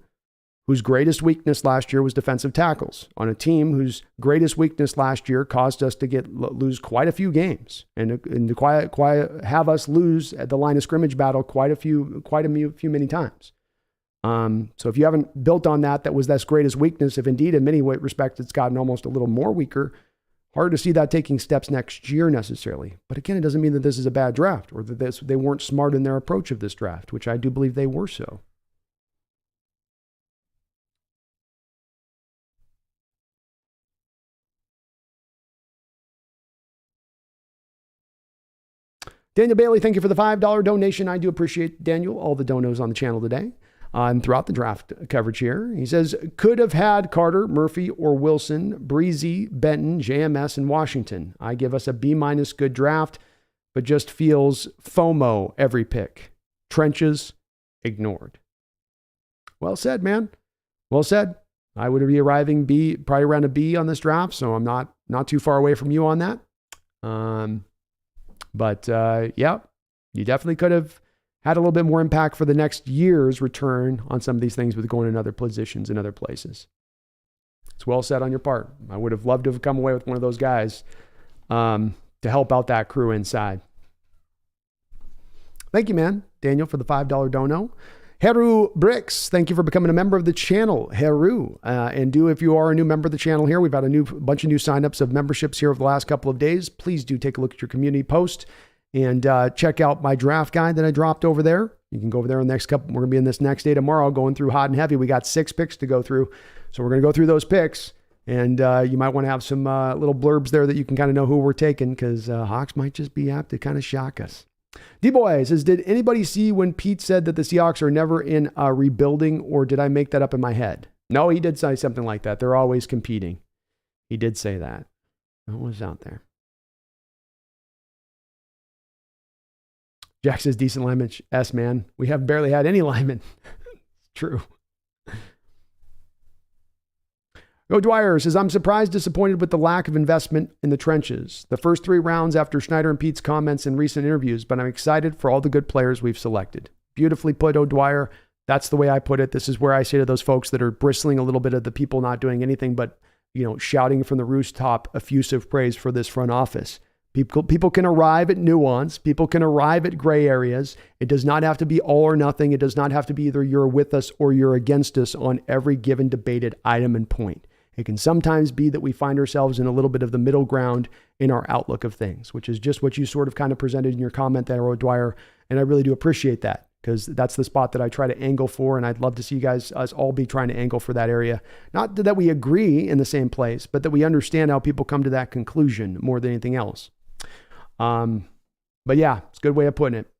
whose greatest weakness last year was defensive tackles, on a team whose greatest weakness last year caused us to lose quite a few games and to have us lose at the line of scrimmage battle quite a few many times. So if you haven't built on that was that's greatest weakness, if indeed in many respects it's gotten almost a little more weaker, hard to see that taking steps next year necessarily. But again, it doesn't mean that this is a bad draft or that they weren't smart in their approach of this draft, which I do believe they were so. Daniel Bailey, thank you for the $5 donation. I do appreciate, Daniel, all the donos on the channel today and throughout the draft coverage here. He says, could have had Carter, Murphy, or Wilson, Breezy, Benton, JMS, and Washington. I give us a B- good draft, but just feels FOMO every pick. Trenches ignored. Well said, man. Well said. I would be arriving probably around a B on this draft, so I'm not too far away from you on that. But yeah, you definitely could have had a little bit more impact for the next year's return on some of these things with going in other positions in other places. It's well said on your part. I would have loved to have come away with one of those guys to help out that crew inside. Thank you, man. Daniel, for the $5 dono. Heru Bricks, thank you for becoming a member of the channel, Heru. And if you are a new member of the channel here, we've had a bunch of new signups of memberships here over the last couple of days. Please do take a look at your community post and check out my draft guide that I dropped over there. You can go over there in the next couple. We're going to be in this next day tomorrow going through hot and heavy. We got 6 picks to go through. So we're going to go through those picks. And you might want to have some little blurbs there that you can kind of know who we're taking, because Hawks might just be apt to kind of shock us. D-Boy says, did anybody see when Pete said that the Seahawks are never in rebuilding, or did I make that up in my head? No, he did say something like that. They're always competing. He did say that. What was out there? Jack says, decent lineman. Man. We have barely had any linemen. True. Go Dwyer says, I'm surprised, disappointed with the lack of investment in the trenches. The first 3 rounds after Schneider and Pete's comments in recent interviews, but I'm excited for all the good players we've selected. Beautifully put, O'Dwyer. That's the way I put it. This is where I say to those folks that are bristling a little bit of the people not doing anything but, shouting from the rooftop effusive praise for this front office. People can arrive at nuance. People can arrive at gray areas. It does not have to be all or nothing. It does not have to be either you're with us or you're against us on every given debated item and point. It can sometimes be that we find ourselves in a little bit of the middle ground in our outlook of things, which is just what you sort of kind of presented in your comment there, O'Dwyer. And I really do appreciate that, because that's the spot that I try to angle for. And I'd love to see us all be trying to angle for that area. Not that we agree in the same place, but that we understand how people come to that conclusion more than anything else. But yeah, it's a good way of putting it.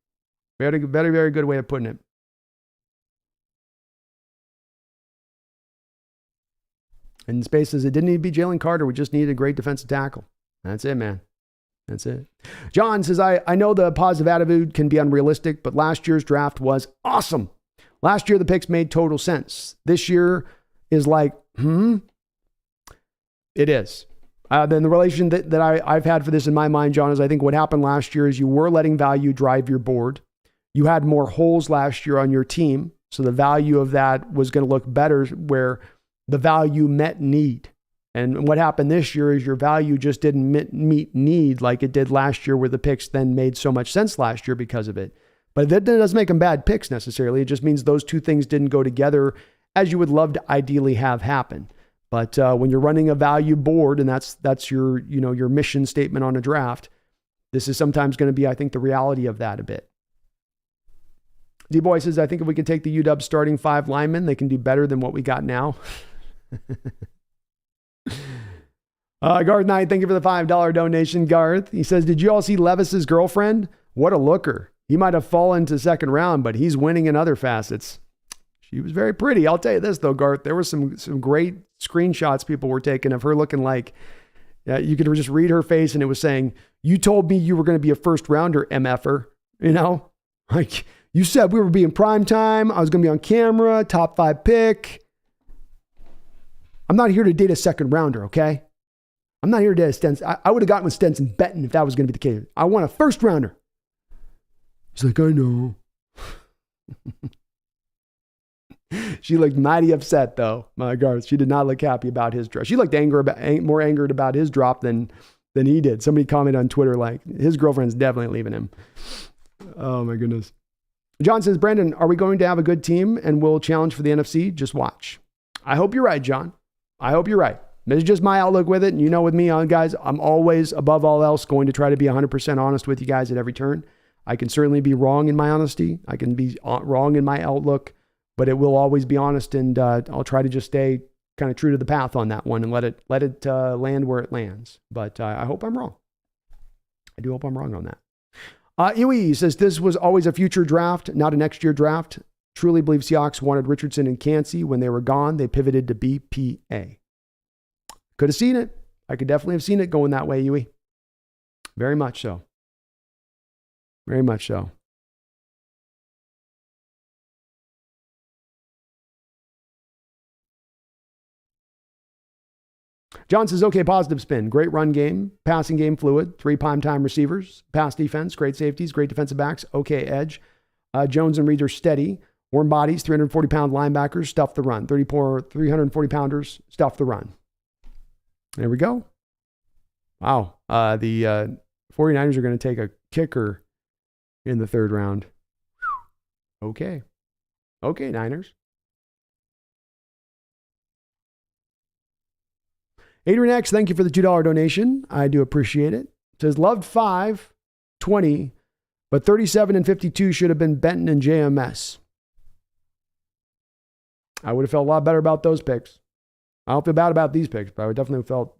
Very, very, very good way of putting it. And Space says, it didn't need to be Jalen Carter. We just needed a great defensive tackle. That's it, man. That's it. John says, I know the positive attitude can be unrealistic, but last year's draft was awesome. Last year, the picks made total sense. This year is like, It is. Then the relation that I've had for this in my mind, John, is I think what happened last year is you were letting value drive your board. You had more holes last year on your team. So the value of that was going to look better where the value met need. And what happened this year is your value just didn't meet need like it did last year, where the picks then made so much sense last year because of it. But that doesn't make them bad picks necessarily. It just means those two things didn't go together as you would love to ideally have happen. But when you're running a value board, and that's your mission statement on a draft, this is sometimes going to be, I think, the reality of that a bit. D-Boy says, I think if we can take the UW starting 5 linemen, they can do better than what we got now. Garth Knight, thank you for the $5 donation, Garth. He says, did you all see Levis's girlfriend? What a looker. He might have fallen to second round, but he's winning in other facets. She was very pretty. I'll tell you this, though, Garth. There were some great screenshots people were taking of her looking like, you could just read her face and it was saying, you told me you were going to be a first rounder, MFer. You know, like you said we were being prime time. I was going to be on camera, top 5 pick. I'm not here to date a second rounder, okay? I'm not here to date a Stenson. I would have gotten with Stenson Benton if that was going to be the case. I want a first rounder. He's like, I know. She looked mighty upset, though, my Garth. She did not look happy about his drop. She looked more angered about his drop than he did. Somebody commented on Twitter like, his girlfriend's definitely leaving him. Oh, my goodness. John says, Brandon, are we going to have a good team and we'll challenge for the NFC? Just watch. I hope you're right, John. I hope you're right. This is just my outlook with it. And you know, with me, guys, I'm always, above all else, going to try to be 100% honest with you guys at every turn. I can certainly be wrong in my honesty. I can be wrong in my outlook, but it will always be honest. And I'll try to just stay kind of true to the path on that one and let it land where it lands. But I hope I'm wrong. I do hope I'm wrong on that. Iwi says, this was always a future draft, not a next year draft. Truly believe Seahawks wanted Richardson and Cansey. When they were gone, they pivoted to BPA. Could have seen it. I could definitely have seen it going that way, Iwi. Very much so. Very much so. John says, okay, positive spin. Great run game, passing game fluid, 3 primetime receivers, pass defense, great safeties, great defensive backs, okay edge. Jones and Reed are steady. Warm bodies, 340-pound linebackers, stuff the run. 340-pounders, stuff the run. There we go. Wow. The 49ers are going to take a kicker in the 3rd round. Okay. Okay, Niners. Adrian X, thank you for the $2 donation. I do appreciate it. It says, loved 5, 20, but 37 and 52 should have been Benton and JMS. I would have felt a lot better about those picks. I don't feel bad about these picks, but I would definitely felt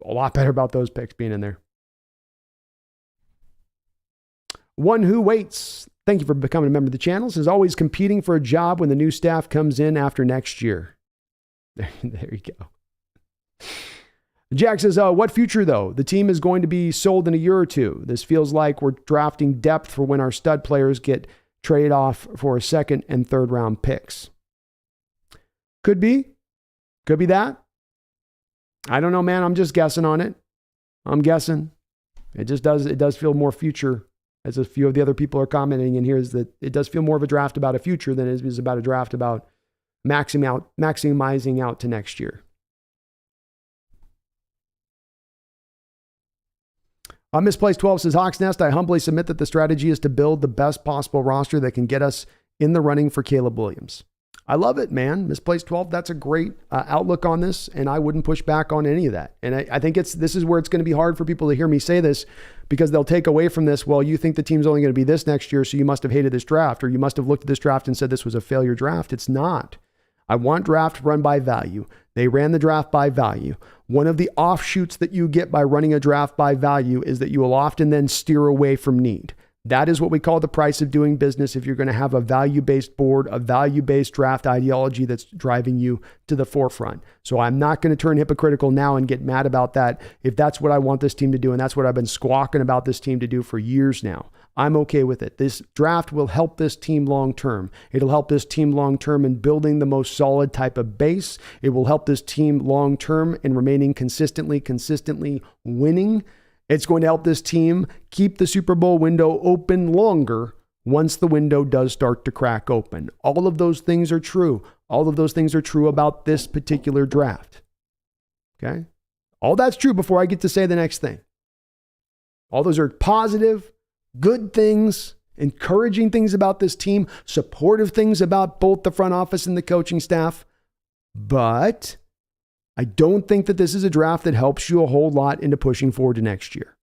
a lot better about those picks being in there. One Who Waits, thank you for becoming a member of the channel. Says, always competing for a job when the new staff comes in after next year. There you go. Jack says, what future though? The team is going to be sold in a year or two. This feels like we're drafting depth for when our stud players get traded off for 2nd and 3rd round picks. Could be. Could be that. I don't know, man. I'm just guessing on it. I'm guessing. It does feel more future, as a few of the other people are commenting in here, is that it does feel more of a draft about a future than it is about a draft about maximizing out to next year. Misplaced 12 says, Hawks Nest, I humbly submit that the strategy is to build the best possible roster that can get us in the running for Caleb Williams. I love it, man. Misplaced 12, that's a great outlook on this, and I wouldn't push back on any of that. And I think this is where it's going to be hard for people to hear me say this, because they'll take away from this, well, you think the team's only going to be this next year, so you must have hated this draft, or you must have looked at this draft and said this was a failure draft. It's not. I want draft run by value. They ran the draft by value. One of the offshoots that you get by running a draft by value is that you will often then steer away from need. That is what we call the price of doing business if you're going to have a value-based board, a value-based draft ideology that's driving you to the forefront. So I'm not going to turn hypocritical now and get mad about that if that's what I want this team to do, and that's what I've been squawking about this team to do for years now. I'm okay with it. This draft will help this team long-term. It'll help this team long-term in building the most solid type of base. It will help this team long-term in remaining consistently winning. It's going to help this team keep the Super Bowl window open longer once the window does start to crack open. All of those things are true. All of those things are true about this particular draft. Okay? All that's true before I get to say the next thing. All those are positive, good things, encouraging things about this team, supportive things about both the front office and the coaching staff. But I don't think that this is a draft that helps you a whole lot into pushing forward to next year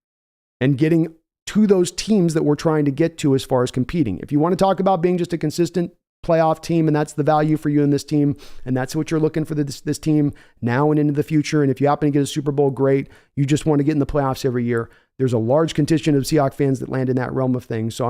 and getting to those teams that we're trying to get to as far as competing. If you want to talk about being just a consistent playoff team, and that's the value for you in this team, and that's what you're looking for this team now and into the future, and if you happen to get a Super Bowl, great. You just want to get in the playoffs every year. There's a large contingent of Seahawks fans that land in that realm of things, so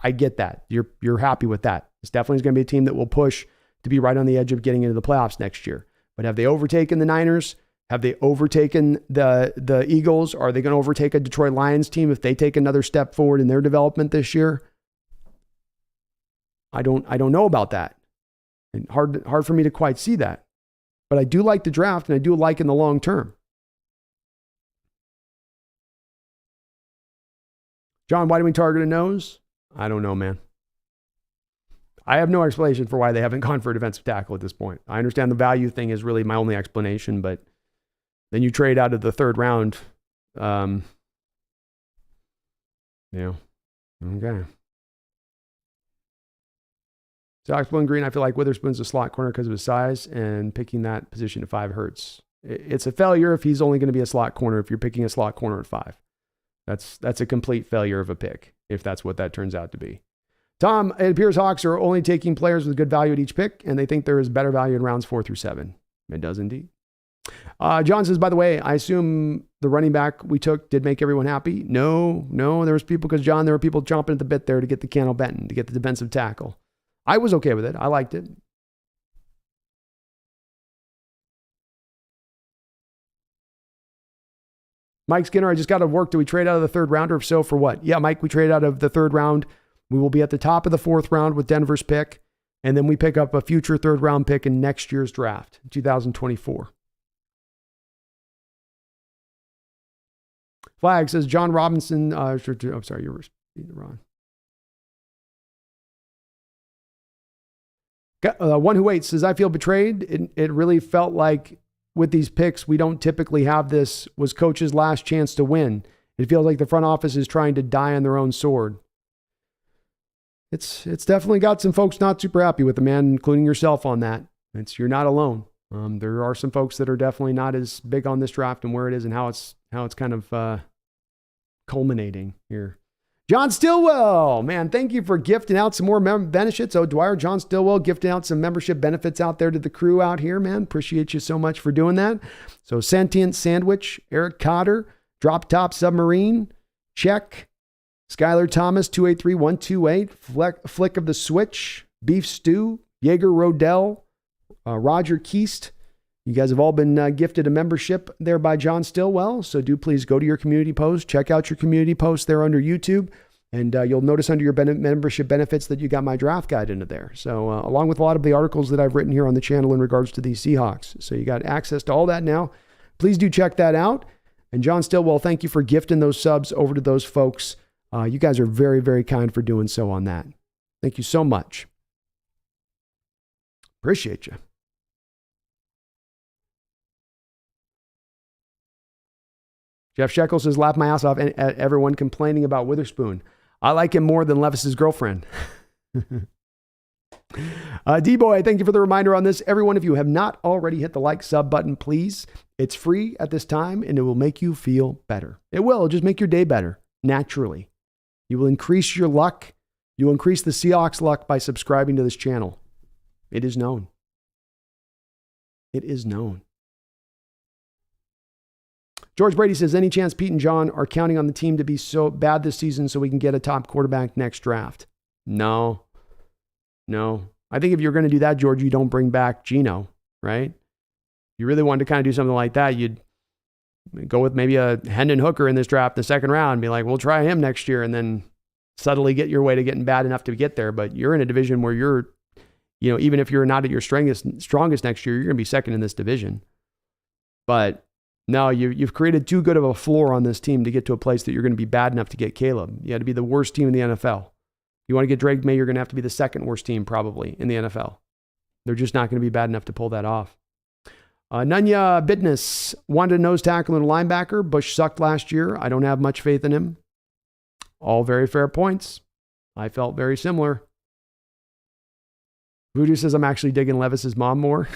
I get that. You're happy with that. This definitely is going to be a team that will push to be right on the edge of getting into the playoffs next year. But have they overtaken the Niners? Have they overtaken the Eagles? Are they going to overtake a Detroit Lions team if they take another step forward in their development this year? I don't know about that. And hard for me to quite see that. But I do like the draft, and I do like in the long term. John, why do we target a nose? I don't know, man. I have no explanation for why they haven't gone for a defensive tackle at this point. I understand the value thing is really my only explanation, but then you trade out of the third round. Yeah. Okay. Seahawks blue and green. I feel like Witherspoon's a slot corner because of his size, and picking that position at 5 hurts. It's a failure if he's only going to be a slot corner. If you're picking a slot corner at 5, that's a complete failure of a pick if that's what that turns out to be. Tom, it appears Hawks are only taking players with good value at each pick, and they think there is better value in rounds 4 through 7. It does indeed. John says, by the way, I assume the running back we took did make everyone happy. No, there was people, because John, there were people chomping at the bit there to get the Cano Benton, to get the defensive tackle. I was okay with it. I liked it. Mike Skinner, I just got to work. Do we trade out of the third rounder? If so, for what? Yeah, Mike, we trade out of the third round. We will be at the top of the 4th round with Denver's pick, and then we pick up a future third round pick in next year's draft, 2024. Flag says John Robinson. I'm sorry, you were wrong. One who waits says, I feel betrayed. It really felt like with these picks, we don't typically have this. Was coach's last chance to win. It feels like the front office is trying to die on their own sword. It's definitely got some folks not super happy with the man, including yourself on that. You're not alone. There are some folks that are definitely not as big on this draft and where it is and how it's kind of culminating here. John Stillwell, man, thank you for gifting out some more benefits. Oh, Dwyer, John Stillwell gifting out some membership benefits out there to the crew out here, man. Appreciate you so much for doing that. So Sentient Sandwich, Eric Cotter, Drop Top Submarine, check. Skylar Thomas, 283-128, Flick of the Switch, Beef Stew, Jaeger Rodell, Roger Keast. You guys have all been gifted a membership there by John Stillwell. So do please go to your community post, check out your community post there under YouTube, and you'll notice under your membership benefits that you got my draft guide into there. So along with a lot of the articles that I've written here on the channel in regards to these Seahawks. So you got access to all that now. Please do check that out. And John Stillwell, thank you for gifting those subs over to those folks. You guys are very, very kind for doing so on that. Thank you so much. Appreciate you. Jeff Shekel says, laugh my ass off at everyone complaining about Witherspoon. I like him more than Levis's girlfriend. D-Boy, thank you for the reminder on this. Everyone, if you have not already hit the like sub button, please. It's free at this time, and it will make you feel better. It will. It'll just make your day better, naturally. You will increase your luck. You will increase the Seahawks luck by subscribing to this channel. It is known. It is known. George Brady says, any chance Pete and John are counting on the team to be so bad this season so we can get a top quarterback next draft? No. I think if you're going to do that, George, you don't bring back Geno, right? You really wanted to kind of do something like that, you'd go with maybe a Hendon Hooker in this draft in the second round and be like, we'll try him next year. And then subtly get your way to getting bad enough to get there. But you're in a division where you're, even if you're not at your strongest next year, you're going to be second in this division. But no, you've created too good of a floor on this team to get to a place that you're going to be bad enough to get Caleb. You had to be the worst team in the NFL. You want to get Drake May, you're going to have to be the second worst team probably in the NFL. They're just not going to be bad enough to pull that off. Nunya Bidness wanted a nose tackle and a linebacker. Bush sucked last year. I don't have much faith in him. All very fair points. I felt very similar. Voodoo says I'm actually digging Levis's mom more.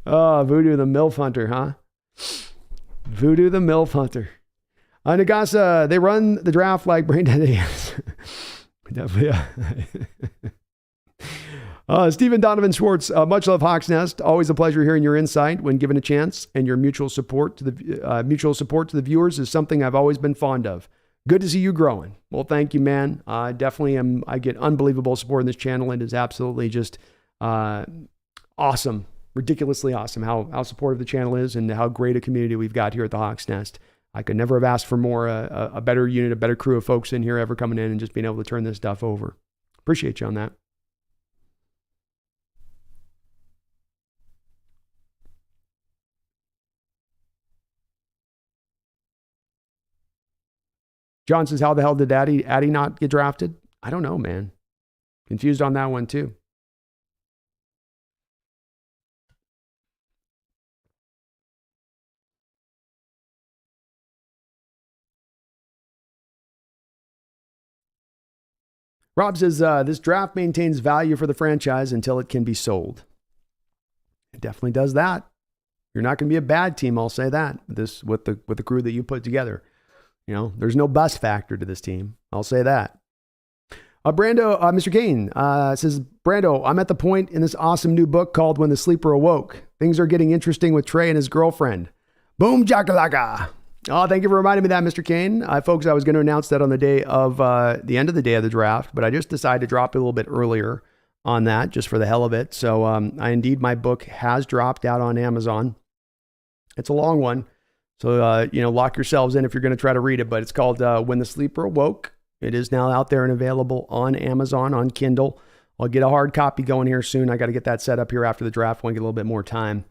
Oh, Voodoo the MILF hunter, huh? Voodoo the MILF hunter. Nagasa, they run the draft like brain dead idiots. Definitely. Stephen Donovan Schwartz, much love Hawks Nest. Always a pleasure hearing your insight when given a chance, and your mutual support to the viewers is something I've always been fond of. Good to see you growing. Well, thank you, man. I definitely am. I get unbelievable support in this channel. It is absolutely just awesome, ridiculously awesome how supportive the channel is and how great a community we've got here at the Hawks Nest. I could never have asked for more, a better unit, a better crew of folks in here ever coming in and just being able to turn this stuff over. Appreciate you on that. John says, how the hell did Addy not get drafted? I don't know, man. Confused on that one too. Rob says, this draft maintains value for the franchise until it can be sold. It definitely does that. You're not going to be a bad team, I'll say that, with the crew that you put together. There's no bust factor to this team. I'll say that. Mr. Kane says, Brando, I'm at the point in this awesome new book called When the Sleeper Awoke. Things are getting interesting with Trey and his girlfriend. Boom, jakalaka. Oh, thank you for reminding me of that, Mr. Kane. Folks, I was going to announce that on the day of the end of the day of the draft, but I just decided to drop it a little bit earlier on that just for the hell of it. So my book has dropped out on Amazon. It's a long one. So, lock yourselves in if you're going to try to read it, but it's called When the Sleeper Awoke. It is now out there and available on Amazon, on Kindle. I'll get a hard copy going here soon. I got to get that set up here after the draft. I want to get a little bit more time,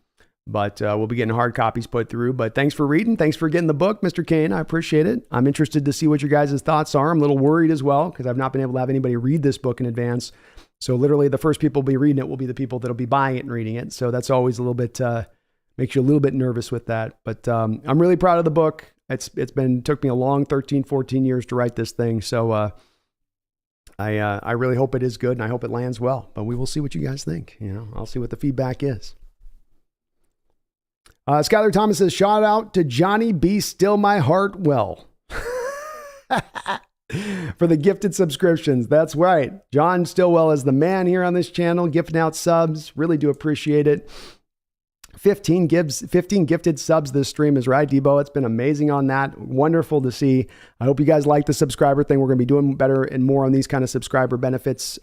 but we'll be getting hard copies put through. But thanks for reading. Thanks for getting the book, Mr. Kane. I appreciate it. I'm interested to see what your guys' thoughts are. I'm a little worried as well because I've not been able to have anybody read this book in advance. So literally the first people will be reading it will be the people that'll be buying it and reading it. So that's always a little bit... makes you a little bit nervous with that. But I'm really proud of the book. Took me a long 13, 14 years to write this thing. So I really hope it is good and I hope it lands well. But we will see what you guys think. I'll see what the feedback is. Skylar Thomas says, shout out to Johnny B. Still My Heart Well. For the gifted subscriptions. That's right. John Stillwell is the man here on this channel, gifting out subs. Really do appreciate it. 15 gifted subs this stream is right, Debo. It's been amazing on that. Wonderful to see. I hope you guys like the subscriber thing. We're going to be doing better and more on these kind of subscriber benefits,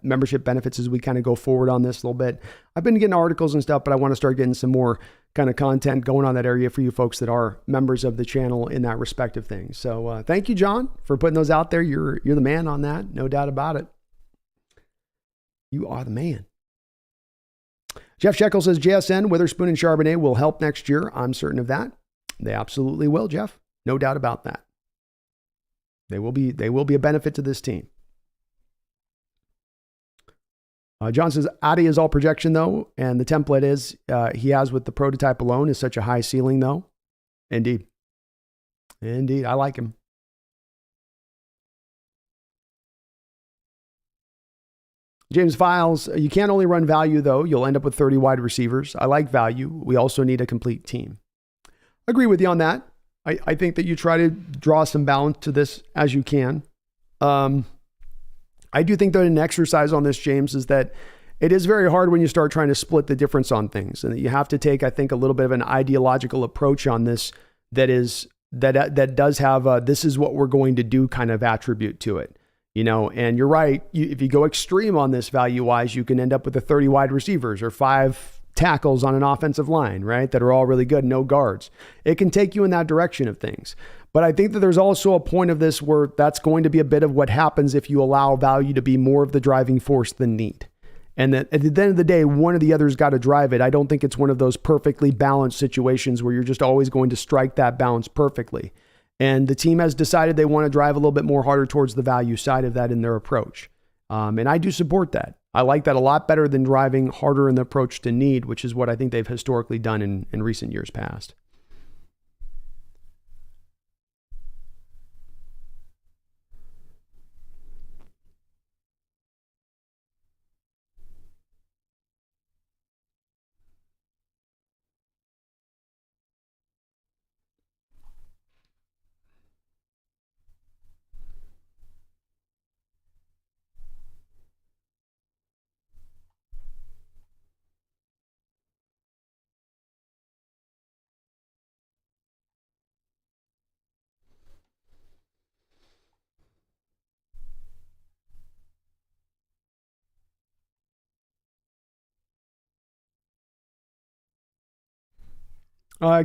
membership benefits as we kind of go forward on this a little bit. I've been getting articles and stuff, but I want to start getting some more kind of content going on that area for you folks that are members of the channel in that respective thing. So thank you, John, for putting those out there. You're the man on that. No doubt about it. You are the man. Jeff Shekel says, JSN, Witherspoon, and Charbonnet will help next year. I'm certain of that. They absolutely will, Jeff. No doubt about that. They will be a benefit to this team. John says, Adi is all projection, though, and the template is he has with the prototype alone is such a high ceiling, though. Indeed. I like him. James Files, you can't only run value, though. You'll end up with 30 wide receivers. I like value. We also need a complete team. Agree with you on that. I think that you try to draw some balance to this as you can. I do think that an exercise on this, James, is that it is very hard when you start trying to split the difference on things, and that you have to take, I think, a little bit of an ideological approach on this that does have this is what we're going to do kind of attribute to it. And you're right. If you go extreme on this value-wise, you can end up with 30 wide receivers or 5 tackles on an offensive line, right? That are all really good, no guards. It can take you in that direction of things. But I think that there's also a point of this where that's going to be a bit of what happens if you allow value to be more of the driving force than need. And that at the end of the day, one or the other's got to drive it. I don't think it's one of those perfectly balanced situations where you're just always going to strike that balance perfectly. And the team has decided they want to drive a little bit more harder towards the value side of that in their approach. And I do support that. I like that a lot better than driving harder in the approach to need, which is what I think they've historically done in recent years past.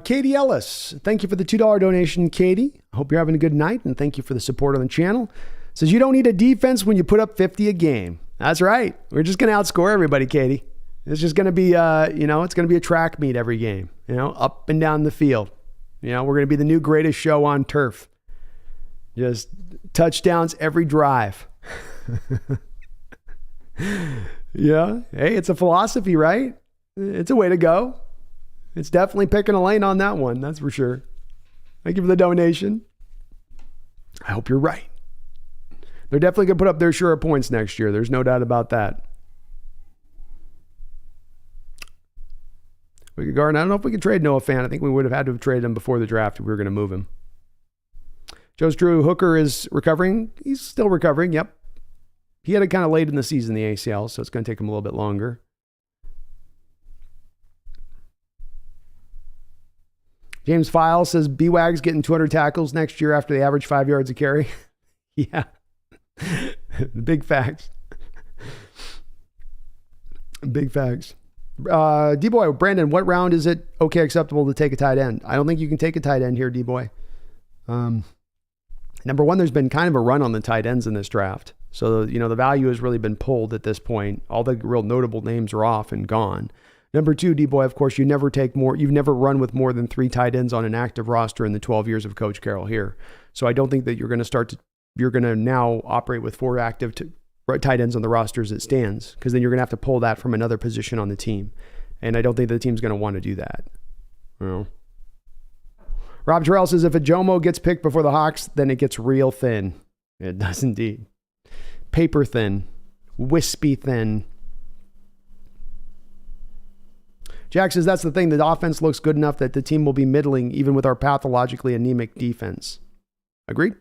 Katie Ellis, thank you for the $2 donation, Katie. I hope you're having a good night, and thank you for the support on the channel. Says you don't need a defense when you put up 50 a game. That's right. We're just going to outscore everybody, Katie. It's just going to be, it's going to be a track meet every game, up and down the field. We're going to be the new greatest show on turf. Just touchdowns every drive. Yeah. Hey, it's a philosophy, right? It's a way to go. It's definitely picking a lane on that one. That's for sure. Thank you for the donation. I hope you're right. They're definitely going to put up their share of points next year. There's no doubt about that. We could guard. I don't know if we could trade Noah Fant. I think we would have had to have traded him before the draft if we were going to move him. Joe's Drew Hooker is recovering. He's still recovering. Yep. He had it kind of late in the season, the ACL, so it's going to take him a little bit longer. James File says B-Wag's getting 200 tackles next year after they average 5 yards a carry. Yeah. Big facts. Big facts. D-Boy, Brandon, what round is it okay acceptable to take a tight end? I don't think you can take a tight end here, D-Boy. Number one, there's been kind of a run on the tight ends in this draft. So, the value has really been pulled at this point. All the real notable names are off and gone. Number two, D-Boy, of course, you've never run with more than 3 tight ends on an active roster in the 12 years of Coach Carroll here. So I don't think that you're going to now operate with 4 active tight ends on the roster as it stands, because then you're going to have to pull that from another position on the team. And I don't think the team's going to want to do that. Rob Terrell says, if a Jomo gets picked before the Hawks, then it gets real thin. It does indeed. Paper thin. Wispy thin. Jack says that's the thing. The offense looks good enough that the team will be middling even with our pathologically anemic defense. Agreed?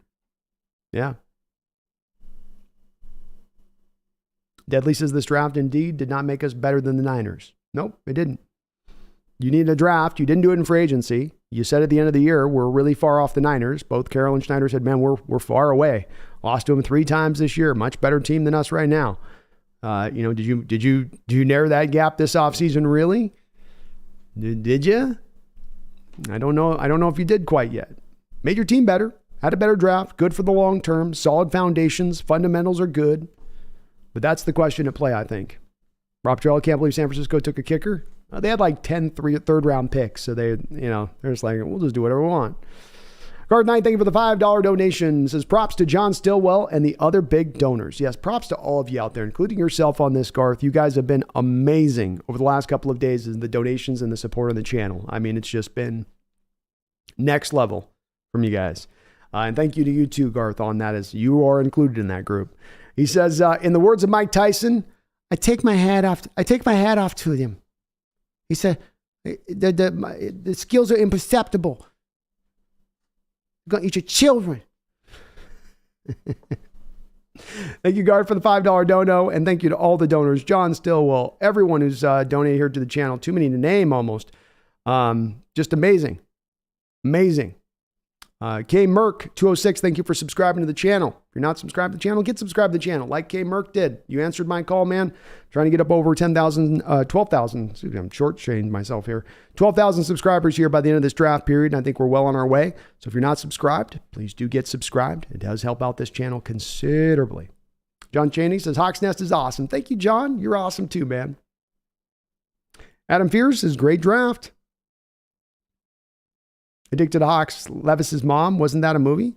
Yeah. Deadly says this draft indeed did not make us better than the Niners. Nope, it didn't. You needed a draft. You didn't do it in free agency. You said at the end of the year, we're really far off the Niners. Both Carroll and Schneider said, man, we're far away. Lost to them 3 times this year. Much better team than us right now. Did you narrow that gap this offseason really? Did you? I don't know. I don't know if you did quite yet. Made your team better. Had a better draft. Good for the long term. Solid foundations. Fundamentals are good. But that's the question at play, I think. Rob Terrell, can't believe San Francisco took a kicker. They had like 10 third-round picks. So they're just like, we'll just do whatever we want. Guard 9, thank you for the $5 donation. Says props to John Stillwell and the other big donors. Yes, props to all of you out there, including yourself on this, Garth. You guys have been amazing over the last couple of days in the donations and the support on the channel. I mean, it's just been next level from you guys. And thank you to you too, Garth, on that, as you are included in that group. He says, in the words of Mike Tyson, I take my hat off to him. He said, the skills are imperceptible. You're going to eat your children. Thank you, Guard, for the $5 dono. And thank you to all the donors. John Stillwell, everyone who's donated here to the channel. Too many to name almost. Just amazing. Amazing. K Merck 206, thank you for subscribing to the channel. If you're not subscribed to the channel, get subscribed to the channel like K Merck did. You answered my call, man. Trying to get up over 12,000. I'm shortchanging myself here. 12,000 subscribers here by the end of this draft period, and I think we're well on our way. So if you're not subscribed, please do get subscribed. It does help out this channel considerably. John Chaney says, Hawks Nest is awesome. Thank you, John. You're awesome too, man. Adam Fierce says, great draft. Addicted to Hawks, Levis's mom. Wasn't that a movie?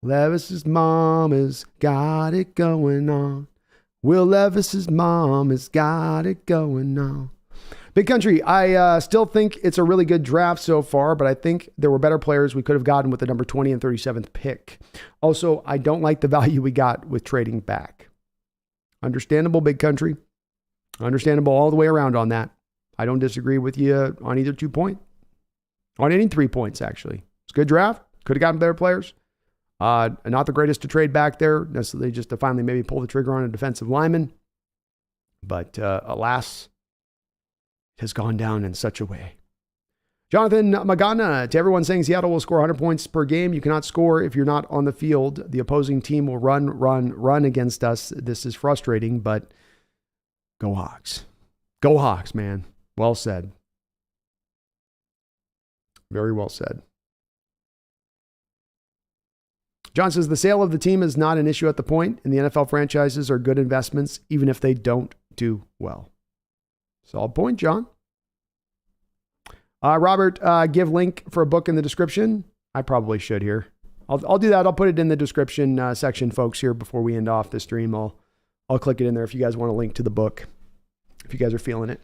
Levis's mom has got it going on. Will Levis's mom has got it going on. Big Country, I still think it's a really good draft so far, but I think there were better players we could have gotten with the number 20 and 37th pick. Also, I don't like the value we got with trading back. Understandable, Big Country. Understandable all the way around on that. I don't disagree with you on either 2 point. On any 3 points, actually. It's a good draft. Could have gotten better players. Not the greatest to trade back there, necessarily just to finally maybe pull the trigger on a defensive lineman. But alas, it has gone down in such a way. Jonathan Magana, to everyone saying Seattle will score 100 points per game, you cannot score if you're not on the field. The opposing team will run against us. This is frustrating, but go Hawks. Go Hawks, man. Well said. Very well said. John says the sale of the team is not an issue at the point, and the NFL franchises are good investments, even if they don't do well. Solid point, John. Robert, give link for a book in the description. I probably should here. I'll do that. I'll put it in the description section, folks, here before we end off the stream. I'll click it in there if you guys want a link to the book, if you guys are feeling it.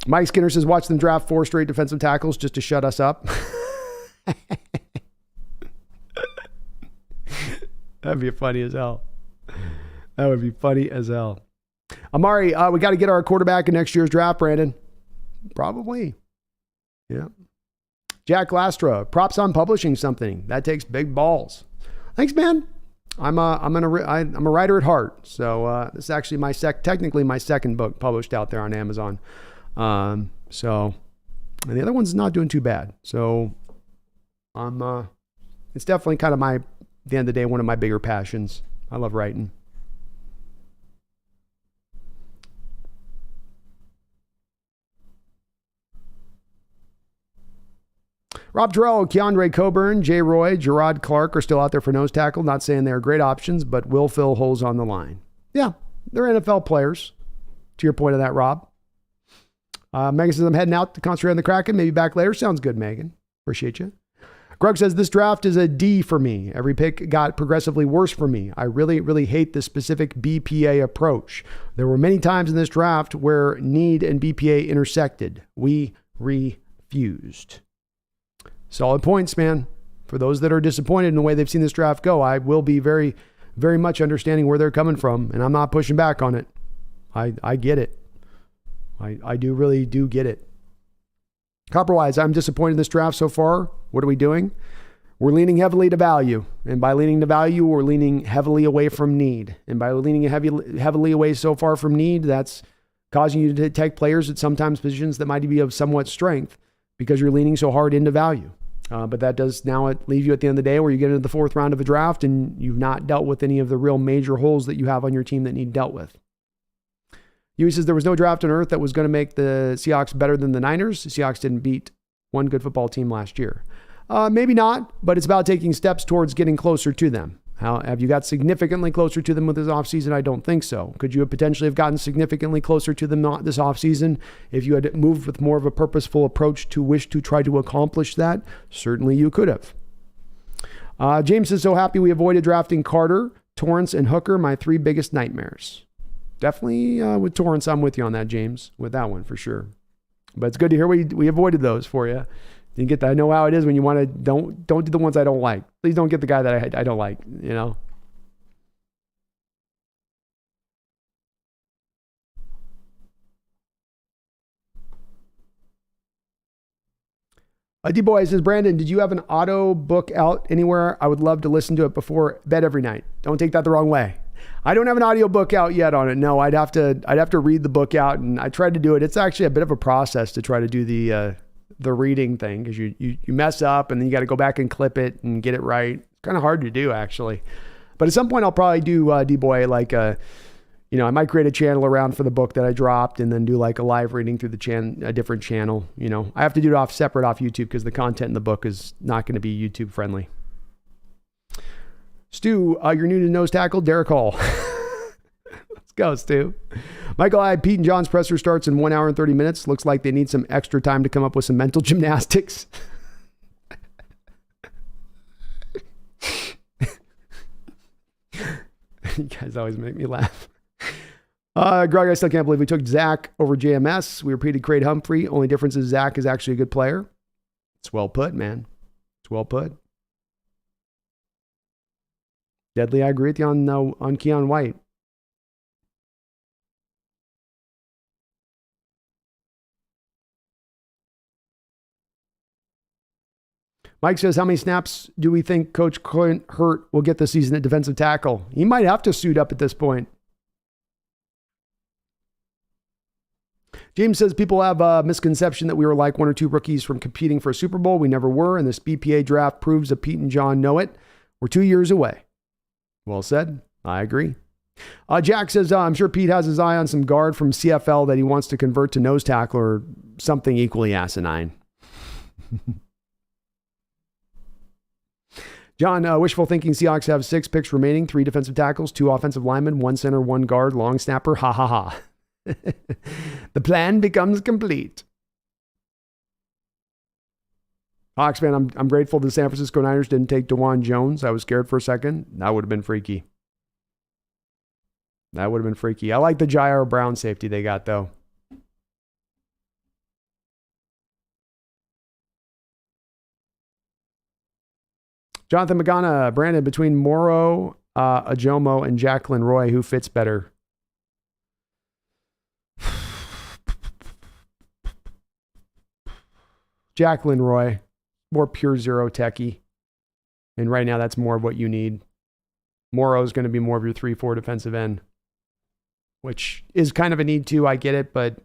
Mike Skinner says, watch them draft 4 straight defensive tackles just to shut us up. That'd be funny as hell. That would be funny as hell. Amari, we got to get our quarterback in next year's draft, Brandon. Probably. Yeah. Jack Lastra, props on publishing something. That takes big balls. Thanks, man. I'm a writer at heart. So this is actually technically my second book published out there on Amazon. And the other one's not doing too bad. So it's definitely kind of at the end of the day, one of my bigger passions. I love writing. Rob Terrell, Keandre Coburn, Jay Roy, Gerard Clark are still out there for nose tackle. Not saying they're great options, but will fill holes on the line. Yeah, they're NFL players. To your point of that, Rob. Megan says, I'm heading out to concentrate on the Kraken. Maybe back later. Sounds good, Megan. Appreciate you. Greg says, this draft is a D for me. Every pick got progressively worse for me. I really, really hate the specific BPA approach. There were many times in this draft where need and BPA intersected. We refused. Solid points, man. For those that are disappointed in the way they've seen this draft go, I will be very, very much understanding where they're coming from, and I'm not pushing back on it. I get it. I really do get it. Copperwise, I'm disappointed in this draft so far. What are we doing? We're leaning heavily to value. And by leaning to value, we're leaning heavily away from need. And by leaning heavily away so far from need, that's causing you to take players at sometimes positions that might be of somewhat strength because you're leaning so hard into value. But that does now leave you at the end of the day where you get into the 4th round of a draft and you've not dealt with any of the real major holes that you have on your team that need dealt with. Huey says there was no draft on earth that was going to make the Seahawks better than the Niners. The Seahawks didn't beat one good football team last year. Maybe not, but it's about taking steps towards getting closer to them. Have you got significantly closer to them with this offseason? I don't think so. Could you have potentially have gotten significantly closer to them this offseason if you had moved with more of a purposeful approach to wish to try to accomplish that? Certainly you could have. James is so happy we avoided drafting Carter, Torrance, and Hooker, my 3 biggest nightmares. Definitely with Torrance, I'm with you on that, James, with that one for sure. But it's good to hear we avoided those for you. You get that. I know how it is when you want to don't do the ones I don't like. Please don't get the guy that I don't like, you know. D-Boy says, Brandon, did you have an audio book out anywhere? I would love to listen to it before bed every night. Don't take that the wrong way. I don't have an audiobook out yet on it. No, I'd have to read the book out, and I tried to do it. It's actually a bit of a process to try to do the reading thing, because you mess up and then you got to go back and clip it and get it right. It's kind of hard to do, actually. But at some point I'll probably do D-Boy, like I might create a channel around for the book that I dropped and then do like a live reading through a different channel. I have to do it separate off YouTube because the content in the book is not going to be YouTube friendly. Stu, you're new to nose tackle, Derrick Hall. Let's go, Stu. Michael I. Pete and John's presser starts in 1 hour and 30 minutes. Looks like they need some extra time to come up with some mental gymnastics. You guys always make me laugh. Greg, I still can't believe we took Zach over JMS. We repeated Craig Humphrey. Only difference is Zach is actually a good player. It's well put, man. It's well put. Deadly, I agree with you on Keon White. Mike says, how many snaps do we think Coach Clint Hurt will get this season at defensive tackle? He might have to suit up at this point. James says, people have a misconception that we were like 1 or 2 rookies from competing for a Super Bowl. We never were, and this BPA draft proves that Pete and John know it. We're 2 years away. Well said. I agree. Jack says, I'm sure Pete has his eye on some guard from CFL that he wants to convert to nose tackle or something equally asinine. John, wishful thinking, Seahawks have 6 picks remaining, 3 defensive tackles, 2 offensive linemen, 1 center, 1 guard, long snapper. Ha ha ha. The plan becomes complete. Hawks fan, I'm grateful the San Francisco Niners didn't take DeJuan Jones. I was scared for a second. That would have been freaky. I like the Jair Brown safety they got, though. Jonathan Magana, Brandon, between Moro, Ajomo, and Jacqueline Roy, who fits better? Jacqueline Roy, more pure zero techie. And right now, that's more of what you need. Moro is going to be more of your 3-4 defensive end, which is kind of a need too. I get it, but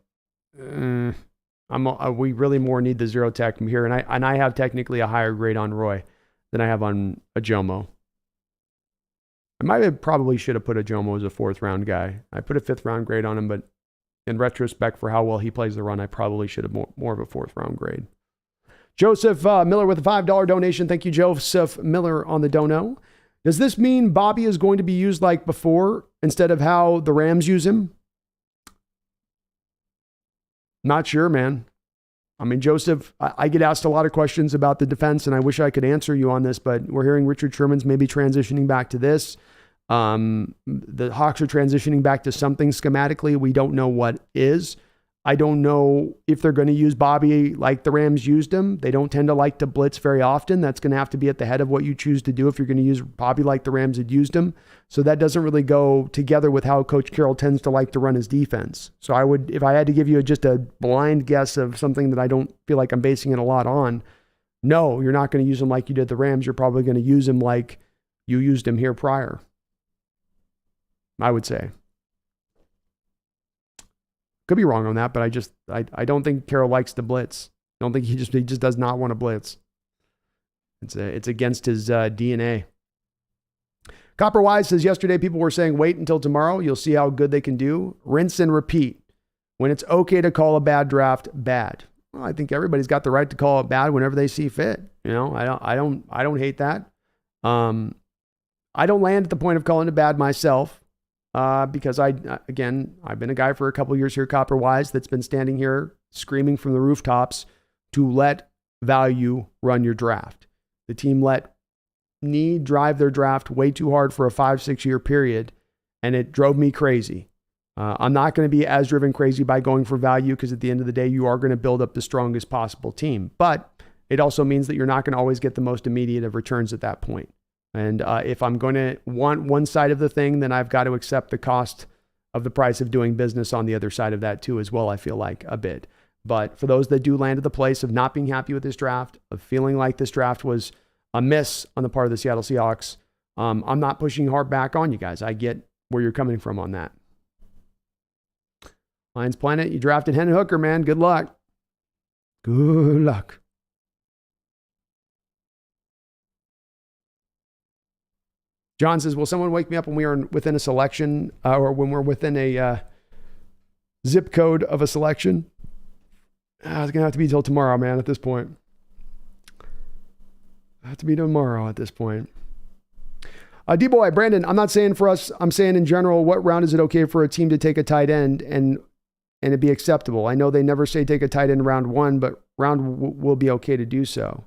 we really more need the zero tech from here. And I have technically a higher grade on Roy than I have on Ajomo. Probably should have put Ajomo as a 4th round guy. I put a 5th round grade on him, but in retrospect for how well he plays the run, I probably should have more of a 4th round grade. Joseph Miller with a $5 donation. Thank you, Joseph Miller, on the dono. Does this mean Bobby is going to be used like before instead of how the Rams use him? Not sure, man. I mean, Joseph, I get asked a lot of questions about the defense, and I wish I could answer you on this, but we're hearing Richard Sherman's maybe transitioning back to this. The Hawks are transitioning back to something schematically. We don't know what is. I don't know if they're going to use Bobby like the Rams used him. They don't tend to like to blitz very often. That's going to have to be at the head of what you choose to do if you're going to use Bobby like the Rams had used him. So that doesn't really go together with how Coach Carroll tends to like to run his defense. So I would, if I had to give you just a blind guess of something that I don't feel like I'm basing it a lot on, no, you're not going to use him like you did the Rams. You're probably going to use him like you used him here prior, I would say. Could be wrong on that, but I don't think Carroll likes to blitz. I don't think he just does not want to blitz. It's against his DNA. Copper Wise says, yesterday people were saying wait until tomorrow. You'll see how good they can do. Rinse and repeat. When it's okay to call a bad draft bad. Well, I think everybody's got the right to call it bad whenever they see fit. I don't hate that. I don't land at the point of calling it bad myself. Because I've been a guy for a couple years here, Copper Wise, that's been standing here screaming from the rooftops to let value run your draft. The team let need drive their draft way too hard for a 5-6 year period, and it drove me crazy. I'm not going to be as driven crazy by going for value because at the end of the day, you are going to build up the strongest possible team. But it also means that you're not going to always get the most immediate of returns at that point. And if I'm going to want one side of the thing, then I've got to accept the cost of the price of doing business on the other side of that too as well, I feel like a bit. But for those that do land at the place of not being happy with this draft, of feeling like this draft was a miss on the part of the Seattle Seahawks, I'm not pushing hard back on you guys. I get where you're coming from on that. Lions Planet, you drafted Hendon Hooker, man. Good luck. Good luck. John says, will someone wake me up when we are within a selection or when we're within a zip code of a selection? It's going to have to be till tomorrow, man, at this point. Have to be tomorrow at this point. D-Boy, Brandon, I'm not saying for us, I'm saying in general, what round is it okay for a team to take a tight end and it be acceptable? I know they never say take a tight end round 1, but round will be okay to do so.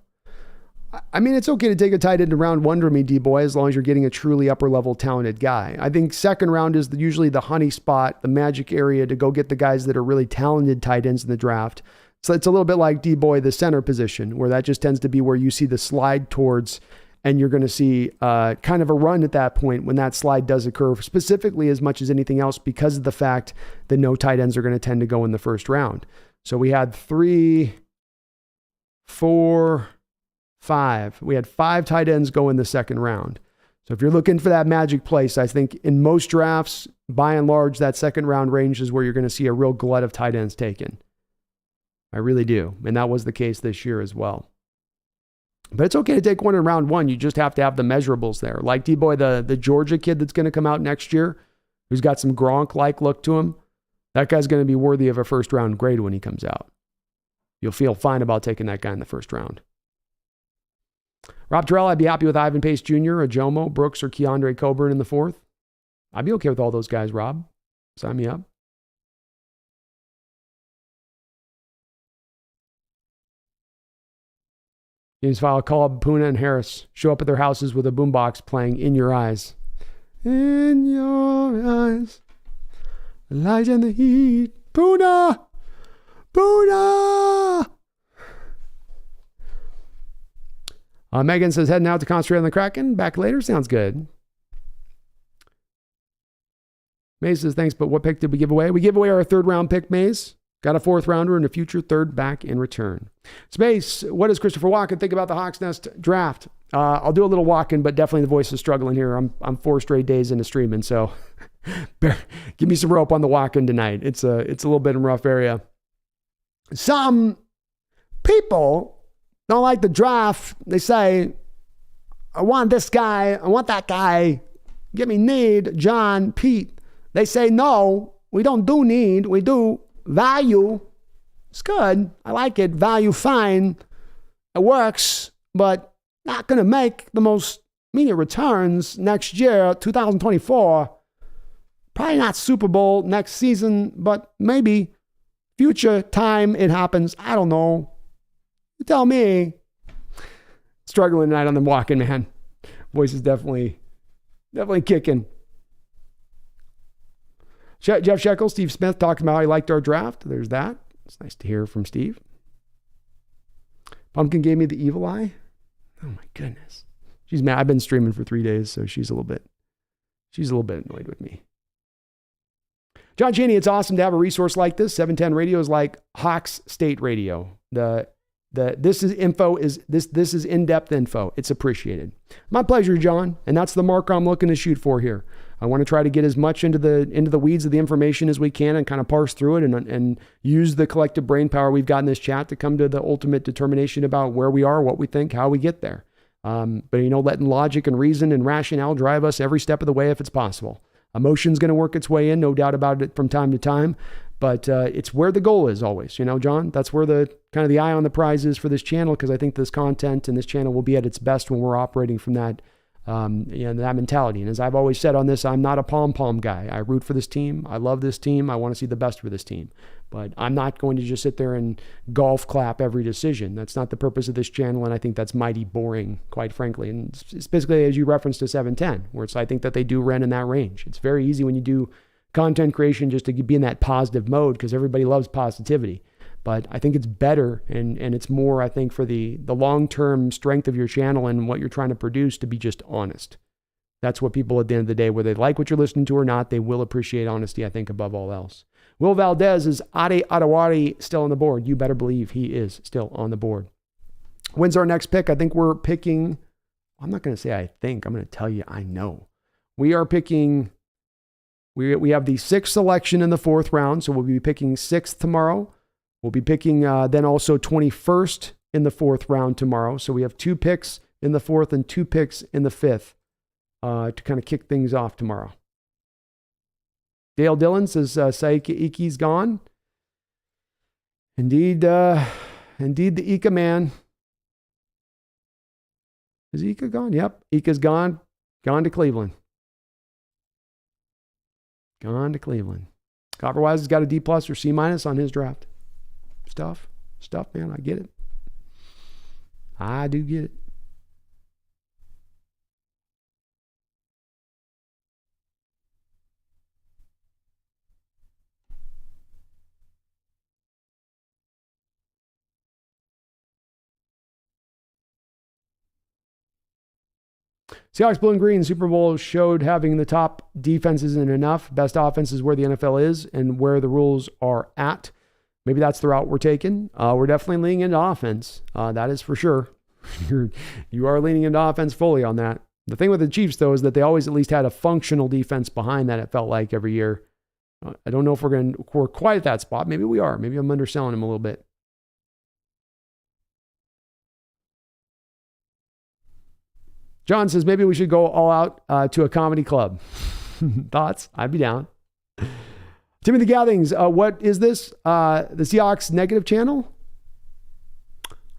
I mean, it's okay to take a tight end in round 1 for me, D-Boy, as long as you're getting a truly upper-level talented guy. I think second round is usually the honey spot, the magic area to go get the guys that are really talented tight ends in the draft. So it's a little bit like D-Boy, the center position, where that just tends to be where you see the slide towards, and you're going to see kind of a run at that point when that slide does occur, specifically as much as anything else because of the fact that no tight ends are going to tend to go in the first round. So we had 3, 4, 5. We had 5 tight ends go in the second round. So if you're looking for that magic place, I think in most drafts, by and large, that second round range is where you're going to see a real glut of tight ends taken. I really do. And that was the case this year as well. But it's okay to take one in round 1. You just have to have the measurables there. Like D-Boy, the Georgia kid that's going to come out next year, who's got some Gronk-like look to him, that guy's going to be worthy of a first round grade when he comes out. You'll feel fine about taking that guy in the first round. Rob Terrell, I'd be happy with Ivan Pace Jr., a Jomo, Brooks, or Keandre Coburn in the 4th. I'd be okay with all those guys, Rob. Sign me up. James File, call up Puna and Harris. Show up at their houses with a boombox playing In Your Eyes. In your eyes, the light and the heat. Puna! Puna! Megan says, heading out to concentrate on the Kraken. Back later. Sounds good. Maze says, thanks, but what pick did we give away? We gave away our 3rd round pick, Maze. Got a 4th rounder and a future 3rd back in return. Space, what does Christopher Walken think about the Hawks Nest draft? I'll do a little walking, but definitely the voice is struggling here. I'm 4 straight days into streaming, so give me some rope on the walking tonight. It's a little bit of a rough area. Some people don't like the draft. They say, I want this guy. I want that guy. Give me need, John, Pete. They say, no, we don't do need. We do value. It's good. I like it. Value, fine. It works, but not going to make the most immediate returns next year, 2024. Probably not Super Bowl next season, but maybe future time it happens. I don't know. You tell me. Struggling tonight on the walking, man. Voice is definitely kicking. Jeff Sheckle, Steve Smith talking about how he liked our draft. There's that. It's nice to hear from Steve. Pumpkin gave me the evil eye. Oh my goodness. She's mad. I've been streaming for 3 days, so she's a little bit annoyed with me. John Cheney, it's awesome to have a resource like this. 710 Radio is like Hawks State Radio. This is in-depth info. It's appreciated. My pleasure, John. And that's the mark I'm looking to shoot for here. I want to try to get as much into the weeds of the information as we can and kind of parse through it and use the collective brain power we've got in this chat to come to the ultimate determination about where we are, what we think, how we get there. But letting logic and reason and rationale drive us every step of the way if it's possible. Emotion's going to work its way in, no doubt about it from time to time. But it's where the goal is always, John. That's where the kind of the eye on the prize is for this channel, because I think this content and this channel will be at its best when we're operating from that mentality. And as I've always said on this, I'm not a pom-pom guy. I root for this team. I love this team. I want to see the best for this team. But I'm not going to just sit there and golf clap every decision. That's not the purpose of this channel, and I think that's mighty boring, quite frankly. And specifically, as you referenced to 710, where I think that they do run in that range. It's very easy when you do content creation just to be in that positive mode because everybody loves positivity. But I think it's better and it's more, I think, for the long-term strength of your channel and what you're trying to produce to be just honest. That's what people at the end of the day, whether they like what you're listening to or not, they will appreciate honesty, I think, above all else. Will Valdez, is Ade Adewale still on the board? You better believe he is still on the board. When's our next pick? I think we're picking, I'm not going to say I think, I'm going to tell you I know. We are picking We have the 6th selection in the 4th round, so we'll be picking 6th tomorrow. We'll be picking then also 21st in the 4th round tomorrow. So we have 2 picks in the 4th and 2 picks in the 5th to kind of kick things off tomorrow. Dale Dillon says Saika Iki's gone. Indeed, the Ika man. Is Ika gone? Yep, Ika's gone. Gone to Cleveland. Gone to Cleveland. Copperwise has got a D+ or C- on his draft. Stuff, man. I get it. I do get it. Seahawks Blue and Green Super Bowl showed having the top defense isn't enough. Best offense is where the NFL is and where the rules are at. Maybe that's the route we're taking. We're definitely leaning into offense. That is for sure. You are leaning into offense fully on that. The thing with the Chiefs, though, is that they always at least had a functional defense behind that, it felt like, every year. I don't know if we're quite at that spot. Maybe we are. Maybe I'm underselling them a little bit. John says maybe we should go all out to a comedy club. Thoughts? I'd be down. Timothy Gathings, what is this? The Seahawks negative channel?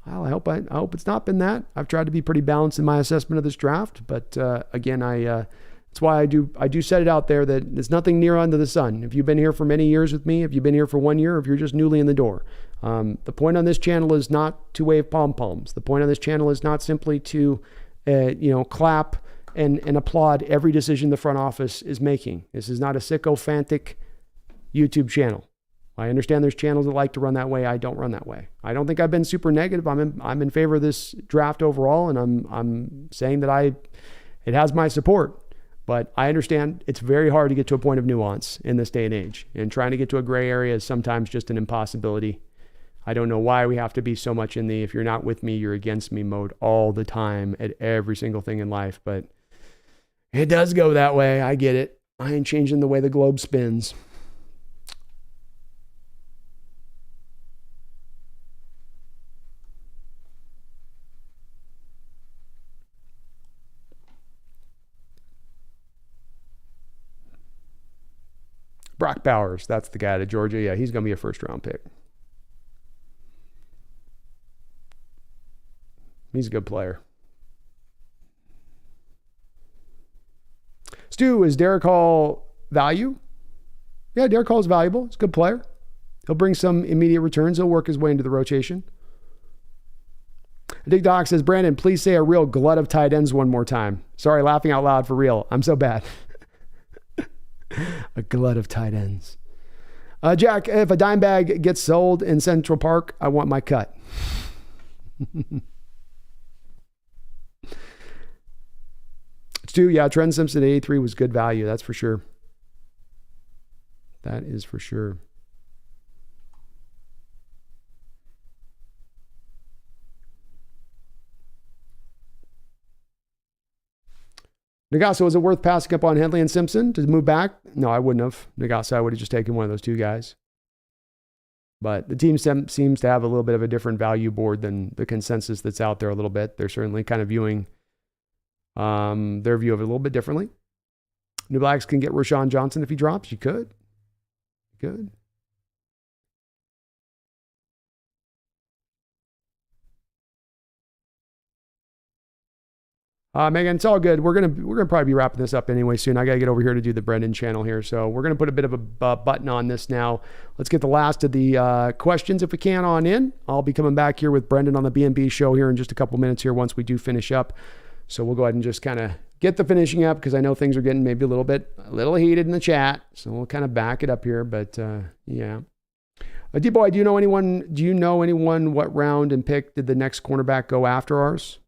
Well, I hope it's not been that. I've tried to be pretty balanced in my assessment of this draft, but again, that's why I do set it out there that there's nothing near under the sun. If you've been here for many years with me, if you've been here for 1 year, if you're just newly in the door, the point on this channel is not to wave pom-poms. The point on this channel is not simply to clap and applaud every decision the front office is making. This is not a sycophantic YouTube channel. I understand there's channels that like to run that way. I don't run that way. I don't think I've been super negative. I'm in favor of this draft overall, and I'm saying that it has my support. But I understand it's very hard to get to a point of nuance in this day and age, and trying to get to a gray area is sometimes just an impossibility. I don't know why we have to be so much in the if you're not with me, you're against me mode all the time at every single thing in life, but it does go that way. I get it. I ain't changing the way the globe spins. Brock Bowers, that's the guy to Georgia. Yeah, he's going to be a first-round pick. He's a good player. Stu, is Derrick Hall value? Yeah, Derrick Hall is valuable. He's a good player. He'll bring some immediate returns. He'll work his way into the rotation. Dick Doc says, Brandon, please say a real glut of tight ends one more time. Sorry, laughing out loud for real. I'm so bad. A glut of tight ends. Jack, if a dime bag gets sold in Central Park, I want my cut. Stu, yeah, Trent Simpson at 83 was good value. That's for sure. That is for sure. Nagasa, was it worth passing up on Henley and Simpson to move back? No, I wouldn't have. Nagasa, I would have just taken one of those two guys. But the team seems to have a little bit of a different value board than the consensus that's out there a little bit. They're certainly kind of viewing their view of it a little bit differently. New Blacks can get Rashawn Johnson if he drops. You could. You could. Megan, it's all good. We're gonna probably be wrapping this up anyway soon. I gotta get over here to do the Brendan channel here, so we're gonna put a bit of a button on this now. Let's get the last of the questions if we can on in. I'll be coming back here with Brendan on the B&B show here in just a couple minutes here once we do finish up. So we'll go ahead and just kind of get the finishing up because I know things are getting maybe a little heated in the chat. So we'll kind of back it up here, but yeah. D-Boy, do you know anyone what round and pick did the next cornerback go after ours?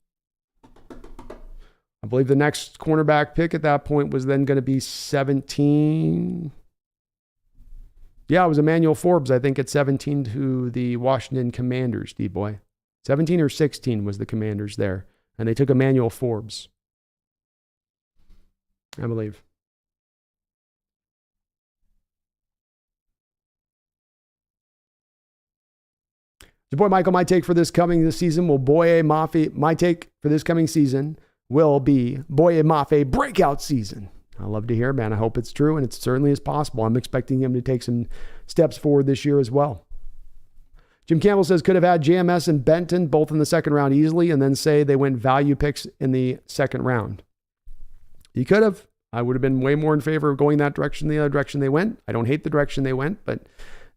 I believe the next cornerback pick at that point was then going to be 17. Yeah, it was Emmanuel Forbes, I think, at 17 to the Washington Commanders, D-Boy. 17 or 16 was the Commanders there. And they took Emmanuel Forbes, I believe. Your boy Michael, my take for this season will Boye Mafe. My take for this coming season will be Boye Mafe breakout season. I love to hear, man. I hope it's true, and it certainly is possible. I'm expecting him to take some steps forward this year as well. Jim Campbell says, could have had JMS and Benton both in the second round easily and then say they went value picks in the second round. You could have. I would have been way more in favor of going that direction than the other direction they went. I don't hate the direction they went, but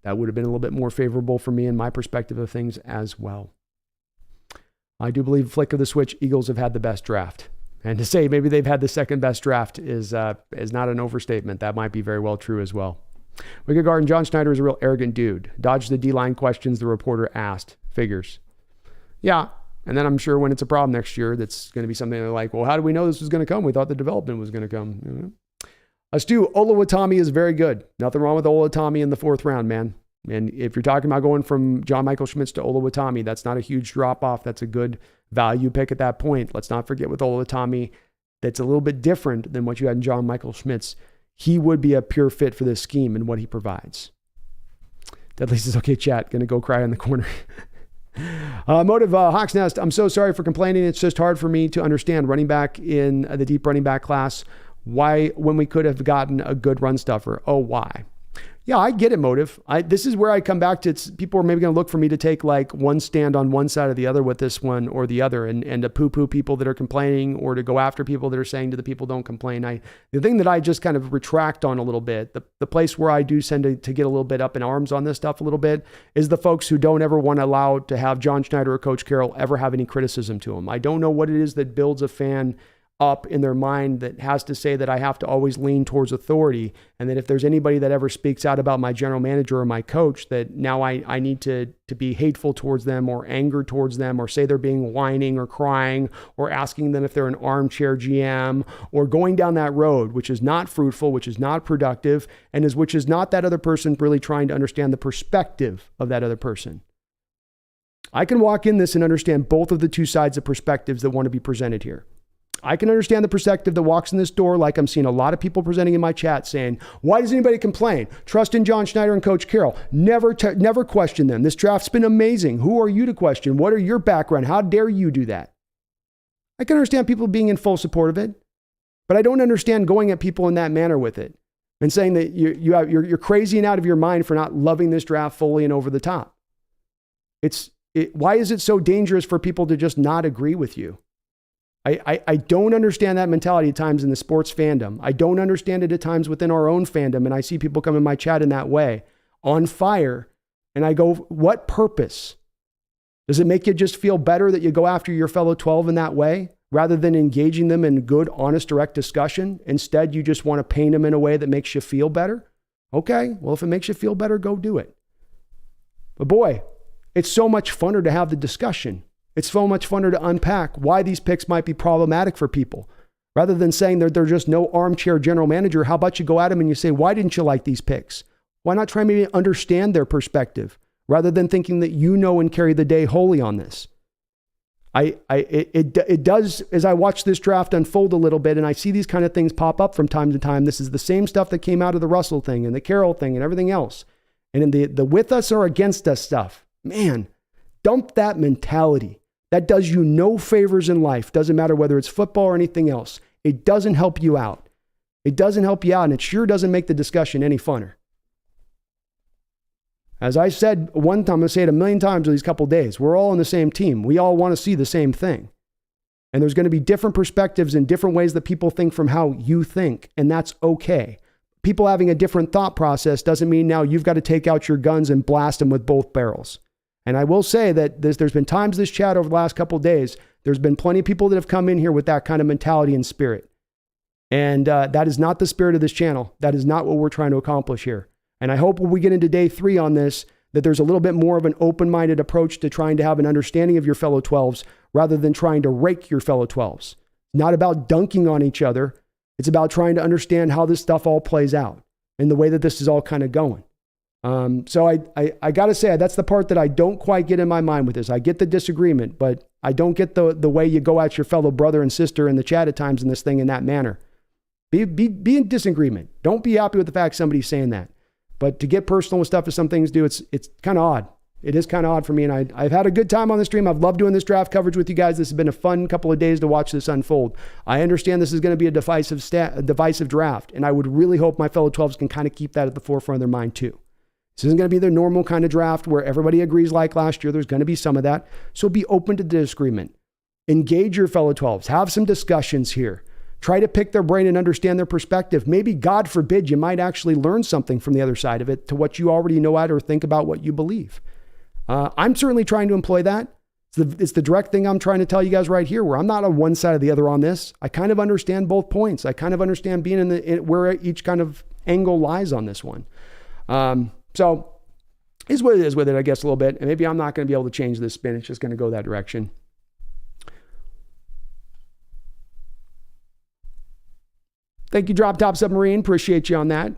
that would have been a little bit more favorable for me and my perspective of things as well. I do believe flick of the switch, Eagles have had the best draft. And to say maybe they've had the second best draft is not an overstatement. That might be very well true as well. Wicked Garden, John Schneider is a real arrogant dude. Dodged the D-line questions the reporter asked. Figures. Yeah. And then I'm sure when it's a problem next year, that's going to be something they're like, well, how do we know this was going to come? We thought the development was going to come. Stu, Olawatami is very good. Nothing wrong with Olawatami in the fourth round, man. And if you're talking about going from John Michael Schmitz to Olawatami, that's not a huge drop off. That's a good value pick at that point. Let's not forget with Olawatami, that's a little bit different than what you had in John Michael Schmitz. He would be a pure fit for this scheme and what he provides. Deadly says, okay, chat, going to go cry in the corner. Motive Hawks Nest, I'm so sorry for complaining. It's just hard for me to understand running back in the deep running back class. Why, when we could have gotten a good run stuffer? Oh, why? Yeah, I get it, Motive. This is where I come back to. People are maybe going to look for me to take like one stand on one side or the other with this one or the other, and to poo-poo people that are complaining or to go after people that are saying to the people don't complain. The thing that I just kind of retract on a little bit, the place where I do tend to get a little bit up in arms on this stuff a little bit, is the folks who don't ever want to allow to have John Schneider or Coach Carroll ever have any criticism to them. I don't know what it is that builds a fan up in their mind that has to say that I have to always lean towards authority, and that if there's anybody that ever speaks out about my general manager or my coach, that now I need to be hateful towards them or anger towards them or say they're being whining or crying or asking them if they're an armchair GM or going down that road, which is not fruitful, which is not productive, and which is not that other person really trying to understand the perspective of that other person. I can walk in this and understand both of the two sides of perspectives that want to be presented here. I can understand the perspective that walks in this door, like I'm seeing a lot of people presenting in my chat saying, why does anybody complain? Trust in John Schneider and Coach Carroll. Never question them. This draft's been amazing. Who are you to question? What are your background? How dare you do that? I can understand people being in full support of it, but I don't understand going at people in that manner with it and saying that you're crazy and out of your mind for not loving this draft fully and over the top. Why is it so dangerous for people to just not agree with you? I don't understand that mentality at times in the sports fandom. I don't understand it at times within our own fandom. And I see people come in my chat in that way, on fire. And I go, what purpose? Does it make you just feel better that you go after your fellow 12 in that way, rather than engaging them in good, honest, direct discussion? Instead, you just want to paint them in a way that makes you feel better? Okay, well, if it makes you feel better, go do it. But boy, it's so much funner to have the discussion. It's so much funner to unpack why these picks might be problematic for people. Rather than saying they're just no armchair general manager, how about you go at them and you say, why didn't you like these picks? Why not try maybe understand their perspective rather than thinking that you know and carry the day wholly on this? It does, as I watch this draft unfold a little bit and I see these kind of things pop up from time to time. This is the same stuff that came out of the Russell thing and the Carroll thing and everything else. And in the with us or against us stuff, man, dump that mentality. That does you no favors in life. Doesn't matter whether it's football or anything else. It doesn't help you out. It doesn't help you out, and it sure doesn't make the discussion any funner. As I said one time, I'm going to say it a million times in these couple of days, we're all on the same team. We all want to see the same thing. And there's going to be different perspectives and different ways that people think from how you think, and that's okay. People having a different thought process doesn't mean now you've got to take out your guns and blast them with both barrels. And I will say that there's been times this chat over the last couple of days, there's been plenty of people that have come in here with that kind of mentality and spirit. And that is not the spirit of this channel. That is not what we're trying to accomplish here. And I hope when we get into day 3 on this, that there's a little bit more of an open-minded approach to trying to have an understanding of your fellow 12s rather than trying to rake your fellow 12s. It's not about dunking on each other. It's about trying to understand how this stuff all plays out and the way that this is all kind of going. So I got to say, that's the part that I don't quite get in my mind with this. I get the disagreement, but I don't get the way you go at your fellow brother and sister in the chat at times in this thing in that manner. Be in disagreement. Don't be happy with the fact somebody's saying that. But to get personal with stuff as some things do, it's kind of odd. It is kind of odd for me, and I've had a good time on the stream. I've loved doing this draft coverage with you guys. This has been a fun couple of days to watch this unfold. I understand this is going to be a divisive draft, and I would really hope my fellow 12s can kind of keep that at the forefront of their mind too. This isn't going to be the normal kind of draft where everybody agrees like last year. There's going to be some of that. So be open to disagreement. Engage your fellow 12s. Have some discussions here. Try to pick their brain and understand their perspective. Maybe, God forbid, you might actually learn something from the other side of it to what you already know at or think about what you believe. I'm certainly trying to employ that. It's the direct thing I'm trying to tell you guys right here, where I'm not on one side or the other on this. I kind of understand both points. I kind of understand being where each kind of angle lies on this one. So is what it is with it, I guess, a little bit. And maybe I'm not going to be able to change this spin. It's just going to go that direction. Thank you, Drop Top Submarine. Appreciate you on that.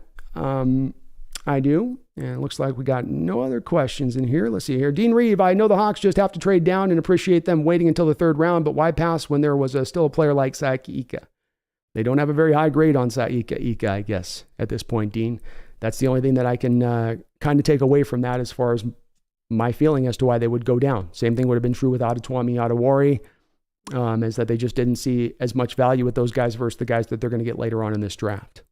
I do. And it looks like we got no other questions in here. Let's see here. Dean Reeve, I know the Hawks just have to trade down and appreciate them waiting until the third round, but why pass when there was still a player like Ika? They don't have a very high grade on Ika, I guess, at this point, Dean. That's the only thing that I can kind of take away from that as far as my feeling as to why they would go down. Same thing would have been true with Adetomiwa Adewale, is that they just didn't see as much value with those guys versus the guys that they're going to get later on in this draft.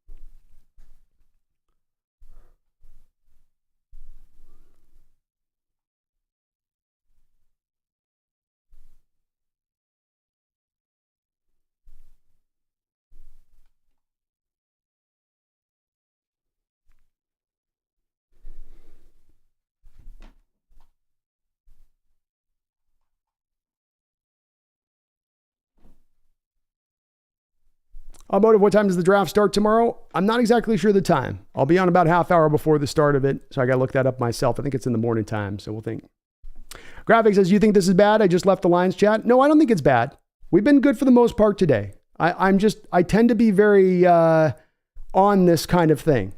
Motive, what time does the draft start tomorrow? I'm not exactly sure the time. I'll be on about a half hour before the start of it, so I got to look that up myself. I think it's in the morning time, so we'll think. Graphic says, you think this is bad? I just left the Lions chat. No, I don't think it's bad. We've been good for the most part today. I tend to be very on this kind of thing.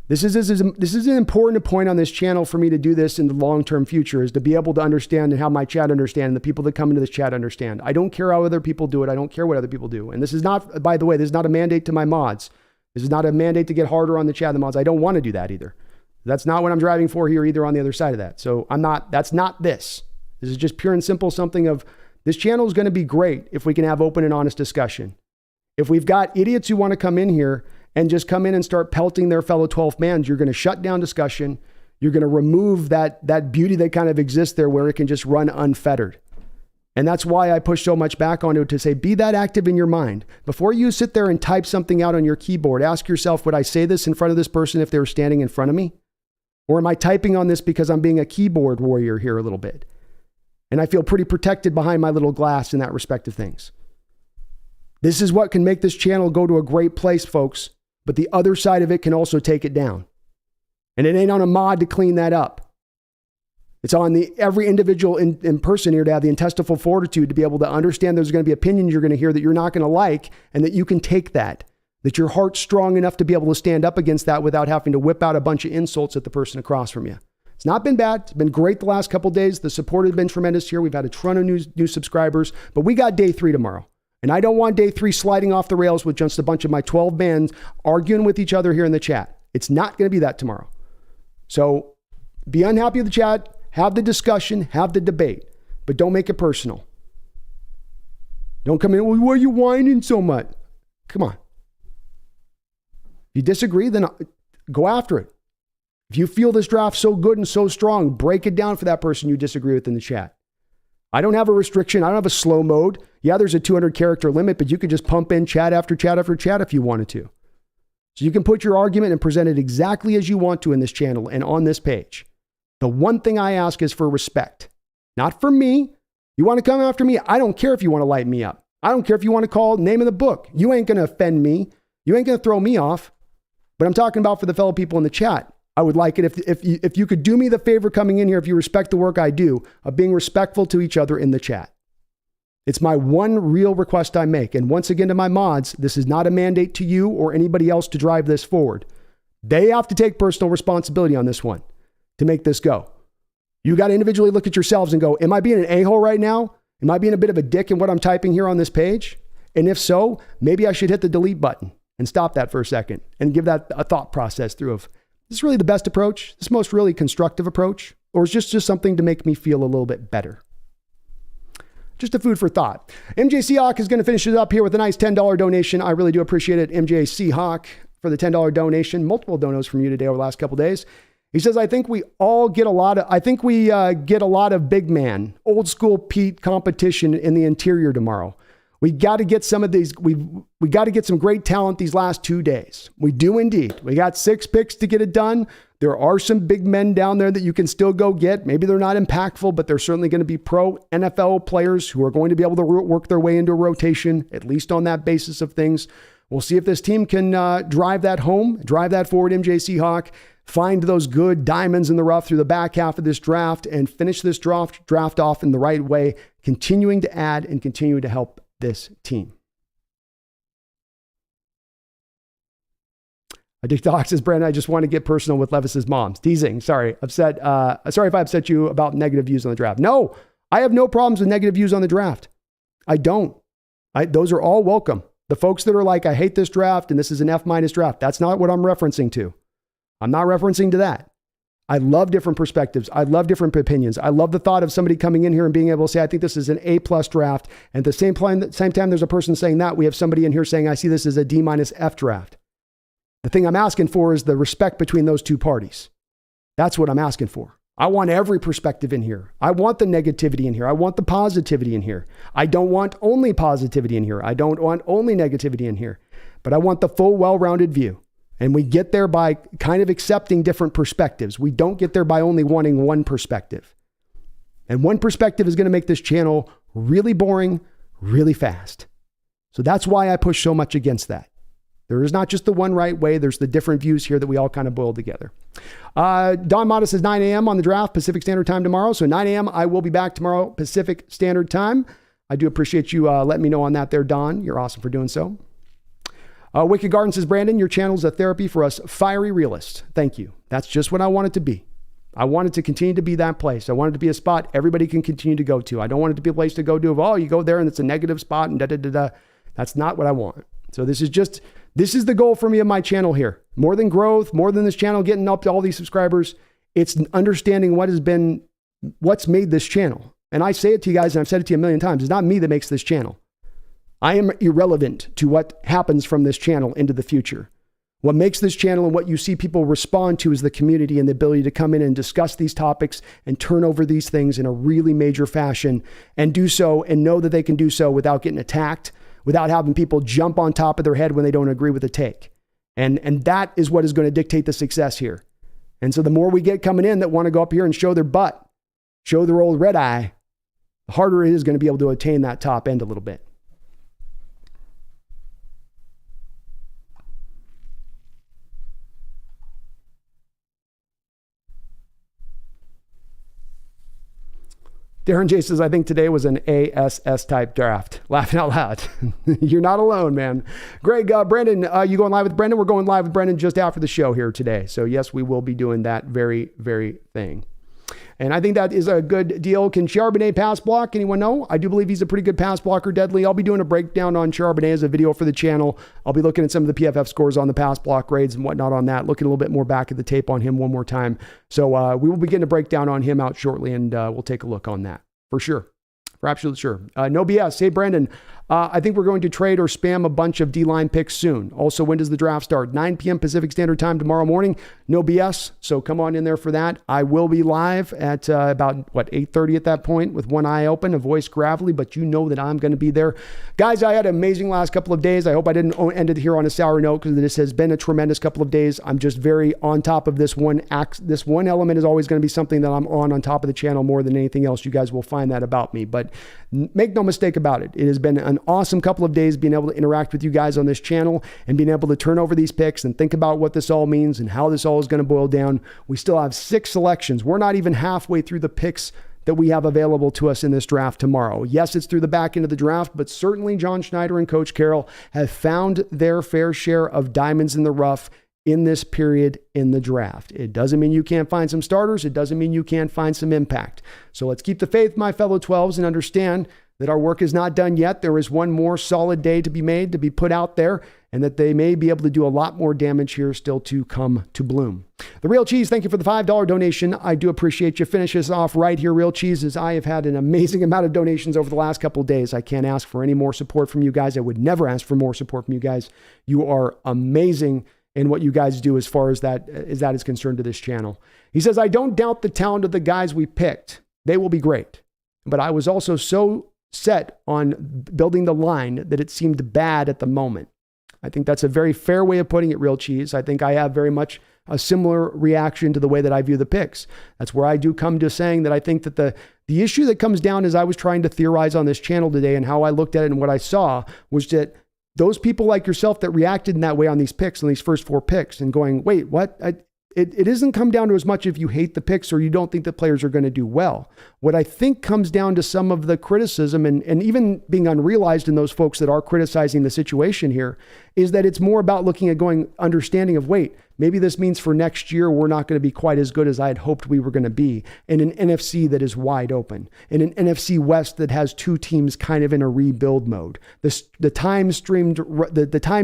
This is an important point on this channel for me to do this in the long-term future, is to be able to understand and how my chat understand and the people that come into this chat understand. I don't care how other people do it. I don't care what other people do. And this is not, by the way, this is not a mandate to my mods. This is not a mandate to get harder on the chat and the mods. I don't want to do that either. That's not what I'm driving for here either on the other side of that. So that's not this. This is just pure and simple something of, this channel is going to be great if we can have open and honest discussion. If we've got idiots who want to come in here and just come in and start pelting their fellow 12th mans, you're going to shut down discussion. You're going to remove that beauty that kind of exists there where it can just run unfettered. And that's why I push so much back on it to say, be that active in your mind. Before you sit there and type something out on your keyboard, ask yourself, would I say this in front of this person if they were standing in front of me? Or am I typing on this because I'm being a keyboard warrior here a little bit? And I feel pretty protected behind my little glass in that respect of things. This is what can make this channel go to a great place, folks. But the other side of it can also take it down. And it ain't on a mod to clean that up. It's on every individual in person here to have the intestinal fortitude to be able to understand there's going to be opinions you're going to hear that you're not going to like, and that you can take that your heart's strong enough to be able to stand up against that without having to whip out a bunch of insults at the person across from you. It's not been bad. It's been great the last couple of days. The support has been tremendous here. We've had a ton of new subscribers, but we got day 3 tomorrow. And I don't want day 3 sliding off the rails with just a bunch of my 12 bands arguing with each other here in the chat. It's not going to be that tomorrow. So be unhappy with the chat, have the discussion, have the debate, but don't make it personal. Don't come in, well, why are you whining so much? Come on. If you disagree, then go after it. If you feel this draft so good and so strong, break it down for that person you disagree with in the chat. I don't have a restriction. I don't have a slow mode. Yeah, there's a 200 character limit, but you could just pump in chat after chat after chat if you wanted to. So you can put your argument and present it exactly as you want to in this channel and on this page. The one thing I ask is for respect, not for me. You want to come after me? I don't care if you want to light me up. I don't care if you want to call name of the book. You ain't going to offend me. You ain't going to throw me off. But I'm talking about for the fellow people in the chat. I would like it if you could do me the favor coming in here, if you respect the work I do, of being respectful to each other in the chat. It's my one real request I make. And once again to my mods, this is not a mandate to you or anybody else to drive this forward. They have to take personal responsibility on this one to make this go. You got to individually look at yourselves and go, am I being an a-hole right now? Am I being a bit of a dick in what I'm typing here on this page? And if so, maybe I should hit the delete button and stop that for a second and give that a thought process through of, is this really the best approach? This most really constructive approach? Or is just something to make me feel a little bit better? Just a food for thought. MJ Seahawk is going to finish it up here with a nice $10 donation. I really do appreciate it, MJ Seahawk, for the $10 donation. Multiple donos from you today over the last couple of days. He says, I think we get a lot of big man, old school Pete competition in the interior tomorrow. We got to get some of these. We got to get some great talent these last 2 days. We do indeed. We got 6 picks to get it done. There are some big men down there that you can still go get. Maybe they're not impactful, but they're certainly going to be pro NFL players who are going to be able to work their way into a rotation, at least on that basis of things. We'll see if this team can drive that home, drive that forward, MJ Seahawk, find those good diamonds in the rough through the back half of this draft and finish this draft off in the right way, continuing to add and continue to help this team. Dick Doc says, Brandon, I just want to get personal with Levis's moms. Teasing. Sorry. Upset. Sorry if I upset you about negative views on the draft. No, I have no problems with negative views on the draft. I don't. Those are all welcome. The folks that are like, I hate this draft and this is an F- draft. That's not what I'm referencing to. I'm not referencing to that. I love different perspectives. I love different opinions. I love the thought of somebody coming in here and being able to say, I think this is an A+ draft. And at the same time, there's a person saying that. We have somebody in here saying, I see this as a D- F draft. The thing I'm asking for is the respect between those two parties. That's what I'm asking for. I want every perspective in here. I want the negativity in here. I want the positivity in here. I don't want only positivity in here. I don't want only negativity in here. But I want the full, well-rounded view. And we get there by kind of accepting different perspectives. We don't get there by only wanting one perspective. And one perspective is going to make this channel really boring, really fast. So that's why I push so much against that. There is not just the one right way. There's the different views here that we all kind of boil together. Don Mata says 9 a.m. on the draft, Pacific Standard Time tomorrow. So 9 a.m. I will be back tomorrow, Pacific Standard Time. I do appreciate you letting me know on that there, Don. You're awesome for doing so. Wicked Garden says, Brandon, your channel is a therapy for us fiery realists. Thank you. That's just what I want it to be. I want it to continue to be that place. I want it to be a spot everybody can continue to go to. I don't want it to be a place to go to of, oh, you go there and it's a negative spot and da-da-da-da. That's not what I want. So this is the goal for me of my channel here. More than growth, more than this channel getting up to all these subscribers, it's understanding what's made this channel. And I say it to you guys, and I've said it to you a million times. It's not me that makes this channel. I am irrelevant to what happens from this channel into the future. What makes this channel and what you see people respond to is the community and the ability to come in and discuss these topics and turn over these things in a really major fashion and do so and know that they can do so without getting attacked, without having people jump on top of their head when they don't agree with the take. And that is what is going to dictate the success here. And so the more we get coming in that want to go up here and show their butt, show their old red eye, the harder it is going to be able to attain that top end a little bit. Darren J says, I think today was an ASS type draft. Laughing out loud. You're not alone, man. Greg, Brendan, you going live with Brendan? We're going live with Brendan just after the show here today. So yes, we will be doing that very, very thing. And I think that is a good deal. Can Charbonnet pass block? Anyone know? I do believe he's a pretty good pass blocker, Deadly. I'll be doing a breakdown on Charbonnet as a video for the channel. I'll be looking at some of the PFF scores on the pass block grades and whatnot on that, looking a little bit more back at the tape on him one more time. So we will be getting a breakdown on him out shortly, and we'll take a look on that for sure. For absolutely sure. No BS. Hey, Brandon, I think we're going to trade or spam a bunch of D-line picks soon. Also, when does the draft start? 9 p.m. Pacific Standard Time tomorrow morning. No BS. So come on in there for that. I will be live at about 8:30 at that point with one eye open, a voice gravelly, but you know that I'm going to be there. Guys, I had an amazing last couple of days. I hope I didn't end it here on a sour note because this has been a tremendous couple of days. I'm just very on top of this one. This one element is always going to be something that I'm on top of the channel more than anything else. You guys will find that about me, but make no mistake about it. It has been an awesome couple of days being able to interact with you guys on this channel and being able to turn over these picks and think about what this all means and how this all is going to boil down. We still have 6 selections. We're not even halfway through the picks that we have available to us in this draft tomorrow. Yes, it's through the back end of the draft, but certainly John Schneider and Coach Carroll have found their fair share of diamonds in the rough in this period in the draft. It doesn't mean you can't find some starters. It doesn't mean you can't find some impact. So let's keep the faith, my fellow 12s, and understand that our work is not done yet. There is one more solid day to be made, to be put out there, and that they may be able to do a lot more damage here still to come to bloom. The Real Cheese, thank you for the $5 donation. I do appreciate you. Finish us off right here, Real Cheese, as I have had an amazing amount of donations over the last couple of days. I can't ask for any more support from you guys. I would never ask for more support from you guys. You are amazing in what you guys do as far as that is concerned to this channel. He says, I don't doubt the talent of the guys we picked. They will be great. But I was also so set on building the line that it seemed bad at the moment. I think that's a very fair way of putting it, Real Cheese. I think I have very much a similar reaction to the way that I view the picks. That's where I do come to saying that I think that the issue that comes down as I was trying to theorize on this channel today and how I looked at it and what I saw was that those people like yourself that reacted in that way on these picks, on these first 4 picks and going, wait, what? It doesn't come down to as much if you hate the picks or you don't think that players are going to do well. What I think comes down to some of the criticism and even being unrealized in those folks that are criticizing the situation here is that it's more about looking at understanding of, wait, maybe this means for next year, we're not going to be quite as good as I had hoped we were going to be in an NFC that is wide open, in an NFC West that has 2 teams kind of in a rebuild mode. The time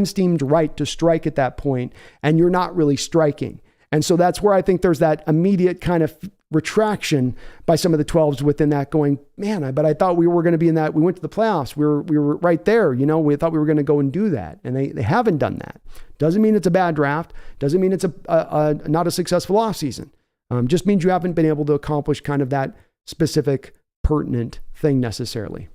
seemed right to strike at that point, and you're not really striking. And so that's where I think there's that immediate kind of retraction by some of the 12s within that going, man, but I thought we were going to be in that. We went to the playoffs. We were right there. You know, we thought we were going to go and do that. And they haven't done that. Doesn't mean it's a bad draft. Doesn't mean it's not a successful offseason. Just means you haven't been able to accomplish kind of that specific pertinent thing necessarily.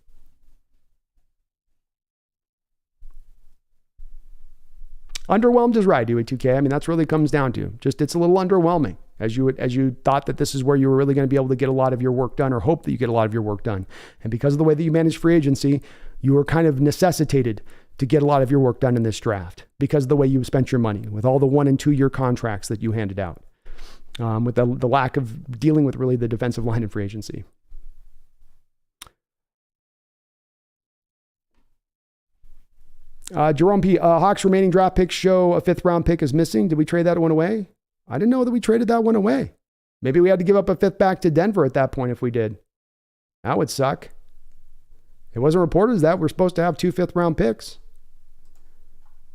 Underwhelmed is right, DUA2K. I mean, that's really comes down to just, it's a little underwhelming as you thought that this is where you were really going to be able to get a lot of your work done or hope that you get a lot of your work done. And because of the way that you manage free agency, you were kind of necessitated to get a lot of your work done in this draft because of the way you spent your money with all the 1 and 2 year contracts that you handed out, with the lack of dealing with really the defensive line in free agency. Jerome P. Hawks remaining draft picks show a 5th round pick is missing. Did we trade that one away? I didn't know that we traded that one away. Maybe we had to give up a 5th back to Denver at that point if we did. That would suck. It wasn't reported as that. We're supposed to have 2 5th round picks.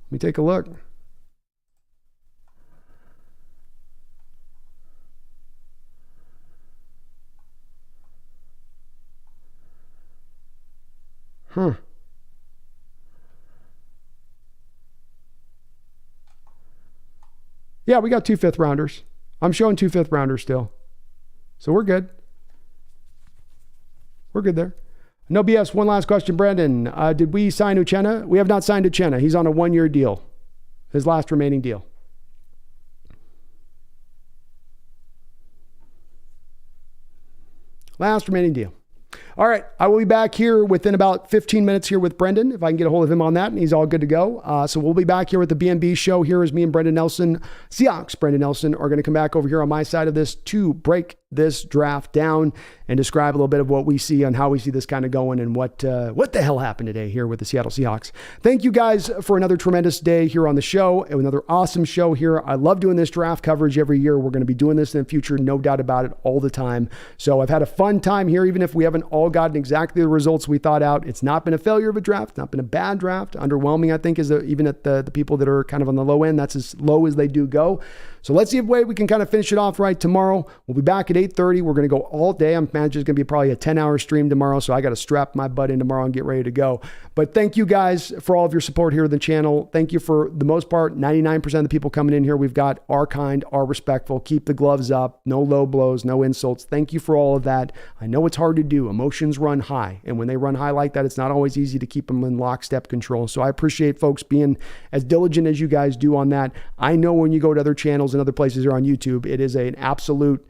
Let me take a look. Huh. Yeah, we got 2 5th rounders. I'm showing 2 5th rounders still. So we're good. We're good there. No BS. One last question, Brandon. Did we sign Uchenna? We have not signed Uchenna. He's on a 1-year deal. His last remaining deal. Last remaining deal. All right, I will be back here within about 15 minutes here with Brendan, if I can get a hold of him on that, and he's all good to go. So we'll be back here with the B&B show here as me and Brendan Nelson, Seahawks Brendan Nelson, are going to come back over here on my side of this to break this draft down and describe a little bit of what we see and how we see this kind of going and what the hell happened today here with the Seattle Seahawks. Thank you guys for another tremendous day here on the show, another awesome show here. I love doing this draft coverage every year. We're going to be doing this in the future, no doubt about it, all the time. So I've had a fun time here, even if we haven't all gotten exactly the results we thought out. It's not been a failure of a draft. It's not been a bad draft. Underwhelming, I think, is even at the people that are kind of on the low end. That's as low as they do go. So let's see if we can kind of finish it off right tomorrow. We'll be back at 8:30. We're going to go all day. I'm managing it's going to be probably a 10-hour stream tomorrow, so I got to strap my butt in tomorrow and get ready to go. But thank you guys for all of your support here on the channel. Thank you for the most part, 99% of the people coming in here. We've got are kind, are respectful, keep the gloves up, no low blows, no insults. Thank you for all of that. I know it's hard to do. Emotions run high, and when they run high like that, it's not always easy to keep them in lockstep control. So I appreciate folks being as diligent as you guys do on that. I know when you go to other channels and other places or on YouTube, it is an absolute,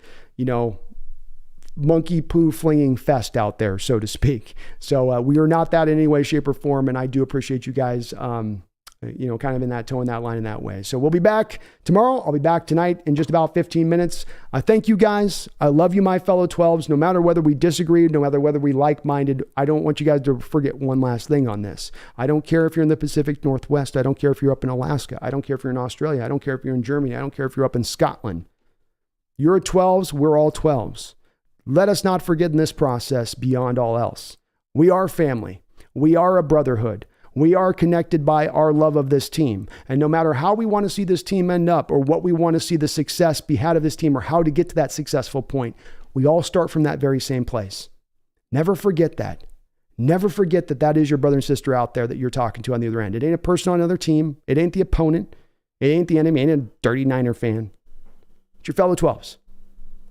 monkey poo flinging fest out there, so to speak. So we are not that in any way, shape, or form. And I do appreciate you guys, kind of in that tone, that line, in that way. So we'll be back tomorrow. I'll be back tonight in just about 15 minutes. Thank you guys. I love you, my fellow 12s. No matter whether we disagree, no matter whether we like-minded, I don't want you guys to forget one last thing on this. I don't care if you're in the Pacific Northwest. I don't care if you're up in Alaska. I don't care if you're in Australia. I don't care if you're in Germany. I don't care if you're up in Scotland. You're 12s. We're all 12s. Let us not forget in this process, beyond all else, We are family. We are a brotherhood. We are connected by our love of this team. And no matter how we want to see this team end up or what we want to see the success be had of this team or how to get to that successful point, we all start from that very same place. Never forget that. Never forget that that is your brother and sister out there that you're talking to on the other end. It ain't a person on another team. It ain't the opponent. It ain't the enemy. It ain't a dirty Niner fan. It's your fellow 12s.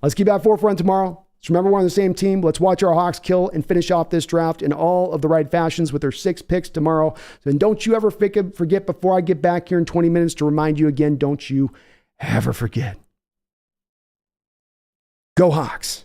Let's keep that forefront tomorrow. Let's remember we're on the same team. Let's watch our Hawks kill and finish off this draft in all of the right fashions with their 6 picks tomorrow. And don't you ever forget before I get back here in 20 minutes to remind you again, don't you ever forget. Go Hawks.